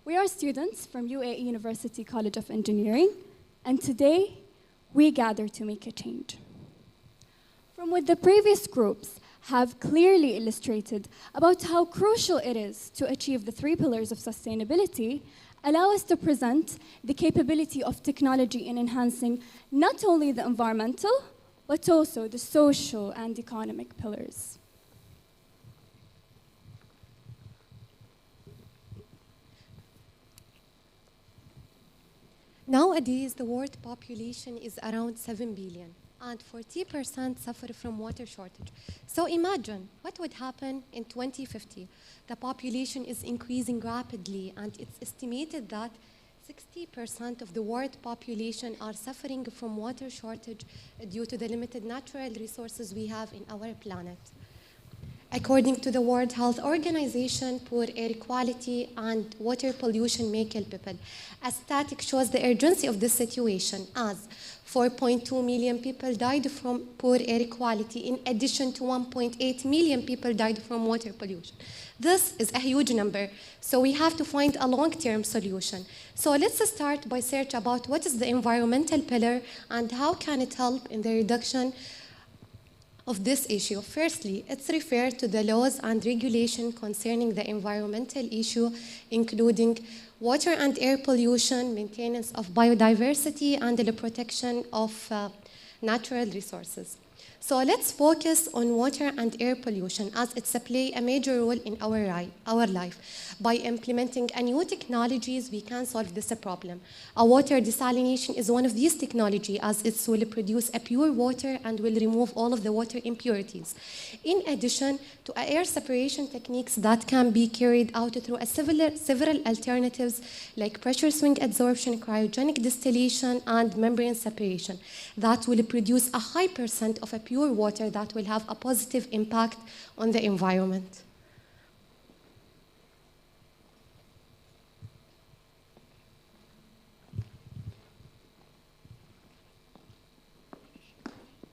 We are students from UAE University College of Engineering, and today we gather to make a change. From what the previous groups have clearly illustrated about how crucial it is to achieve the 3 pillars of sustainability, allow us to present the capability of technology in enhancing not only the environmental, but also the social and economic pillars. Nowadays, the world population is around 7 billion, and 40% suffer from water shortage. So imagine what would happen in 2050. The population is increasing rapidly, and it's estimated that 60% of the world population are suffering from water shortage due to the limited natural resources we have in our planet. According to the World Health Organization, poor air quality and water pollution may kill people. A static shows the urgency of this situation, as 4.2 million people died from poor air quality, in addition to 1.8 million people died from water pollution. This is a huge number, so we have to find a long-term solution. So let's start by search about what is the environmental pillar and how can it help in the reduction of this issue. Firstly, it's referred to the laws and regulation concerning the environmental issue, including water and air pollution, maintenance of biodiversity, and the protection of natural resources. So let's focus on water and air pollution, as it's play a major role in our life. By implementing new technologies, we can solve this problem. A water desalination is one of these technologies, as it will produce a pure water and will remove all of the water impurities. In addition to air separation techniques that can be carried out through several alternatives like pressure swing adsorption, cryogenic distillation, and membrane separation that will produce a high percent of a pure water that will have a positive impact on the environment.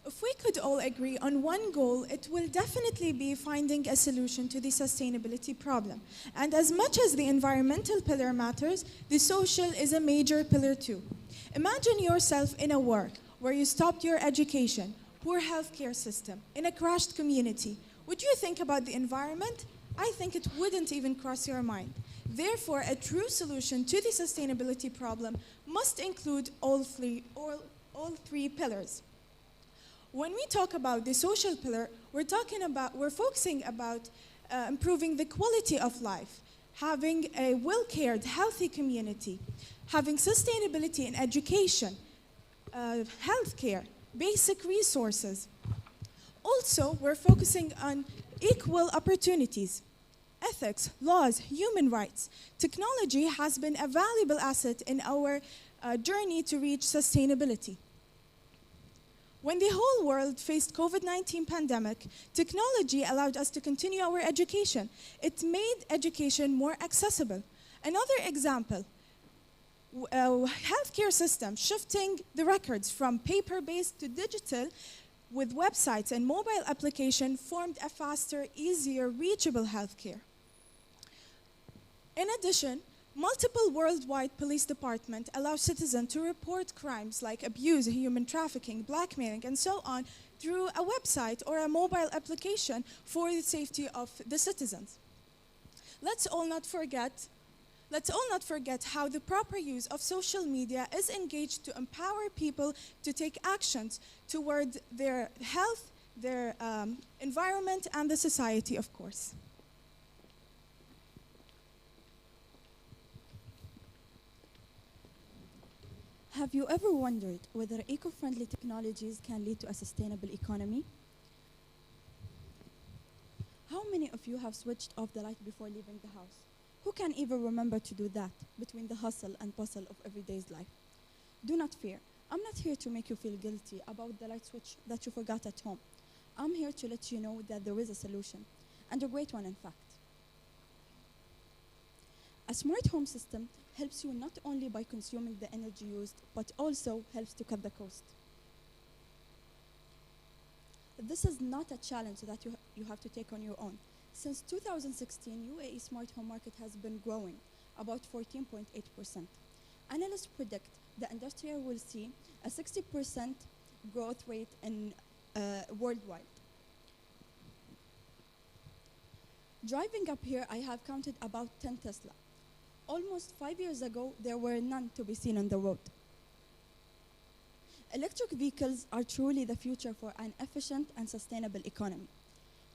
If we could all agree on one goal, it will definitely be finding a solution to the sustainability problem. And as much as the environmental pillar matters, the social is a major pillar too. Imagine yourself in a world where you stopped your education, poor healthcare system, in a crashed community. Would you think about the environment? I think it wouldn't even cross your mind. Therefore, a true solution to the sustainability problem must include all three pillars. When we talk about the social pillar, we're focusing about improving the quality of life, having a well-cared, healthy community, having sustainability in education, healthcare, basic resources. Also, we're focusing on equal opportunities, ethics, laws, human rights. Technology has been a valuable asset in our journey to reach sustainability. When the whole world faced COVID-19 pandemic, technology allowed us to continue our education. It made education more accessible. Another example, healthcare system shifting the records from paper-based to digital with websites and mobile application formed a faster, easier, reachable healthcare. In addition, multiple worldwide police departments allow citizens to report crimes like abuse, human trafficking, blackmailing, and so on through a website or a mobile application for the safety of the citizens. Let's all not forget how the proper use of social media is engaged to empower people to take actions toward their health, their environment, and the society, of course. Have you ever wondered whether eco-friendly technologies can lead to a sustainable economy? How many of you have switched off the light before leaving the house? Who can even remember to do that between the hustle and bustle of everyday's life? Do not fear. I'm not here to make you feel guilty about the light switch that you forgot at home. I'm here to let you know that there is a solution, and a great one in fact. A smart home system helps you not only by consuming the energy used, but also helps to cut the cost. This is not a challenge that you have to take on your own. Since 2016, UAE smart home market has been growing about 14.8%. Analysts predict the industry will see a 60% growth rate in worldwide. Driving up here, I have counted about 10 Tesla. Almost 5 years ago, there were none to be seen on the road. Electric vehicles are truly the future for an efficient and sustainable economy.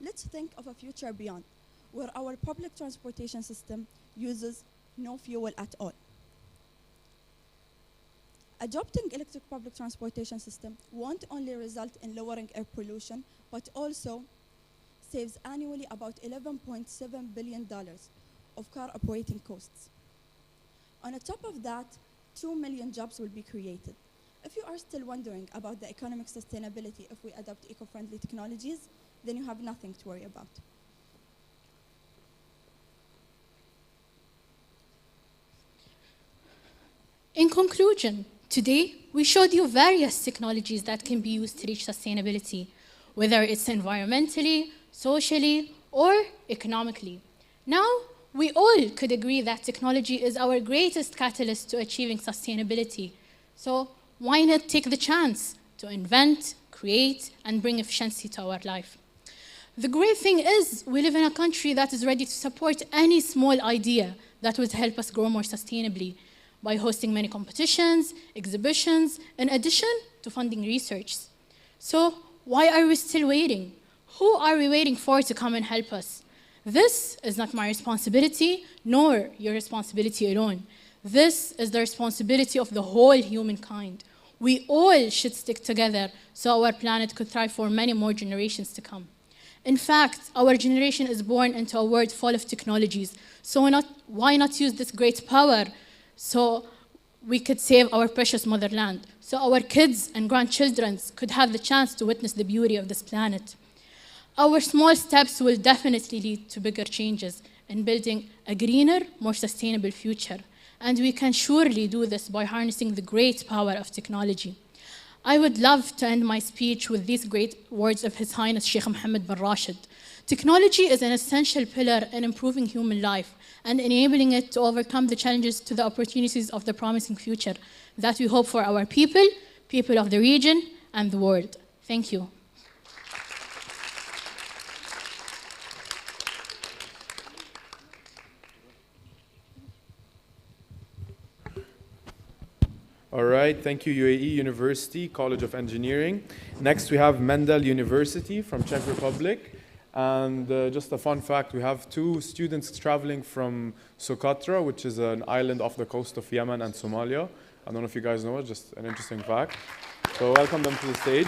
Let's think of a future beyond, where our public transportation system uses no fuel at all. Adopting electric public transportation system won't only result in lowering air pollution, but also saves annually about $11.7 billion of car operating costs. On the top of that, 2 million jobs will be created. If you are still wondering about the economic sustainability if we adopt eco-friendly technologies, then you have nothing to worry about. In conclusion, today we showed you various technologies that can be used to reach sustainability, whether it's environmentally, socially, or economically. Now, we all could agree that technology is our greatest catalyst to achieving sustainability. So why not take the chance to invent, create, and bring efficiency to our life? The great thing is we live in a country that is ready to support any small idea that would help us grow more sustainably by hosting many competitions, exhibitions, in addition to funding research. So why are we still waiting? Who are we waiting for to come and help us? This is not my responsibility, nor your responsibility alone. This is the responsibility of the whole humankind. We all should stick together so our planet could thrive for many more generations to come. In fact, our generation is born into a world full of technologies. So why not use this great power so we could save our precious motherland, so our kids and grandchildren could have the chance to witness the beauty of this planet? Our small steps will definitely lead to bigger changes in building a greener, more sustainable future. And we can surely do this by harnessing the great power of technology. I would love to end my speech with these great words of His Highness Sheikh Mohammed bin Rashid. Technology is an essential pillar in improving human life and enabling it to overcome the challenges to the opportunities of the promising future that we hope for our people, people of the region, and the world. Thank you. All right, thank you, UAE University College of Engineering. Next, we have Mendel University from Czech Republic. And just a fun fact, we have 2 students traveling from Socotra, which is an island off the coast of Yemen and Somalia. I don't know if you guys know it, just an interesting fact. So welcome them to the stage.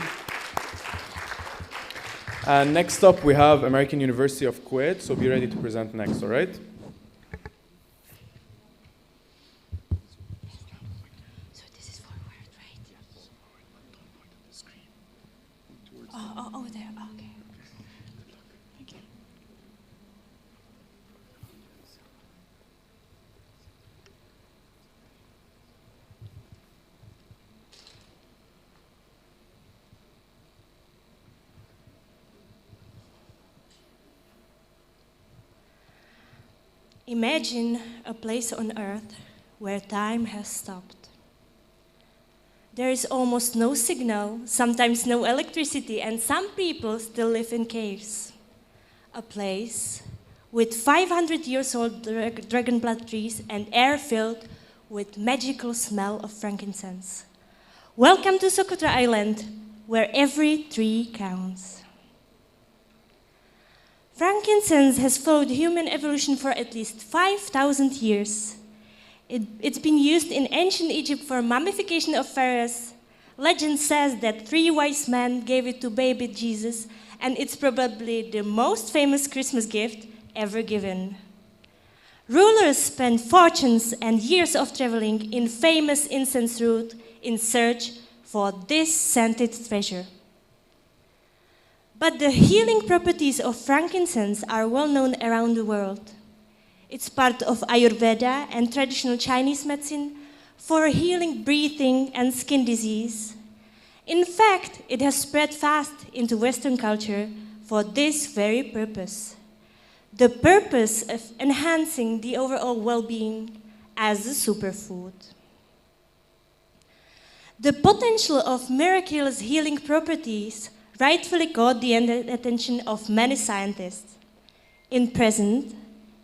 And next up, we have American University of Kuwait. So be ready to present next, all right? Oh, there, okay. Thank you. Imagine a place on Earth where time has stopped. There is almost no signal, sometimes no electricity, and some people still live in caves. A place with 500 years old dragon blood trees and air filled with magical smell of frankincense. Welcome to Socotra Island, where every tree counts. Frankincense has followed human evolution for at least 5,000 years. It's been used in ancient Egypt for mummification of pharaohs. Legend says that 3 wise men gave it to baby Jesus, and it's probably the most famous Christmas gift ever given. Rulers spent fortunes and years of traveling in famous incense route in search for this scented treasure. But the healing properties of frankincense are well known around the world. It's part of Ayurveda and traditional Chinese medicine for healing breathing and skin disease. In fact, it has spread fast into Western culture for this very purpose. The purpose of enhancing the overall well-being as a superfood. The potential of miraculous healing properties rightfully caught the attention of many scientists. In present,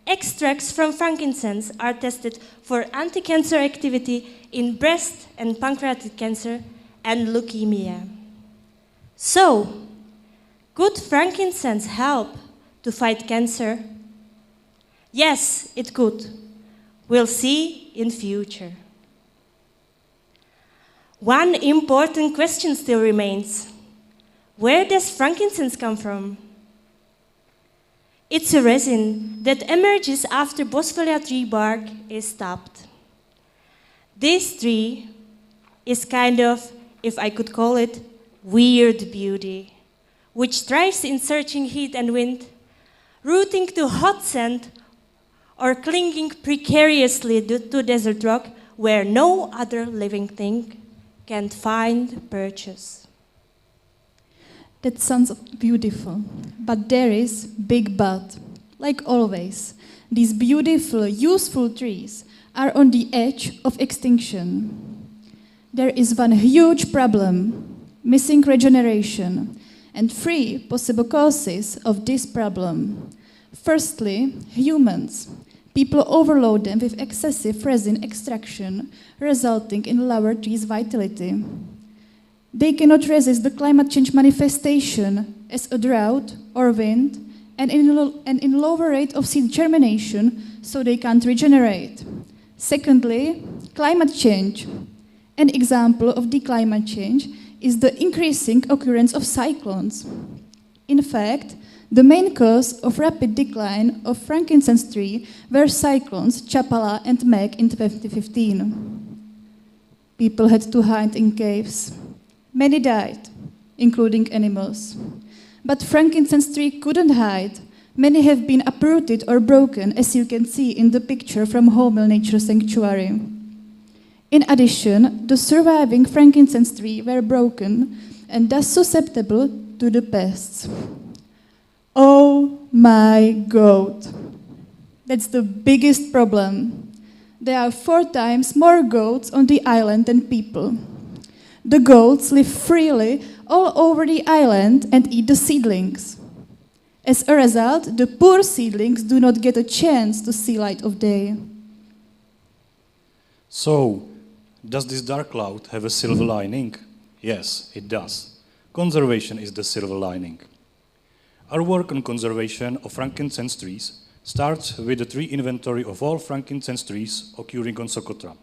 extracts from frankincense are tested for anti-cancer activity in breast and pancreatic cancer and leukemia. So, could frankincense help to fight cancer? Yes, it could. We'll see in future. One important question still remains. Where does frankincense come from? It's a resin that emerges after Boswellia tree bark is tapped. This tree is kind of, if I could call it, weird beauty, which thrives in searching heat and wind, rooting to hot sand, or clinging precariously to desert rock where no other living thing can find purchase. That sounds beautiful, but there is big but. Like always, these beautiful, useful trees are on the edge of extinction. There is one huge problem, missing regeneration, and 3 possible causes of this problem. Firstly, humans. People overload them with excessive resin extraction, resulting in lower trees' vitality. They cannot resist the climate change manifestation as a drought or wind, and in lower rate of seed germination, so they can't regenerate. Secondly, climate change. An example of the climate change is the increasing occurrence of cyclones. In fact, the main cause of rapid decline of frankincense tree were cyclones Chapala and Meg in 2015. People had to hide in caves. Many died, including animals. But frankincense tree couldn't hide. Many have been uprooted or broken, as you can see in the picture from Homel Nature Sanctuary. In addition, the surviving frankincense tree were broken and thus susceptible to the pests. Oh my God! That's the biggest problem. There are 4 times more goats on the island than people. The goats live freely all over the island and eat the seedlings. As a result, the poor seedlings do not get a chance to see light of day. So, does this dark cloud have a silver lining? Yes, it does. Conservation is the silver lining. Our work on conservation of frankincense trees starts with the tree inventory of all frankincense trees occurring on Socotra.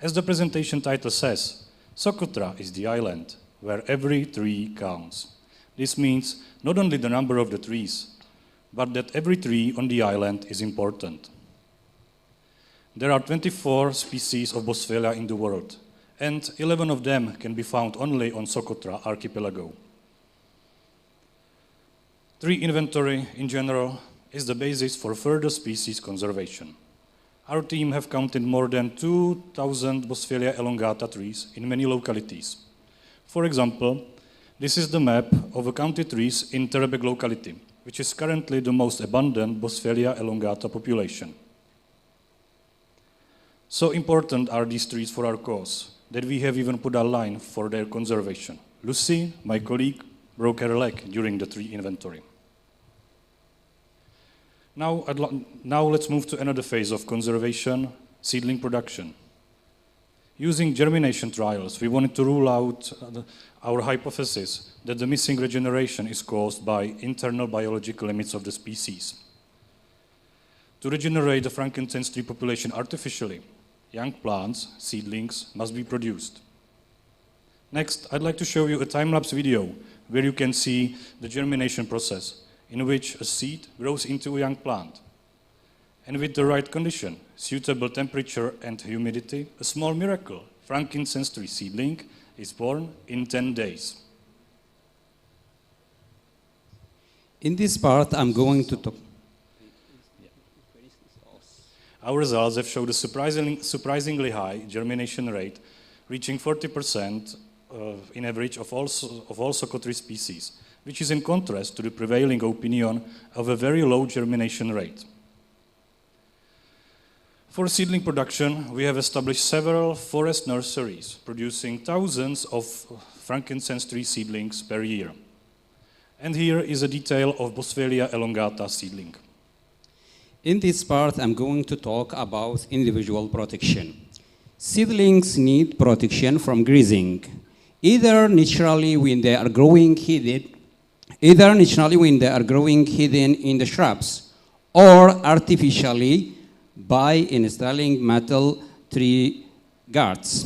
As the presentation title says, Socotra is the island where every tree counts. This means not only the number of the trees, but that every tree on the island is important. There are 24 species of Boswellia in the world, and 11 of them can be found only on Socotra archipelago. Tree inventory, in general, is the basis for further species conservation. Our team have counted more than 2,000 Boswellia elongata trees in many localities. For example, this is the map of the county trees in Terebek locality, which is currently the most abundant Boswellia elongata population. So important are these trees for our cause that we have even put a line for their conservation. Lucy, my colleague, broke her leg during the tree inventory. Now let's move to another phase of conservation, seedling production. Using germination trials, we wanted to rule out our hypothesis that the missing regeneration is caused by internal biological limits of the species. To regenerate the frankincense tree population artificially, young plants, seedlings, must be produced. Next, I'd like to show you a time-lapse video where you can see the germination process in which a seed grows into a young plant. And with the right condition, suitable temperature and humidity, a small miracle, frankincense tree seedling, is born in 10 days. In this part, I'm going to talk. Our results have showed a surprisingly high germination rate, reaching 40% in average of all Socotree species, which is in contrast to the prevailing opinion of a very low germination rate. For seedling production, we have established several forest nurseries, producing thousands of frankincense tree seedlings per year. And here is a detail of Boswellia elongata seedling. In this part, I'm going to talk about individual protection. Seedlings need protection from grazing, either naturally when they are growing hidden in the shrubs, or artificially by installing metal tree guards.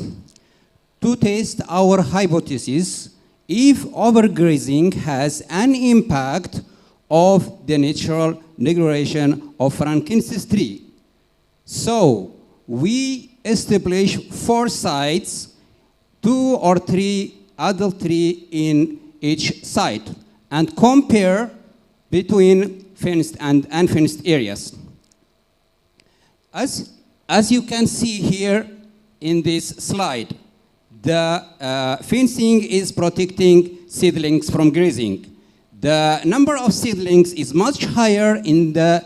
To test our hypothesis, if overgrazing has an impact of the natural degradation of frankincense tree. So we establish 4 sites, 2 or 3 adult tree in each site, and compare between fenced and unfenced areas. As you can see here in this slide, the fencing is protecting seedlings from grazing. The number of seedlings is much higher in the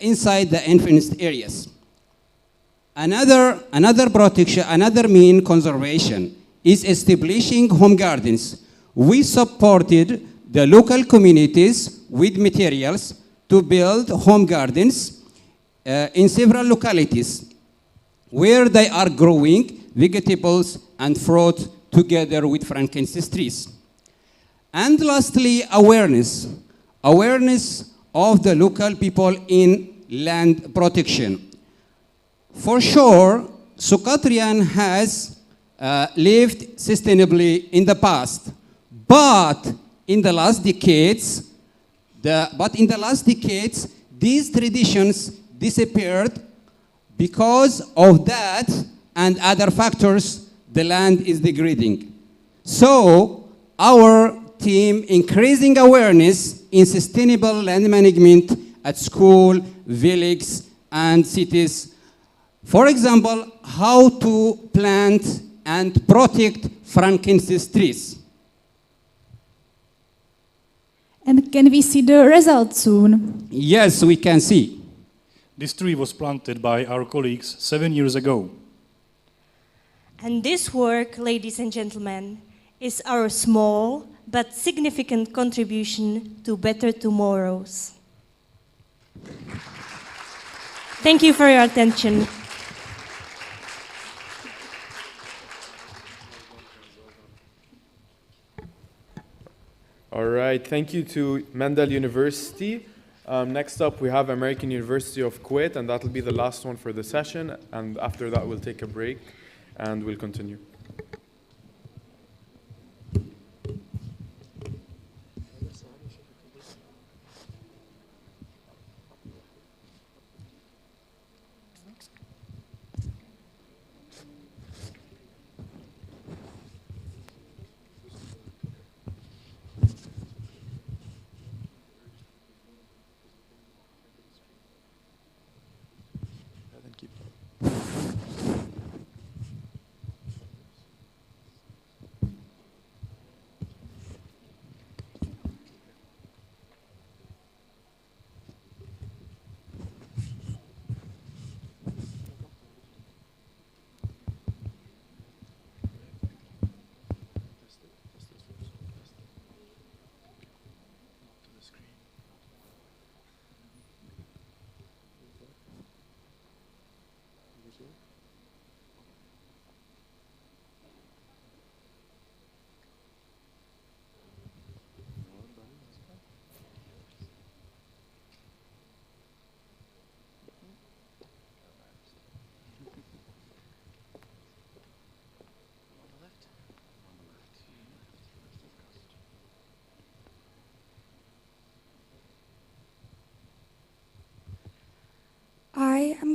inside the unfenced areas. Another protection, another mean conservation is establishing home gardens. We supported the local communities with materials to build home gardens in several localities where they are growing vegetables and fruit together with frankincense trees. And lastly, awareness of the local people in land protection. For sure, Socotrian has lived sustainably in the past, but in the last decades, these traditions disappeared. Because of that and other factors, the land is degrading. So our team increasing awareness in sustainable land management at school, villages, and cities. For example, how to plant and protect frankincense trees. And can we see the results soon? Yes, we can see. This tree was planted by our colleagues 7 years ago. And this work, ladies and gentlemen, is our small but significant contribution to better tomorrows. Thank you for your attention. All right, thank you to Mendel University. Next up, we have American University of Kuwait, and that'll be the last one for the session. And after that, we'll take a break, and we'll continue.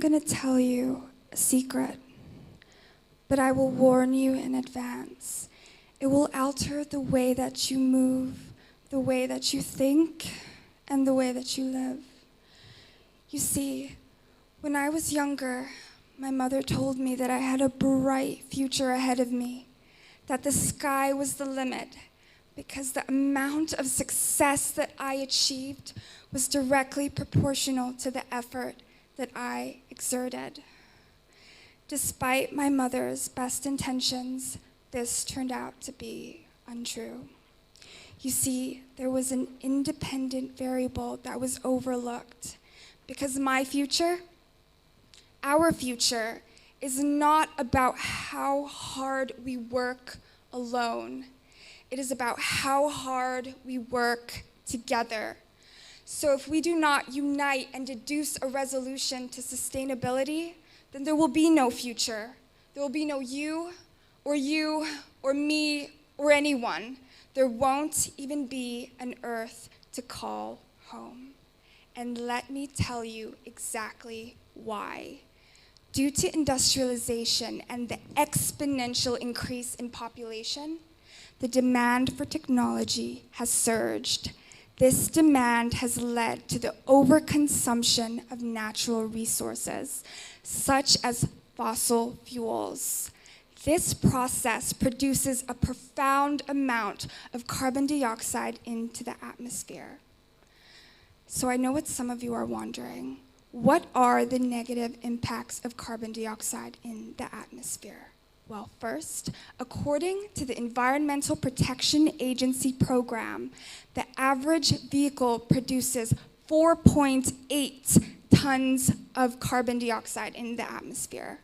going to tell you a secret, but I will warn you in advance. It will alter the way that you move, the way that you think, and the way that you live. You see, when I was younger, my mother told me that I had a bright future ahead of me, that the sky was the limit, because the amount of success that I achieved was directly proportional to the effort that I exerted. Despite my mother's best intentions, this turned out to be untrue. You see, there was an independent variable that was overlooked, because my future, our future, is not about how hard we work alone. It is about how hard we work together. So if we do not unite and deduce a resolution to sustainability, then there will be no future. There will be no you, or me, or anyone. There won't even be an earth to call home. And let me tell you exactly why. Due to industrialization and the exponential increase in population, the demand for technology has surged. This demand has led to the overconsumption of natural resources, such as fossil fuels. This process produces a profound amount of carbon dioxide into the atmosphere. So I know what some of you are wondering. What are the negative impacts of carbon dioxide in the atmosphere? Well, first, according to the Environmental Protection Agency program, the average vehicle produces 4.8 tons of carbon dioxide in the atmosphere.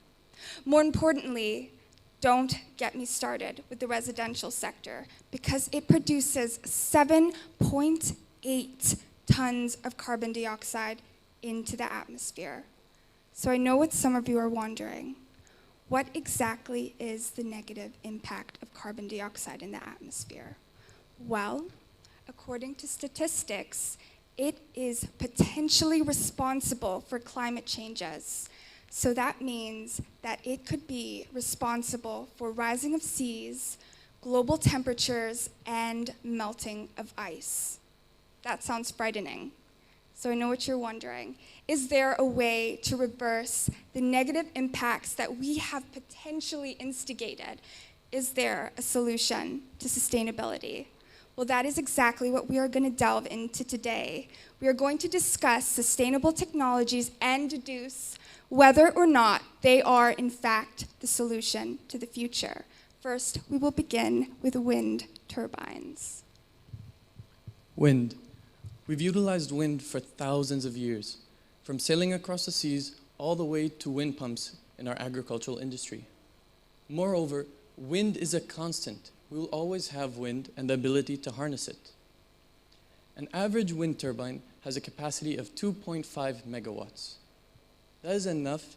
More importantly, don't get me started with the residential sector, because it produces 7.8 tons of carbon dioxide into the atmosphere. So I know what some of you are wondering. What exactly is the negative impact of carbon dioxide in the atmosphere? Well, according to statistics, it is potentially responsible for climate changes. So that means that it could be responsible for rising of seas, global temperatures, and melting of ice. That sounds frightening. So I know what you're wondering. Is there a way to reverse the negative impacts that we have potentially instigated? Is there a solution to sustainability? Well, that is exactly what we are going to delve into today. We are going to discuss sustainable technologies and deduce whether or not they are, in fact, the solution to the future. First, we will begin with wind turbines. Wind. We've utilized wind for thousands of years, from sailing across the seas all the way to wind pumps in our agricultural industry. Moreover, wind is a constant. We will always have wind and the ability to harness it. An average wind turbine has a capacity of 2.5 megawatts. That is enough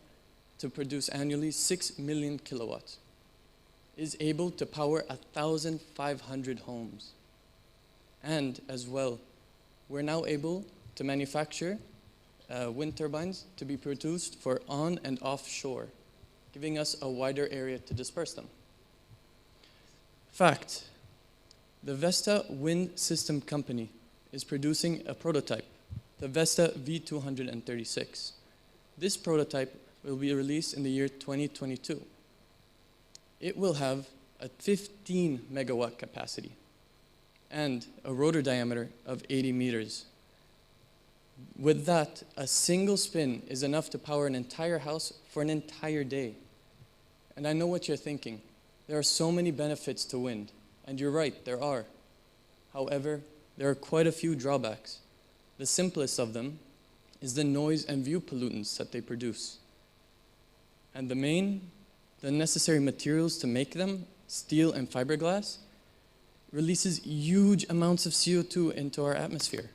to produce annually 6 million kilowatts. It is able to power 1,500 homes. And as well, we're now able to manufacture wind turbines to be produced for on and offshore, giving us a wider area to disperse them. Fact, the Vesta Wind System Company is producing a prototype, the Vesta V236. This prototype will be released in the year 2022. It will have a 15 megawatt capacity and a rotor diameter of 80 meters. With that, a single spin is enough to power an entire house for an entire day. And I know what you're thinking. There are so many benefits to wind, and you're right, there are. However, there are quite a few drawbacks. The simplest of them is the noise and view pollutants that they produce. And the necessary materials to make them, steel and fiberglass, releases huge amounts of CO2 into our atmosphere.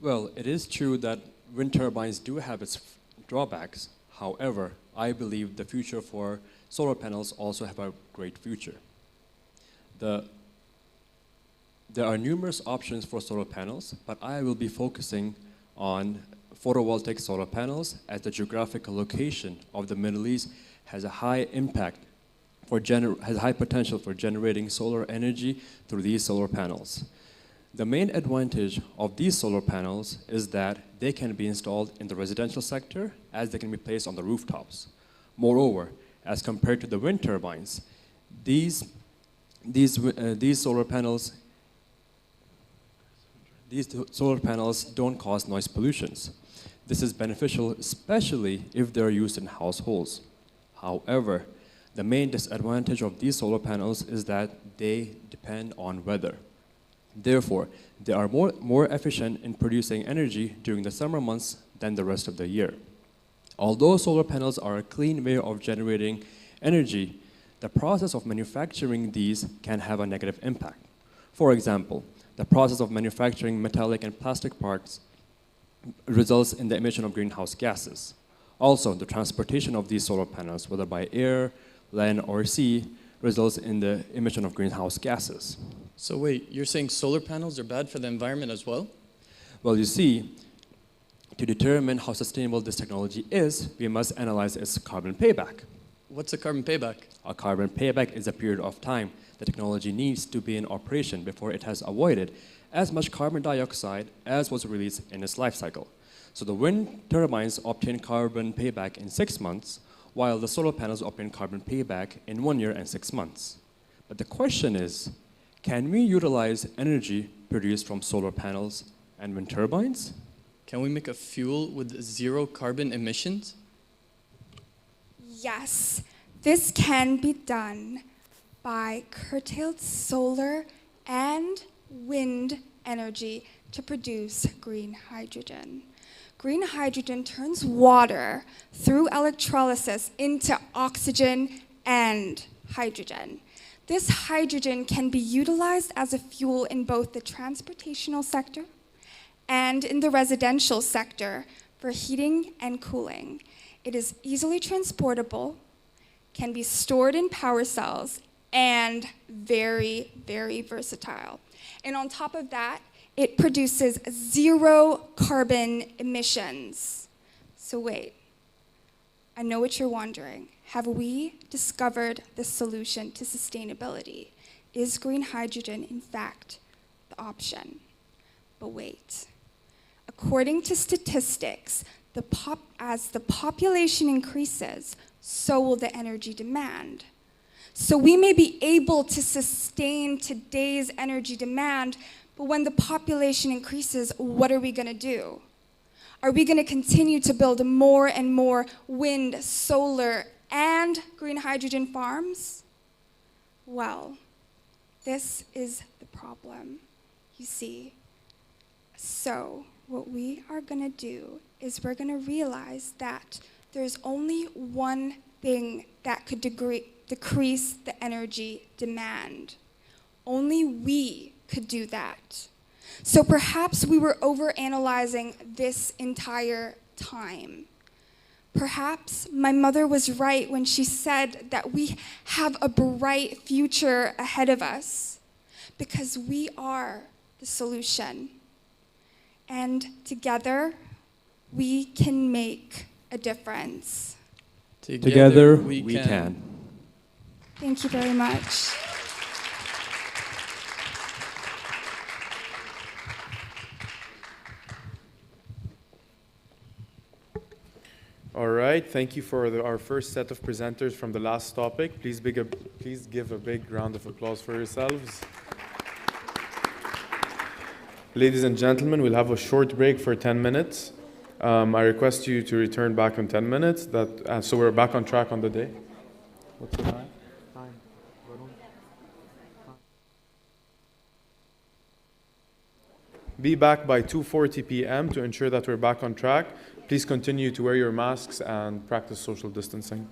Well, it is true that wind turbines do have its drawbacks. However, I believe the future for solar panels also have a great future. There are numerous options for solar panels, but I will be focusing on photovoltaic solar panels, as the geographical location of the Middle East has a high impact has high potential for generating solar energy through these solar panels. The main advantage of these solar panels is that they can be installed in the residential sector as they can be placed on the rooftops. Moreover, as compared to the wind turbines, these solar panels don't cause noise pollutions. This is beneficial especially if they're used in households. However, the main disadvantage of these solar panels is that they depend on weather. Therefore, they are more efficient in producing energy during the summer months than the rest of the year. Although solar panels are a clean way of generating energy, the process of manufacturing these can have a negative impact. For example, the process of manufacturing metallic and plastic parts results in the emission of greenhouse gases. Also, the transportation of these solar panels, whether by air, land, or sea, results in the emission of greenhouse gases. So wait, you're saying solar panels are bad for the environment as well? Well, you see, to determine how sustainable this technology is, we must analyze its carbon payback. What's a carbon payback? A carbon payback is a period of time the technology needs to be in operation before it has avoided as much carbon dioxide as was released in its life cycle. So the wind turbines obtain carbon payback in 6 months, while the solar panels obtain carbon payback in 1 year and 6 months. But the question is, can we utilize energy produced from solar panels and wind turbines? Can we make a fuel with 0 carbon emissions? Yes, this can be done by curtailed solar and wind energy to produce green hydrogen. Green hydrogen turns water through electrolysis into oxygen and hydrogen. This hydrogen can be utilized as a fuel in both the transportational sector and in the residential sector for heating and cooling. It is easily transportable, can be stored in power cells, and very, very versatile. And on top of that, it produces 0 carbon emissions. So wait, I know what you're wondering. Have we discovered the solution to sustainability? Is green hydrogen, in fact, the option? But wait. According to statistics, as the population increases, so will the energy demand. So we may be able to sustain today's energy demand, but when the population increases, what are we going to do? Are we going to continue to build more and more wind, solar, and green hydrogen farms? Well, this is the problem, you see. So what we are going to do is we're going to realize that there's only one thing that could decrease the energy demand. Only we could do that. So perhaps we were overanalyzing this entire time. Perhaps my mother was right when she said that we have a bright future ahead of us because we are the solution. And together, we can make a difference. Together we can. Thank you very much. All right, thank you for our first set of presenters from the last topic. Please give a big round of applause for yourselves. Ladies and gentlemen, we'll have a short break for 10 minutes. I request you to return back in 10 minutes, so we're back on track on the day. What's the time? Be back by 2:40 p.m. to ensure that we're back on track. Please continue to wear your masks and practice social distancing.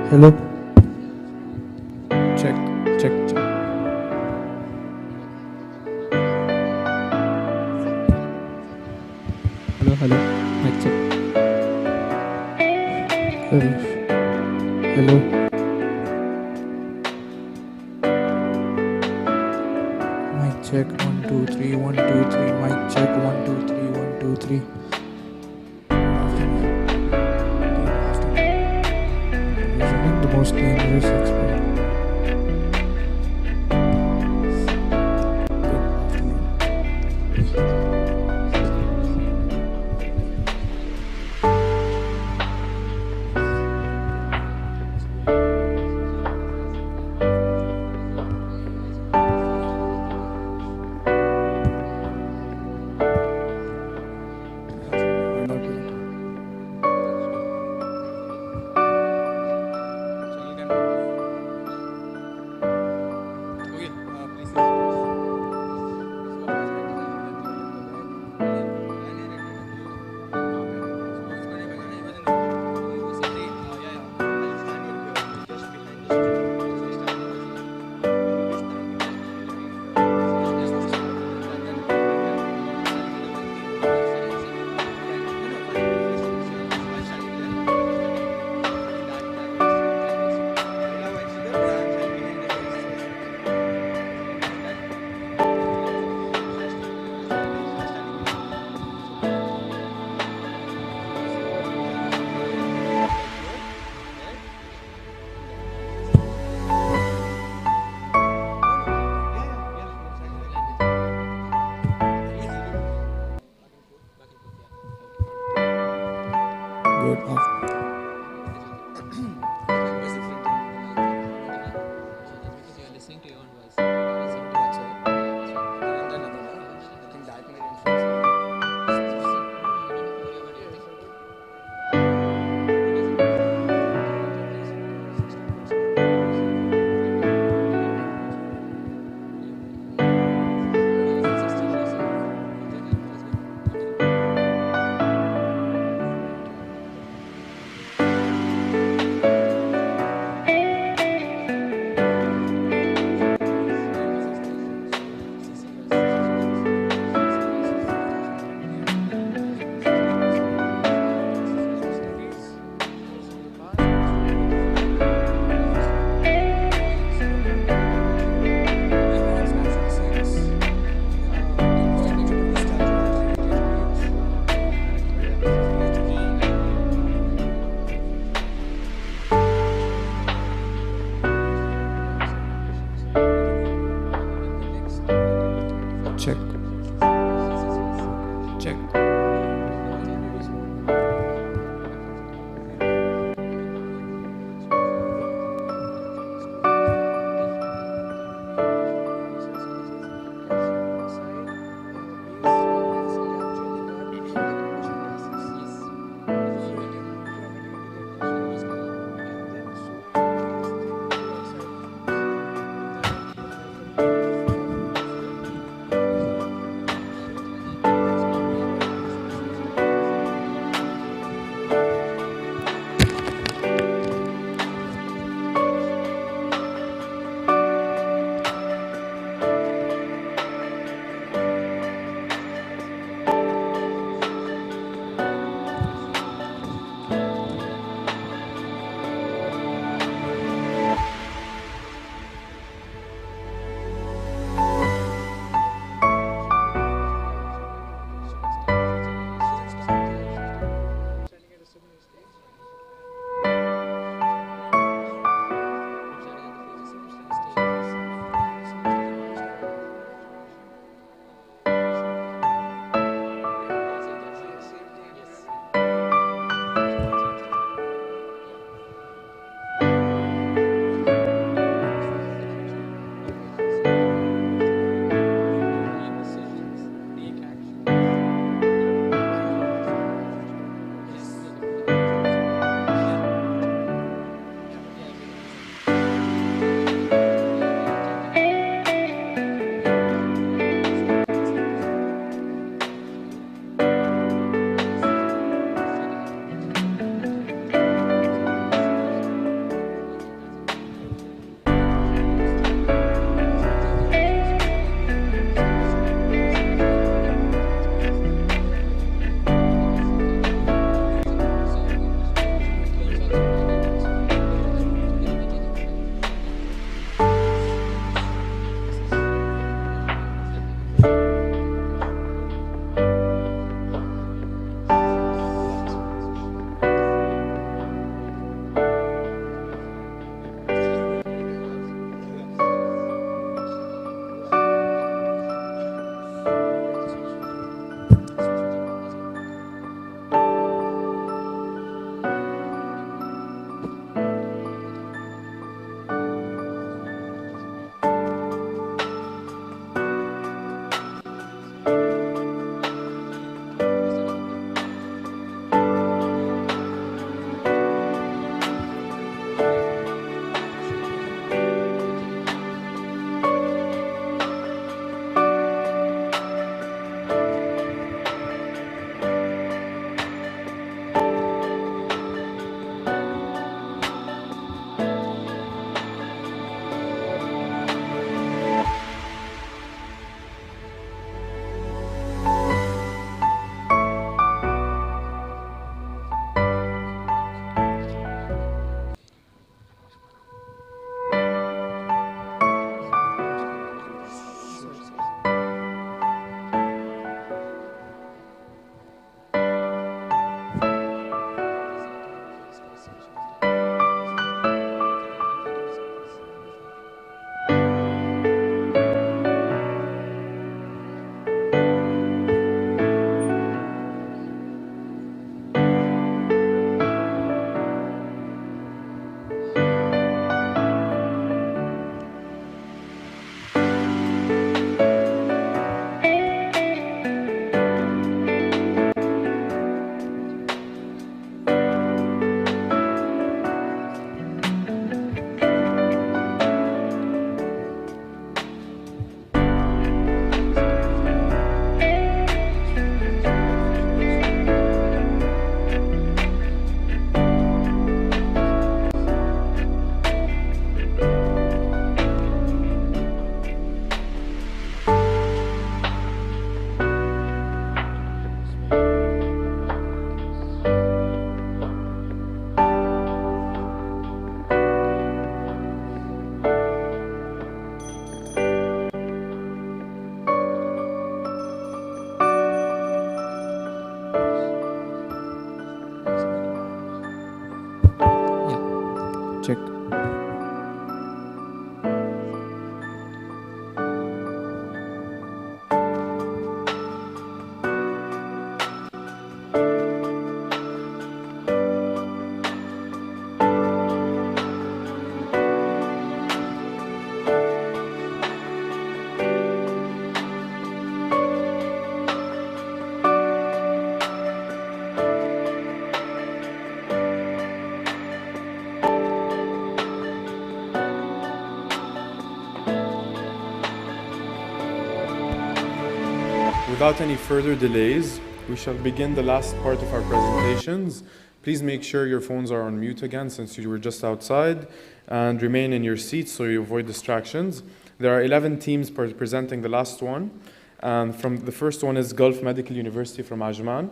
Hello. Check, check, check. Hello, hello. Mic check. Hello. Hello. Mic check. 1, 2, 3. 1, 2, 3. Mic check. 1, 2, 3. 1, 2, 3. Presenting the most dangerous expert. Good without any further delays, we shall begin the last part of our presentations. Please make sure your phones are on mute again since you were just outside, and remain in your seats so you avoid distractions. There are 11 teams presenting the last one. From the first one is Gulf Medical University from Ajman.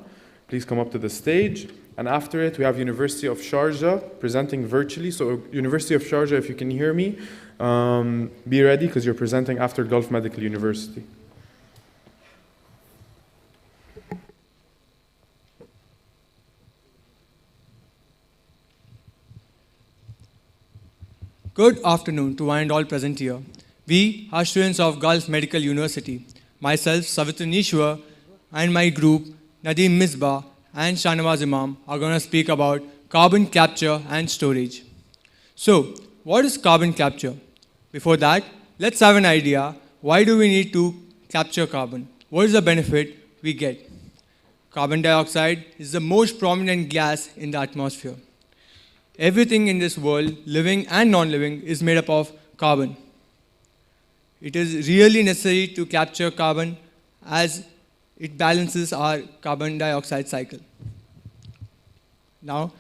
Please come up to the stage. And after it, we have University of Sharjah presenting virtually. So University of Sharjah, if you can hear me, be ready because you're presenting after Gulf Medical University. Good afternoon to one and all present here. We are students of Gulf Medical University. Myself, Savitri Nishwar, and my group, Nadeem Misbah and Shanawaz Imam, are going to speak about carbon capture and storage. So, what is carbon capture? Before that, let's have an idea. Why do we need to capture carbon? What is the benefit we get? Carbon dioxide is the most prominent gas in the atmosphere. Everything in this world, living and non-living, is made up of carbon. It is really necessary to capture carbon as it balances our carbon dioxide cycle. Now,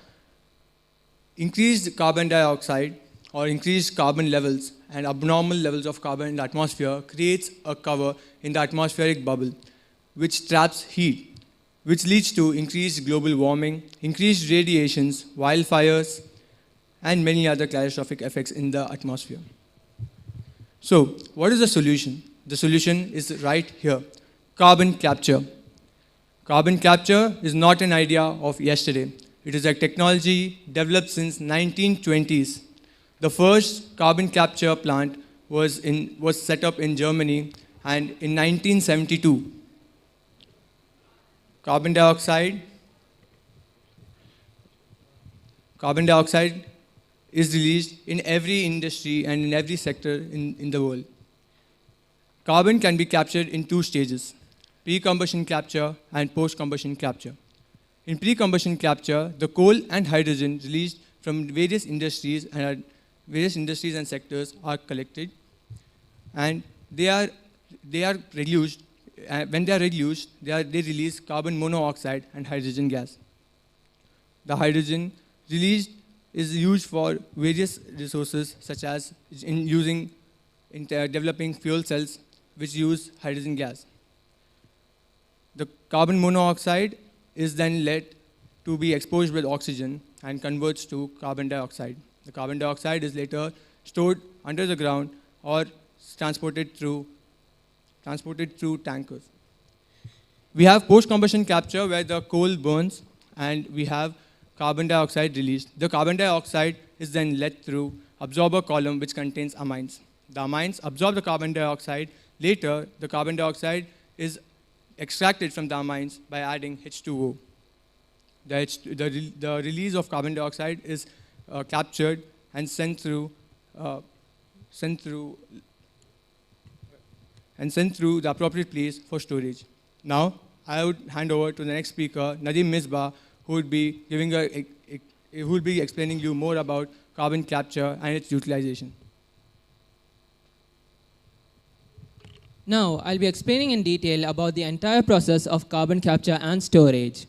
increased carbon dioxide or increased carbon levels and abnormal levels of carbon in the atmosphere creates a cover in the atmospheric bubble, which traps heat, which leads to increased global warming, increased radiations, wildfires, and many other catastrophic effects in the atmosphere. So, what is the solution? The solution is right here. Carbon capture. Carbon capture is not an idea of yesterday. It is a technology developed since 1920s. The first carbon capture plant was set up in Germany and in 1972. Carbon dioxide is released in every industry and in every sector in the world. Carbon can be captured in two stages: pre-combustion capture and post-combustion capture. In pre-combustion capture, the coal and hydrogen released from various industries and sectors are collected, and they are reduced. When they are reduced, they release carbon monoxide and hydrogen gas. The hydrogen released is used for various resources, such as in developing fuel cells which use hydrogen gas. The carbon monoxide is then let to be exposed with oxygen and converts to carbon dioxide. The carbon dioxide is later stored under the ground or transported through tankers. We have post-combustion capture where the coal burns and we have carbon dioxide released. The carbon dioxide is then let through absorber column which contains amines. The amines absorb the carbon dioxide. Later, the carbon dioxide is extracted from the amines by adding H2O. The release of carbon dioxide is captured and sent through the appropriate place for storage. Now, I would hand over to the next speaker, Nadeem Misbah, who would be explaining you more about carbon capture and its utilization. Now, I'll be explaining in detail about the entire process of carbon capture and storage.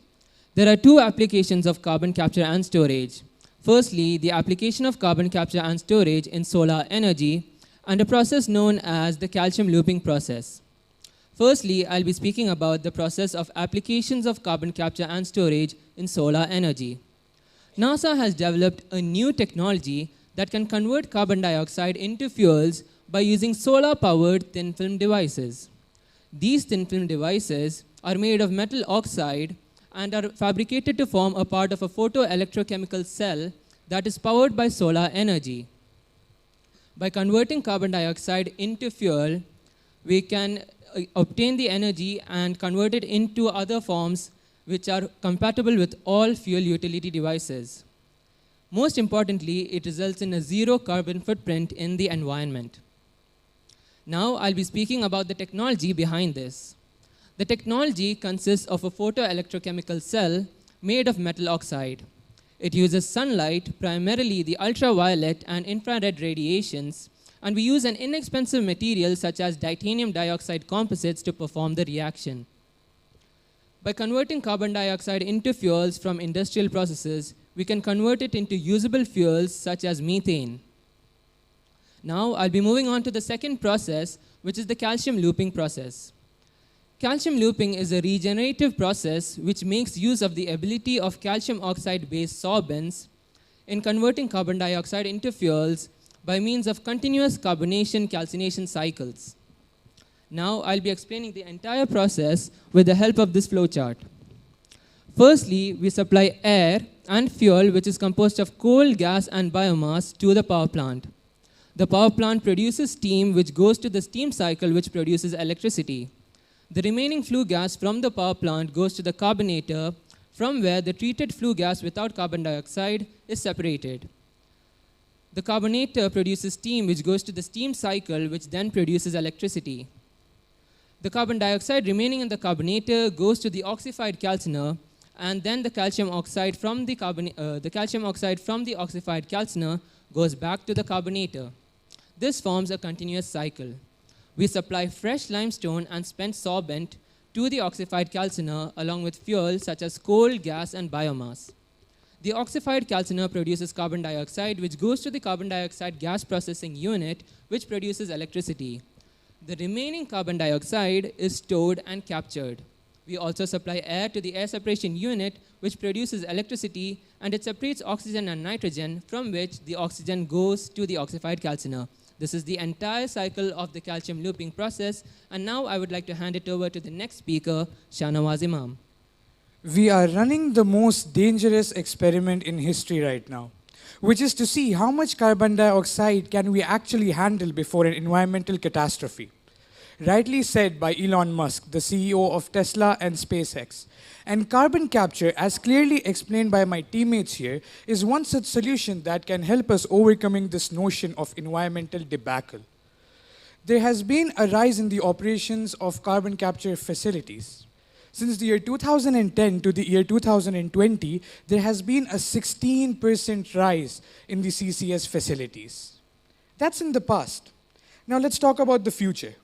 There are two applications of carbon capture and storage. Firstly, the application of carbon capture and storage in solar energy, and a process known as the calcium looping process. Firstly, I'll be speaking about the process of applications of carbon capture and storage in solar energy. NASA has developed a new technology that can convert carbon dioxide into fuels by using solar-powered thin film devices. These thin film devices are made of metal oxide and are fabricated to form a part of a photoelectrochemical cell that is powered by solar energy. By converting carbon dioxide into fuel, we can obtain the energy and convert it into other forms which are compatible with all fuel utility devices. Most importantly, it results in a zero carbon footprint in the environment. Now, I'll be speaking about the technology behind this. The technology consists of a photoelectrochemical cell made of metal oxide. It uses sunlight, primarily the ultraviolet and infrared radiations, and we use an inexpensive material such as titanium dioxide composites to perform the reaction. By converting carbon dioxide into fuels from industrial processes, we can convert it into usable fuels such as methane. Now, I'll be moving on to the second process, which is the calcium looping process. Calcium looping is a regenerative process which makes use of the ability of calcium oxide-based sorbents in converting carbon dioxide into fuels by means of continuous carbonation-calcination cycles. Now, I'll be explaining the entire process with the help of this flowchart. Firstly, we supply air and fuel, which is composed of coal, gas, and biomass, to the power plant. The power plant produces steam, which goes to the steam cycle, which produces electricity. The remaining flue gas from the power plant goes to the carbonator, from where the treated flue gas without carbon dioxide is separated. The carbonator produces steam, which goes to the steam cycle, which then produces electricity. The carbon dioxide remaining in the carbonator goes to the oxified calciner, and then the calcium oxide from the oxified calciner goes back to the carbonator. This forms a continuous cycle. We supply fresh limestone and spent sorbent to the oxified calciner along with fuel such as coal, gas, and biomass. The oxified calciner produces carbon dioxide, which goes to the carbon dioxide gas processing unit, which produces electricity. The remaining carbon dioxide is stored and captured. We also supply air to the air separation unit, which produces electricity, and it separates oxygen and nitrogen, from which the oxygen goes to the oxified calciner. This is the entire cycle of the calcium looping process, and now I would like to hand it over to the next speaker, Shahnawaz Imam. We are running the most dangerous experiment in history right now, which is to see how much carbon dioxide can we actually handle before an environmental catastrophe. Rightly said by Elon Musk, the CEO of Tesla and SpaceX. And carbon capture, as clearly explained by my teammates here, is one such solution that can help us overcoming this notion of environmental debacle. There has been a rise in the operations of carbon capture facilities. Since the year 2010 to the year 2020, there has been a 16% rise in the CCS facilities. That's in the past. Now let's talk about the future.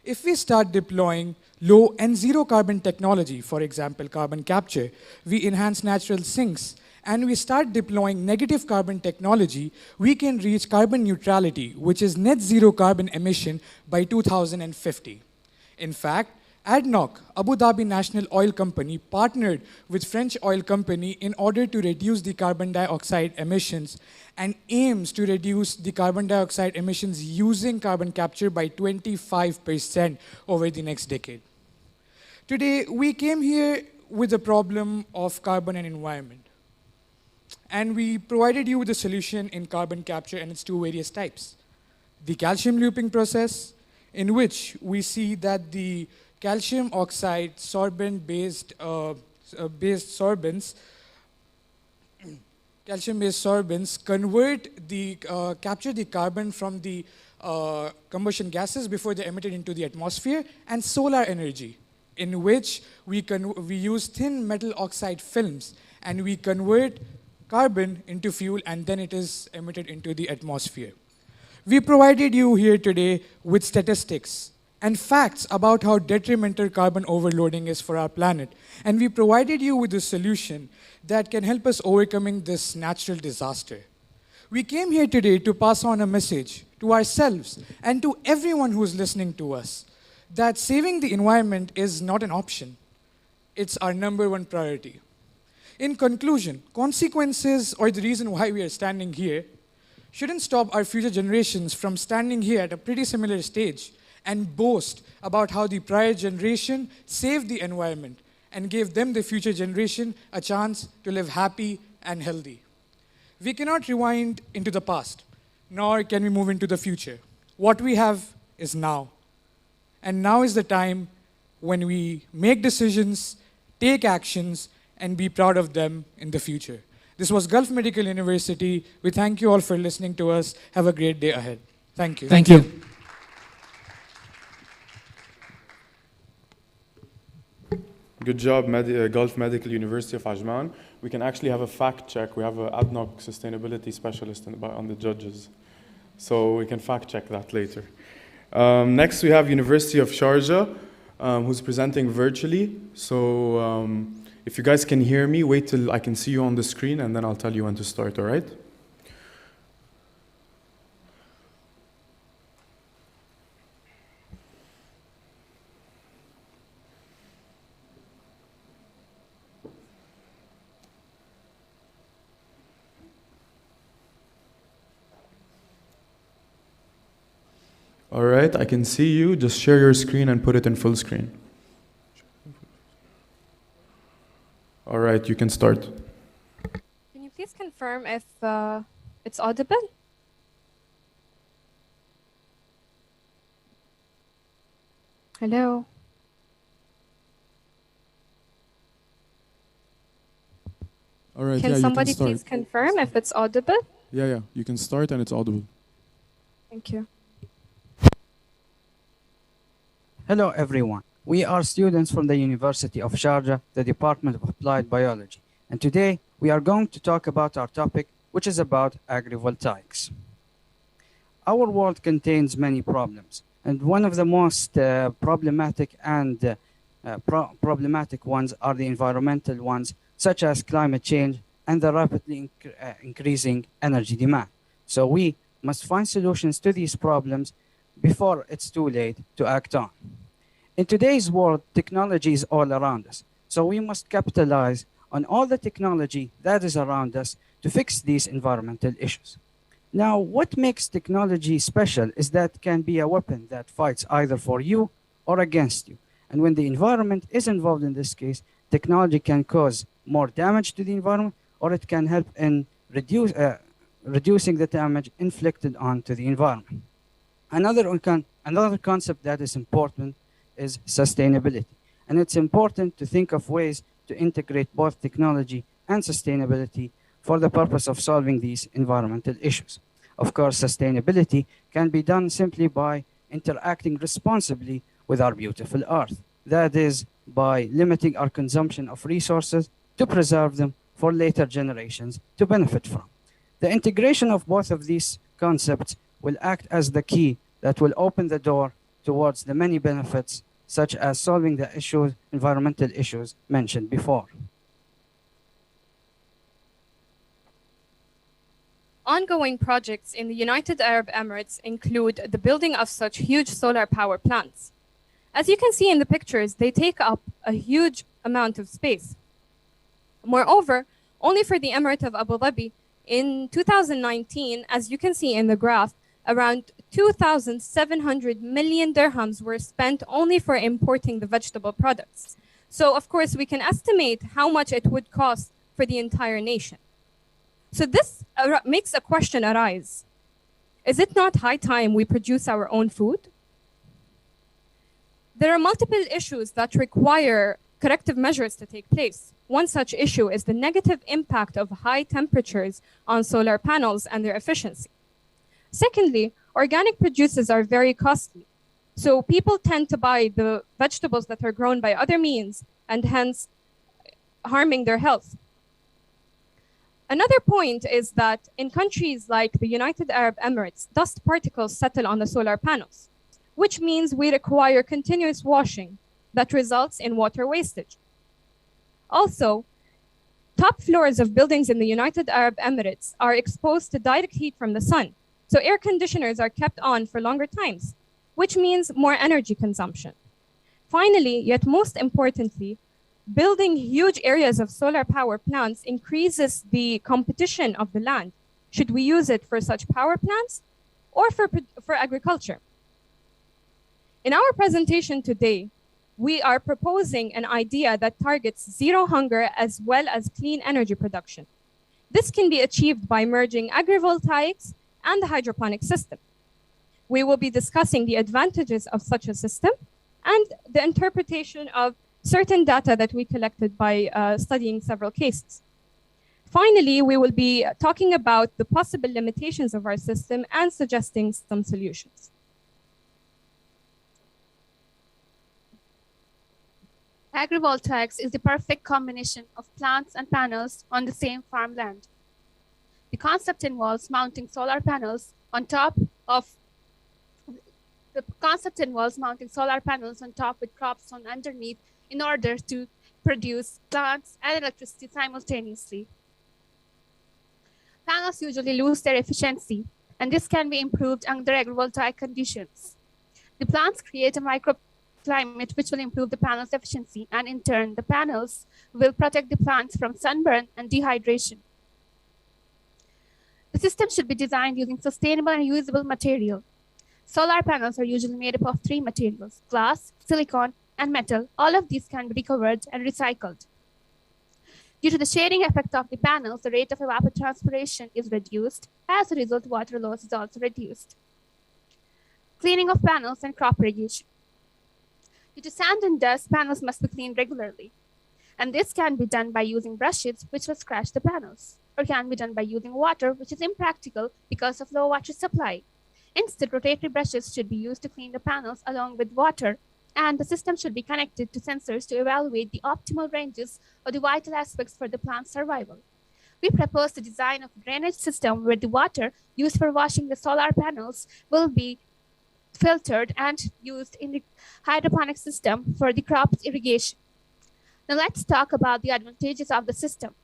If we start deploying low and zero carbon technology, for example, carbon capture, we enhance natural sinks, and we start deploying negative carbon technology, we can reach carbon neutrality, which is net zero carbon emission by 2050. In fact, ADNOC, Abu Dhabi National Oil Company, partnered with French oil company in order to reduce the carbon dioxide emissions and aims to reduce the carbon dioxide emissions using carbon capture by 25% over the next decade. Today, we came here with the problem of carbon and environment. And we provided you with a solution in carbon capture and its two various types. The calcium looping process, in which we see that the calcium oxide sorbent-based sorbents capture the carbon from the combustion gases before they're emitted into the atmosphere, and solar energy, in which we use thin metal oxide films and we convert carbon into fuel, and then it is emitted into the atmosphere. We provided you here today with statistics and facts about how detrimental carbon overloading is for our planet. And we provided you with a solution that can help us overcoming this natural disaster. We came here today to pass on a message to ourselves and to everyone who's listening to us that saving the environment is not an option. It's our #1 priority. In conclusion, consequences, or the reason why we are standing here, shouldn't stop our future generations from standing here at a pretty similar stage and boast about how the prior generation saved the environment and gave them, the future generation, a chance to live happy and healthy. We cannot rewind into the past, nor can we move into the future. What we have is now. And now is the time when we make decisions, take actions, and be proud of them in the future. This was Gulf Medical University. We thank you all for listening to us. Have a great day ahead. Thank you. Thank you. Good job, Gulf Medical University of Ajman. We can actually have a fact check. We have an ADNOC sustainability specialist on the judges. So we can fact check that later. Next, we have University of Sharjah. who's presenting virtually. So if you guys can hear me, wait till I can see you on the screen, and then I'll tell you when to start, all right? All right, I can see you. Just share your screen and put it in full screen. All right, you can start. Can you please confirm if it's audible? Hello? All right, Can somebody please confirm if it's audible? Yeah, you can start and it's audible. Thank you. Hello everyone. We are students from the University of Sharjah, the Department of Applied Biology. And today we are going to talk about our topic, which is about agrivoltaics. Our world contains many problems, and one of the most problematic ones are the environmental ones, such as climate change and the rapidly increasing energy demand. So we must find solutions to these problems before it's too late to act on. In today's world, technology is all around us. So we must capitalize on all the technology that is around us to fix these environmental issues. Now, what makes technology special is that it can be a weapon that fights either for you or against you. And when the environment is involved in this case, technology can cause more damage to the environment, or it can help in reducing the damage inflicted onto the environment. Another concept that is important is sustainability. And it's important to think of ways to integrate both technology and sustainability for the purpose of solving these environmental issues. Of course, sustainability can be done simply by interacting responsibly with our beautiful earth. That is, by limiting our consumption of resources to preserve them for later generations to benefit from. The integration of both of these concepts will act as the key that will open the door towards the many benefits, such as solving the environmental issues mentioned before. Ongoing projects in the United Arab Emirates include the building of such huge solar power plants. As you can see in the pictures, they take up a huge amount of space. Moreover, only for the Emirate of Abu Dhabi, in 2019, as you can see in the graph, around 2,700 million dirhams were spent only for importing the vegetable products. So, of course, we can estimate how much it would cost for the entire nation. So this makes a question arise. Is it not high time we produce our own food? There are multiple issues that require corrective measures to take place. One such issue is the negative impact of high temperatures on solar panels and their efficiency. Secondly, organic produces are very costly. So people tend to buy the vegetables that are grown by other means and hence harming their health. Another point is that in countries like the United Arab Emirates, dust particles settle on the solar panels, which means we require continuous washing that results in water wastage. Also, top floors of buildings in the United Arab Emirates are exposed to direct heat from the sun. So air conditioners are kept on for longer times, which means more energy consumption. Finally, yet most importantly, building huge areas of solar power plants increases the competition of the land. Should we use it for such power plants or for agriculture? In our presentation today, we are proposing an idea that targets zero hunger as well as clean energy production. This can be achieved by merging agrivoltaics and the hydroponic system. We will be discussing the advantages of such a system and the interpretation of certain data that we collected by studying several cases. Finally, we will be talking about the possible limitations of our system and suggesting some solutions. Agrivoltaics is the perfect combination of plants and panels on the same farmland. The concept involves mounting solar panels on top of The concept involves mounting solar panels on top with crops on underneath in order to produce plants and electricity simultaneously. Panels usually lose their efficiency, and this can be improved under agrivoltaic conditions. The plants create a microclimate which will improve the panel's efficiency, and in turn, the panels will protect the plants from sunburn and dehydration. The system should be designed using sustainable and usable material. Solar panels are usually made up of 3 materials: glass, silicon, and metal. All of these can be recovered and recycled. Due to the shading effect of the panels, the rate of evapotranspiration is reduced. As a result, water loss is also reduced. Cleaning of panels and crop irrigation. Due to sand and dust, panels must be cleaned regularly. And this can be done by using brushes, which will scratch the panels, or can be done by using water, which is impractical because of low water supply. Instead, rotatory brushes should be used to clean the panels along with water, and the system should be connected to sensors to evaluate the optimal ranges or the vital aspects for the plant's survival. We propose the design of a drainage system where the water used for washing the solar panels will be filtered and used in the hydroponic system for the crop's irrigation. Now let's talk about the advantages of the system.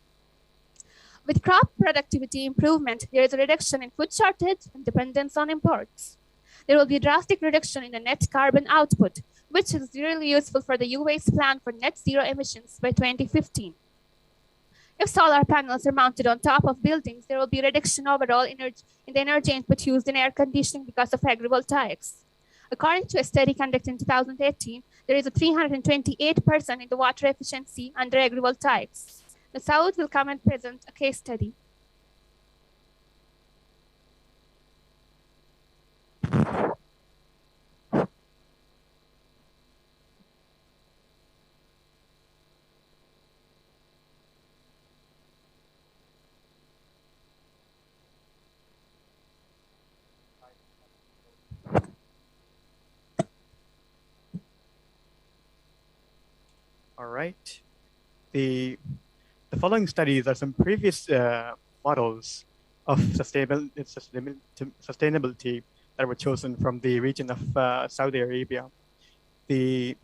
With crop productivity improvement, there is a reduction in food shortage and dependence on imports. There will be a drastic reduction in the net carbon output, which is really useful for the UAE's plan for net zero emissions by 2015. If solar panels are mounted on top of buildings, there will be a reduction overall in the energy input used in air conditioning because of agrivoltaics. According to a study conducted in 2018, there is a 328% in the water efficiency under agrivoltaics. The Saud will come and present a case study. All right. The following studies are some previous models of sustainability that were chosen from the region of Saudi Arabia. We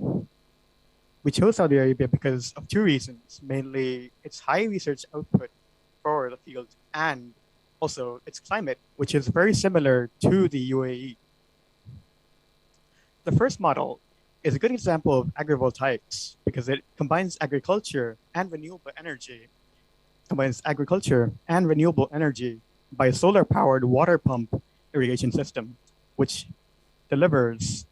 chose Saudi Arabia because of 2 reasons, mainly its high research output for the field and also its climate, which is very similar to the UAE. The first model is a good example of agrivoltaics because it combines agriculture and renewable energy. By a solar-powered water pump irrigation system, which delivers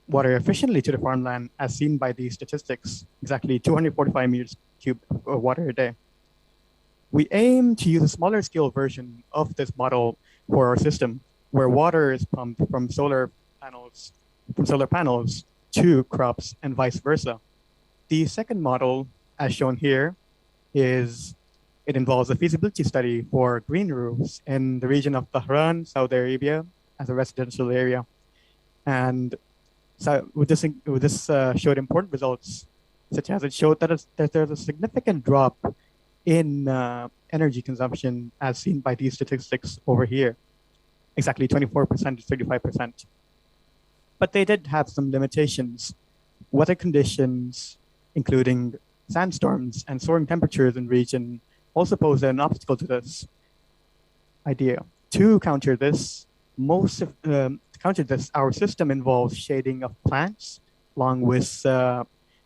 water efficiently to the farmland, as seen by these statistics, exactly 245 meters cubed of water a day. We aim to use a smaller scale version of this model for our system, where water is pumped from solar panels to crops and vice versa. The second model, as shown here, it involves a feasibility study for green roofs in the region of Tehran, Saudi Arabia, as a residential area. And so this showed important results, such as it showed that there's a significant drop in energy consumption, as seen by these statistics over here, exactly 24% to 35%. But they did have some limitations. Weather conditions, including sandstorms and soaring temperatures in the region, also pose an obstacle to this idea. To counter this, our system involves shading of plants, along with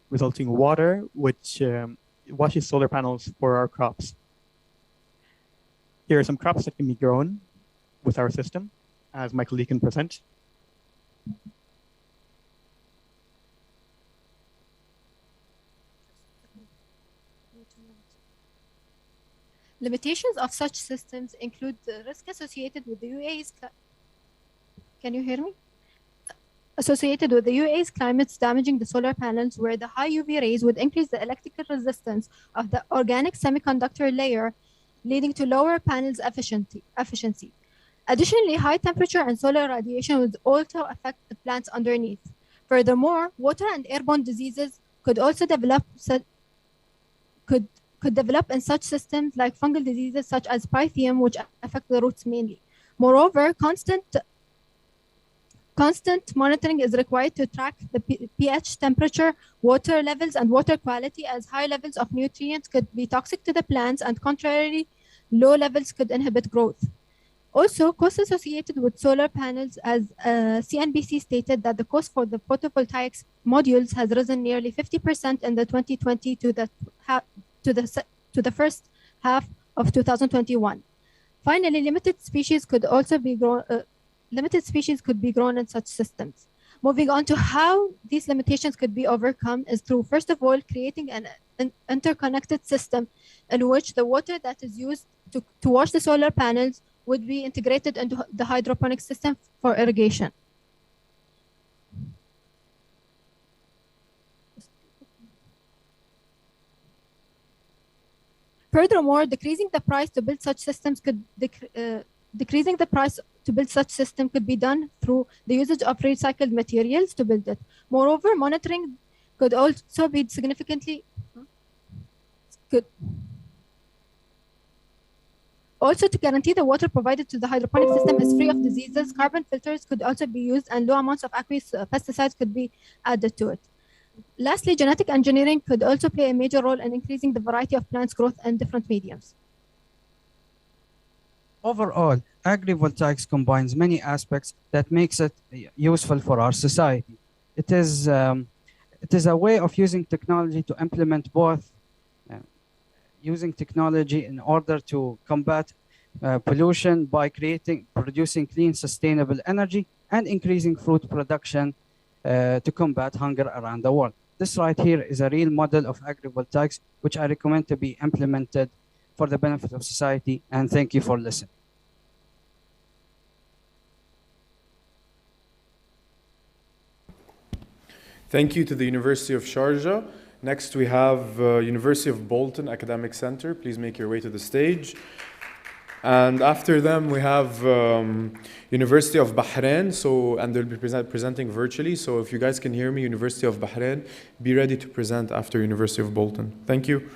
resulting water, which washes solar panels for our crops. Here are some crops that can be grown with our system, as Michael Lee can present. Limitations of such systems include the risk associated with the UAE's Can you hear me? Associated with the UAE's climates damaging the solar panels, where the high UV rays would increase the electrical resistance of the organic semiconductor layer, leading to lower panels efficiency. Additionally, high temperature and solar radiation would also affect the plants underneath. Furthermore, water and airborne diseases could also develop in such systems, like fungal diseases such as pythium, which affect the roots mainly. Moreover, constant Constant monitoring is required to track the pH, temperature, water levels, and water quality, as high levels of nutrients could be toxic to the plants, and contrarily, low levels could inhibit growth. Also, costs associated with solar panels, as CNBC stated that the cost for the photovoltaics modules has risen nearly 50% in the 2020 to the first half of 2021. Finally, limited species could be grown in such systems. Moving on to how these limitations could be overcome is through, first of all, creating an interconnected system in which the water that is used to wash the solar panels would be integrated into the hydroponic system for irrigation. Furthermore, decreasing the price to build such systems could be done through the usage of recycled materials to build it. Moreover, monitoring could also be significantly Also, to guarantee the water provided to the hydroponic system is free of diseases, carbon filters could also be used, and low amounts of aqueous pesticides could be added to it. Lastly, genetic engineering could also play a major role in increasing the variety of plants' growth in different mediums. Overall, agrivoltaics combines many aspects that makes it useful for our society. It is a way of using technology to implement both using technology in order to combat pollution by producing clean, sustainable energy and increasing fruit production to combat hunger around the world. This right here is a real model of agrivoltaics, which I recommend to be implemented for the benefit of society. And thank you for listening. Thank you to the University of Sharjah. Next, we have University of Bolton Academic Center. Please make your way to the stage. And after them, we have University of Bahrain. And they'll be presenting virtually. So if you guys can hear me, University of Bahrain, be ready to present after University of Bolton. Thank you.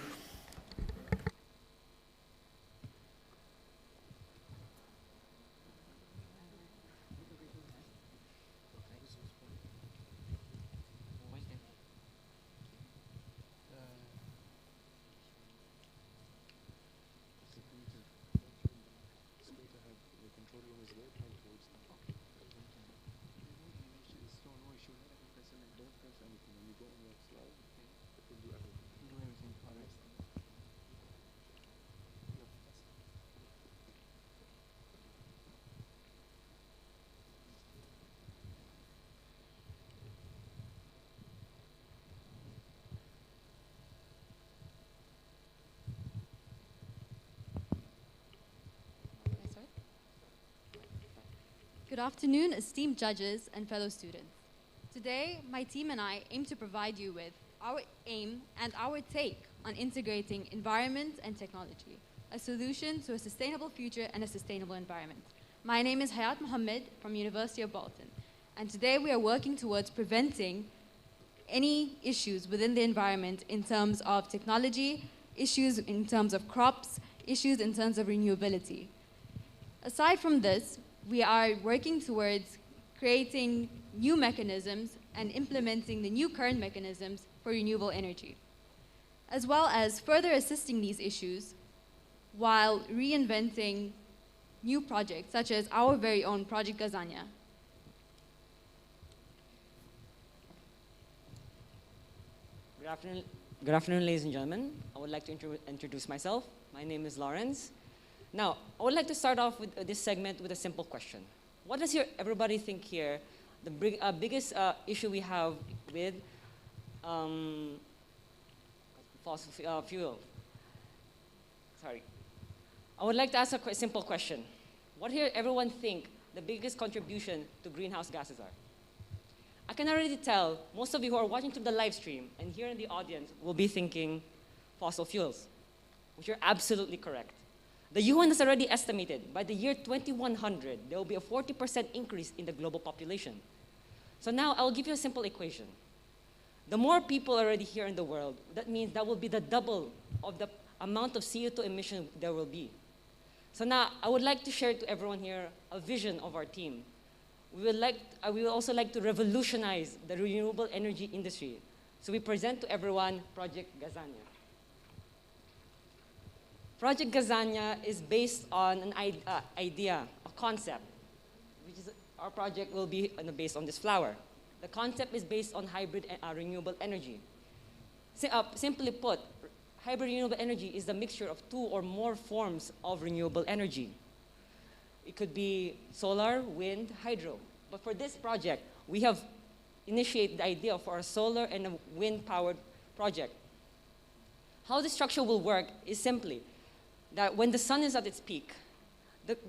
Good afternoon, esteemed judges and fellow students. Today, my team and I aim to provide you with our aim and our take on integrating environment and technology, a solution to a sustainable future and a sustainable environment. My name is Hayat Mohammed from University of Bolton, and today we are working towards preventing any issues within the environment in terms of technology, issues in terms of crops, issues in terms of renewability. Aside from this, we are working towards creating new mechanisms and implementing the new current mechanisms for renewable energy, as well as further assisting these issues while reinventing new projects, such as our very own Project Gazania. Good afternoon, ladies and gentlemen. I would like to introduce myself. My name is Lawrence. Now, I would like to start off with this segment with a simple question. What does everybody think here the biggest issue we have with fossil fuel? Sorry. I would like to ask a simple question. What here everyone think the biggest contribution to greenhouse gases are? I can already tell most of you who are watching through the live stream and here in the audience will be thinking fossil fuels, which are absolutely correct. The UN has already estimated by the year 2100, there will be a 40% increase in the global population. So now I'll give you a simple equation. The more people already here in the world, that means that will be the double of the amount of CO2 emission there will be. So now I would like to share to everyone here a vision of our team, we would also like to revolutionize the renewable energy industry. So we present to everyone Project Gazania. Project Gazania is based on an idea, a concept, which is our project will be based on this flower. The concept is based on hybrid renewable energy. Simply put, hybrid renewable energy is the mixture of two or more forms of renewable energy. It could be solar, wind, hydro. But for this project, we have initiated the idea for a solar and a wind-powered project. How the structure will work is simply that when the sun is at its peak,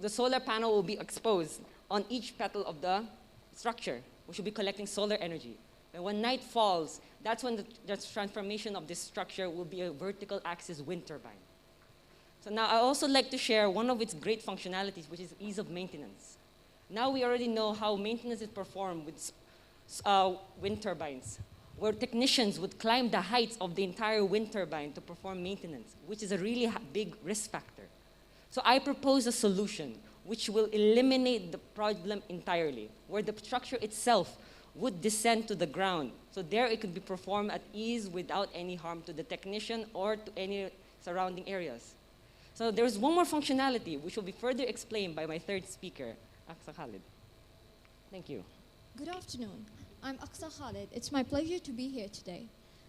the solar panel will be exposed on each petal of the structure, which will be collecting solar energy. And when night falls, that's when the transformation of this structure will be a vertical axis wind turbine. So now I also like to share one of its great functionalities, which is ease of maintenance. Now we already know how maintenance is performed with wind turbines, where technicians would climb the heights of the entire wind turbine to perform maintenance, which is a really big risk factor. So I propose a solution which will eliminate the problem entirely, where the structure itself would descend to the ground. So there it could be performed at ease without any harm to the technician or to any surrounding areas. So there's one more functionality which will be further explained by my third speaker, Aqsa Khalid. Thank you. Good afternoon. I'm Aqsa Khalid. It's my pleasure to be here today.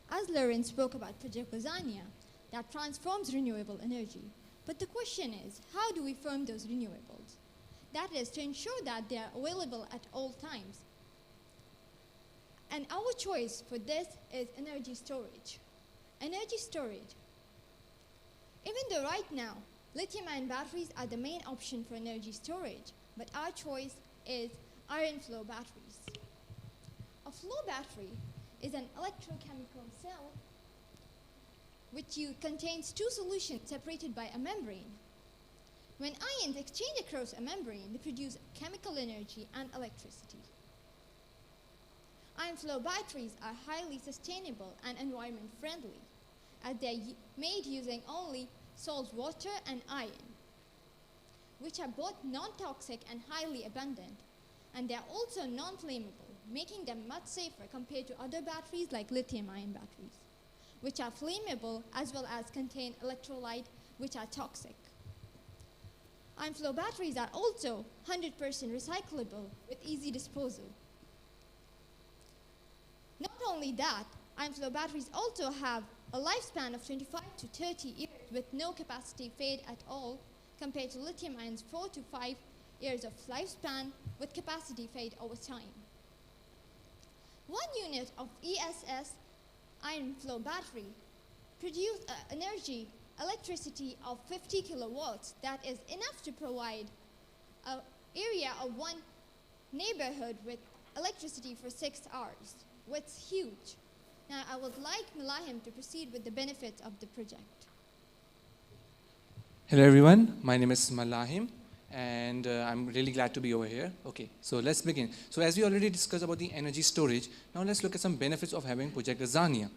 As Lauren spoke about Project Gazania, that transforms renewable energy. But the question is, how do we firm those renewables? That is, to ensure that they are available at all times. And our choice for this is energy storage. Energy storage. Even though right now, lithium-ion batteries are the main option for energy storage, but our choice is iron flow batteries. A flow battery is an electrochemical cell which contains two solutions separated by a membrane. When ions exchange across a membrane, they produce chemical energy and electricity. Iron flow batteries are highly sustainable and environment friendly, as they are made using only salt water and iron, which are both non-toxic and highly abundant, and they are also non-flammable, making them much safer compared to other batteries like lithium-ion batteries, which are flammable as well as contain electrolyte which are toxic. Iron flow batteries are also 100% recyclable with easy disposal. Not only that, iron flow batteries also have a lifespan of 25 to 30 years with no capacity fade at all, compared to lithium ions 4 to 5 years of lifespan with capacity fade over time. 1 unit of ESS iron flow battery produces electricity of 50 kilowatts. That is enough to provide an area of one neighborhood with electricity for 6 hours, which is huge. Now I would like Malahim to proceed with the benefits of the project. Hello everyone, my name is Malahim and I'm really glad to be over here. Okay, so let's begin. So as we already discussed about the energy storage, now let's look at some benefits of having Project Gazania.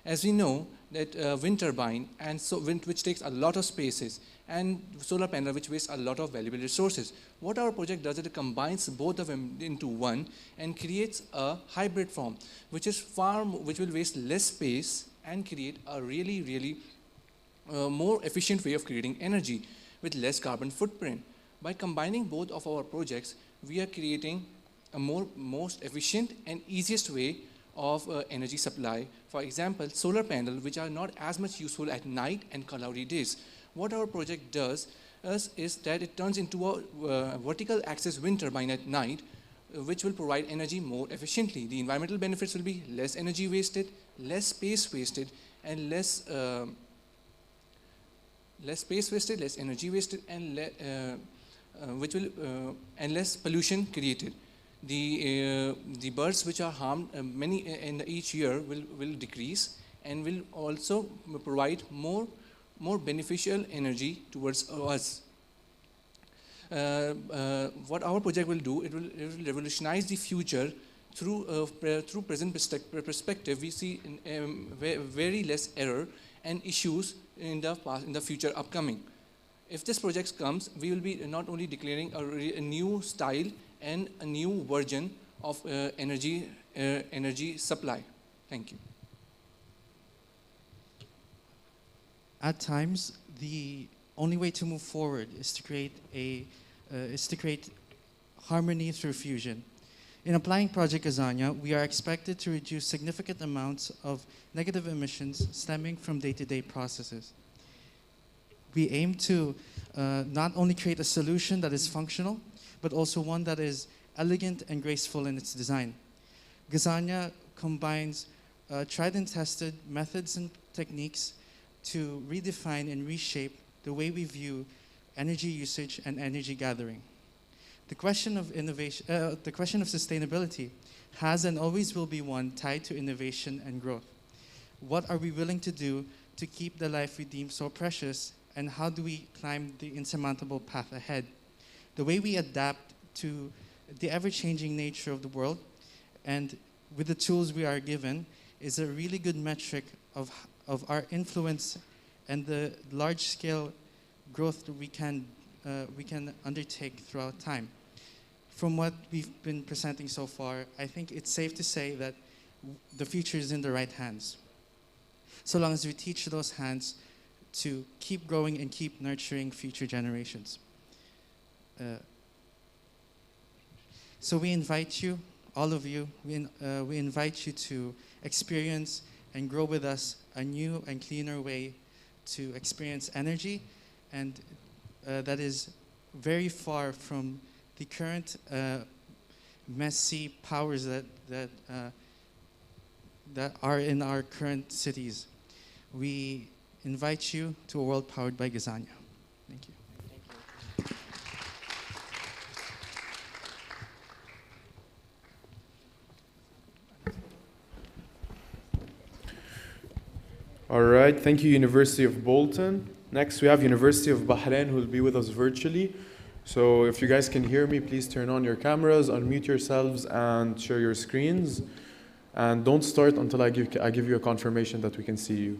As we know that wind turbine and wind which takes a lot of spaces and solar panel which wastes a lot of valuable resources. What our project does is it combines both of them into one and creates a hybrid form which will waste less space and create a really more efficient way of creating energy with less carbon footprint. By combining both of our projects, we are creating a most efficient and easiest way of energy supply. For example, solar panels, which are not as much useful at night and cloudy days. What our project does is that it turns into a vertical axis wind turbine at night, which will provide energy more efficiently. The environmental benefits will be less energy wasted, less space wasted, and less space wasted, less energy wasted, and less pollution created. The birds which are harmed many in each year will decrease and will also provide more beneficial energy towards us. What our project will do, it will revolutionize the future through present perspective. We see very less error and issues in the future upcoming. If this project comes, we will be not only declaring a new style and a new version of energy supply. Thank you. At times, the only way to move forward is to create harmony through fusion. In applying Project Azania, we are expected to reduce significant amounts of negative emissions stemming from day-to-day processes. We aim to not only create a solution that is functional, but also one that is elegant and graceful in its design. Gazania combines tried and tested methods and techniques to redefine and reshape the way we view energy usage and energy gathering. The question of sustainability has and always will be one tied to innovation and growth. What are we willing to do to keep the life we deem so precious, and how do we climb the insurmountable path ahead? The way we adapt to the ever-changing nature of the world and with the tools we are given is a really good metric of our influence and the large-scale growth that we can undertake throughout time. From what we've been presenting so far, I think it's safe to say that the future is in the right hands. So long as we teach those hands to keep growing and keep nurturing future generations. So we invite you, all of you, we invite you to experience and grow with us a new and cleaner way to experience energy, and that is very far from the current messy powers that are in our current cities. We invite you to a world powered by Gazania. Thank you. All right, thank you, University of Bolton. Next, we have University of Bahrain, who will be with us virtually. So if you guys can hear me, please turn on your cameras, unmute yourselves, and share your screens. And don't start until I give you a confirmation that we can see you.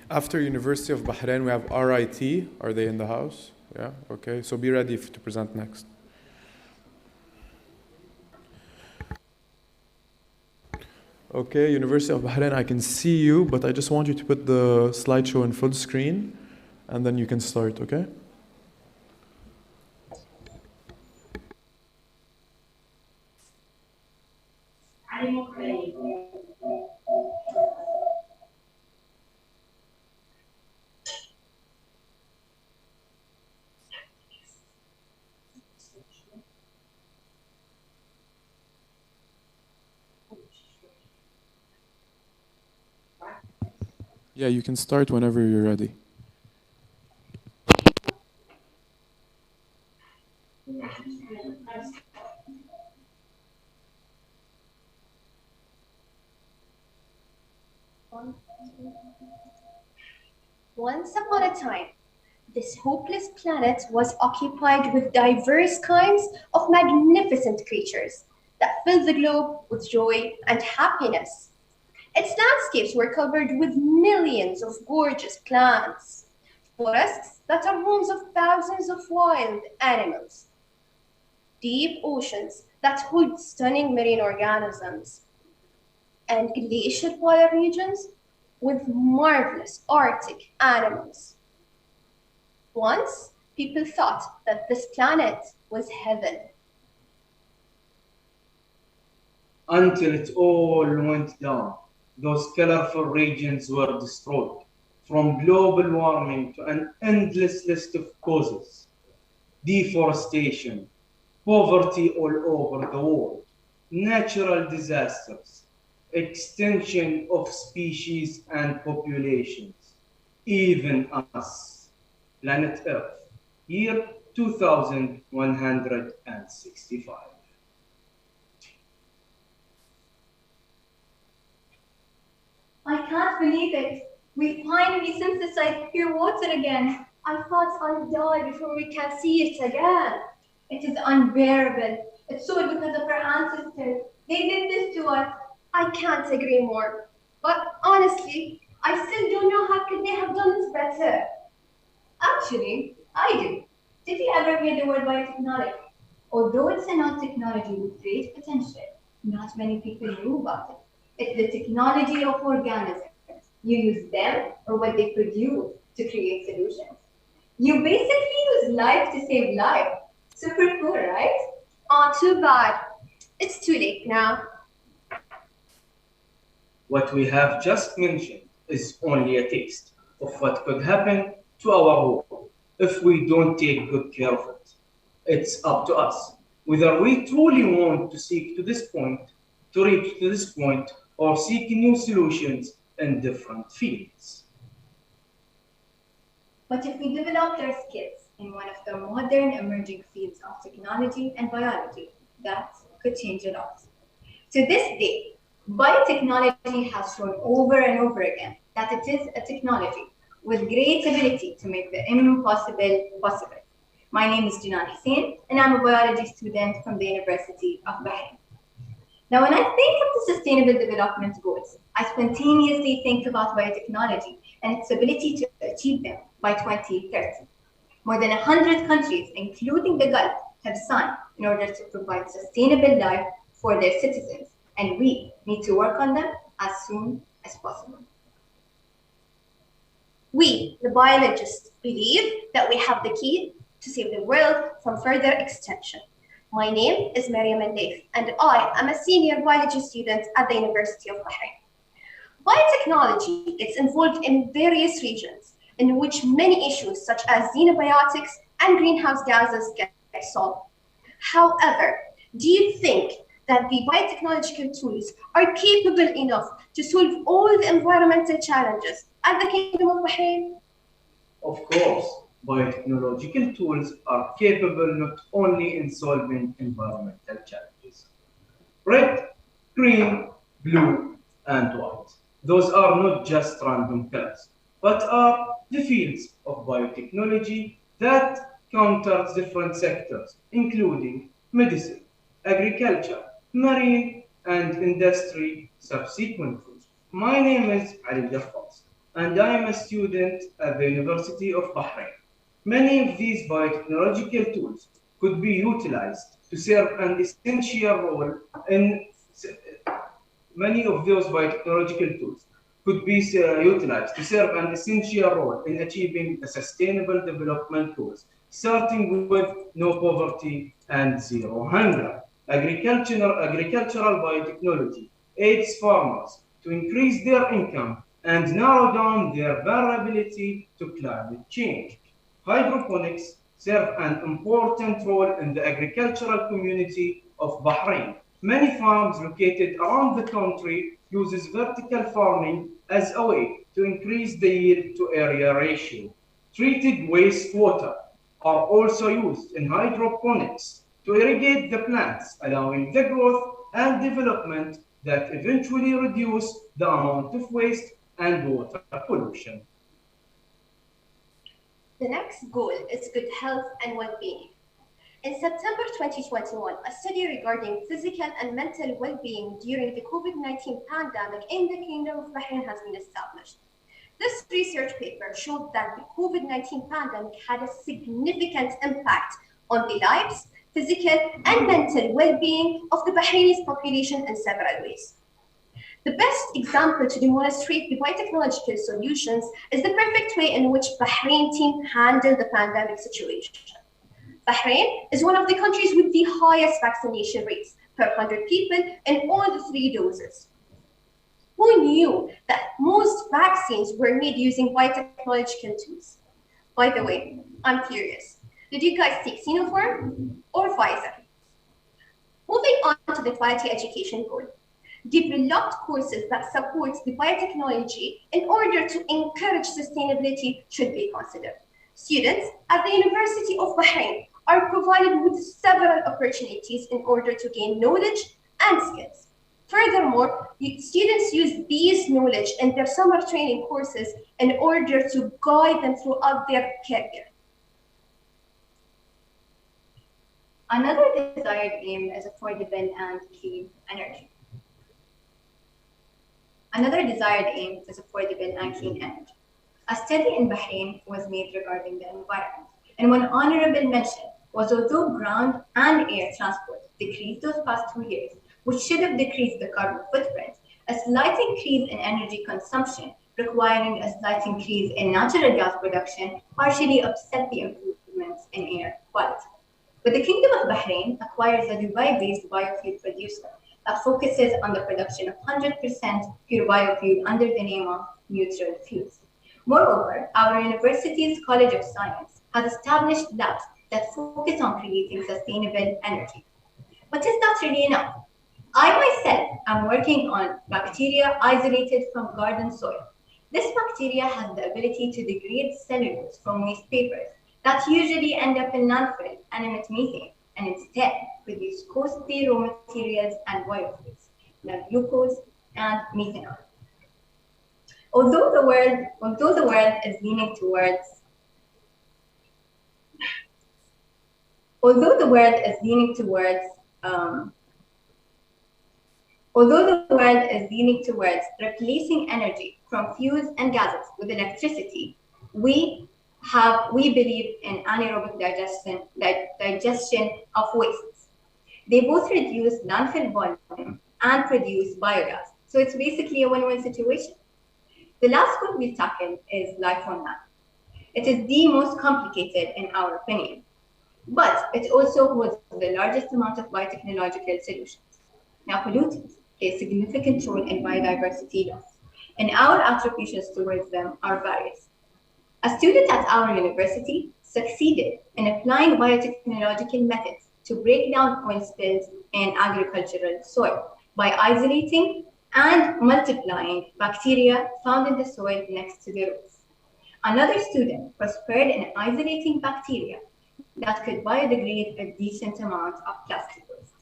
After University of Bahrain, we have RIT. Are they in the house? Yeah, okay. So be ready to present next. Okay, University of Bahrain, I can see you, but I just want you to put the slideshow in full screen, and then you can start, okay? Yeah, you can start whenever you're ready. Once upon a time, this hopeless planet was occupied with diverse kinds of magnificent creatures that filled the globe with joy and happiness. Its landscapes were covered with millions of gorgeous plants, forests that are homes of thousands of wild animals, deep oceans that hold stunning marine organisms, and glacial polar regions with marvelous Arctic animals. Once, people thought that this planet was heaven. Until it all went down. Those colorful regions were destroyed, from global warming to an endless list of causes. Deforestation, poverty all over the world, natural disasters, extinction of species and populations, even us, planet Earth, year 2165. I can't believe it. We finally synthesized pure water again. I thought I'd die before we can see it again. It is unbearable. It's all because of our ancestors. They did this to us. I can't agree more. But honestly, I still don't know how could they have done this better. Actually, I do. Did you ever hear the word biotechnology? Although it's a non-technology with great potential, not many people knew about it. It's the technology of organisms. You use them or what they produce to create solutions. You basically use life to save life. Super cool, right? Oh, too bad. It's too late now. What we have just mentioned is only a taste of what could happen to our world if we don't take good care of it. It's up to us whether we truly want to seek to this point, to reach to this point, or seek new solutions in different fields. But if we developed our skills in one of the modern emerging fields of technology and biology, that could change a lot. To this day, biotechnology has shown over and over again that it is a technology with great ability to make the impossible possible. My name is Jinan Hussein, and I'm a biology student from the University of Bahrain. Now, when I think of the Sustainable Development Goals, I spontaneously think about biotechnology and its ability to achieve them by 2030. More than 100 countries, including the Gulf, have signed in order to provide sustainable life for their citizens, and we need to work on them as soon as possible. We, the biologists, believe that we have the key to save the world from further extinction. My name is Mariam Al-Leif, and I am a senior biology student at the University of Bahrain. Biotechnology is involved in various regions in which many issues such as xenobiotics and greenhouse gases get solved. However, do you think that the biotechnological tools are capable enough to solve all the environmental challenges at the Kingdom of Bahrain? Of course, biotechnological tools are capable not only in solving environmental challenges. Red, green, blue, and white. Those are not just random colors, but are the fields of biotechnology that counters different sectors, including medicine, agriculture, marine, and industry subsequently. My name is Ali Jaffas, and I am a student at the University of Bahrain. Many of these biotechnological tools could be utilized to serve an essential role in many of those biotechnological tools could be utilized to serve an essential role in achieving the sustainable development goals, starting with no poverty and zero hunger. Agricultural biotechnology aids farmers to increase their income and narrow down their vulnerability to climate change. Hydroponics serve an important role in the agricultural community of Bahrain. Many farms located around the country uses vertical farming as a way to increase the yield to area ratio. Treated wastewater are also used in hydroponics to irrigate the plants, allowing the growth and development that eventually reduce the amount of waste and water pollution. The next goal is good health and well-being. In September 2021, a study regarding physical and mental well-being during the COVID-19 pandemic in the Kingdom of Bahrain has been established. This research paper showed that the COVID-19 pandemic had a significant impact on the lives, physical and mental well-being of the Bahraini population in several ways. The best example to demonstrate the biotechnological solutions is the perfect way in which Bahrain team handled the pandemic situation. Bahrain is one of the countries with the highest vaccination rates per 100 people in all the 3 doses. Who knew that most vaccines were made using biotechnological tools? By the way, I'm curious. Did you guys take Sinopharm or Pfizer? Moving on to the quality education goal. Developed courses that support the biotechnology in order to encourage sustainability should be considered. Students at the University of Bahrain are provided with several opportunities in order to gain knowledge and skills. Furthermore, students use these knowledge in their summer training courses in order to guide them throughout their career. Another desired aim is affordable and clean energy. Another desired aim is affordable and clean energy. A study in Bahrain was made regarding the environment, and one honorable mention was although ground and air transport decreased those past 2 years, which should have decreased the carbon footprint, a slight increase in energy consumption requiring a slight increase in natural gas production partially offset the improvements in air quality. But the Kingdom of Bahrain acquires a Dubai-based biofuel producer that focuses on the production of 100% pure biofuel under the name of neutral fuels. Moreover, our university's College of Science has established labs that focus on creating sustainable energy. But is that really enough? I myself am working on bacteria isolated from garden soil. This bacteria has the ability to degrade cellulose from waste papers that usually end up in landfill and emit methane, and instead produce costly raw materials and biofuels like glucose and methanol. Although the world is leaning towards although the world is leaning towards replacing energy from fuels and gases with electricity, we believe in anaerobic digestion of wastes. They both reduce landfill volume and produce biogas. So it's basically a win-win situation. The last one we tackled is life on land. It is the most complicated in our opinion, but it also holds the largest amount of biotechnological solutions. Now, pollutants play a significant role in biodiversity loss, and our attributions towards them are various. A student at our university succeeded in applying biotechnological methods to break down oil spills in agricultural soil by isolating and multiplying bacteria found in the soil next to the roots. Another student prospered in isolating bacteria that could biodegrade a decent amount of plastic waste.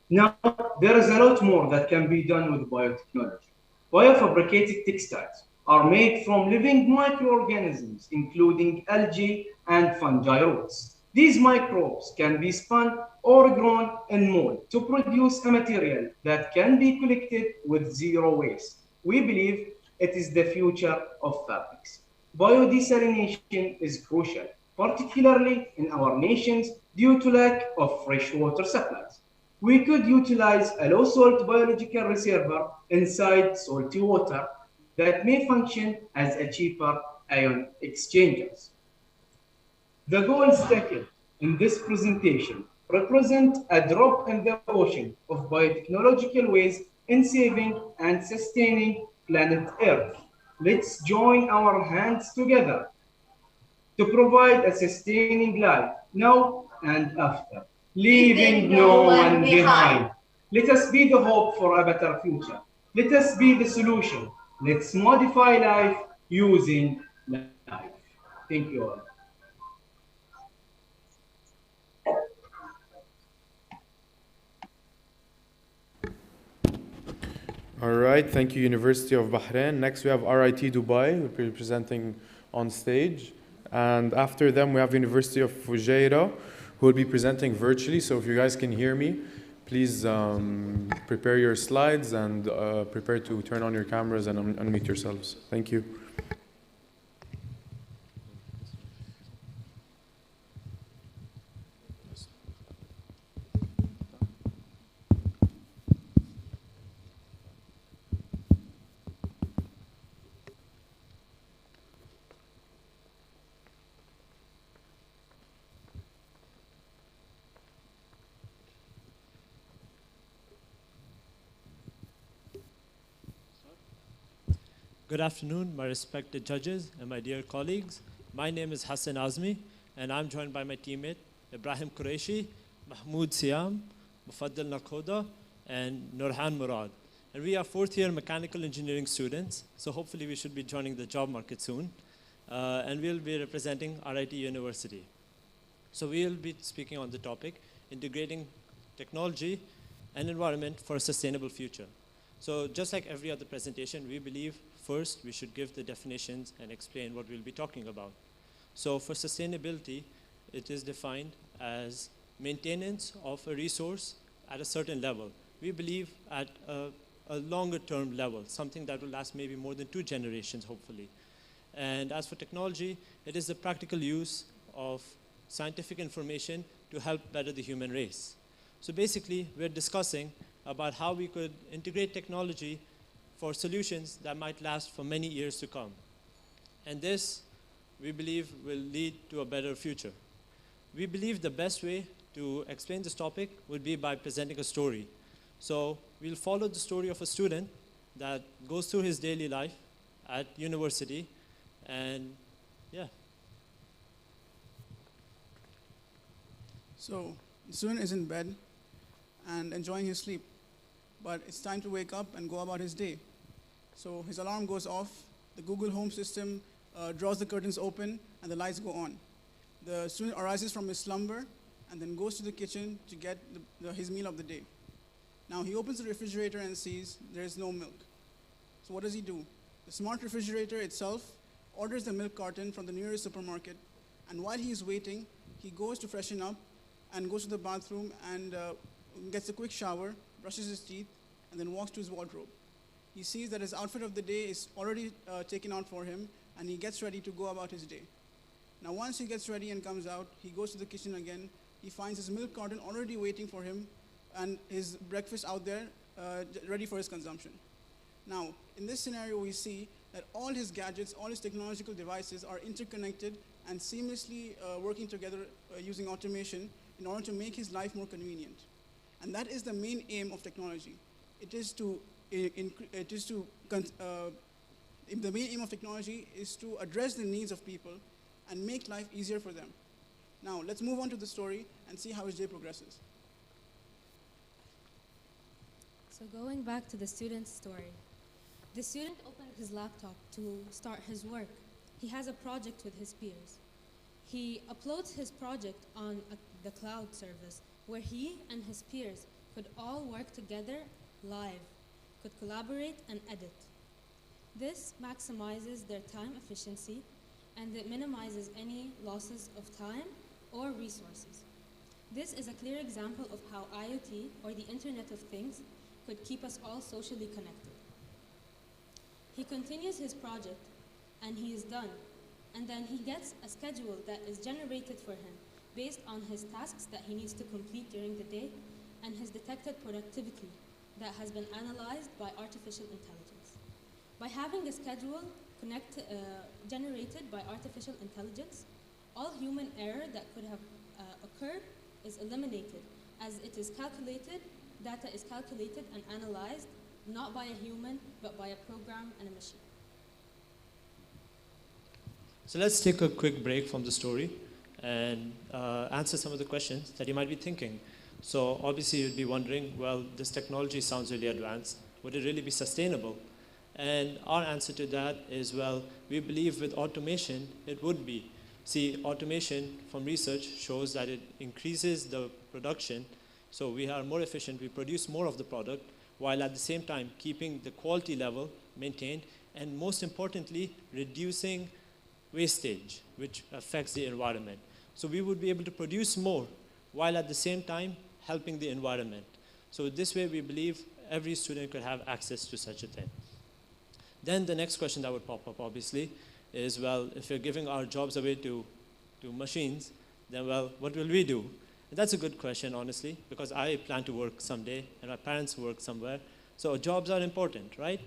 Now, there is a lot more that can be done with biotechnology. Biofabricated textiles are made from living microorganisms, including algae and fungi roots. These microbes can be spun or grown in mold to produce a material that can be collected with zero waste. We believe it is the future of fabrics. Biodesalination is crucial, particularly in our nations due to lack of fresh water supplies. We could utilize a low-salt biological reservoir inside salty water that may function as a cheaper ion exchanges. The goals tackled in this presentation represent a drop in the ocean of biotechnological ways in saving and sustaining planet Earth. Let's join our hands together to provide a sustaining life now and after, leaving no one behind. Let us be the hope for a better future. Let us be the solution. Let's modify life using life. Thank you all. All right, thank you, University of Bahrain. Next, we have RIT Dubai, who will be presenting on stage. And after them, we have University of Fujairah, who will be presenting virtually. So if you guys can hear me, please prepare your slides and prepare to turn on your cameras and unmute yourselves. Thank you. Good afternoon, my respected judges and my dear colleagues. My name is Hassan Azmi, and I'm joined by my teammate Ibrahim Qureshi, Mahmoud Siam, Mufaddal Nakhoda, and Nurhan Murad. And we are fourth year mechanical engineering students, so hopefully we should be joining the job market soon. And we'll be representing RIT University. So we'll be speaking on the topic, integrating technology and environment for a sustainable future. So just like every other presentation, we believe first we should give the definitions and explain what we'll be talking about. So for sustainability, it is defined as maintenance of a resource at a certain level. We believe at a a longer term level, something that will last maybe more than 2 generations, hopefully. And as for technology, it is the practical use of scientific information to help better the human race. So basically, we're discussing about how we could integrate technology for solutions that might last for many years to come. And this, we believe, will lead to a better future. We believe the best way to explain this topic would be by presenting a story. So we'll follow the story of a student that goes through his daily life at university, and yeah. So the student is in bed and enjoying his sleep, but it's time to wake up and go about his day. So his alarm goes off, the Google Home system draws the curtains open, and the lights go on. The student arises from his slumber and then goes to the kitchen to get his meal of the day. Now he opens the refrigerator and sees there is no milk. So what does he do? The smart refrigerator itself orders the milk carton from the nearest supermarket, and while he is waiting, he goes to freshen up and goes to the bathroom and gets a quick shower, brushes his teeth, and then walks to his wardrobe. He sees that his outfit of the day is already taken out for him, and he gets ready to go about his day. Now once he gets ready and comes out, he goes to the kitchen again. He finds his milk carton already waiting for him and his breakfast out there ready for his consumption. Now, in this scenario, we see that all his gadgets, all his technological devices are interconnected and seamlessly working together using automation in order to make his life more convenient. And that is the main aim of technology. The main aim of technology is to address the needs of people and make life easier for them. Now, let's move on to the story and see how his day progresses. So going back to the student's story, the student opened his laptop to start his work. He has a project with his peers. He uploads his project on the cloud service where he and his peers could all work together live, could collaborate and edit. This maximizes their time efficiency and it minimizes any losses of time or resources. This is a clear example of how IoT, or the Internet of Things, could keep us all socially connected. He continues his project and he is done, and then he gets a schedule that is generated for him based on his tasks that he needs to complete during the day and his detected productivity that has been analyzed by artificial intelligence. By having a schedule generated by artificial intelligence, all human error that could have occurred is eliminated, as it is calculated, data is calculated and analyzed not by a human, but by a program and a machine. So let's take a quick break from the story and answer some of the questions that you might be thinking. So obviously you'd be wondering, well, this technology sounds really advanced. Would it really be sustainable? And our answer to that is, well, we believe with automation, it would be. See, automation from research shows that it increases the production. So we are more efficient, we produce more of the product, while at the same time keeping the quality level maintained, and most importantly, reducing wastage, which affects the environment. So we would be able to produce more, while at the same time helping the environment. So this way we believe every student could have access to such a thing. Then the next question that would pop up, obviously, is, well, if we're giving our jobs away to machines, then, well, what will we do? And that's a good question, honestly, because I plan to work someday, and my parents work somewhere. So jobs are important, right?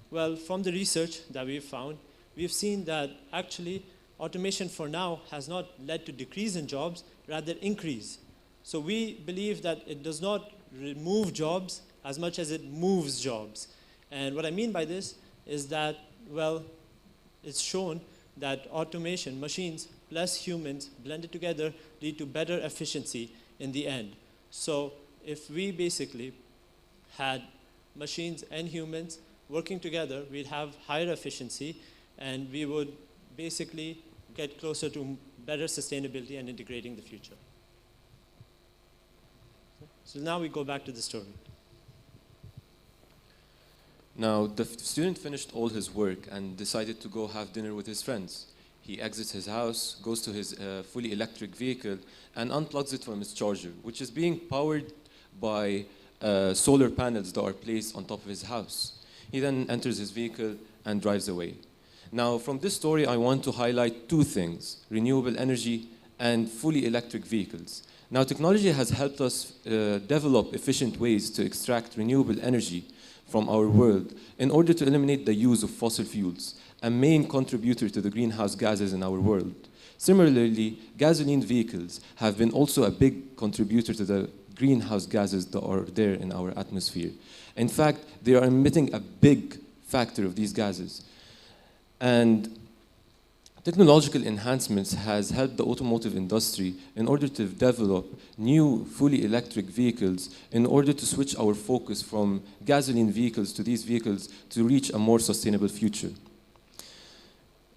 Well, from the research that we've found, we've seen that actually automation for now has not led to decrease in jobs, rather increase. So we believe that it does not remove jobs as much as it moves jobs. And what I mean by this is that, well, it's shown that automation, machines plus humans blended together lead to better efficiency in the end. So if we basically had machines and humans working together, we'd have higher efficiency and we would basically get closer to better sustainability and integrating the future. So now we go back to the story. Now, the student finished all his work and decided to go have dinner with his friends. He exits his house, goes to his fully electric vehicle, and unplugs it from its charger, which is being powered by solar panels that are placed on top of his house. He then enters his vehicle and drives away. Now, from this story, I want to highlight two things: renewable energy and fully electric vehicles. Now, technology has helped us develop efficient ways to extract renewable energy from our world in order to eliminate the use of fossil fuels, a main contributor to the greenhouse gases in our world. Similarly, gasoline vehicles have been also a big contributor to the greenhouse gases that are there in our atmosphere. In fact, they are emitting a big factor of these gases. And technological enhancements has helped the automotive industry in order to develop new fully electric vehicles in order to switch our focus from gasoline vehicles to these vehicles to reach a more sustainable future.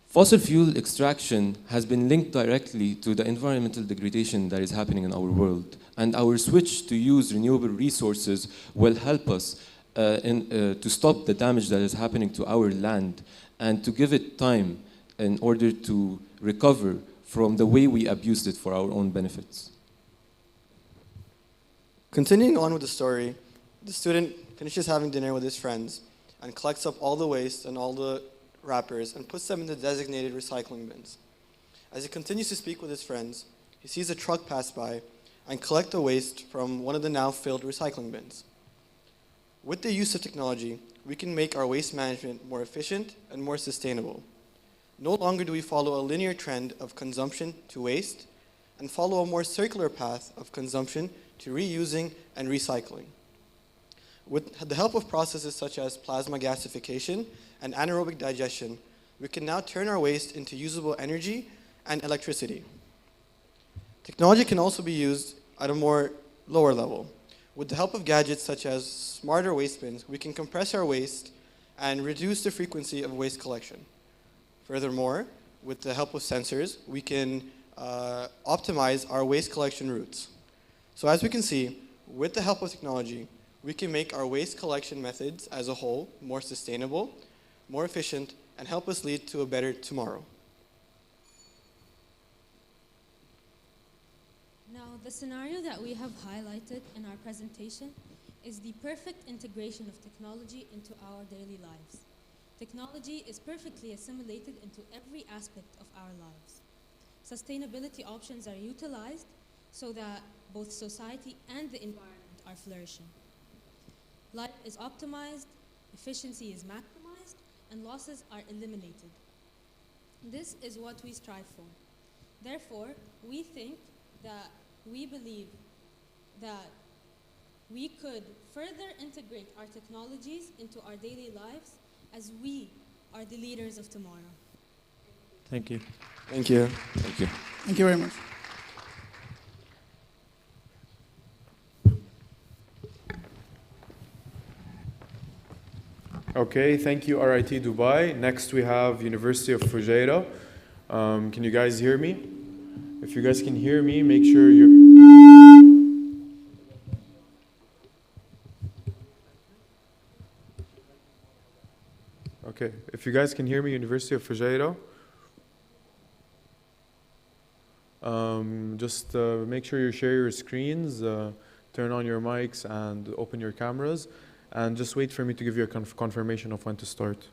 Fossil fuel extraction has been linked directly to the environmental degradation that is happening in our world. And our switch to use renewable resources will help us to stop the damage that is happening to our land and to give it time in order to recover from the way we abused it for our own benefits. Continuing on with the story, the student finishes having dinner with his friends and collects up all the waste and all the wrappers and puts them in the designated recycling bins. As he continues to speak with his friends, he sees a truck pass by and collect the waste from one of the now filled recycling bins. With the use of technology, we can make our waste management more efficient and more sustainable. No longer do we follow a linear trend of consumption to waste and follow a more circular path of consumption to reusing and recycling. With the help of processes such as plasma gasification and anaerobic digestion, we can now turn our waste into usable energy and electricity. Technology can also be used at a more lower level. With the help of gadgets such as smarter waste bins, we can compress our waste and reduce the frequency of waste collection. Furthermore, with the help of sensors, we can optimize our waste collection routes. So as we can see, with the help of technology, we can make our waste collection methods as a whole more sustainable, more efficient, and help us lead to a better tomorrow. Now, the scenario that we have highlighted in our presentation is the perfect integration of technology into our daily lives. Technology is perfectly assimilated into every aspect of our lives. Sustainability options are utilized so that both society and the environment are flourishing. Life is optimized, efficiency is maximized, and losses are eliminated. This is what we strive for. Therefore, we believe that we could further integrate our technologies into our daily lives as we are the leaders of tomorrow. Thank you. Thank you. Thank you. Thank you very much. Okay, thank you, RIT Dubai. Next, we have University of Fujairah. Can you guys hear me? If you guys can hear me, make sure you're... Okay, if you guys can hear me, University of Fujairah, just make sure you share your screens, turn on your mics, and open your cameras. And just wait for me to give you a confirmation of when to start.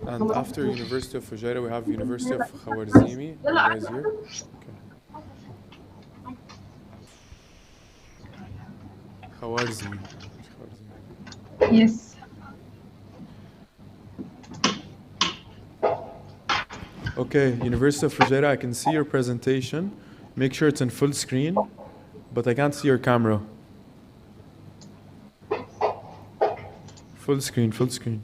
And after University of Fujairah, we have University of Khawarizmi. You guys here? Okay. Khawarizmi. Yes. Okay, University of Fujairah, I can see your presentation. Make sure it's in full screen, but I can't see your camera. Full screen, full screen.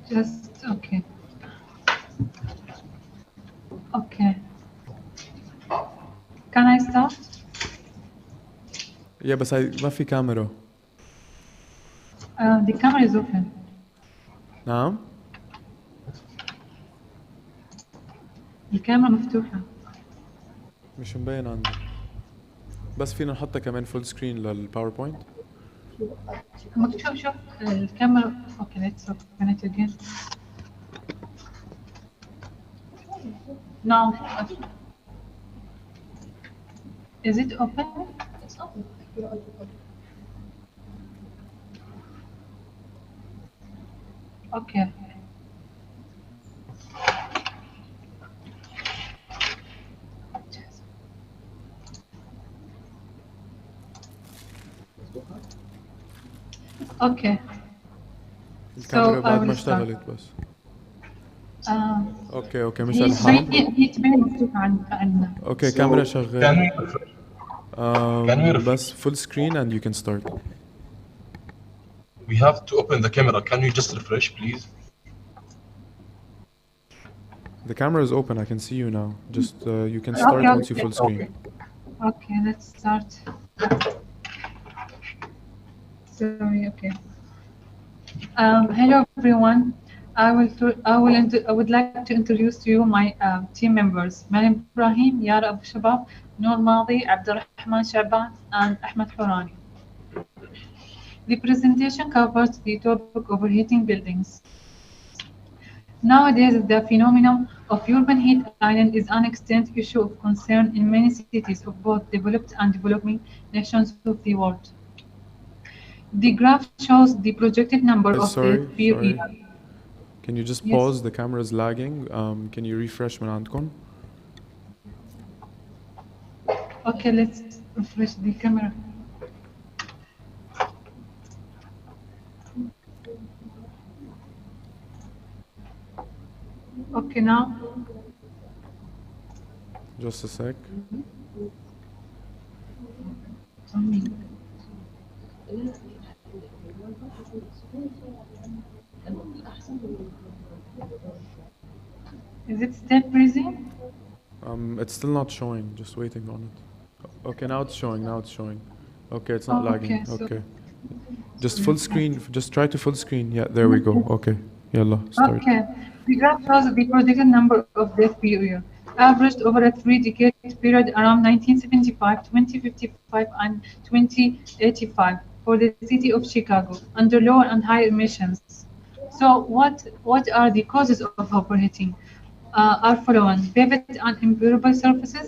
Just okay. Okay. Can I start? Yeah, بس ما في كاميرا. The camera is open. نعم. الكاميرا مفتوحة. مش مبين عندي. بس فينا نحطها كمان فول سكرين للباوربوينت. مكتوب شوف الكاميرا. Okay, let's open it again. No. Is it open? It's open. Okay. Okay. الكاميرا So بعد I ما will start. اشتغلت بس. اوكي مش هي الحال. تبين مفتوحة عندنا. اوكي كاميرا Can شغالة. we بس full screen and you can start. We have to open the camera. Can you just refresh, please? The camera is open. I can see you now. Just you can start Okay, once you full screen. Okay, let's start. Sorry, okay. Hello everyone. I would like to introduce to you my team members. Maryam Ibrahim, Yara Abu Shabab, Noor Madi, Abdurrahman Shaban, and Ahmed Hourani. The presentation covers the topic overheating buildings. Nowadays, the phenomenon of urban heat island is an extant issue of concern in many cities of both developed and developing nations of the world. The graph shows the projected number of Sorry. the Can you just Yes. pause? The camera is lagging. Can you refresh من عندكم? Okay, let's refresh the camera. Okay, now. Just a sec. Is it still freezing? It's still not showing. Just waiting on it. Okay, now it's showing. Now it's showing. Okay, it's not Oh, lagging. okay, so- Okay. Just full screen. Just try to full screen. Yeah, there we go. Okay. Yalla, start. Okay. The graph shows the projected number of deaths per year, averaged over a 3-decade period around 1975, 2055, and 2085 for the city of Chicago under low and high emissions. So what are the causes of overheating? Are following: paved and impermeable surfaces,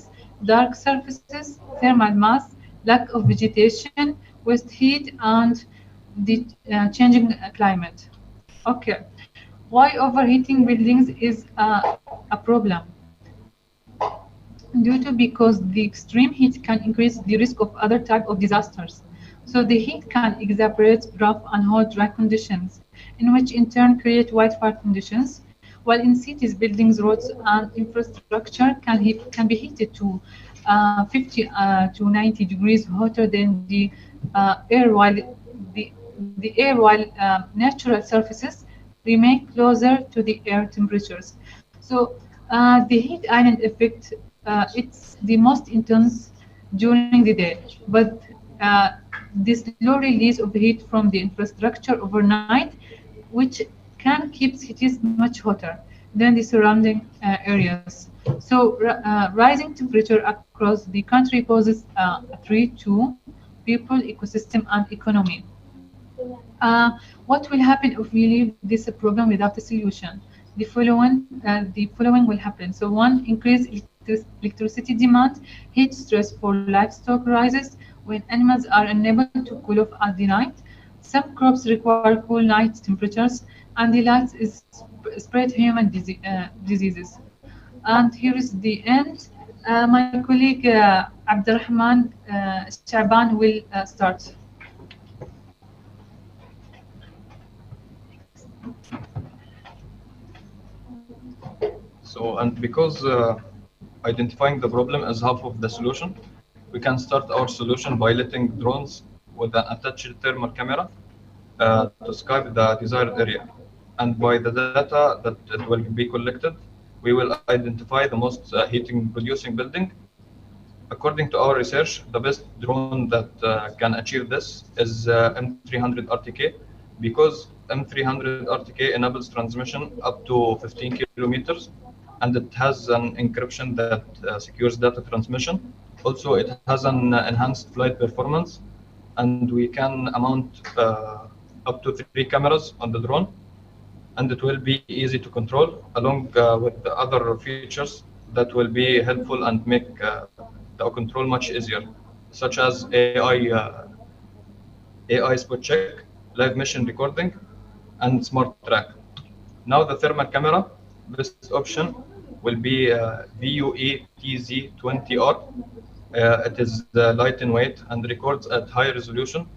dark surfaces, thermal mass, lack of vegetation, waste heat, and the changing climate. Okay. Why overheating buildings is a problem? Because the extreme heat can increase the risk of other type of disasters. So the heat can exacerbate rough and hot dry conditions, in which in turn create wildfire conditions. While in cities, buildings, roads, and infrastructure can be heated to 50 to 90 degrees hotter than the air, while natural surfaces remain closer to the air temperatures. So the heat island effect, it's the most intense during the day, but this slow release of heat from the infrastructure overnight, which can keep cities much hotter than the surrounding areas. So rising temperature across the country poses a threat to people, ecosystem, and economy. What will happen if we leave this problem without a solution? The following will happen. So one, increase electricity demand, heat stress for livestock rises when animals are unable to cool off at the night. Some crops require cool night temperatures, and the light is spread human diseases. And here is the end. My colleague Abdurrahman Shaban will start. So, and because identifying the problem is half of the solution, we can start our solution by letting drones with an attached thermal camera to scour the desired area. And by the data that it will be collected, we will identify the most heating producing building. According to our research, the best drone that can achieve this is M300 RTK because M300 RTK enables transmission up to 15 kilometers, and it has an encryption that secures data transmission. Also, it has an enhanced flight performance, and we can mount up to 3 cameras on the drone, and it will be easy to control, along with the other features that will be helpful and make the control much easier, such as AI spot check, live mission recording, and smart track. Now the thermal camera, best option will be VUE TZ20R. It is light in weight and records at high resolution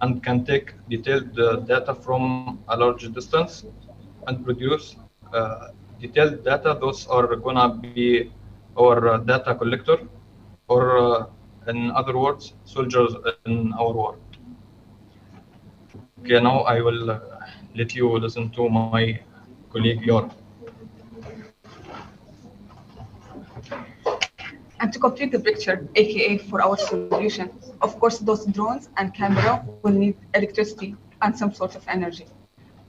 and can take detailed data from a large distance and produce detailed data. Those are gonna be our data collector, or in other words, soldiers in our war. Okay, now I will let you listen to my colleague Yor. And to complete the picture, aka for our solution, of course, those drones and camera will need electricity and some sort of energy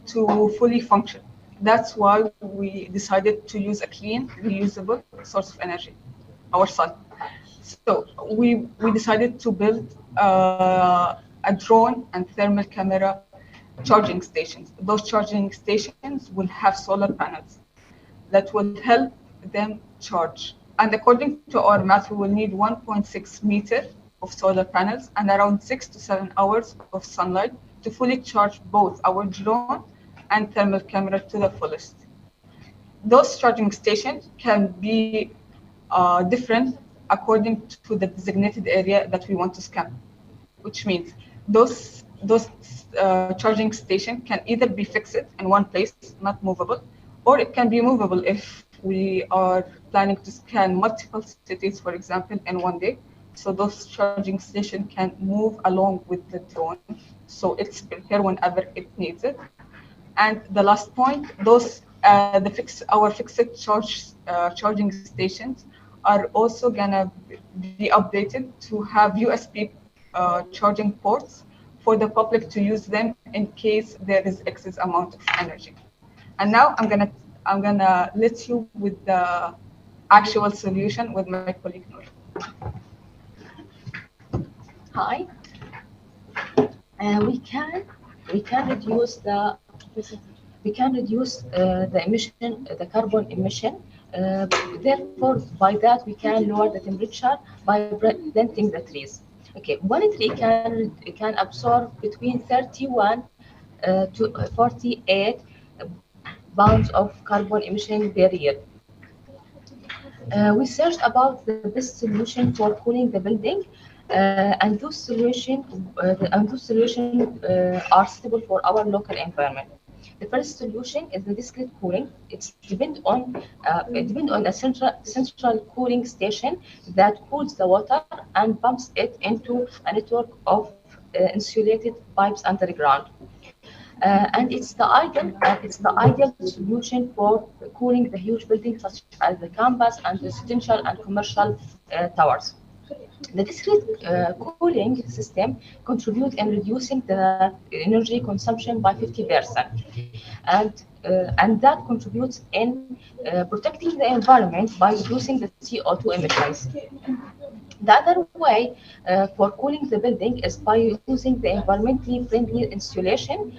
to fully function. That's why we decided to use a clean, reusable source of energy, our sun. So we decided to build a drone and thermal camera charging stations. Those charging stations will have solar panels that will help them charge. And according to our math, we will need 1.6 meters of solar panels and around 6 to 7 hours of sunlight to fully charge both our drone and thermal camera to the fullest. Those charging stations can be different according to the designated area that we want to scan, which means those charging stations can either be fixed in one place, not movable, or it can be movable if we are planning to scan multiple cities, for example, in one day. So those charging stations can move along with the drone, so it's prepared whenever it needs it. And the last point, those our fixed charging stations are also gonna be updated to have USB charging ports for the public to use them in case there is excess amount of energy. And now I'm gonna let you with the actual solution with my colleague Noor. Hi. We can reduce the emission, the carbon emission. Therefore, by that we can lower the temperature by planting the trees. Okay, one tree can absorb between 31 to 48 pounds of carbon emission per year. We searched about the best solution for cooling the building, and those solutions are suitable for our local environment. The first solution is the discrete cooling. It depends on a central cooling station that cools the water and pumps it into a network of insulated pipes underground. And it's the ideal solution for cooling the huge buildings such as the campus and residential and commercial towers. The discrete cooling system contributes in reducing the energy consumption by 50%, and that contributes in protecting the environment by reducing the CO2 emissions. The other way for cooling the building is by using the environmentally friendly insulation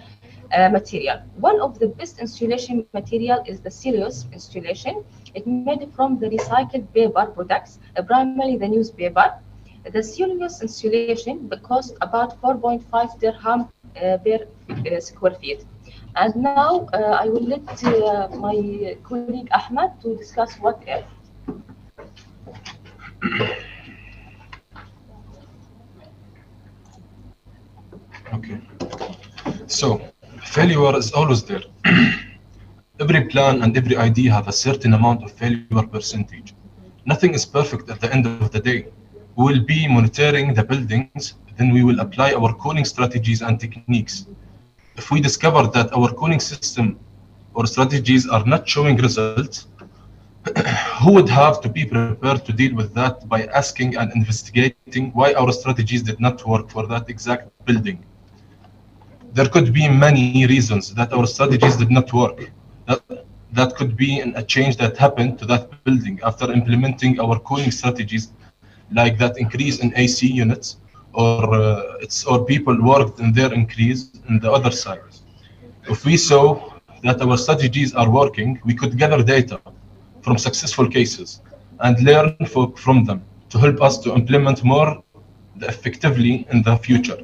material. One of the best insulation material is the cellulose insulation. It's made from the recycled paper products, primarily the newspaper. The cellulose insulation costs about 4.5 dirham per square feet. And now I will let my colleague Ahmed to discuss what if. Okay. So, failure is always there. Every plan and every idea have a certain amount of failure percentage. Nothing is perfect at the end of the day. We will be monitoring the buildings, then we will apply our cooling strategies and techniques. If we discover that our cooling system or strategies are not showing results, who would have to be prepared to deal with that by asking and investigating why our strategies did not work for that exact building. There could be many reasons that our strategies did not work. That could be a change that happened to that building after implementing our cooling strategies, like that increase in AC units, or people worked in their increase in the other side. If we saw that our strategies are working, we could gather data from successful cases and learn from them to help us to implement more effectively in the future.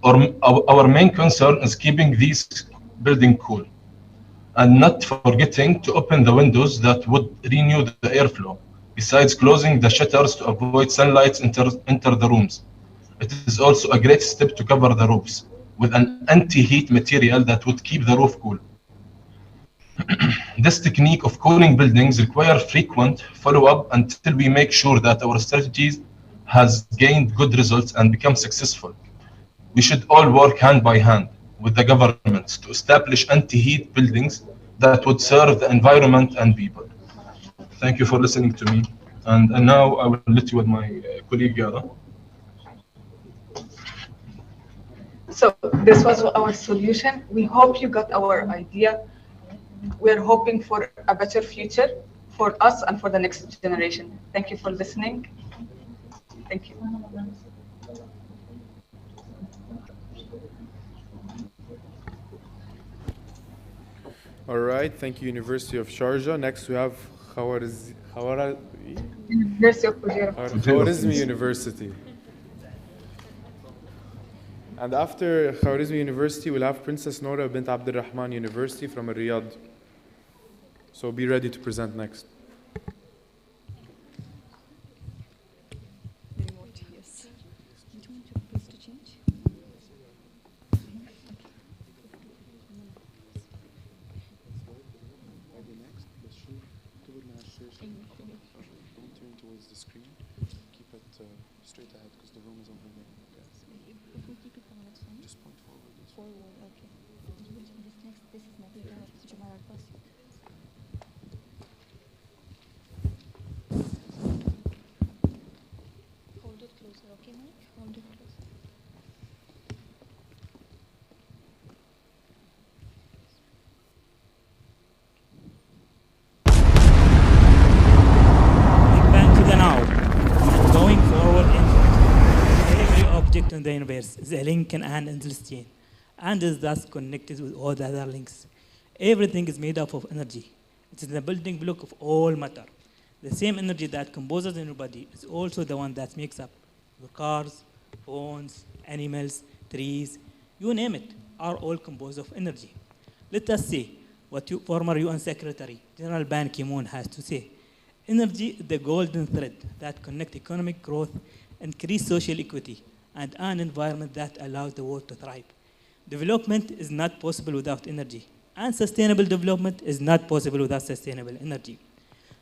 Our main concern is keeping these buildings cool and not forgetting to open the windows that would renew the airflow, besides closing the shutters to avoid sunlight enter the rooms. It is also a great step to cover the roofs with an anti-heat material that would keep the roof cool. This technique of cooling buildings requires frequent follow-up until we make sure that our strategies has gained good results and become successful. We should all work hand by hand with the government to establish anti-heat buildings that would serve the environment and people. Thank you for listening to me. And now I will let you with my colleague Yara. So this was our solution. We hope you got our idea. We're hoping for a better future for us and for the next generation. Thank you for listening. Thank you. All right, thank you, University of Sharjah. Next, we have University of Fujairah. Khwarizmi University. And after Khwarizmi University, we'll have Princess Noura bint Abdul Rahman University from Riyadh. So be ready to present next. Don't turn towards the screen. Keep it straight ahead because the room is over there. If we keep it from next one? Just point forward. Forward, okay. This is not Jamal al-Basi. Hold it closer, okay, Mike? Hold it closer. Object in the universe is a link and an endless chain, and is thus connected with all the other links. Everything is made up of energy. It is the building block of all matter. The same energy that composes in your body is also the one that makes up your cars, phones, animals, trees, you name it, are all composed of energy. Let us see what former UN Secretary General Ban Ki-moon has to say. Energy is the golden thread that connects economic growth, increased social equity, and an environment that allows the world to thrive. Development is not possible without energy, and sustainable development is not possible without sustainable energy.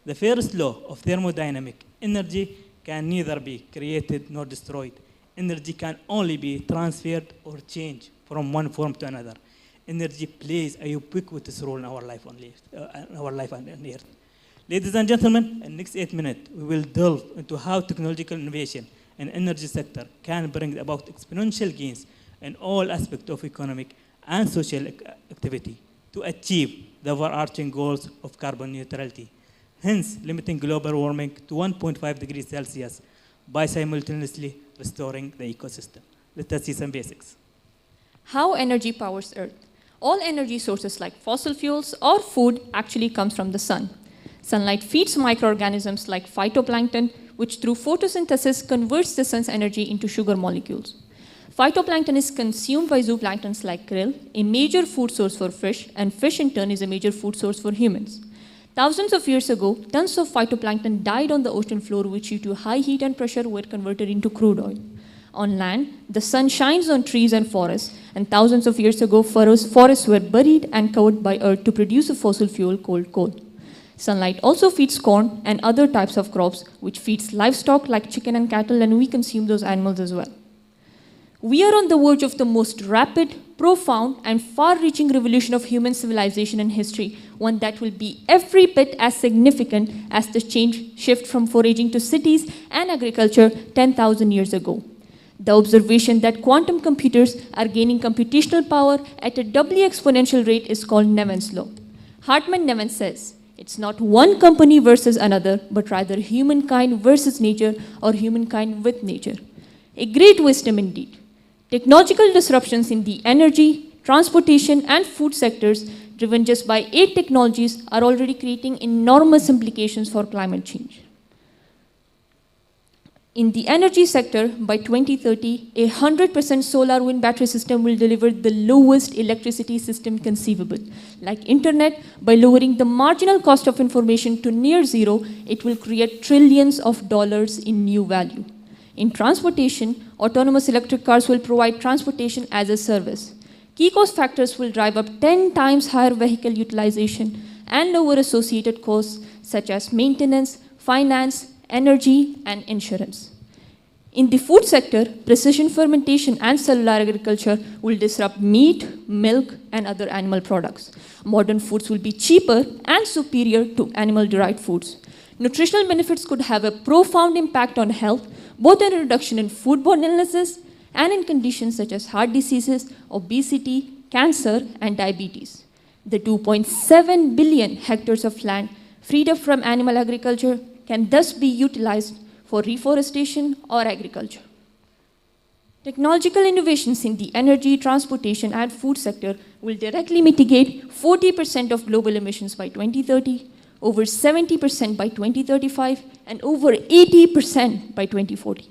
The first law of thermodynamic energy can neither be created nor destroyed. Energy can only be transferred or changed from one form to another. Energy plays a ubiquitous role in our life on Earth. Ladies and gentlemen, in the next 8 minutes, we will delve into how technological innovation in energy sector can bring about exponential gains in all aspects of economic and social activity to achieve the overarching goals of carbon neutrality, hence limiting global warming to 1.5 degrees Celsius by simultaneously restoring the ecosystem. Let us see some basics. How energy powers Earth. All energy sources like fossil fuels or food actually comes from the sun. Sunlight feeds microorganisms like phytoplankton, which through photosynthesis converts the sun's energy into sugar molecules. Phytoplankton is consumed by zooplanktons like krill, a major food source for fish, and fish in turn is a major food source for humans. Thousands of years ago, tons of phytoplankton died on the ocean floor, which due to high heat and pressure were converted into crude oil. On land, the sun shines on trees and forests, and thousands of years ago, forests were buried and covered by earth to produce a fossil fuel called coal. Sunlight also feeds corn and other types of crops, which feeds livestock like chicken and cattle, and we consume those animals as well. We are on the verge of the most rapid, profound, and far-reaching revolution of human civilization in history, one that will be every bit as significant as the shift from foraging to cities and agriculture 10,000 years ago. The observation that quantum computers are gaining computational power at a doubly exponential rate is called Nevin's law. Hartman-Nevin says, it's not one company versus another, but rather humankind versus nature or humankind with nature. A great wisdom indeed. Technological disruptions in the energy, transportation, and food sectors, driven just by 8 technologies, are already creating enormous implications for climate change. In the energy sector, by 2030, a 100% solar wind battery system will deliver the lowest electricity system conceivable. Like internet, by lowering the marginal cost of information to near zero, it will create trillions of dollars in new value. In transportation, autonomous electric cars will provide transportation as a service. Key cost factors will drive up 10 times higher vehicle utilization and lower associated costs such as maintenance, finance, energy, and insurance. In the food sector, precision fermentation and cellular agriculture will disrupt meat, milk, and other animal products. Modern foods will be cheaper and superior to animal-derived foods. Nutritional benefits could have a profound impact on health, both in a reduction in foodborne illnesses and in conditions such as heart diseases, obesity, cancer, and diabetes. The 2.7 billion hectares of land freed up from animal agriculture can thus be utilized for reforestation or agriculture. Technological innovations in the energy, transportation, and food sector will directly mitigate 40% of global emissions by 2030, over 70% by 2035, and over 80% by 2040.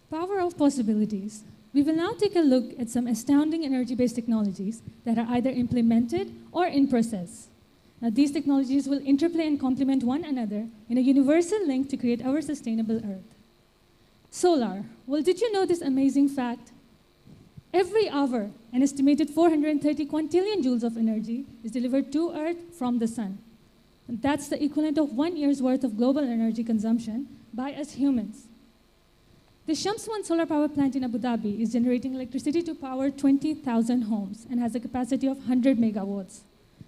Power of possibilities. We will now take a look at some astounding energy-based technologies that are either implemented or in process. Now, these technologies will interplay and complement one another in a universal link to create our sustainable Earth. Solar. Well, did you know this amazing fact? Every hour, an estimated 430 quintillion joules of energy is delivered to Earth from the sun. And that's the equivalent of 1 year's worth of global energy consumption by us humans. The Shams 1 solar power plant in Abu Dhabi is generating electricity to power 20,000 homes and has a capacity of 100 megawatts.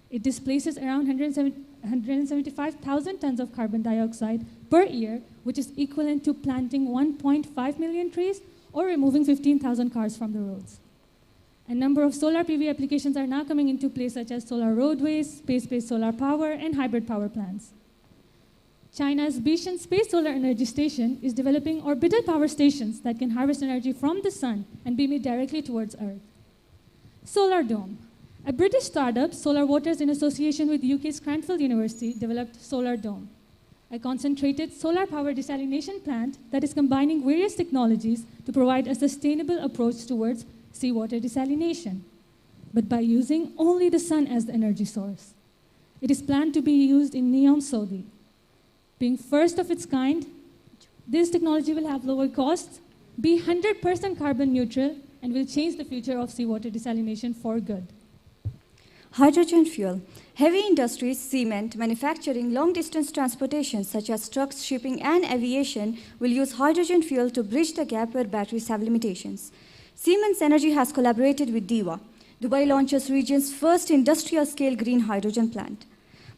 It displaces around 175,000 tons of carbon dioxide per year, which is equivalent to planting 1.5 million trees or removing 15,000 cars from the roads. A number of solar PV applications are now coming into play, such as solar roadways, space-based solar power, and hybrid power plants. China's Bishan Space Solar Energy Station is developing orbital power stations that can harvest energy from the sun and beam it directly towards Earth. Solar Dome. A British startup, Solar Waters, in association with UK's Cranfield University, developed Solar Dome, a concentrated solar power desalination plant that is combining various technologies to provide a sustainable approach towards seawater desalination, but by using only the sun as the energy source. It is planned to be used in Neom, Saudi. Being first of its kind, this technology will have lower costs, be 100% carbon neutral, and will change the future of seawater desalination for good. Hydrogen fuel. Heavy industries, cement, manufacturing, long-distance transportation such as trucks, shipping, and aviation will use hydrogen fuel to bridge the gap where batteries have limitations. Siemens Energy has collaborated with DEWA. Dubai launches region's first industrial-scale green hydrogen plant.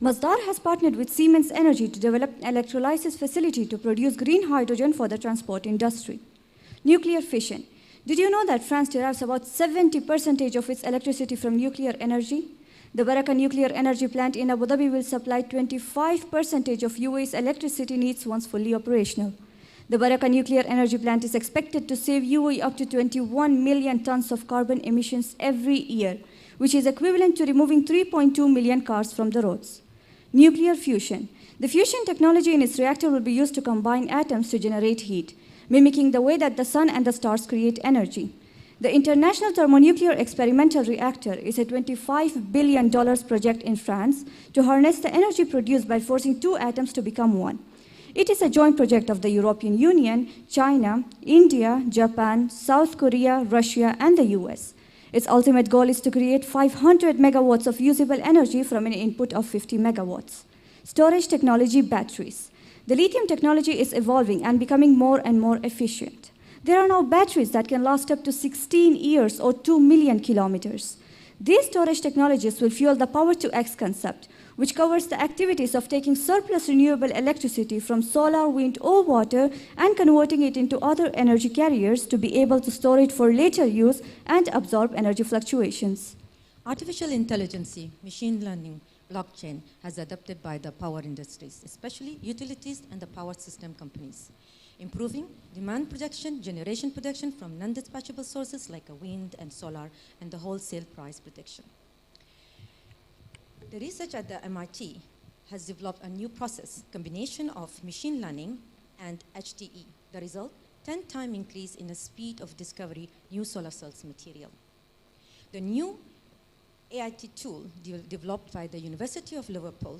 Masdar has partnered with Siemens Energy to develop an electrolysis facility to produce green hydrogen for the transport industry. Nuclear fission. Did you know that France derives about 70% of its electricity from nuclear energy? The Baraka nuclear energy plant in Abu Dhabi will supply 25% of UAE's electricity needs once fully operational. The Baraka nuclear energy plant is expected to save UAE up to 21 million tons of carbon emissions every year, which is equivalent to removing 3.2 million cars from the roads. Nuclear fusion. The fusion technology in its reactor will be used to combine atoms to generate heat, mimicking the way that the sun and the stars create energy. The International Thermonuclear Experimental Reactor is a $25 billion project in France to harness the energy produced by forcing two atoms to become one. It is a joint project of the European Union, China, India, Japan, South Korea, Russia, and the US. Its ultimate goal is to create 500 megawatts of usable energy from an input of 50 megawatts. Storage technology, batteries. The lithium technology is evolving and becoming more and more efficient. There are now batteries that can last up to 16 years or 2 million kilometers. These storage technologies will fuel the power to X concept, which covers the activities of taking surplus renewable electricity from solar, wind, or water and converting it into other energy carriers to be able to store it for later use and absorb energy fluctuations. Artificial intelligence, machine learning, blockchain has adopted by the power industries, especially utilities and the power system companies, improving demand projection, generation projection from non-dispatchable sources like wind and solar, and the wholesale price prediction. The research at the MIT has developed a new process, combination of machine learning and HDE. The result, 10-time increase in the speed of discovery new solar cells material. The new AIT tool developed by the University of Liverpool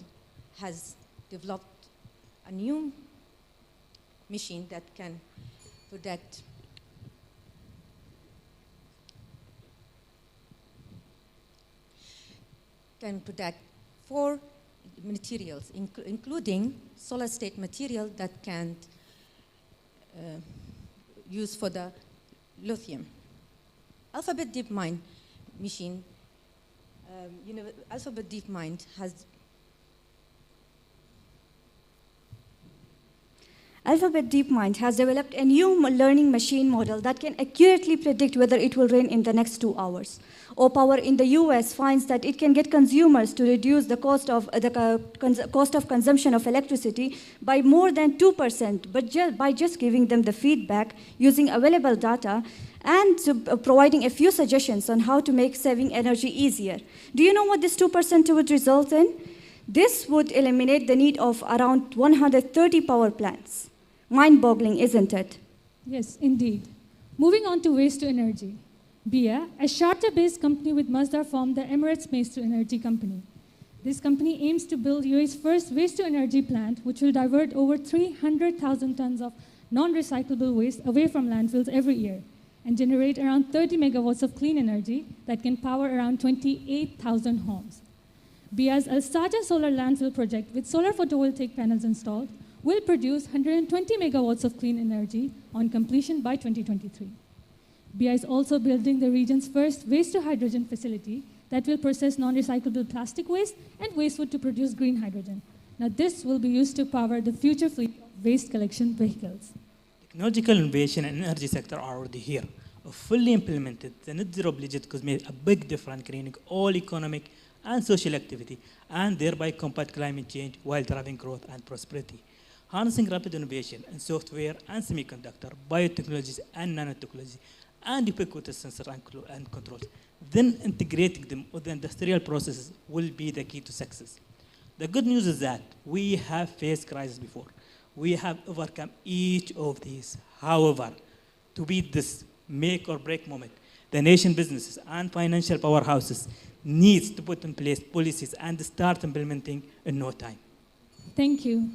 has developed a new machine that can predict four materials, including solid state material that can use for the lithium. Alphabet DeepMind machine, Alphabet DeepMind has Alphabet DeepMind has developed a new learning machine model that can accurately predict whether it will rain in the next 2 hours. O-Power in the US finds that it can get consumers to reduce the cost of consumption of electricity by more than 2%, but by just giving them the feedback using available data and providing a few suggestions on how to make saving energy easier. Do you know what this 2% would result in? This would eliminate the need of around 130 power plants. Mind-boggling, isn't it? Yes, indeed. Moving on to waste to energy. BIA, a Sharjah-based company with Masdar, formed the Emirates Waste to Energy Company. This company aims to build UAE's first waste to energy plant, which will divert over 300,000 tons of non-recyclable waste away from landfills every year and generate around 30 megawatts of clean energy that can power around 28,000 homes. BIA's Al Saja solar landfill project, with solar photovoltaic panels installed, will produce 120 megawatts of clean energy on completion by 2023. BIA is also building the region's first waste-to-hydrogen facility that will process non-recyclable plastic waste and waste wood to produce green hydrogen. Now, this will be used to power the future fleet of waste collection vehicles. Technological innovation and energy sector are already here. If fully implemented, the net zero pledges could make a big difference, creating all economic and social activity, and thereby combat climate change while driving growth and prosperity. Harnessing rapid innovation in software and semiconductor, biotechnologies and nanotechnology, and ubiquitous sensor and controls, then integrating them with the industrial processes will be the key to success. The good news is that we have faced crises before. We have overcome each of these. However, to beat this make or break moment, the nation businesses and financial powerhouses needs to put in place policies and start implementing in no time. Thank you.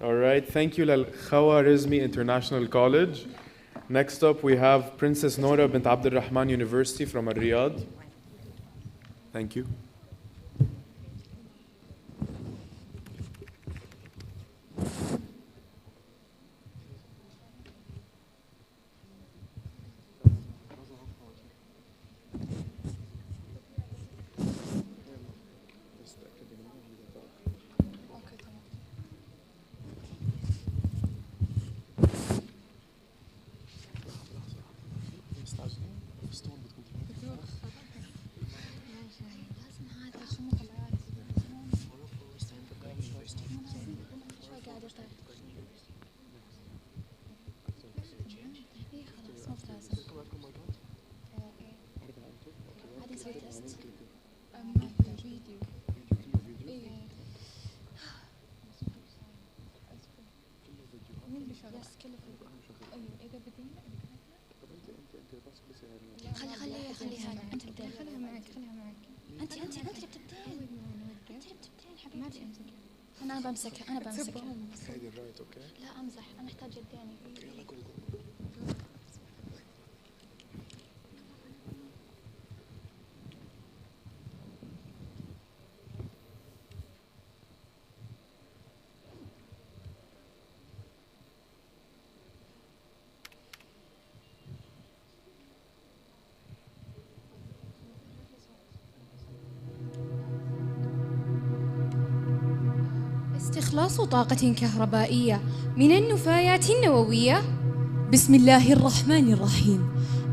All right, thank you, Al Khawarizmi International College. Next up, we have Princess Nora bint Abdul Rahman University from Riyadh. Thank you. خليها انت بدين خليها معك انت اللي بتبدين حبيبتي انا بمسكها لا امزح انا احتاج يديني استخلاص طاقة كهربائية من النفايات النووية. بسم الله الرحمن الرحيم.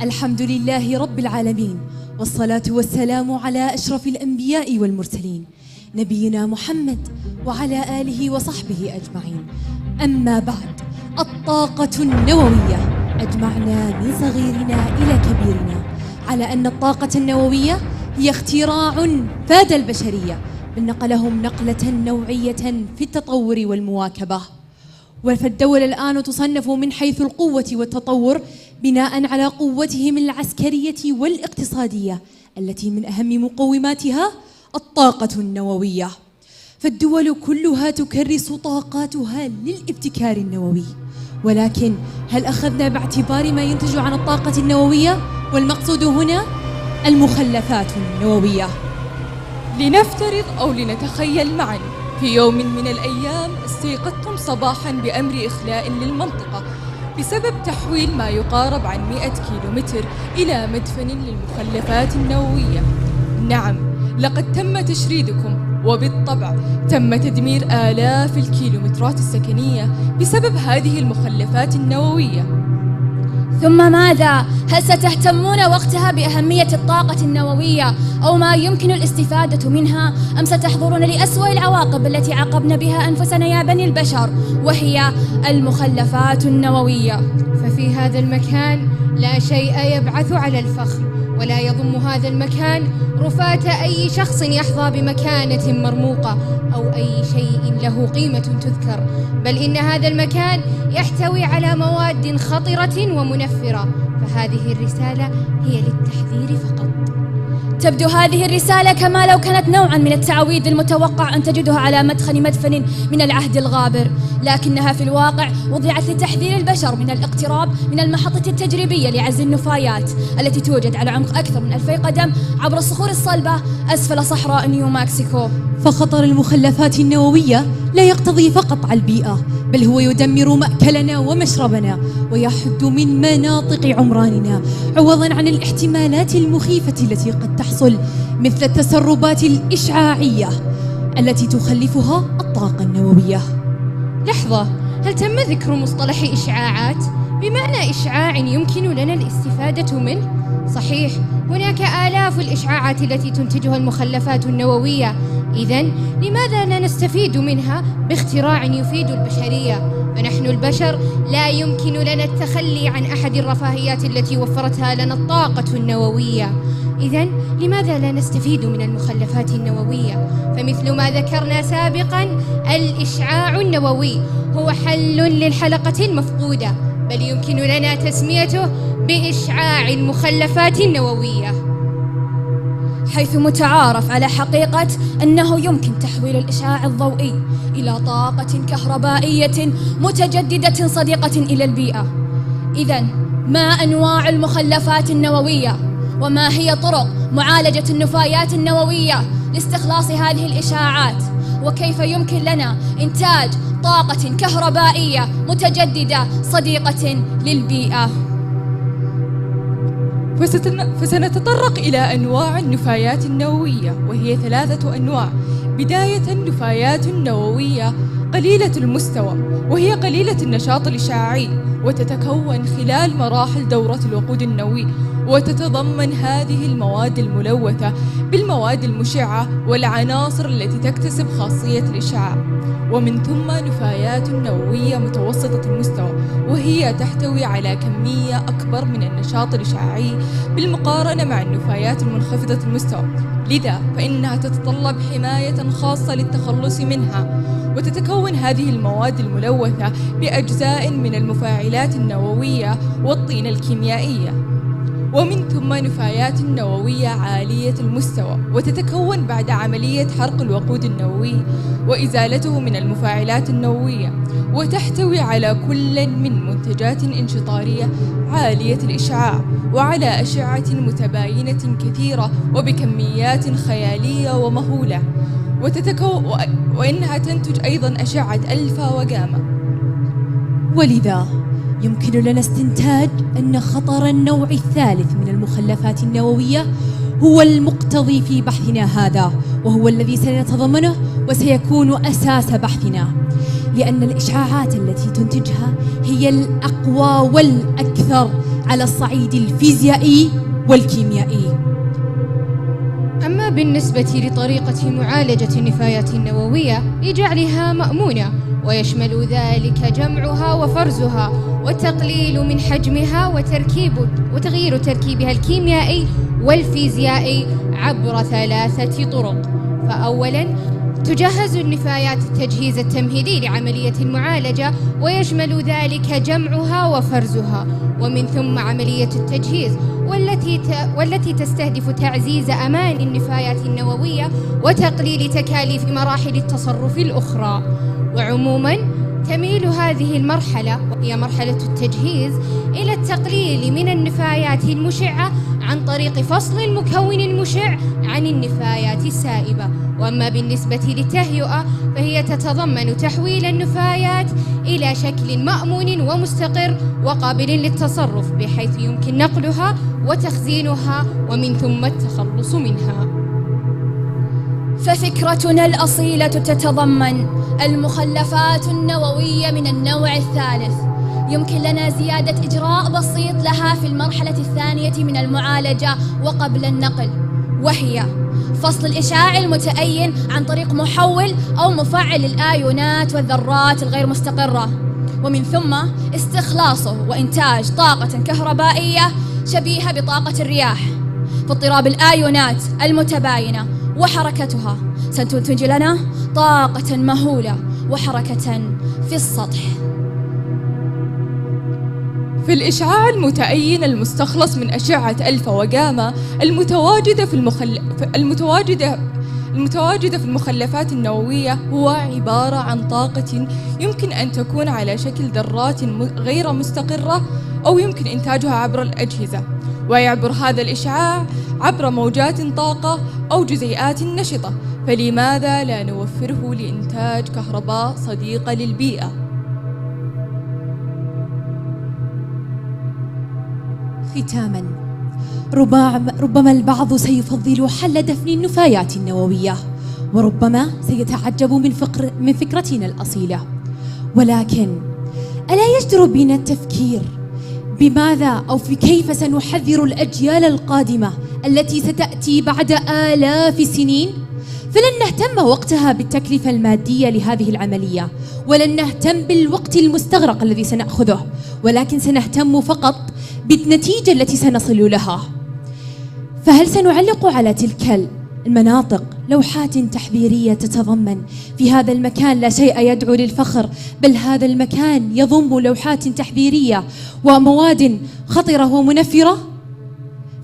الحمد لله رب العالمين، والصلاة والسلام على أشرف الأنبياء والمرسلين نبينا محمد وعلى آله وصحبه أجمعين. أما بعد، الطاقة النووية أجمعنا من صغيرنا إلى كبيرنا على أن الطاقة النووية هي اختراع فاد البشرية، بل نقلهم نقلة نوعية في التطور والمواكبة. فالدولة الآن تصنف من حيث القوة والتطور بناء على قوتهم العسكرية والاقتصادية، التي من أهم مقوماتها الطاقة النووية. فالدول كلها تكرس طاقاتها للابتكار النووي، ولكن هل أخذنا باعتبار ما ينتج عن الطاقة النووية؟ والمقصود هنا المخلفات النووية. لنفترض أو لنتخيل معا في يوم من الأيام استيقظتم صباحا بأمر إخلاء للمنطقة بسبب تحويل ما يقارب عن 100 كيلومتر إلى مدفن للمخلفات النووية. نعم، لقد تم تشريدكم، وبالطبع تم تدمير آلاف الكيلومترات السكنية بسبب هذه المخلفات النووية. ثم ماذا؟ هل ستهتمون وقتها بأهمية الطاقة النووية أو ما يمكن الاستفادة منها، أم ستحضرون لأسوأ العواقب التي عاقبنا بها أنفسنا يا بني البشر، وهي المخلفات النووية؟ ففي هذا المكان لا شيء يبعث على الفخر، ولا يضم هذا المكان رفاة أي شخص يحظى بمكانة مرموقة أو أي شيء له قيمة تذكر، بل إن هذا المكان يحتوي على مواد خطرة ومنفرة، فهذه الرسالة هي للتحذير فقط. تبدو هذه الرسالة كما لو كانت نوعا من التعويض المتوقع أن تجدها على مدخل مدفن من العهد الغابر، لكنها في الواقع وضعت لتحذير البشر من الاقتراب من المحطة التجريبية لعزل النفايات التي توجد على عمق أكثر من 2000 قدم عبر الصخور الصلبة أسفل صحراء نيو مكسيكو. فخطر المخلفات النووية لا يقتضي فقط على البيئة، بل هو يدمر مأكلنا ومشربنا، ويحد من مناطق عمراننا، عوضا عن الاحتمالات المخيفة التي قد تحصل، مثل التسربات الإشعاعية التي تخلفها الطاقة النووية. لحظة، هل تم ذكر مصطلح إشعاعات؟ بمعنى إشعاع يمكن لنا الاستفادة منه؟ صحيح، هناك آلاف الإشعاعات التي تنتجها المخلفات النووية، إذن لماذا لا نستفيد منها باختراع يفيد البشرية؟ فنحن البشر لا يمكن لنا التخلي عن أحد الرفاهيات التي وفرتها لنا الطاقة النووية، إذن لماذا لا نستفيد من المخلفات النووية؟ فمثل ما ذكرنا سابقا، الإشعاع النووي هو حل للحلقة المفقودة، بل يمكن لنا تسميته بإشعاع المخلفات النووية، حيث متعارف على حقيقة أنه يمكن تحويل الإشعاع الضوئي إلى طاقة كهربائية متجددة صديقة إلى البيئة. إذن ما أنواع المخلفات النووية؟ وما هي طرق معالجة النفايات النووية لاستخلاص هذه الإشعاعات؟ وكيف يمكن لنا إنتاج طاقة كهربائية متجددة صديقة للبيئة؟ فسنتطرق إلى أنواع النفايات النووية، وهي 3 أنواع. بداية، النفايات النووية قليلة المستوى، وهي قليلة النشاط الإشعاعي، وتتكون خلال مراحل دورة الوقود النووي، وتتضمن هذه المواد الملوثة بالمواد المشعة والعناصر التي تكتسب خاصية الإشعاع. ومن ثم نفايات نووية متوسطة المستوى، وهي تحتوي على كمية أكبر من النشاط الإشعاعي بالمقارنة مع النفايات المنخفضة المستوى، لذا فإنها تتطلب حماية خاصة للتخلص منها. وتتكون هذه المواد الملوثة بأجزاء من المفاعلات النووية والطينة الكيميائية. ومن ثم نفايات نووية عالية المستوى، وتتكون بعد عملية حرق الوقود النووي وإزالته من المفاعلات النووية، وتحتوي على كل من منتجات انشطارية عالية الإشعاع وعلى أشعة متباينة كثيرة وبكميات خيالية ومهولة، وإنها تنتج أيضا أشعة ألفا وجاما. ولذا يمكن لنا استنتاج أن خطر النوع الثالث من المخلفات النووية هو المقتضي في بحثنا هذا، وهو الذي سنتضمنه وسيكون أساس بحثنا، لأن الإشعاعات التي تنتجها هي الأقوى والأكثر على الصعيد الفيزيائي والكيميائي. أما بالنسبة لطريقة معالجة النفايات النووية لجعلها مأمونة، ويشمل ذلك جمعها وفرزها والتقليل من حجمها وتغيير تركيبها الكيميائي والفيزيائي عبر 3 طرق. فأولاً تجهز النفايات التجهيز التمهيدي لعملية المعالجة، ويشمل ذلك جمعها وفرزها، ومن ثم عملية التجهيز والتي تستهدف تعزيز أمان النفايات النووية وتقليل تكاليف مراحل التصرف الأخرى. وعموماً تميل هذه المرحلة وهي مرحلة التجهيز إلى التقليل من النفايات المشعة عن طريق فصل المكون المشع عن النفايات السائبة. وأما بالنسبة للتهيئة فهي تتضمن تحويل النفايات إلى شكل مأمون ومستقر وقابل للتصرف، بحيث يمكن نقلها وتخزينها ومن ثم التخلص منها. ففكرتنا الأصيلة تتضمن المخلفات النووية من النوع الثالث. يمكن لنا زيادة إجراء بسيط لها في المرحلة الثانية من المعالجة وقبل النقل، وهي فصل الإشعاع المتأين عن طريق محول أو مفعل الآيونات والذرات الغير مستقرة، ومن ثم استخلاصه وإنتاج طاقة كهربائية شبيهة بطاقة الرياح. فاضطراب الآيونات المتباينة وحركتها ستنتج لنا طاقة مهولة وحركة في السطح. في الإشعاع المتأين المستخلص من أشعة ألفا وجاما المتواجدة في المخلفات النووية هو عبارة عن طاقة يمكن أن تكون على شكل ذرات غير مستقرة، أو يمكن إنتاجها عبر الأجهزة، ويعبر هذا الإشعاع عبر موجات طاقة أو جزيئات نشطة. فلماذا لا نوفره لإنتاج كهرباء صديقة للبيئة؟ ختاماً، ربما البعض سيفضل حل دفن النفايات النووية، وربما سيتعجب من فكرتنا الأصيلة، ولكن ألا يجدر بنا التفكير بماذا أو في كيف سنحذر الأجيال القادمة التي ستأتي بعد آلاف السنين؟ فلن نهتم وقتها بالتكلفة المادية لهذه العملية، ولن نهتم بالوقت المستغرق الذي سنأخذه، ولكن سنهتم فقط بالنتيجة التي سنصل لها. فهل سنعلق على تلك المناطق لوحات تحذيرية تتضمن في هذا المكان لا شيء يدعو للفخر، بل هذا المكان يضم لوحات تحذيرية ومواد خطرة ومنفرة؟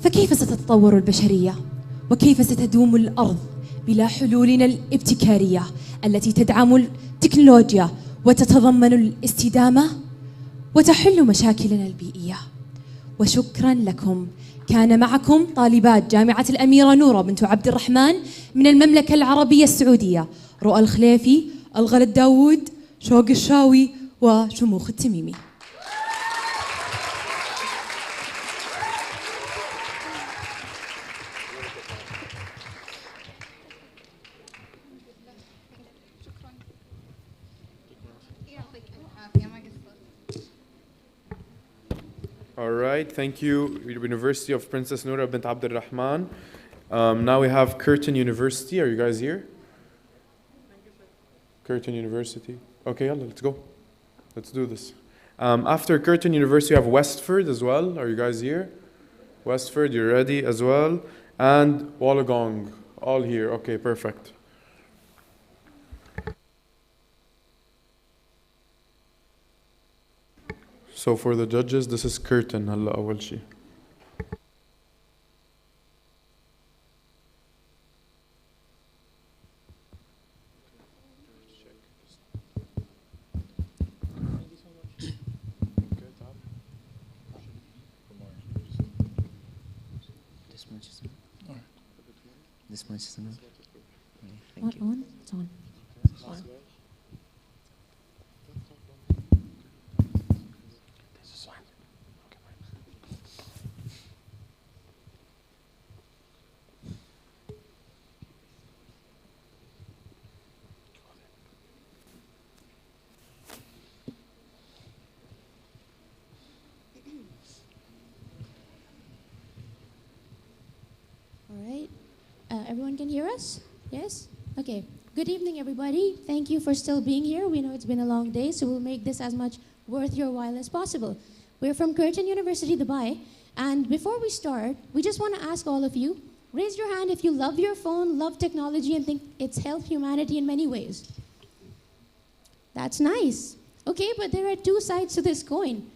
فكيف ستتطور البشرية؟ وكيف ستدوم الأرض بلا حلولنا الابتكارية التي تدعم التكنولوجيا وتتضمن الاستدامة وتحل مشاكلنا البيئية؟ وشكرا لكم. كان معكم طالبات جامعة الأميرة نورة بنت عبد الرحمن من المملكة العربية السعودية، رؤى الخليفي، الغلد داوود، شوق الشاوي، وشموخ التميمي. All right, thank you, University of Princess Noura bint Abd al-Rahman. Now we have Curtin University. Are you guys here? Curtin University. Okay, let's go. Let's do this. After Curtin University, we have Westford as well. Are you guys here? Westford, you're ready as well. And Wollongong, all here. Okay, perfect. So for the judges, this is Curtin. هلا أول شيء. This much is enough. Thank you. On? It's on. On. Everyone can hear us? Yes? Okay. Good evening, everybody. Thank you for still being here. We know it's been a long day, so we'll make this as much worth your while as possible. We're from Curtin University, Dubai, and before we start, we just want to ask all of you, raise your hand if you love your phone, love technology, and think it's helped humanity in many ways. That's nice. Okay, but there are two sides to this coin.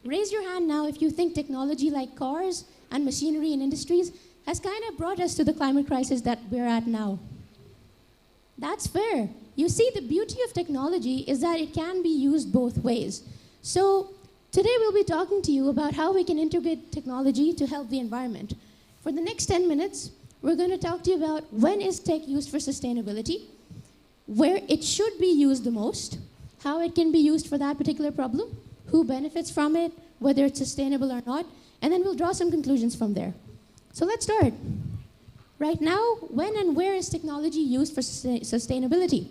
Raise your hand now if you think technology like cars and machinery in industries has kind of brought us to the climate crisis that we're at now. That's fair. You see, the beauty of technology is that it can be used both ways. So today we'll be talking to you about how we can integrate technology to help the environment. For the next 10 minutes, we're going to talk to you about when is tech used for sustainability, where it should be used the most, how it can be used for that particular problem, who benefits from it, whether it's sustainable or not, and then we'll draw some conclusions from there. So let's start. Right now, when and where is technology used for sustainability?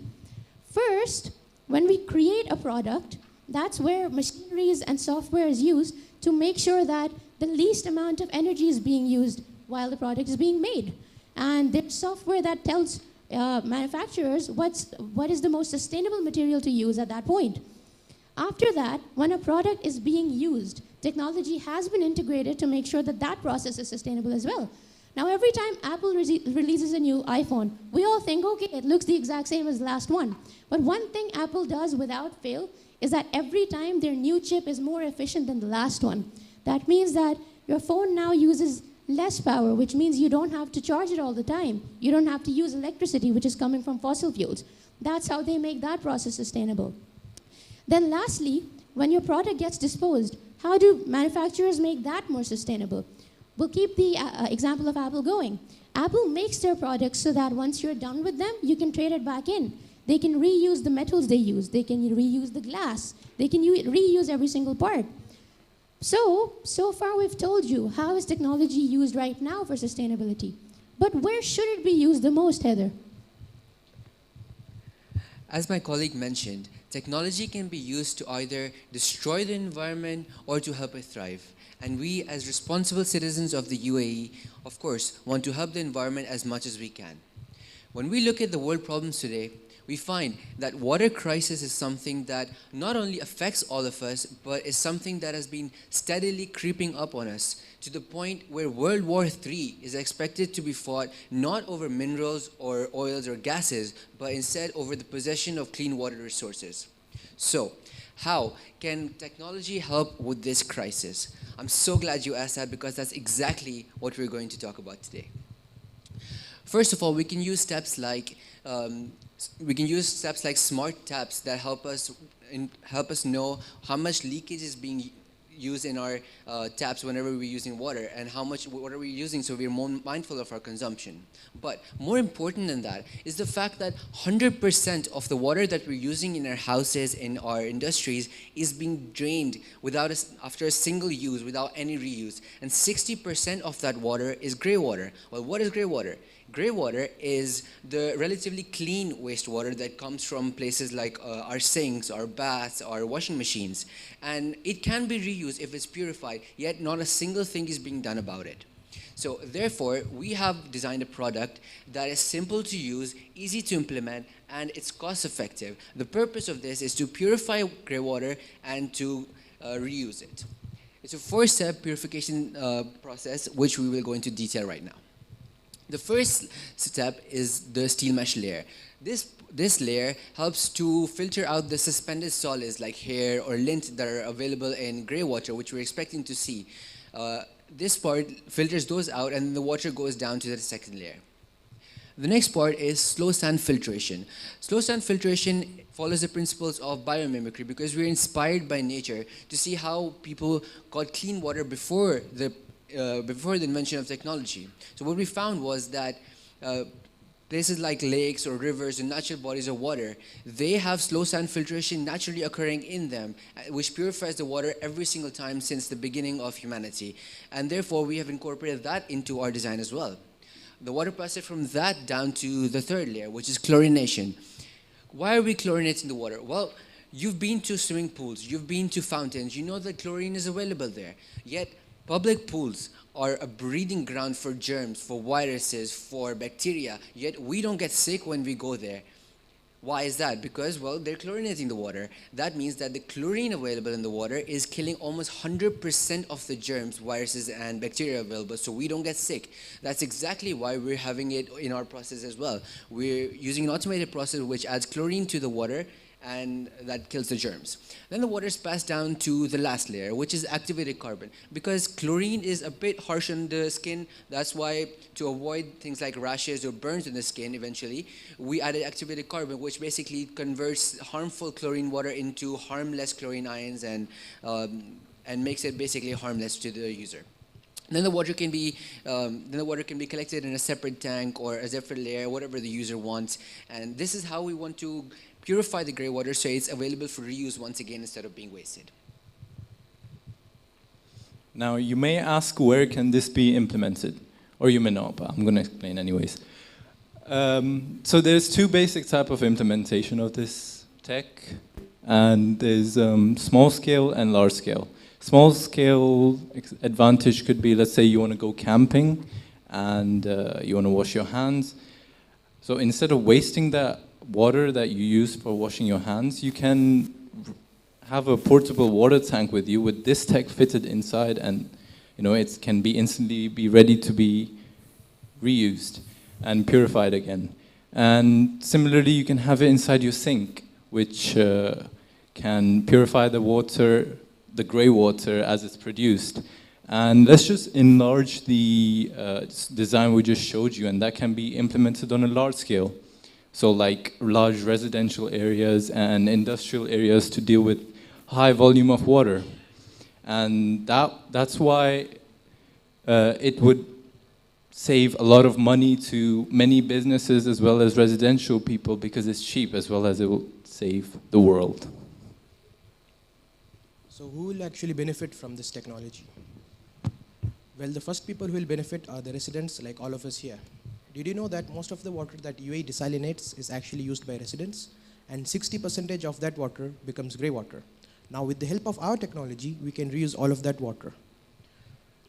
First, when we create a product, that's where machineries and software is used to make sure that the least amount of energy is being used while the product is being made. And there's software that tells manufacturers what is the most sustainable material to use at that point. After that, when a product is being used, technology has been integrated to make sure that that process is sustainable as well. Now, every time Apple releases a new iPhone, we all think, okay, it looks the exact same as the last one. But one thing Apple does without fail is that every time their new chip is more efficient than the last one. That means that your phone now uses less power, which means you don't have to charge it all the time. You don't have to use electricity, which is coming from fossil fuels. That's how they make that process sustainable. Then lastly, when your product gets disposed, how do manufacturers make that more sustainable? We'll keep the example of Apple going. Apple makes their products so that once you're done with them, you can trade it back in. They can reuse the metals they use. They can reuse the glass. They can reuse every single part. So far we've told you how is technology used right now for sustainability. But where should it be used the most, Heather? As my colleague mentioned, technology can be used to either destroy the environment or to help it thrive. And we, as responsible citizens of the UAE, of course, want to help the environment as much as we can. When we look at the world problems today, we find that water crisis is something that not only affects all of us, but is something that has been steadily creeping up on us to the point where World War III is expected to be fought not over minerals or oils or gases, but instead over the possession of clean water resources. So, how can technology help with this crisis? I'm so glad you asked that because that's exactly what we're going to talk about today. First of all, we can use steps like smart taps that help us know how much leakage is being used in our taps whenever we're using water and how much water we're using, so we're more mindful of our consumption. But more important than that is the fact that 100% of the water that we're using in our houses, in our industries, is being drained after a single use, without any reuse. And 60% of that water is grey water. Well, what is grey water? Grey water is the relatively clean wastewater that comes from places like our sinks, our baths, our washing machines. And it can be reused if it's purified, yet not a single thing is being done about it. So therefore, we have designed a product that is simple to use, easy to implement, and it's cost effective. The purpose of this is to purify grey water and to reuse it. It's a 4-step purification process, which we will go into detail right now. The first step is the steel mesh layer. This layer helps to filter out the suspended solids like hair or lint that are available in grey water, which we're expecting to see. This part filters those out, and the water goes down to the second layer. The next part is slow sand filtration. Slow sand filtration follows the principles of biomimicry because we're inspired by nature to see how people got clean water before the invention of technology. So what we found was that places like lakes or rivers and natural bodies of water, they have slow sand filtration naturally occurring in them, which purifies the water every single time since the beginning of humanity. And therefore, we have incorporated that into our design as well. The water passes from that down to the third layer, which is chlorination. Why are we chlorinating the water? Well, you've been to swimming pools, you've been to fountains, you know that chlorine is available there. Yet, Public pools are a breeding ground for germs, for viruses, for bacteria, yet we don't get sick when we go there. Why is that? Because, well, they're chlorinating the water. That means that the chlorine available in the water is killing almost 100% of the germs, viruses, and bacteria available, so we don't get sick. That's exactly why we're having it in our process as well. We're using an automated process which adds chlorine to the water, and that kills the germs. Then the water is passed down to the last layer, which is activated carbon. Because chlorine is a bit harsh on the skin, that's why to avoid things like rashes or burns in the skin eventually, we added activated carbon, which basically converts harmful chlorine water into harmless chlorine ions and makes it basically harmless to the user. Then the water can be collected in a separate tank or a separate layer, whatever the user wants. And this is how we want to purify the grey water so it's available for reuse once again instead of being wasted. Now, you may ask, where can this be implemented? Or you may not, but I'm going to explain anyways. So there's two basic types of implementation of this tech, and there's small scale and large scale. Small scale advantage could be, let's say you want to go camping and you want to wash your hands. So instead of wasting that water that you use for washing your hands, you can have a portable water tank with you with this tech fitted inside, and it can be instantly be ready to be reused and purified again. And similarly, you can have it inside your sink, which can purify the water, the grey water as it's produced. And let's just enlarge the design we just showed you, and that can be implemented on a large scale. So like large residential areas and industrial areas to deal with high volume of water. And that's why it would save a lot of money to many businesses as well as residential people, because it's cheap, as well as it will save the world. So who will actually benefit from this technology? Well, the first people who will benefit are the residents, like all of us here. Did you know that most of the water that UAE desalinates is actually used by residents, and 60% of that water becomes grey water? Now, with the help of our technology, we can reuse all of that water.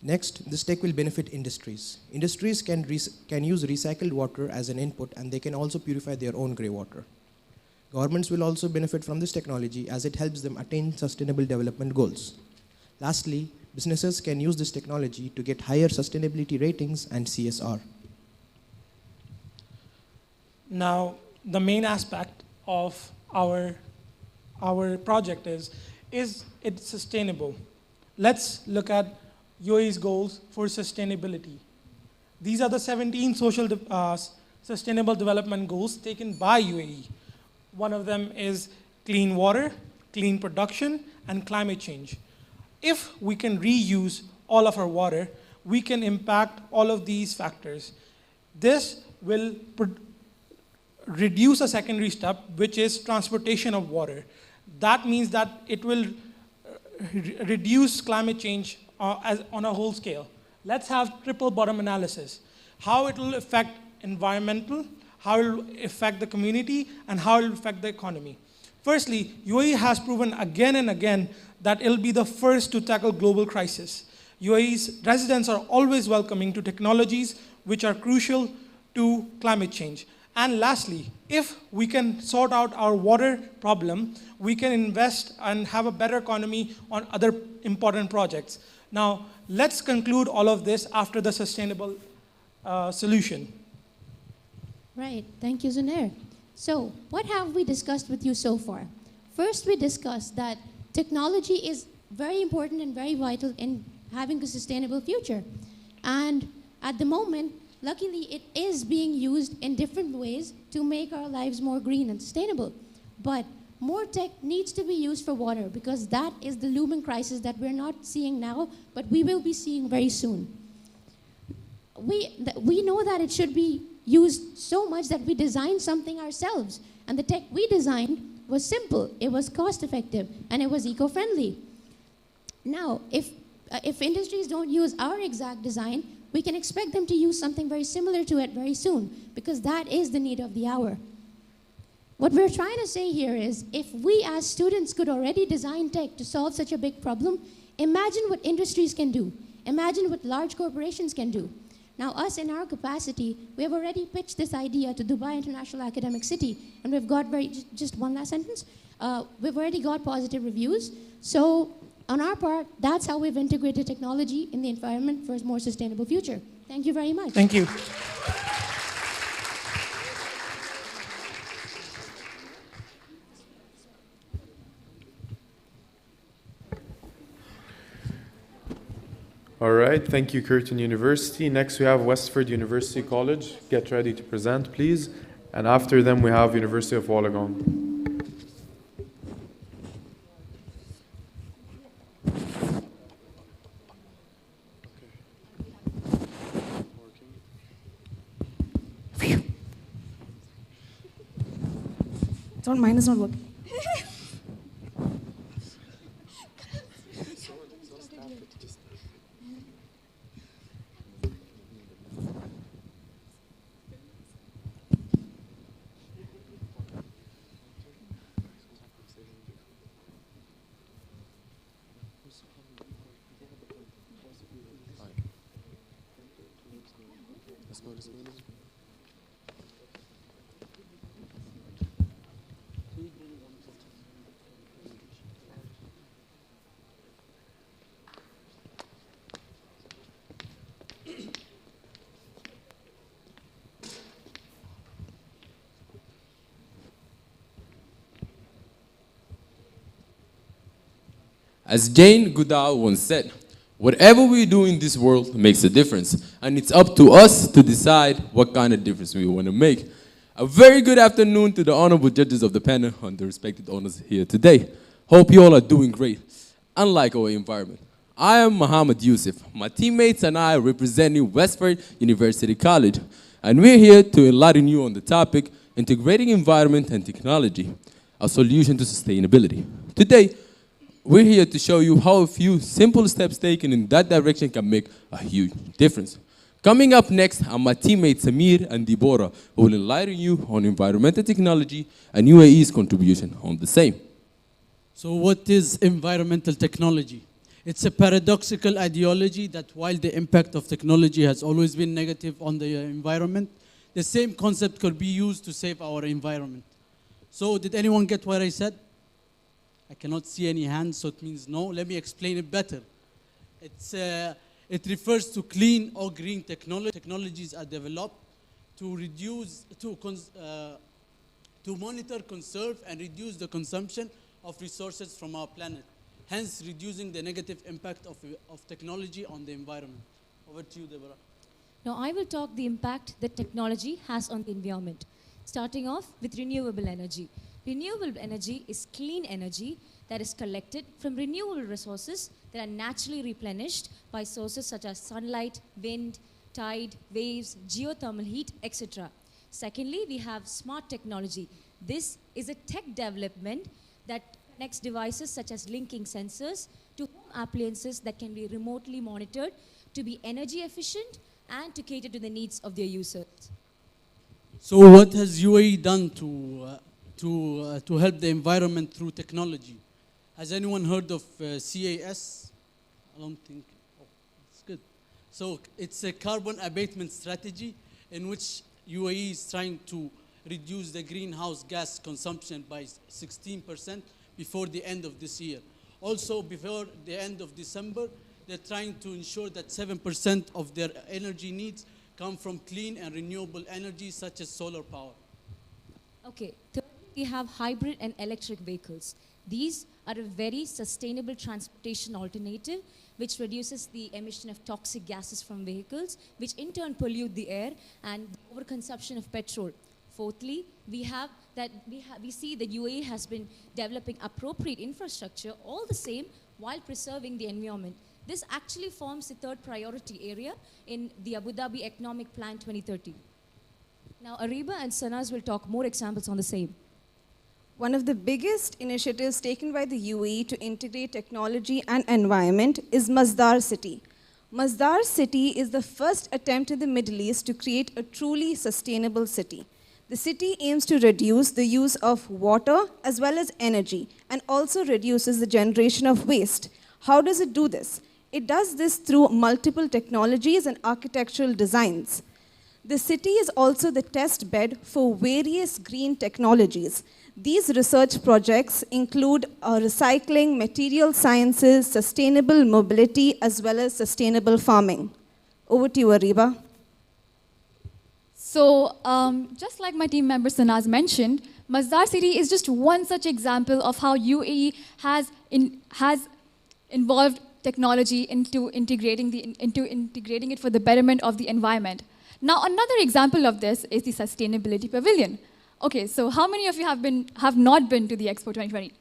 Next, this tech will benefit industries. Industries can use recycled water as an input, and they can also purify their own grey water. Governments will also benefit from this technology as it helps them attain sustainable development goals. Lastly, businesses can use this technology to get higher sustainability ratings and CSR. Now, the main aspect of our project is it sustainable? Let's look at UAE's goals for sustainability. These are the 17 sustainable development goals taken by UAE. One of them is clean water, clean production, and climate change. If we can reuse all of our water, we can impact all of these factors. This will reduce a secondary step, which is transportation of water. That means that it will reduce climate change on a whole scale. Let's have triple bottom analysis. How it will affect environmental, how it will affect the community, and how it will affect the economy. Firstly, UAE has proven again and again that it will be the first to tackle global crisis. UAE's residents are always welcoming to technologies which are crucial to climate change. And lastly, if we can sort out our water problem, we can invest and have a better economy on other important projects. Now, let's conclude all of this after the sustainable solution. Right, thank you, Zunair. So, what have we discussed with you so far? First, we discussed that technology is very important and very vital in having a sustainable future. And at the moment, luckily, it is being used in different ways to make our lives more green and sustainable. But more tech needs to be used for water, because that is the looming crisis that we're not seeing now, but we will be seeing very soon. We know that it should be used so much that we designed something ourselves. And the tech we designed was simple, it was cost-effective, and it was eco-friendly. Now, if industries don't use our exact design, we can expect them to use something very similar to it very soon, because that is the need of the hour. What we're trying to say here is, if we as students could already design tech to solve such a big problem, imagine what industries can do. Imagine what large corporations can do. Now, us in our capacity, we have already pitched this idea to Dubai International Academic City, and we've got just one last sentence. We've already got positive reviews. So, on our part, that's how we've integrated technology in the environment for a more sustainable future. Thank you very much. Thank you. All right, thank you, Curtin University. Next, we have Westford University College. Get ready to present, please. And after them, we have University of Wollongong. Don't, mine is not working. As Jane Goodall once said, whatever we do in this world makes a difference, and it's up to us to decide what kind of difference we want to make. A very good afternoon to the honorable judges of the panel and the respected honors here today. Hope you all are doing great. Unlike our environment, I am Muhammad Yusuf. My teammates and I are representing Westford University College, and we're here to enlighten you on the topic, integrating environment and technology, a solution to sustainability. Today, we're here to show you how a few simple steps taken in that direction can make a huge difference. Coming up next are my teammates Samir and Deborah, who will enlighten you on environmental technology and UAE's contribution on the same. So what is environmental technology? It's a paradoxical ideology that while the impact of technology has always been negative on the environment, the same concept could be used to save our environment. So did anyone get what I said? I cannot see any hands, so it means no. Let me explain it better. It refers to clean or green technology. Technologies are developed to reduce, to monitor, conserve, and reduce the consumption of resources from our planet, hence reducing the negative impact of technology on the environment. Over to you, Deborah. Now, I will talk the impact that technology has on the environment, starting off with renewable energy. Renewable energy is clean energy that is collected from renewable resources that are naturally replenished by sources such as sunlight, wind, tide, waves, geothermal heat, etc. Secondly, we have smart technology. This is a tech development that connects devices such as linking sensors to home appliances that can be remotely monitored to be energy efficient and to cater to the needs of their users. So what has UAE done to help the environment through technology? Has anyone heard of CAS? I don't think. Oh, it's good. So it's a carbon abatement strategy in which UAE is trying to reduce the greenhouse gas consumption by 16% before the end of this year. Also, before the end of December, they're trying to ensure that 7% of their energy needs come from clean and renewable energy such as solar power. Okay, thirdly, we have hybrid and electric vehicles. These are a very sustainable transportation alternative which reduces the emission of toxic gases from vehicles, which in turn pollute the air and the overconsumption of petrol. Fourthly, we see that UAE has been developing appropriate infrastructure, all the same, while preserving the environment. This actually forms the third priority area in the Abu Dhabi Economic Plan 2030. Now, Ariba and Sanaz will talk more examples on the same. One of the biggest initiatives taken by the UAE to integrate technology and environment is Masdar City. Masdar City is the first attempt in the Middle East to create a truly sustainable city. The city aims to reduce the use of water as well as energy and also reduces the generation of waste. How does it do this? It does this through multiple technologies and architectural designs. The city is also the test bed for various green technologies. These research projects include recycling, material sciences, sustainable mobility, as well as sustainable farming. Over to you, Ariba. So, just like my team member Sanaz mentioned, Masdar City is just one such example of how UAE has involved technology into integrating it for the betterment of the environment. Now, another example of this is the Sustainability Pavilion. Okay, so how many of you have not been to the Expo 2020?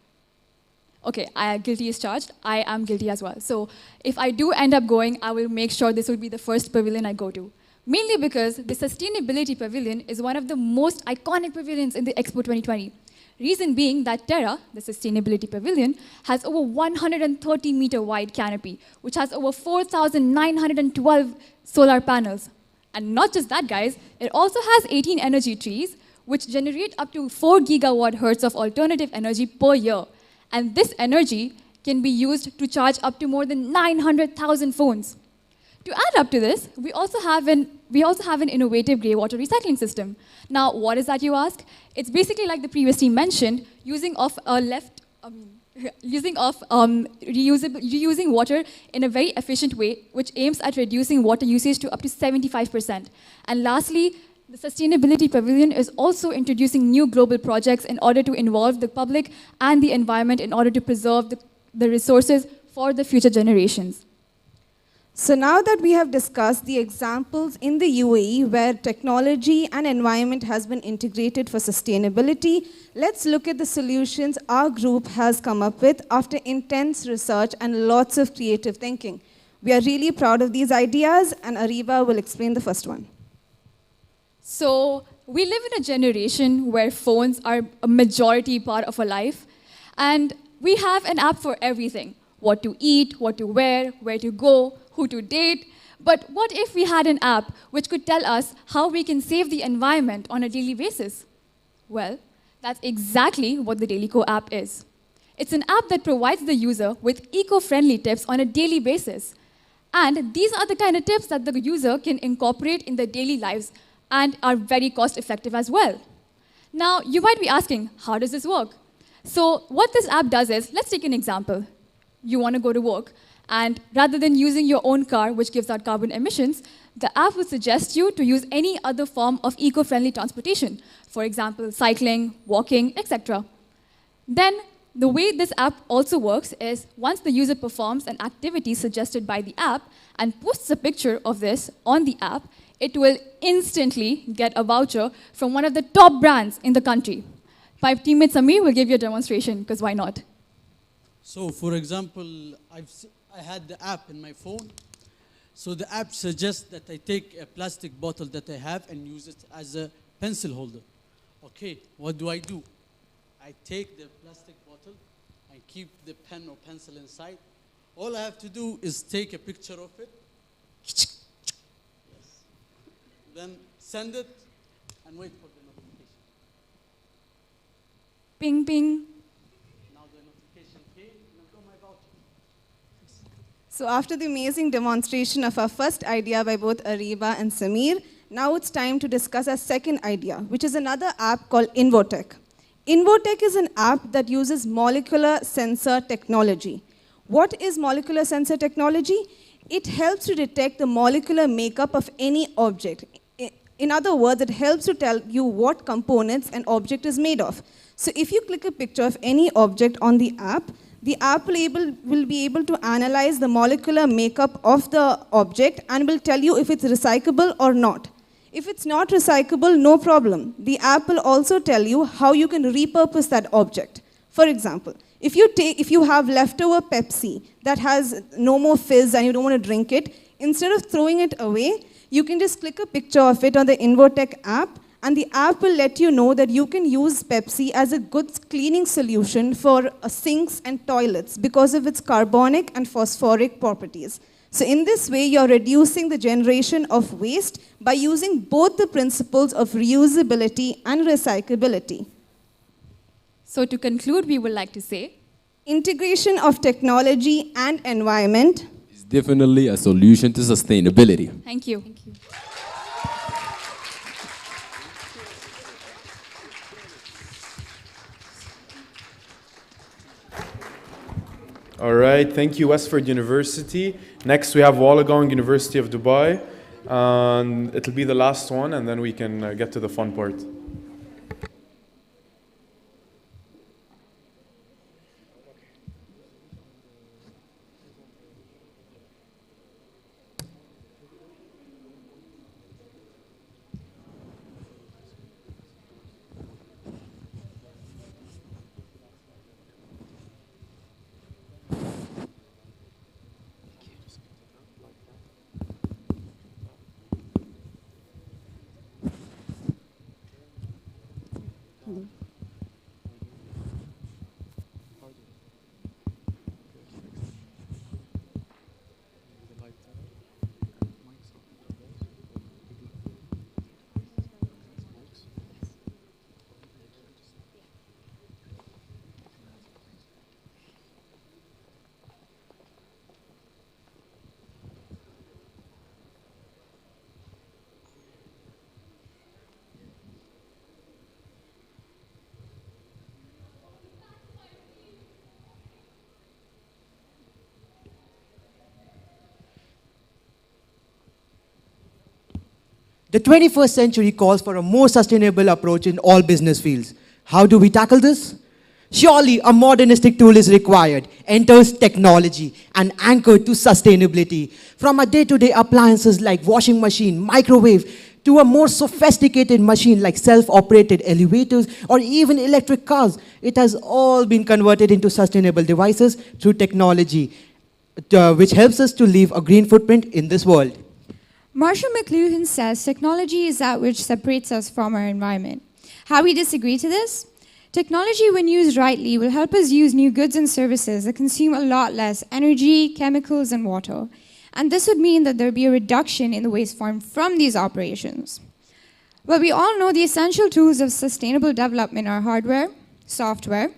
Okay, guilty is charged. I am guilty as well. So if I do end up going, I will make sure this will be the first pavilion I go to. Mainly because the Sustainability Pavilion is one of the most iconic pavilions in the Expo 2020. Reason being that Terra, the Sustainability Pavilion, has over 130-meter wide canopy, which has over 4,912 solar panels. And not just that, guys, it also has 18 energy trees, which generate up to 4 gigawatt hertz of alternative energy per year. And this energy can be used to charge up to more than 900,000 phones. To add up to this, we also have an innovative grey water recycling system. Now, what is that, you ask? It's basically like the previous team mentioned, reusing water in a very efficient way, which aims at reducing water usage to up to 75%. And lastly, the Sustainability Pavilion is also introducing new global projects in order to involve the public and the environment in order to preserve the resources for the future generations. So now that we have discussed the examples in the UAE where technology and environment has been integrated for sustainability, let's look at the solutions our group has come up with after intense research and lots of creative thinking. We are really proud of these ideas, and Ariba will explain the first one. So we live in a generation where phones are a majority part of our life, and we have an app for everything. What to eat, what to wear, where to go, who to date. But what if we had an app which could tell us how we can save the environment on a daily basis? Well, that's exactly what the DailyCo app is. It's an app that provides the user with eco-friendly tips on a daily basis. And these are the kind of tips that the user can incorporate in their daily lives and are very cost-effective as well. Now, you might be asking, how does this work? So what this app does is, let's take an example. You want to go to work, and rather than using your own car, which gives out carbon emissions, the app would suggest you to use any other form of eco-friendly transportation. For example, cycling, walking, etc. Then, the way this app also works is, once the user performs an activity suggested by the app and posts a picture of this on the app, it will instantly get a voucher from one of the top brands in the country. My teammate Samir will give you a demonstration, because why not? So, for example, I had the app in my phone. So the app suggests that I take a plastic bottle that I have and use it as a pencil holder. Okay, what do? I take the plastic bottle and keep the pen or pencil inside. All I have to do is take a picture of it. Yes. Then send it and wait for the notification. Ping, ping. So after the amazing demonstration of our first idea by both Ariba and Samir, now it's time to discuss our second idea, which is another app called Invotech. Invotech is an app that uses molecular sensor technology. What is molecular sensor technology? It helps to detect the molecular makeup of any object. In other words, it helps to tell you what components an object is made of. So if you click a picture of any object on the app will be able to analyze the molecular makeup of the object and will tell you if it's recyclable or not. If it's not recyclable, no problem. The app will also tell you how you can repurpose that object. For example, if you have leftover Pepsi that has no more fizz and you don't want to drink it, instead of throwing it away, you can just click a picture of it on the Invotech app, and the app will let you know that you can use Pepsi as a good cleaning solution for sinks and toilets because of its carbonic and phosphoric properties. So in this way, you're reducing the generation of waste by using both the principles of reusability and recyclability. So to conclude, we would like to say, integration of technology and environment is definitely a solution to sustainability. Thank you. All right, thank you, Westford University. Next, we have Wollongong University of Dubai. And it'll be the last one, and then we can get to the fun part. The 21st century calls for a more sustainable approach in all business fields. How do we tackle this? Surely a modernistic tool is required, enters technology and anchored to sustainability. From our day-to-day appliances like washing machine, microwave, to a more sophisticated machine like self-operated elevators or even electric cars, it has all been converted into sustainable devices through technology, which helps us to leave a green footprint in this world. Marshall McLuhan says technology is that which separates us from our environment. How we disagree to this? Technology, when used rightly, will help us use new goods and services that consume a lot less energy, chemicals, and water. And this would mean that there would be a reduction in the waste formed from these operations. Well, we all know the essential tools of sustainable development are hardware, software,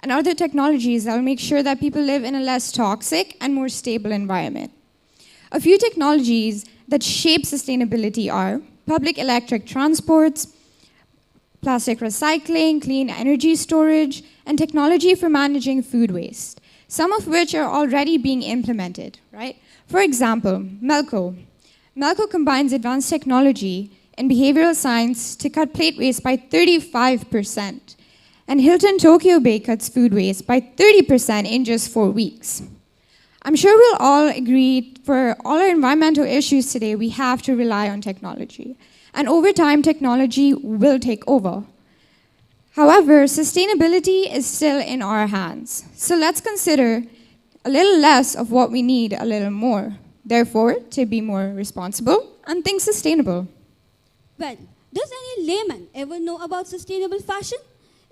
and other technologies that will make sure that people live in a less toxic and more stable environment. A few technologies that shape sustainability are public electric transports, plastic recycling, clean energy storage, and technology for managing food waste, some of which are already being implemented, right? For example, Melco. Melco combines advanced technology and behavioral science to cut plate waste by 35%. And Hilton Tokyo Bay cuts food waste by 30% in just 4 weeks. I'm sure we'll all agree for all our environmental issues today, we have to rely on technology. And over time, technology will take over. However, sustainability is still in our hands. So let's consider a little less of what we need, a little more. Therefore, to be more responsible and think sustainable. Well, does any layman ever know about sustainable fashion?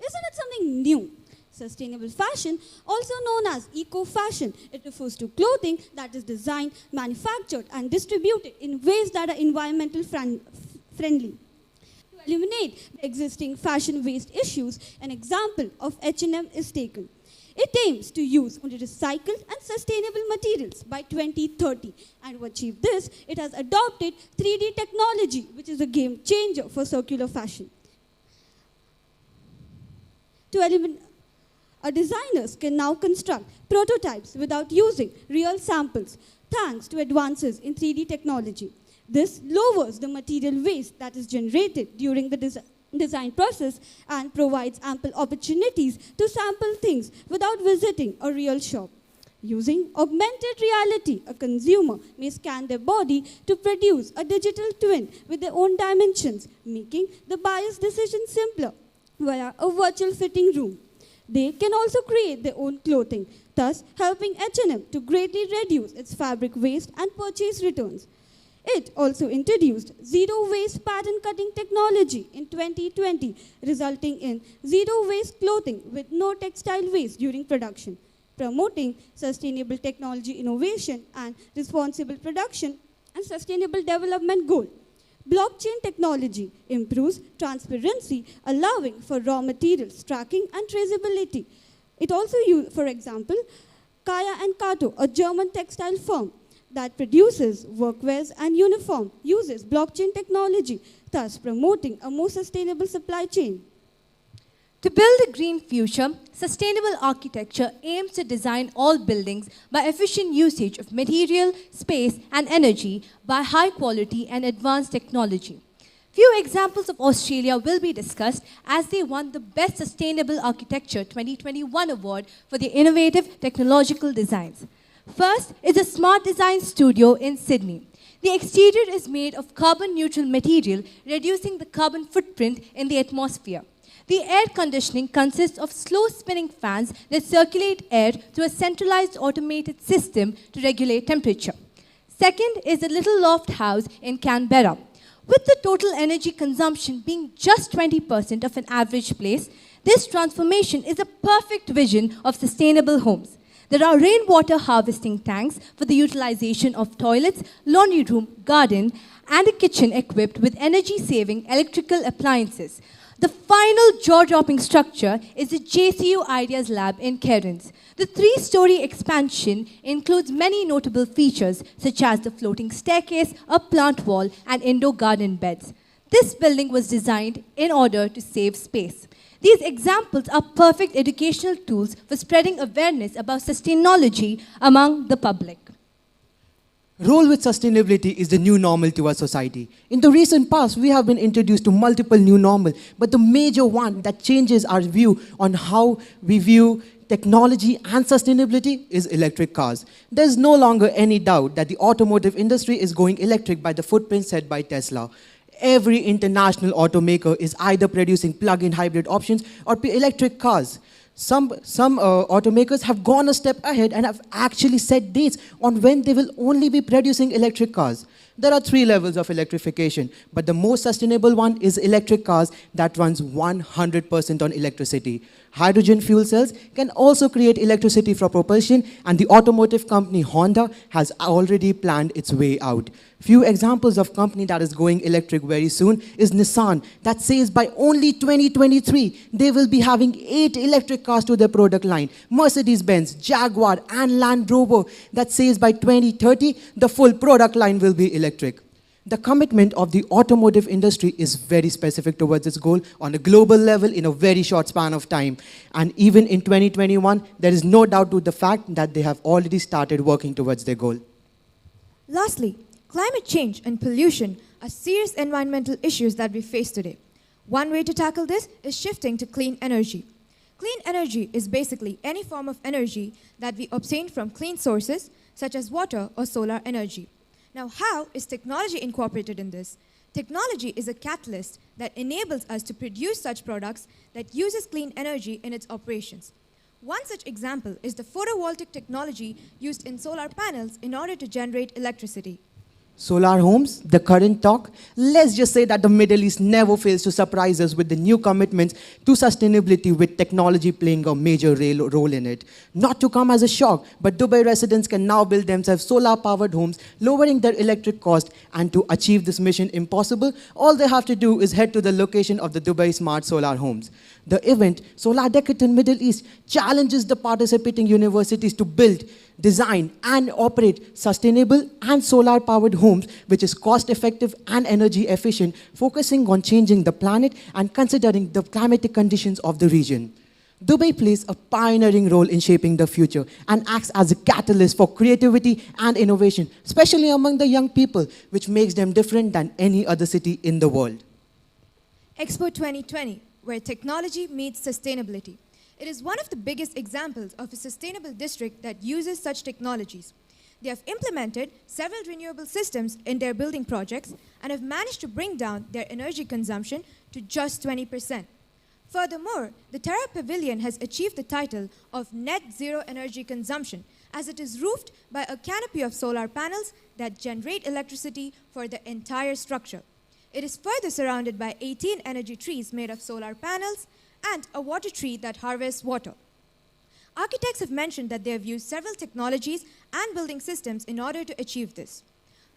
Isn't it something new? Sustainable fashion, also known as eco-fashion, it refers to clothing that is designed, manufactured, and distributed in ways that are environmental friendly. To eliminate the existing fashion waste issues, an example of H&M is taken. It aims to use only recycled and sustainable materials by 2030. And to achieve this, it has adopted 3D technology, which is a game changer for circular fashion. Our designers can now construct prototypes without using real samples, thanks to advances in 3D technology. This lowers the material waste that is generated during the design process and provides ample opportunities to sample things without visiting a real shop. Using augmented reality, a consumer may scan their body to produce a digital twin with their own dimensions, making the buyer's decision simpler via a virtual fitting room. They can also create their own clothing, thus helping H&M to greatly reduce its fabric waste and purchase returns. It also introduced zero-waste pattern cutting technology in 2020, resulting in zero-waste clothing with no textile waste during production, promoting sustainable technology innovation and responsible production and sustainable development goal. Blockchain technology improves transparency, allowing for raw materials tracking and traceability. It also uses, for example, Kaya and Kato, a German textile firm, that produces workwears and uniform uses blockchain technology, thus promoting a more sustainable supply chain. To build a green future, sustainable architecture aims to design all buildings by efficient usage of material, space, and energy by high quality and advanced technology. Few examples of Australia will be discussed as they won the Best Sustainable Architecture 2021 award for their innovative technological designs. First is a Smart Design Studio in Sydney. The exterior is made of carbon-neutral material, reducing the carbon footprint in the atmosphere. The air conditioning consists of slow-spinning fans that circulate air through a centralized automated system to regulate temperature. Second is a Little Loft House in Canberra. With the total energy consumption being just 20% of an average place, this transformation is a perfect vision of sustainable homes. There are rainwater harvesting tanks for the utilization of toilets, laundry room, garden, and a kitchen equipped with energy-saving electrical appliances. The final jaw-dropping structure is the JCU Ideas Lab in Cairns. The 3-story expansion includes many notable features such as the floating staircase, a plant wall, and indoor garden beds. This building was designed in order to save space. These examples are perfect educational tools for spreading awareness about sustainability among the public. Role with sustainability is the new normal to our society. In the recent past, we have been introduced to multiple new normal, but the major one that changes our view on how we view technology and sustainability is electric cars. There's no longer any doubt that the automotive industry is going electric by the footprint set by Tesla. Every international automaker is either producing plug-in hybrid options or electric cars. Some automakers have gone a step ahead and have actually set dates on when they will only be producing electric cars. There are 3 levels of electrification, but the most sustainable one is electric cars that runs 100% on electricity. Hydrogen fuel cells can also create electricity for propulsion, and the automotive company Honda has already planned its way out. Few examples of company that is going electric very soon is Nissan, that says by only 2023, they will be having 8 electric cars to their product line. Mercedes-Benz, Jaguar, and Land Rover, that says by 2030, the full product line will be electric. The commitment of the automotive industry is very specific towards its goal on a global level in a very short span of time. And even in 2021, there is no doubt to the fact that they have already started working towards their goal. Lastly, climate change and pollution are serious environmental issues that we face today. One way to tackle this is shifting to clean energy. Clean energy is basically any form of energy that we obtain from clean sources, such as water or solar energy. Now, how is technology incorporated in this? Technology is a catalyst that enables us to produce such products that uses clean energy in its operations. One such example is the photovoltaic technology used in solar panels in order to generate electricity. Solar homes, the current talk, let's just say that the Middle East never fails to surprise us with the new commitments to sustainability, with technology playing a major role in it. Not to come as a shock, but Dubai residents can now build themselves solar-powered homes, lowering their electric cost. And to achieve this mission impossible, all they have to do is head to the location of the Dubai Smart Solar Homes. The event, Solar Decade in Middle East, challenges the participating universities to build, design and operate sustainable and solar-powered homes, which is cost-effective and energy efficient, focusing on changing the planet and considering the climatic conditions of the region. Dubai plays a pioneering role in shaping the future and acts as a catalyst for creativity and innovation, especially among the young people, which makes them different than any other city in the world. Expo 2020, where technology meets sustainability. It is one of the biggest examples of a sustainable district that uses such technologies. They have implemented several renewable systems in their building projects and have managed to bring down their energy consumption to just 20%. Furthermore, the Terra Pavilion has achieved the title of Net Zero Energy Consumption, as it is roofed by a canopy of solar panels that generate electricity for the entire structure. It is further surrounded by 18 energy trees made of solar panels and a water tree that harvests water. Architects have mentioned that they have used several technologies and building systems in order to achieve this.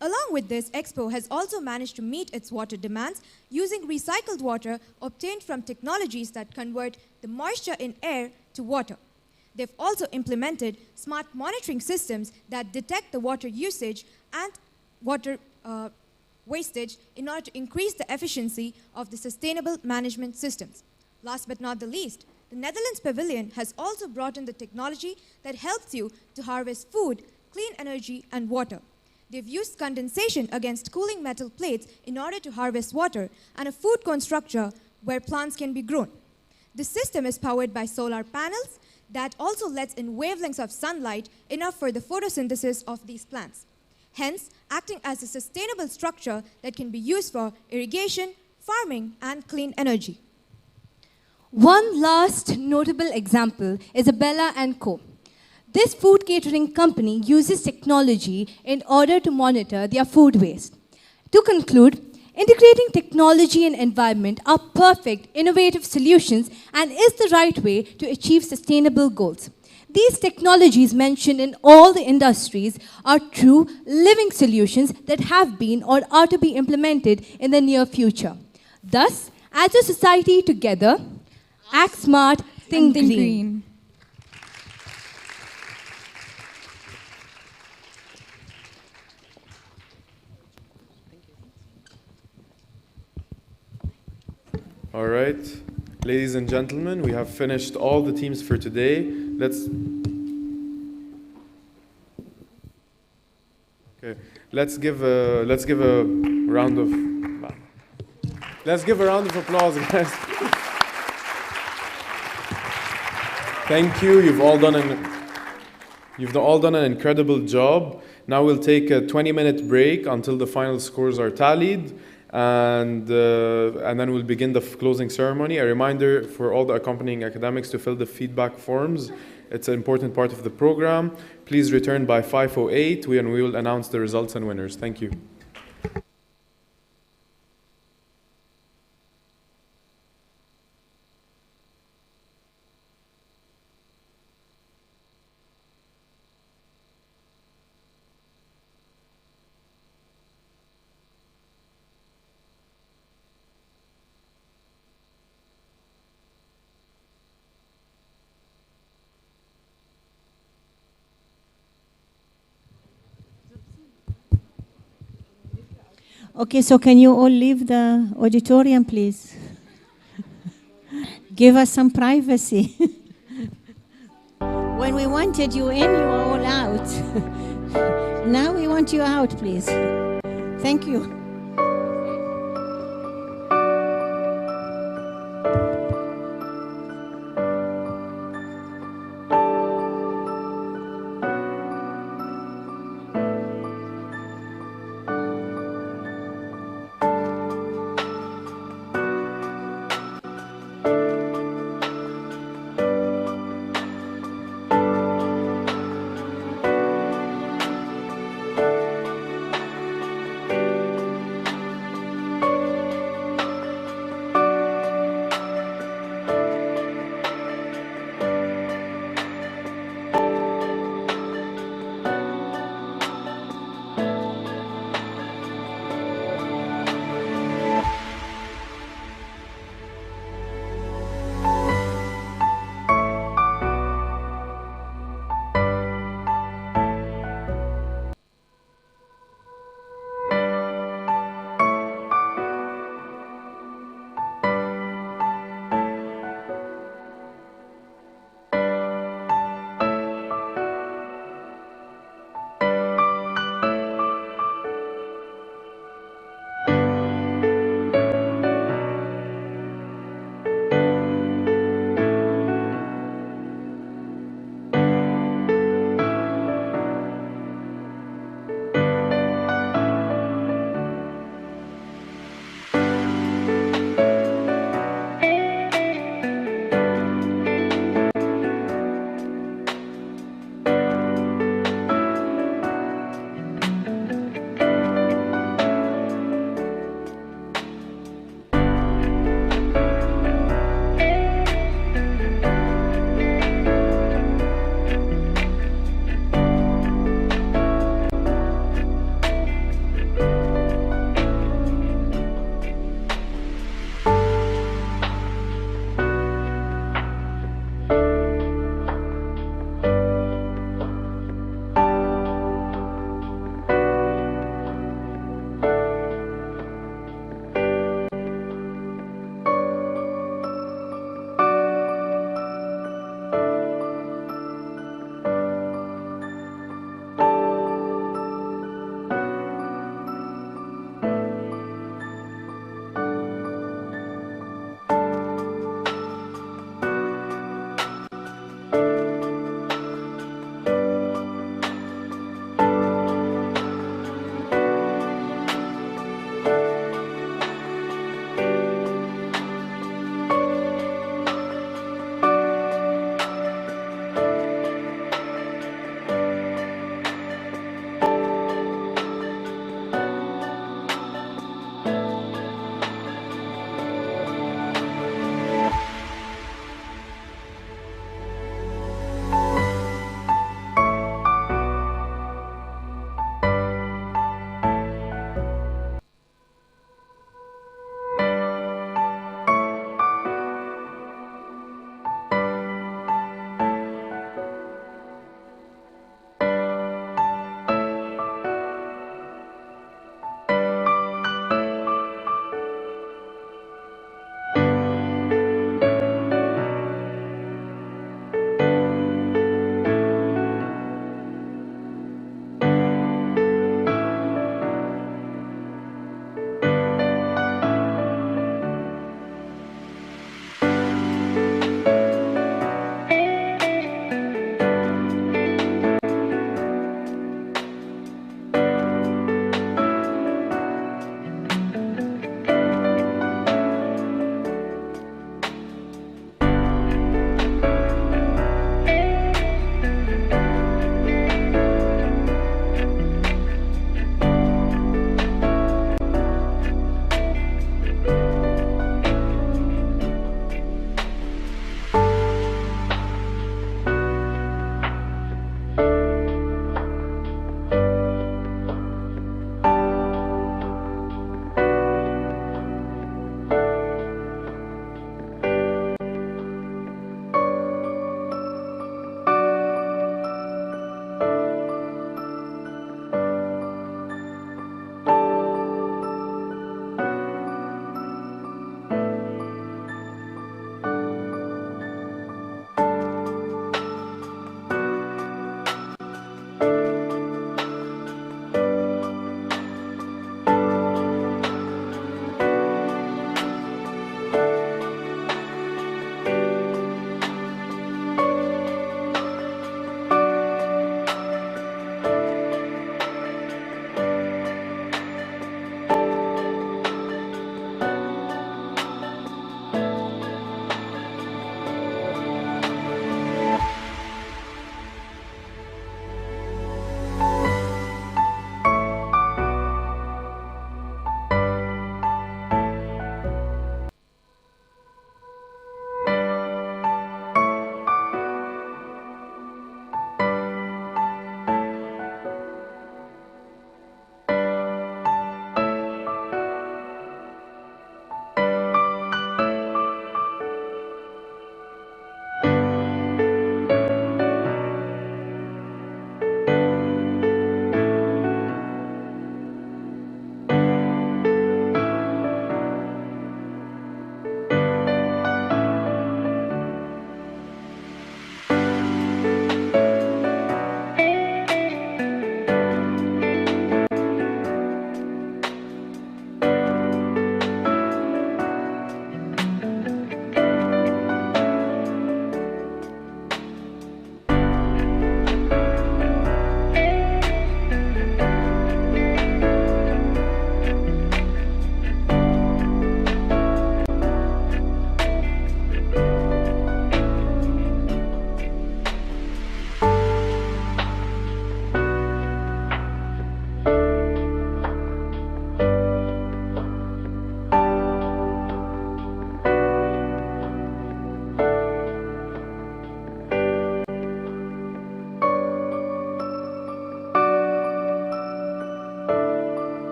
Along with this, Expo has also managed to meet its water demands using recycled water obtained from technologies that convert the moisture in air to water. They've also implemented smart monitoring systems that detect the water usage and water wastage in order to increase the efficiency of the sustainable management systems. Last but not the least, the Netherlands Pavilion has also brought in the technology that helps you to harvest food, clean energy, and water. They've used condensation against cooling metal plates in order to harvest water and a food cone structure where plants can be grown. This system is powered by solar panels that also lets in wavelengths of sunlight enough for the photosynthesis of these plants, hence acting as a sustainable structure that can be used for irrigation, farming, and clean energy. One last notable example is Abella & Co. This food catering company uses technology in order to monitor their food waste. To conclude, integrating technology and environment are perfect, innovative solutions and is the right way to achieve sustainable goals. These technologies mentioned in all the industries are true living solutions that have been or are to be implemented in the near future. Thus, as a society together, act smart, think green. All right, ladies and gentlemen, we have finished all the teams for today. Let's give a round of applause, guys. Thank you. You've all done an incredible job. Now we'll take a 20-minute break until the final scores are tallied. And then we'll begin the closing ceremony. A reminder for all the accompanying academics to fill the feedback forms. It's an important part of the program. Please return by 5:08 and we will announce the results and winners. Thank you. Okay, so can you all leave the auditorium, please? Give us some privacy. When we wanted you in, you were all out. Now we want you out, please. Thank you.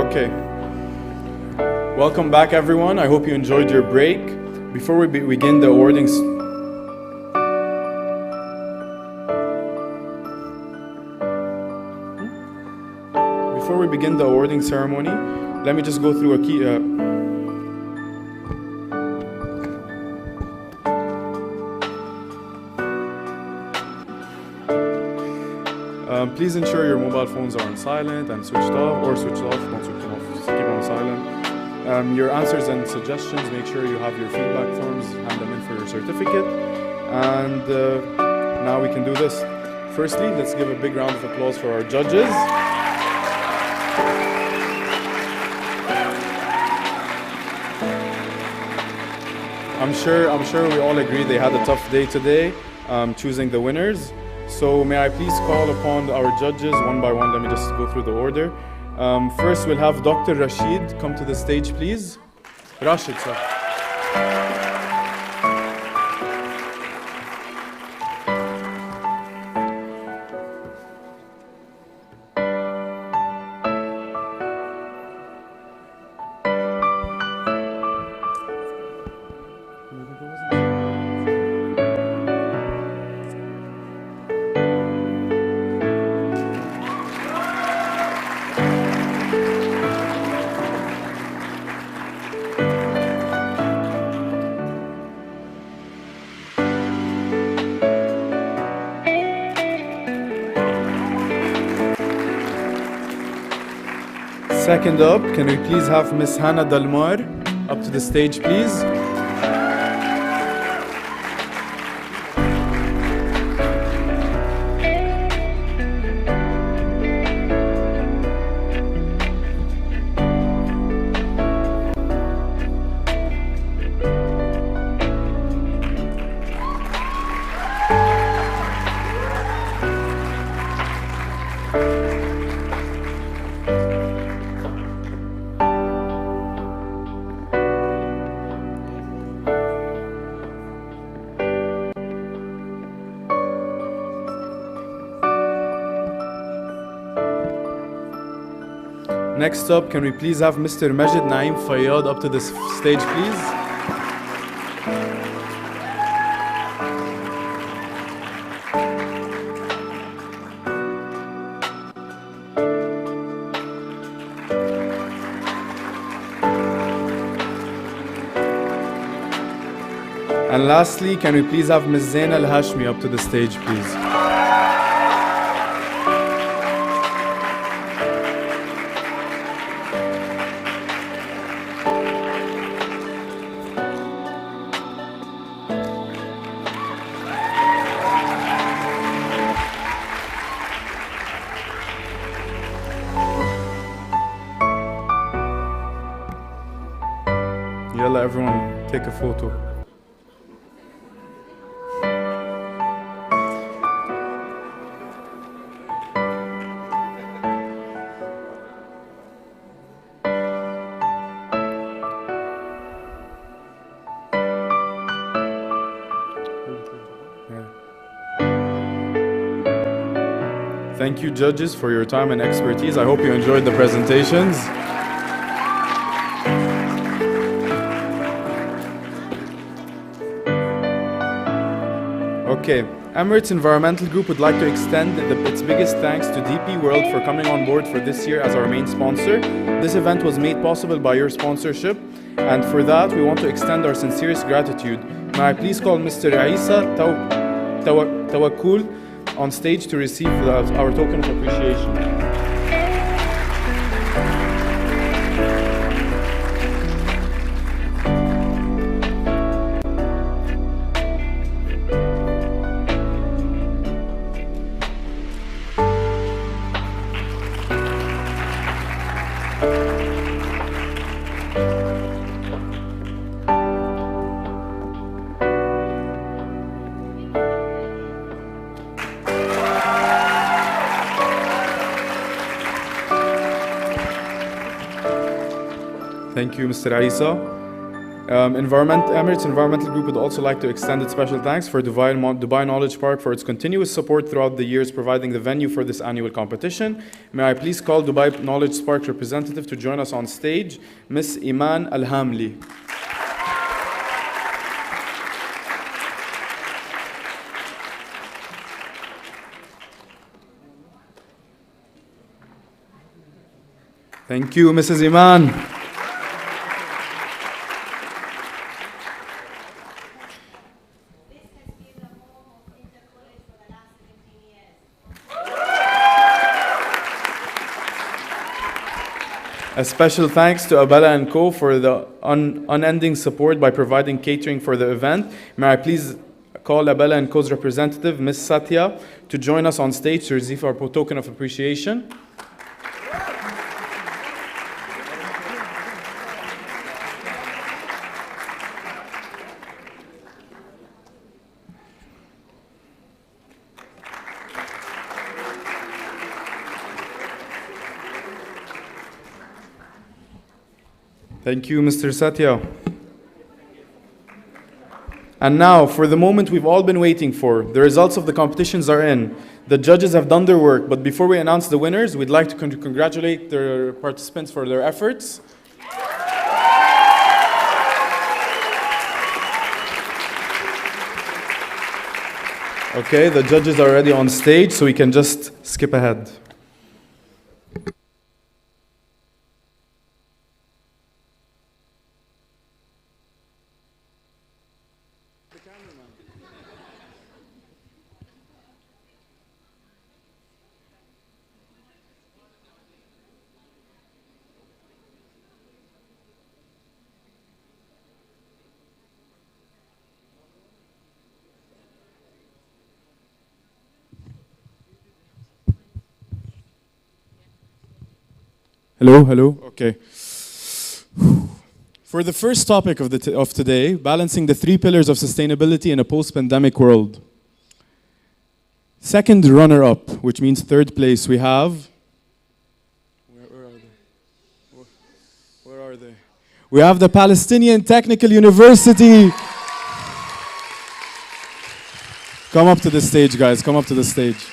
Okay. Welcome back, everyone. I hope you enjoyed your break. Before we begin the awarding ceremony, let me just go through a key. Please ensure your mobile phones are on silent and switched off, or switched off. Don't switch them off. Just keep them on silent. Your answers and suggestions, make sure you have your feedback forms, hand them in for your certificate. And now we can do this. Firstly, let's give a big round of applause for our judges. I'm sure we all agree they had a tough day today, choosing the winners. So may I please call upon our judges one by one. Let me just go through the order. First, we'll have Dr. Rashid come to the stage, please. Rashid, sir. Second up, can we please have Miss Hannah Dalmar up to the stage, please? Next up, can we please have Mr. Majid Naim Fayyad up to the stage, please? And lastly, can we please have Ms. Zain Al-Hashmi up to the stage, please? Yalla, everyone, take a photo. Thank you, judges, for your time and expertise. I hope you enjoyed the presentations. Okay, Emirates Environmental Group would like to extend its biggest thanks to DP World for coming on board for this year as our main sponsor. This event was made possible by your sponsorship, and for that we want to extend our sincerest gratitude. May I please call Mr. Isa Tawakkul on stage to receive our token of appreciation. Thank you, Mr. Isa. Emirates Environmental Group would also like to extend its special thanks for Dubai Knowledge Park for its continuous support throughout the years, providing the venue for this annual competition. May I please call Dubai Knowledge Park representative to join us on stage, Miss Iman Al-Hamli. Thank you, Mrs. Iman. A special thanks to Abella & Co. for the unending support by providing catering for the event. May I please call Abella & Co.'s representative, Ms. Satya, to join us on stage to receive our token of appreciation. Thank you, Mr. Satya. And now, for the moment we've all been waiting for, the results of the competitions are in. The judges have done their work, but before we announce the winners, we'd like to congratulate their participants for their efforts. Okay, the judges are already on stage, so we can just skip ahead. Hello. Okay. For the first topic of today, balancing the three pillars of sustainability in a post-pandemic world. Second runner-up, which means third place, we have. Where are they? We have the Palestinian Technical University. Come up to the stage, guys. Come up to the stage.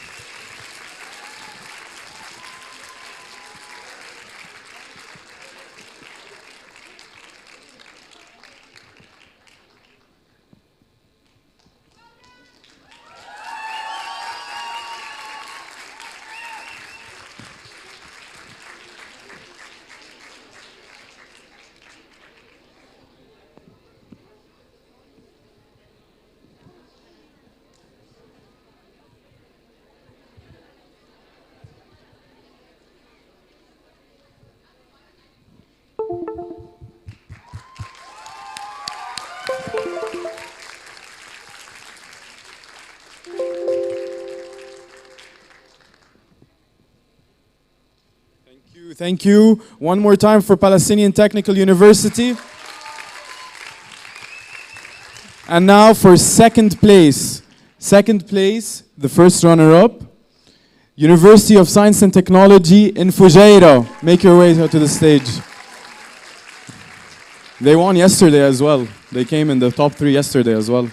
Thank you. One more time for Palestinian Technical University. And now for second place. Second place, the first runner-up, University of Science and Technology in Fujairah. Make your way to the stage. They won yesterday as well. They came in the top 3 yesterday as well.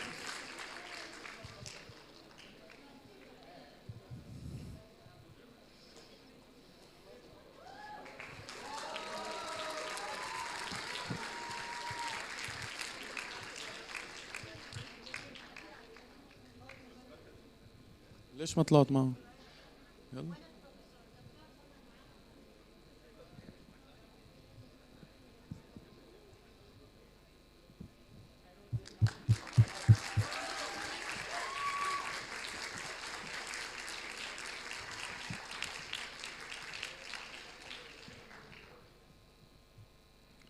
ليش ما طلعت معه؟ يلا.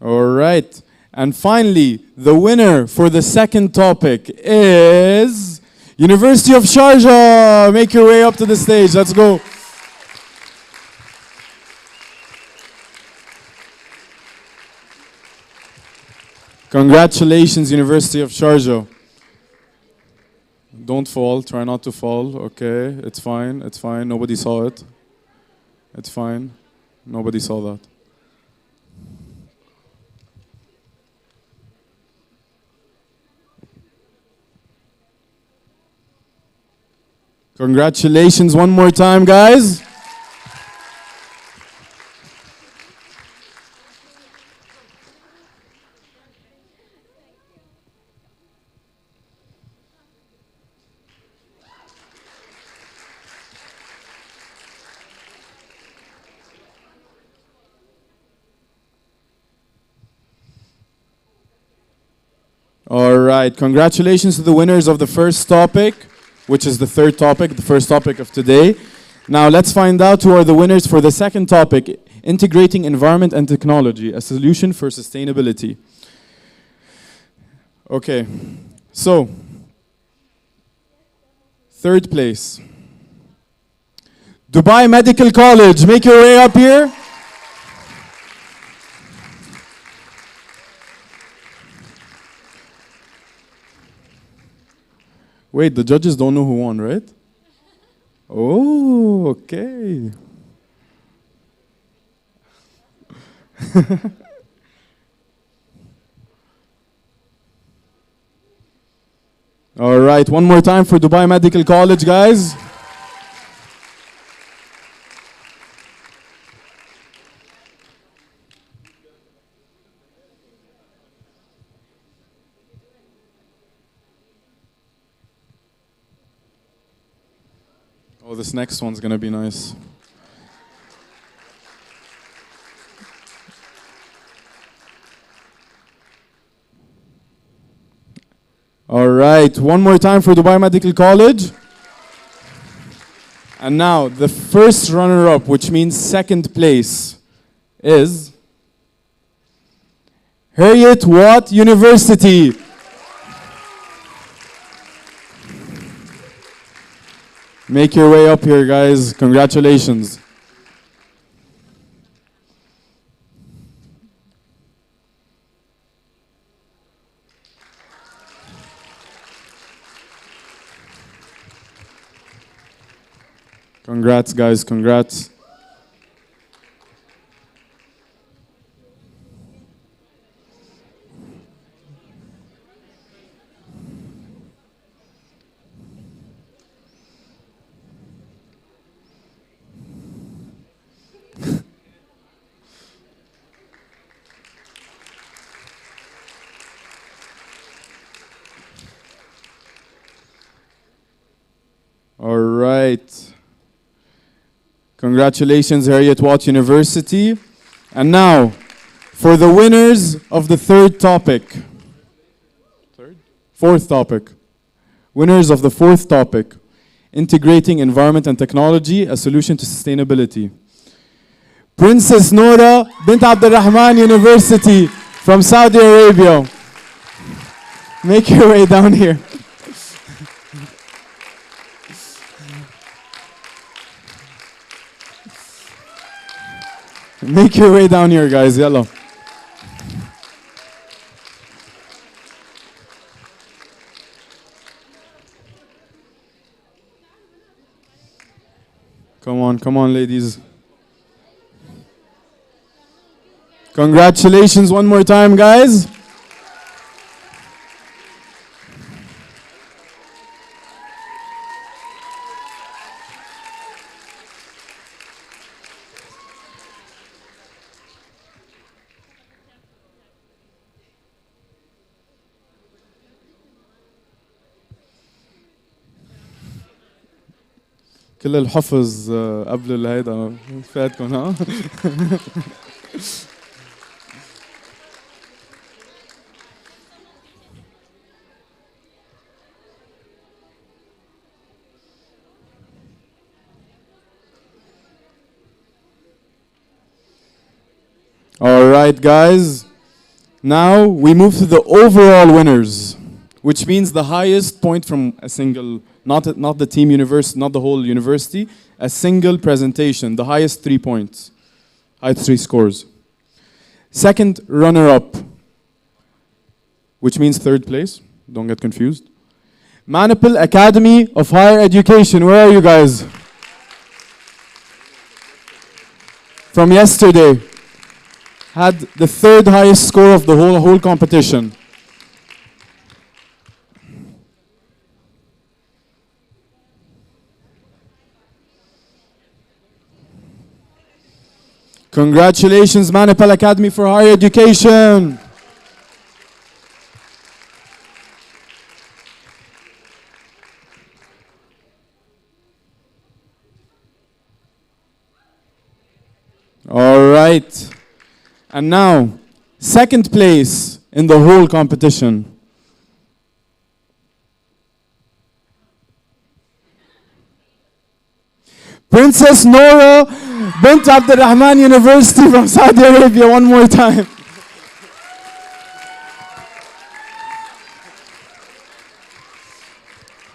All right. And finally, the winner for the second topic is University of Sharjah. Make your way up to the stage. Let's go. Congratulations, University of Sharjah. Don't fall. Try not to fall. Okay, it's fine. It's fine. Nobody saw it. It's fine. Nobody saw that. Congratulations one more time, guys. All right, congratulations to the winners of the first topic, which is the third topic, the first topic of today. Now let's find out who are the winners for the second topic, integrating environment and technology, a solution for sustainability. Okay, so third place, Dubai Medical College. Make your way up here. Wait, the judges don't know who won, right? Oh, okay. All right, one more time for Dubai Medical College, guys. Oh, this next one's gonna be nice. All right, one more time for Dubai Medical College. And now, the first runner-up, which means second place, is Harriet Watt University. Make your way up here, guys. Congratulations. Congrats, guys. Congrats. All right. Congratulations, Harriet Watt University. And now, for the winners of the third topic. Fourth topic. Winners of the fourth topic. Integrating environment and technology, a solution to sustainability. Princess Noura bint Abdul Rahman University from Saudi Arabia. Make your way down here. Make your way down here, guys. Yellow. Come on, ladies. Congratulations one more time, guys. كل الحفظ قبل الهيدا فاتكم ها. All right, guys. Now we move to the overall winners, which means the highest point from a single, not the team university, not the whole university, a single presentation, the highest 3 points, highest 3 scores. Second runner-up, which means third place, don't get confused. Manipal Academy of Higher Education, where are you guys? From yesterday, had the third highest score of the whole competition. Congratulations, Manipal Academy for Higher Education. All right. And now, second place in the whole competition. Princess Nora bint Abdurrahman University from Saudi Arabia. One more time.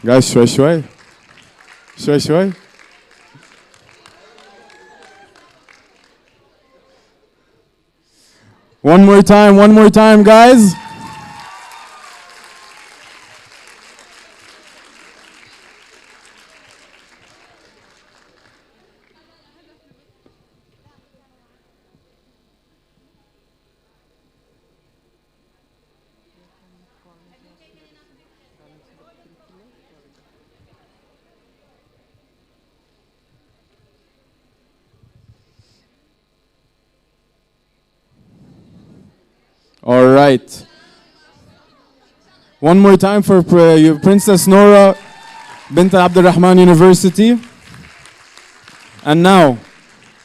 Guys, شوي. One more time, guys. All right. One more time for Princess Nora bint Abdurrahman University. And now,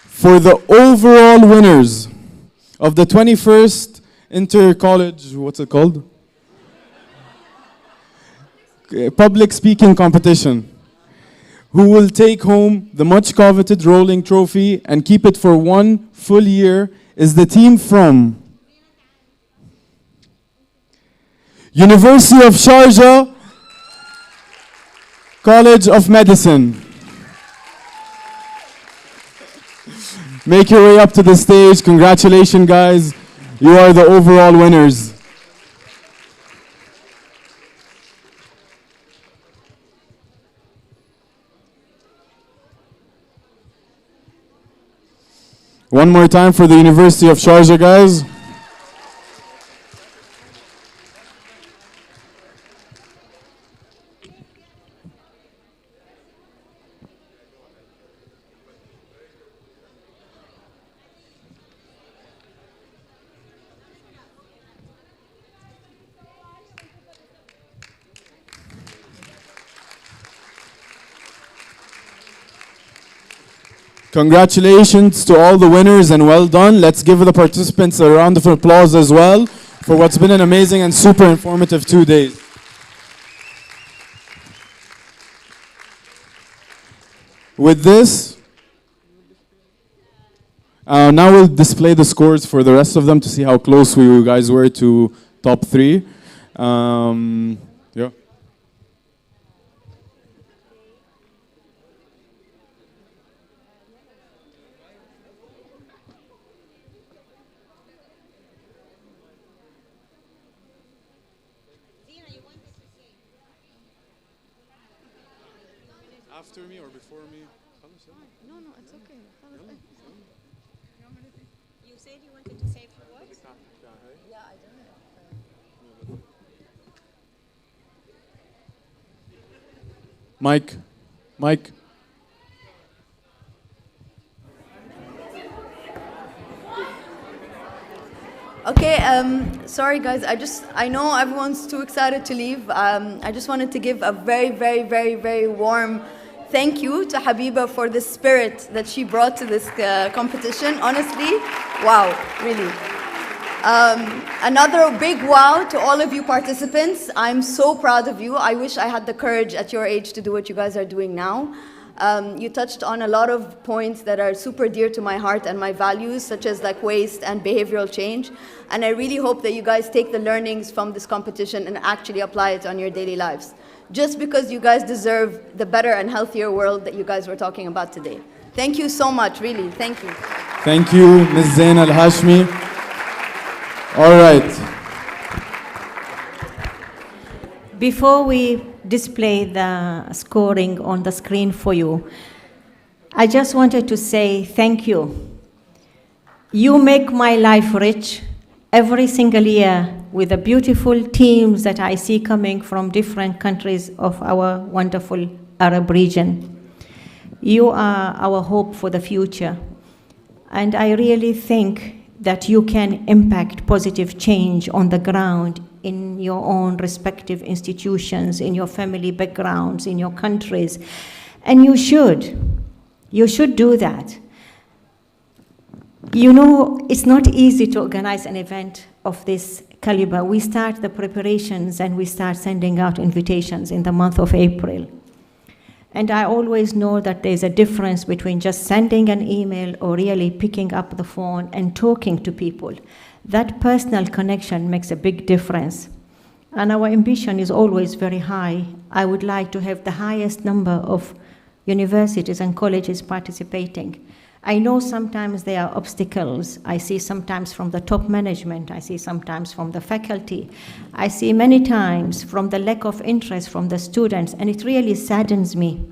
for the overall winners of the 21st Inter-College, what's it called? Public speaking competition, who will take home the much coveted rolling trophy and keep it for 1 full year, is the team from University of Sharjah College of Medicine. Make your way up to the stage. Congratulations, guys. You are the overall winners. One more time for the University of Sharjah, guys. Congratulations to all the winners and well done. Let's give the participants a round of applause as well for what's been an amazing and super informative 2 days. With this, now we'll display the scores for the rest of them to see how close you guys were to top 3. Yeah. After me or before me? No, it's okay. You said you wanted to say a few words? Yeah, I don't know. Mike. Okay, sorry guys, I know everyone's too excited to leave. I just wanted to give a very, very, very, very warm thank you to Habiba for the spirit that she brought to this competition. Honestly, wow, really. Another big wow to all of you participants. I'm so proud of you. I wish I had the courage at your age to do what you guys are doing now. You touched on a lot of points that are super dear to my heart and my values, such as like waste and behavioral change. And I really hope that you guys take the learnings from this competition and actually apply it on your daily lives. Just because you guys deserve the better and healthier world that you guys were talking about today. Thank you so much, really, thank you. Thank you, Ms. Zain Al-Hashmi. All right. Before we display the scoring on the screen for you, I just wanted to say thank you. You make my life rich every single year with the beautiful teams that I see coming from different countries of our wonderful Arab region. You are our hope for the future. And I really think that you can impact positive change on the ground in your own respective institutions, in your family backgrounds, in your countries. And you should. You should do that. You know, it's not easy to organize an event of this caliber. We start the preparations and we start sending out invitations in the month of April. And I always know that there's a difference between just sending an email or really picking up the phone and talking to people. That personal connection makes a big difference. And our ambition is always very high. I would like to have the highest number of universities and colleges participating. I know sometimes there are obstacles. I see sometimes from the top management. I see sometimes from the faculty. I see many times from the lack of interest from the students, and it really saddens me.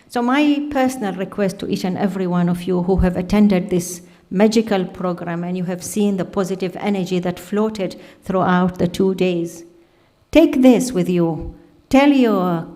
So my personal request to each and every one of you who have attended this magical program and you have seen the positive energy that floated throughout the 2 days, take this with you. Tell your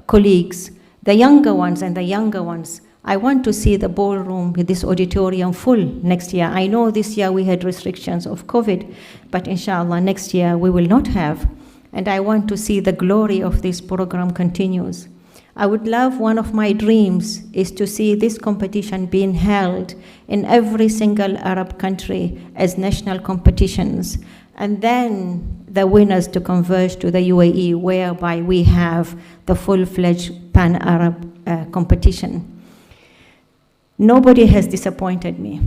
colleagues, the younger ones and the younger ones, I want to see the ballroom with this auditorium full next year. I know this year we had restrictions of COVID, but inshallah next year we will not have. And I want to see the glory of this program continues. I would love, one of my dreams is to see this competition being held in every single Arab country as national competitions. And then the winners to converge to the UAE, whereby we have the full-fledged pan-Arab competition. Nobody has disappointed me,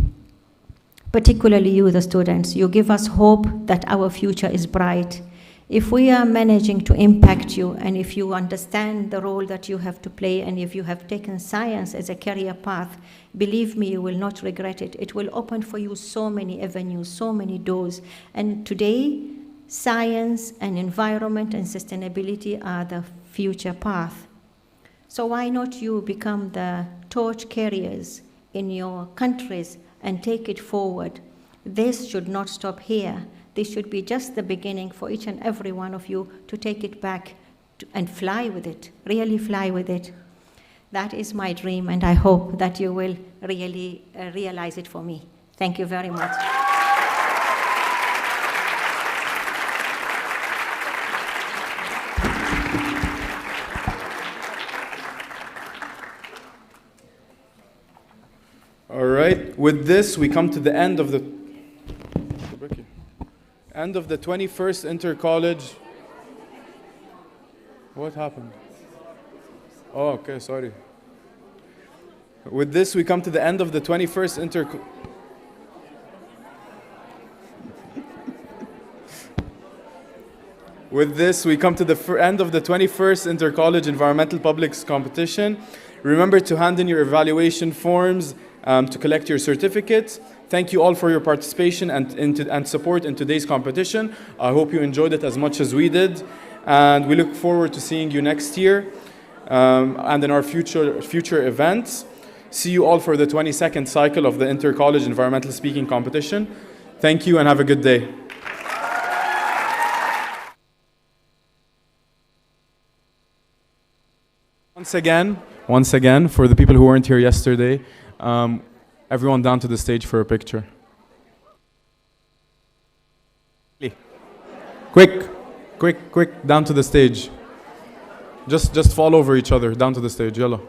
particularly you, the students. You give us hope that our future is bright. If we are managing to impact you, and if you understand the role that you have to play, and if you have taken science as a career path, believe me, you will not regret it. It will open for you so many avenues, so many doors. And today, science and environment and sustainability are the future path. So why not you become the torch carriers in your countries and take it forward? This should not stop here. This should be just the beginning for each and every one of you to take it back and fly with it, really fly with it. That is my dream, and I hope that you will really realize it for me. Thank you very much. All right, with this, we come to the end of the 21st Inter-College. What happened? Oh, okay, sorry. With this, we come to the end of the 21st With this, we come to the end of the 21st Inter-College Environmental Publics Competition. Remember to hand in your evaluation forms to collect your certificates. Thank you all for your participation and support in today's competition. I hope you enjoyed it as much as we did. And we look forward to seeing you next year and in our future events. See you all for the 22nd cycle of the Inter-College Environmental Speaking Competition. Thank you and have a good day. Once again, for the people who weren't here yesterday, everyone down to the stage for a picture. Quick, down to the stage. Just fall over each other, down to the stage, yalla.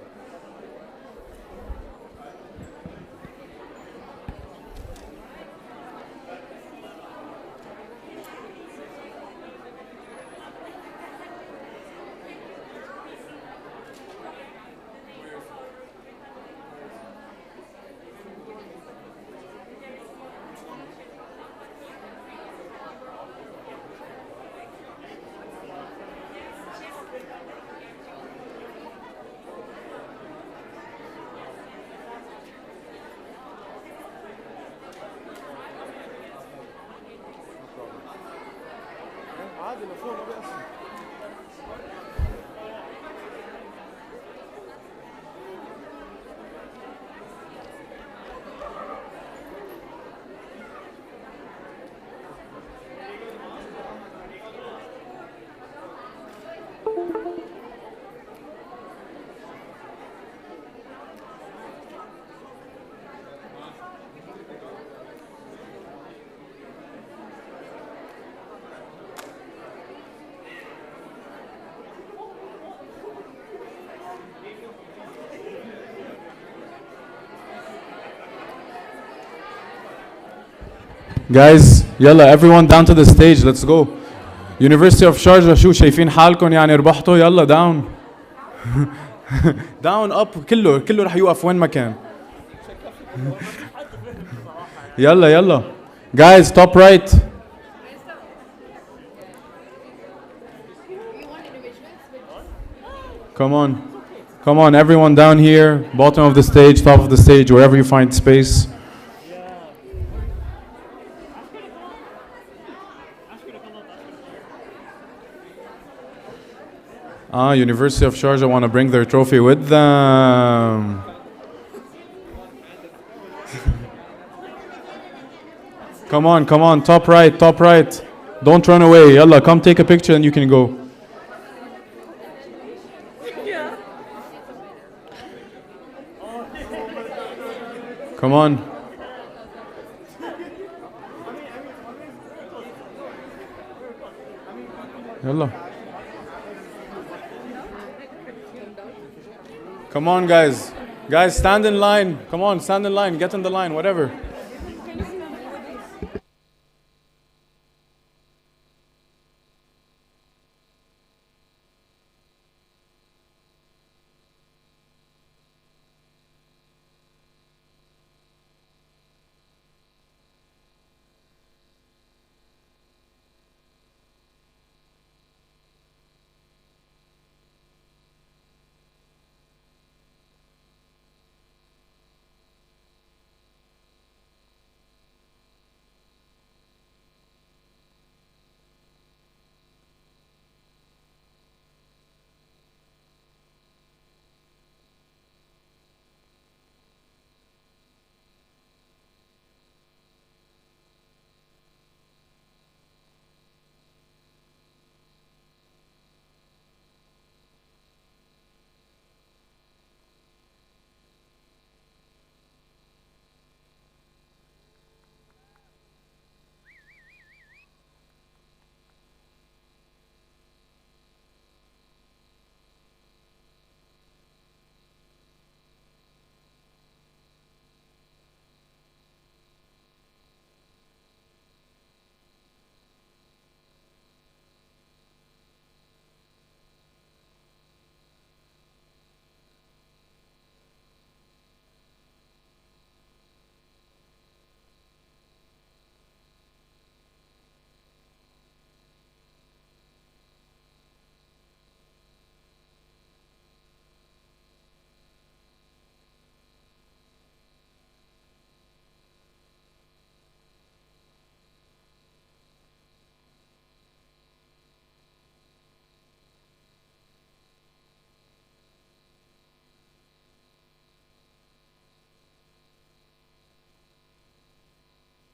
Guys, يلا everyone down to the stage, let's go. University of Sharjah, شو شايفين حالكم يعني ربحتوا؟ يلا down. down up كله رح يوقف وين ما كان. يلا. Guys, top right. Come on, everyone down here, bottom of the stage, top of the stage, wherever you find space. University of Sharjah want to bring their trophy with them. Come on, top right. Don't run away. Yalla, come take a picture and you can go. Come on. Yalla. Come on, guys. Guys, stand in line. Come on, stand in line. Get in the line, whatever.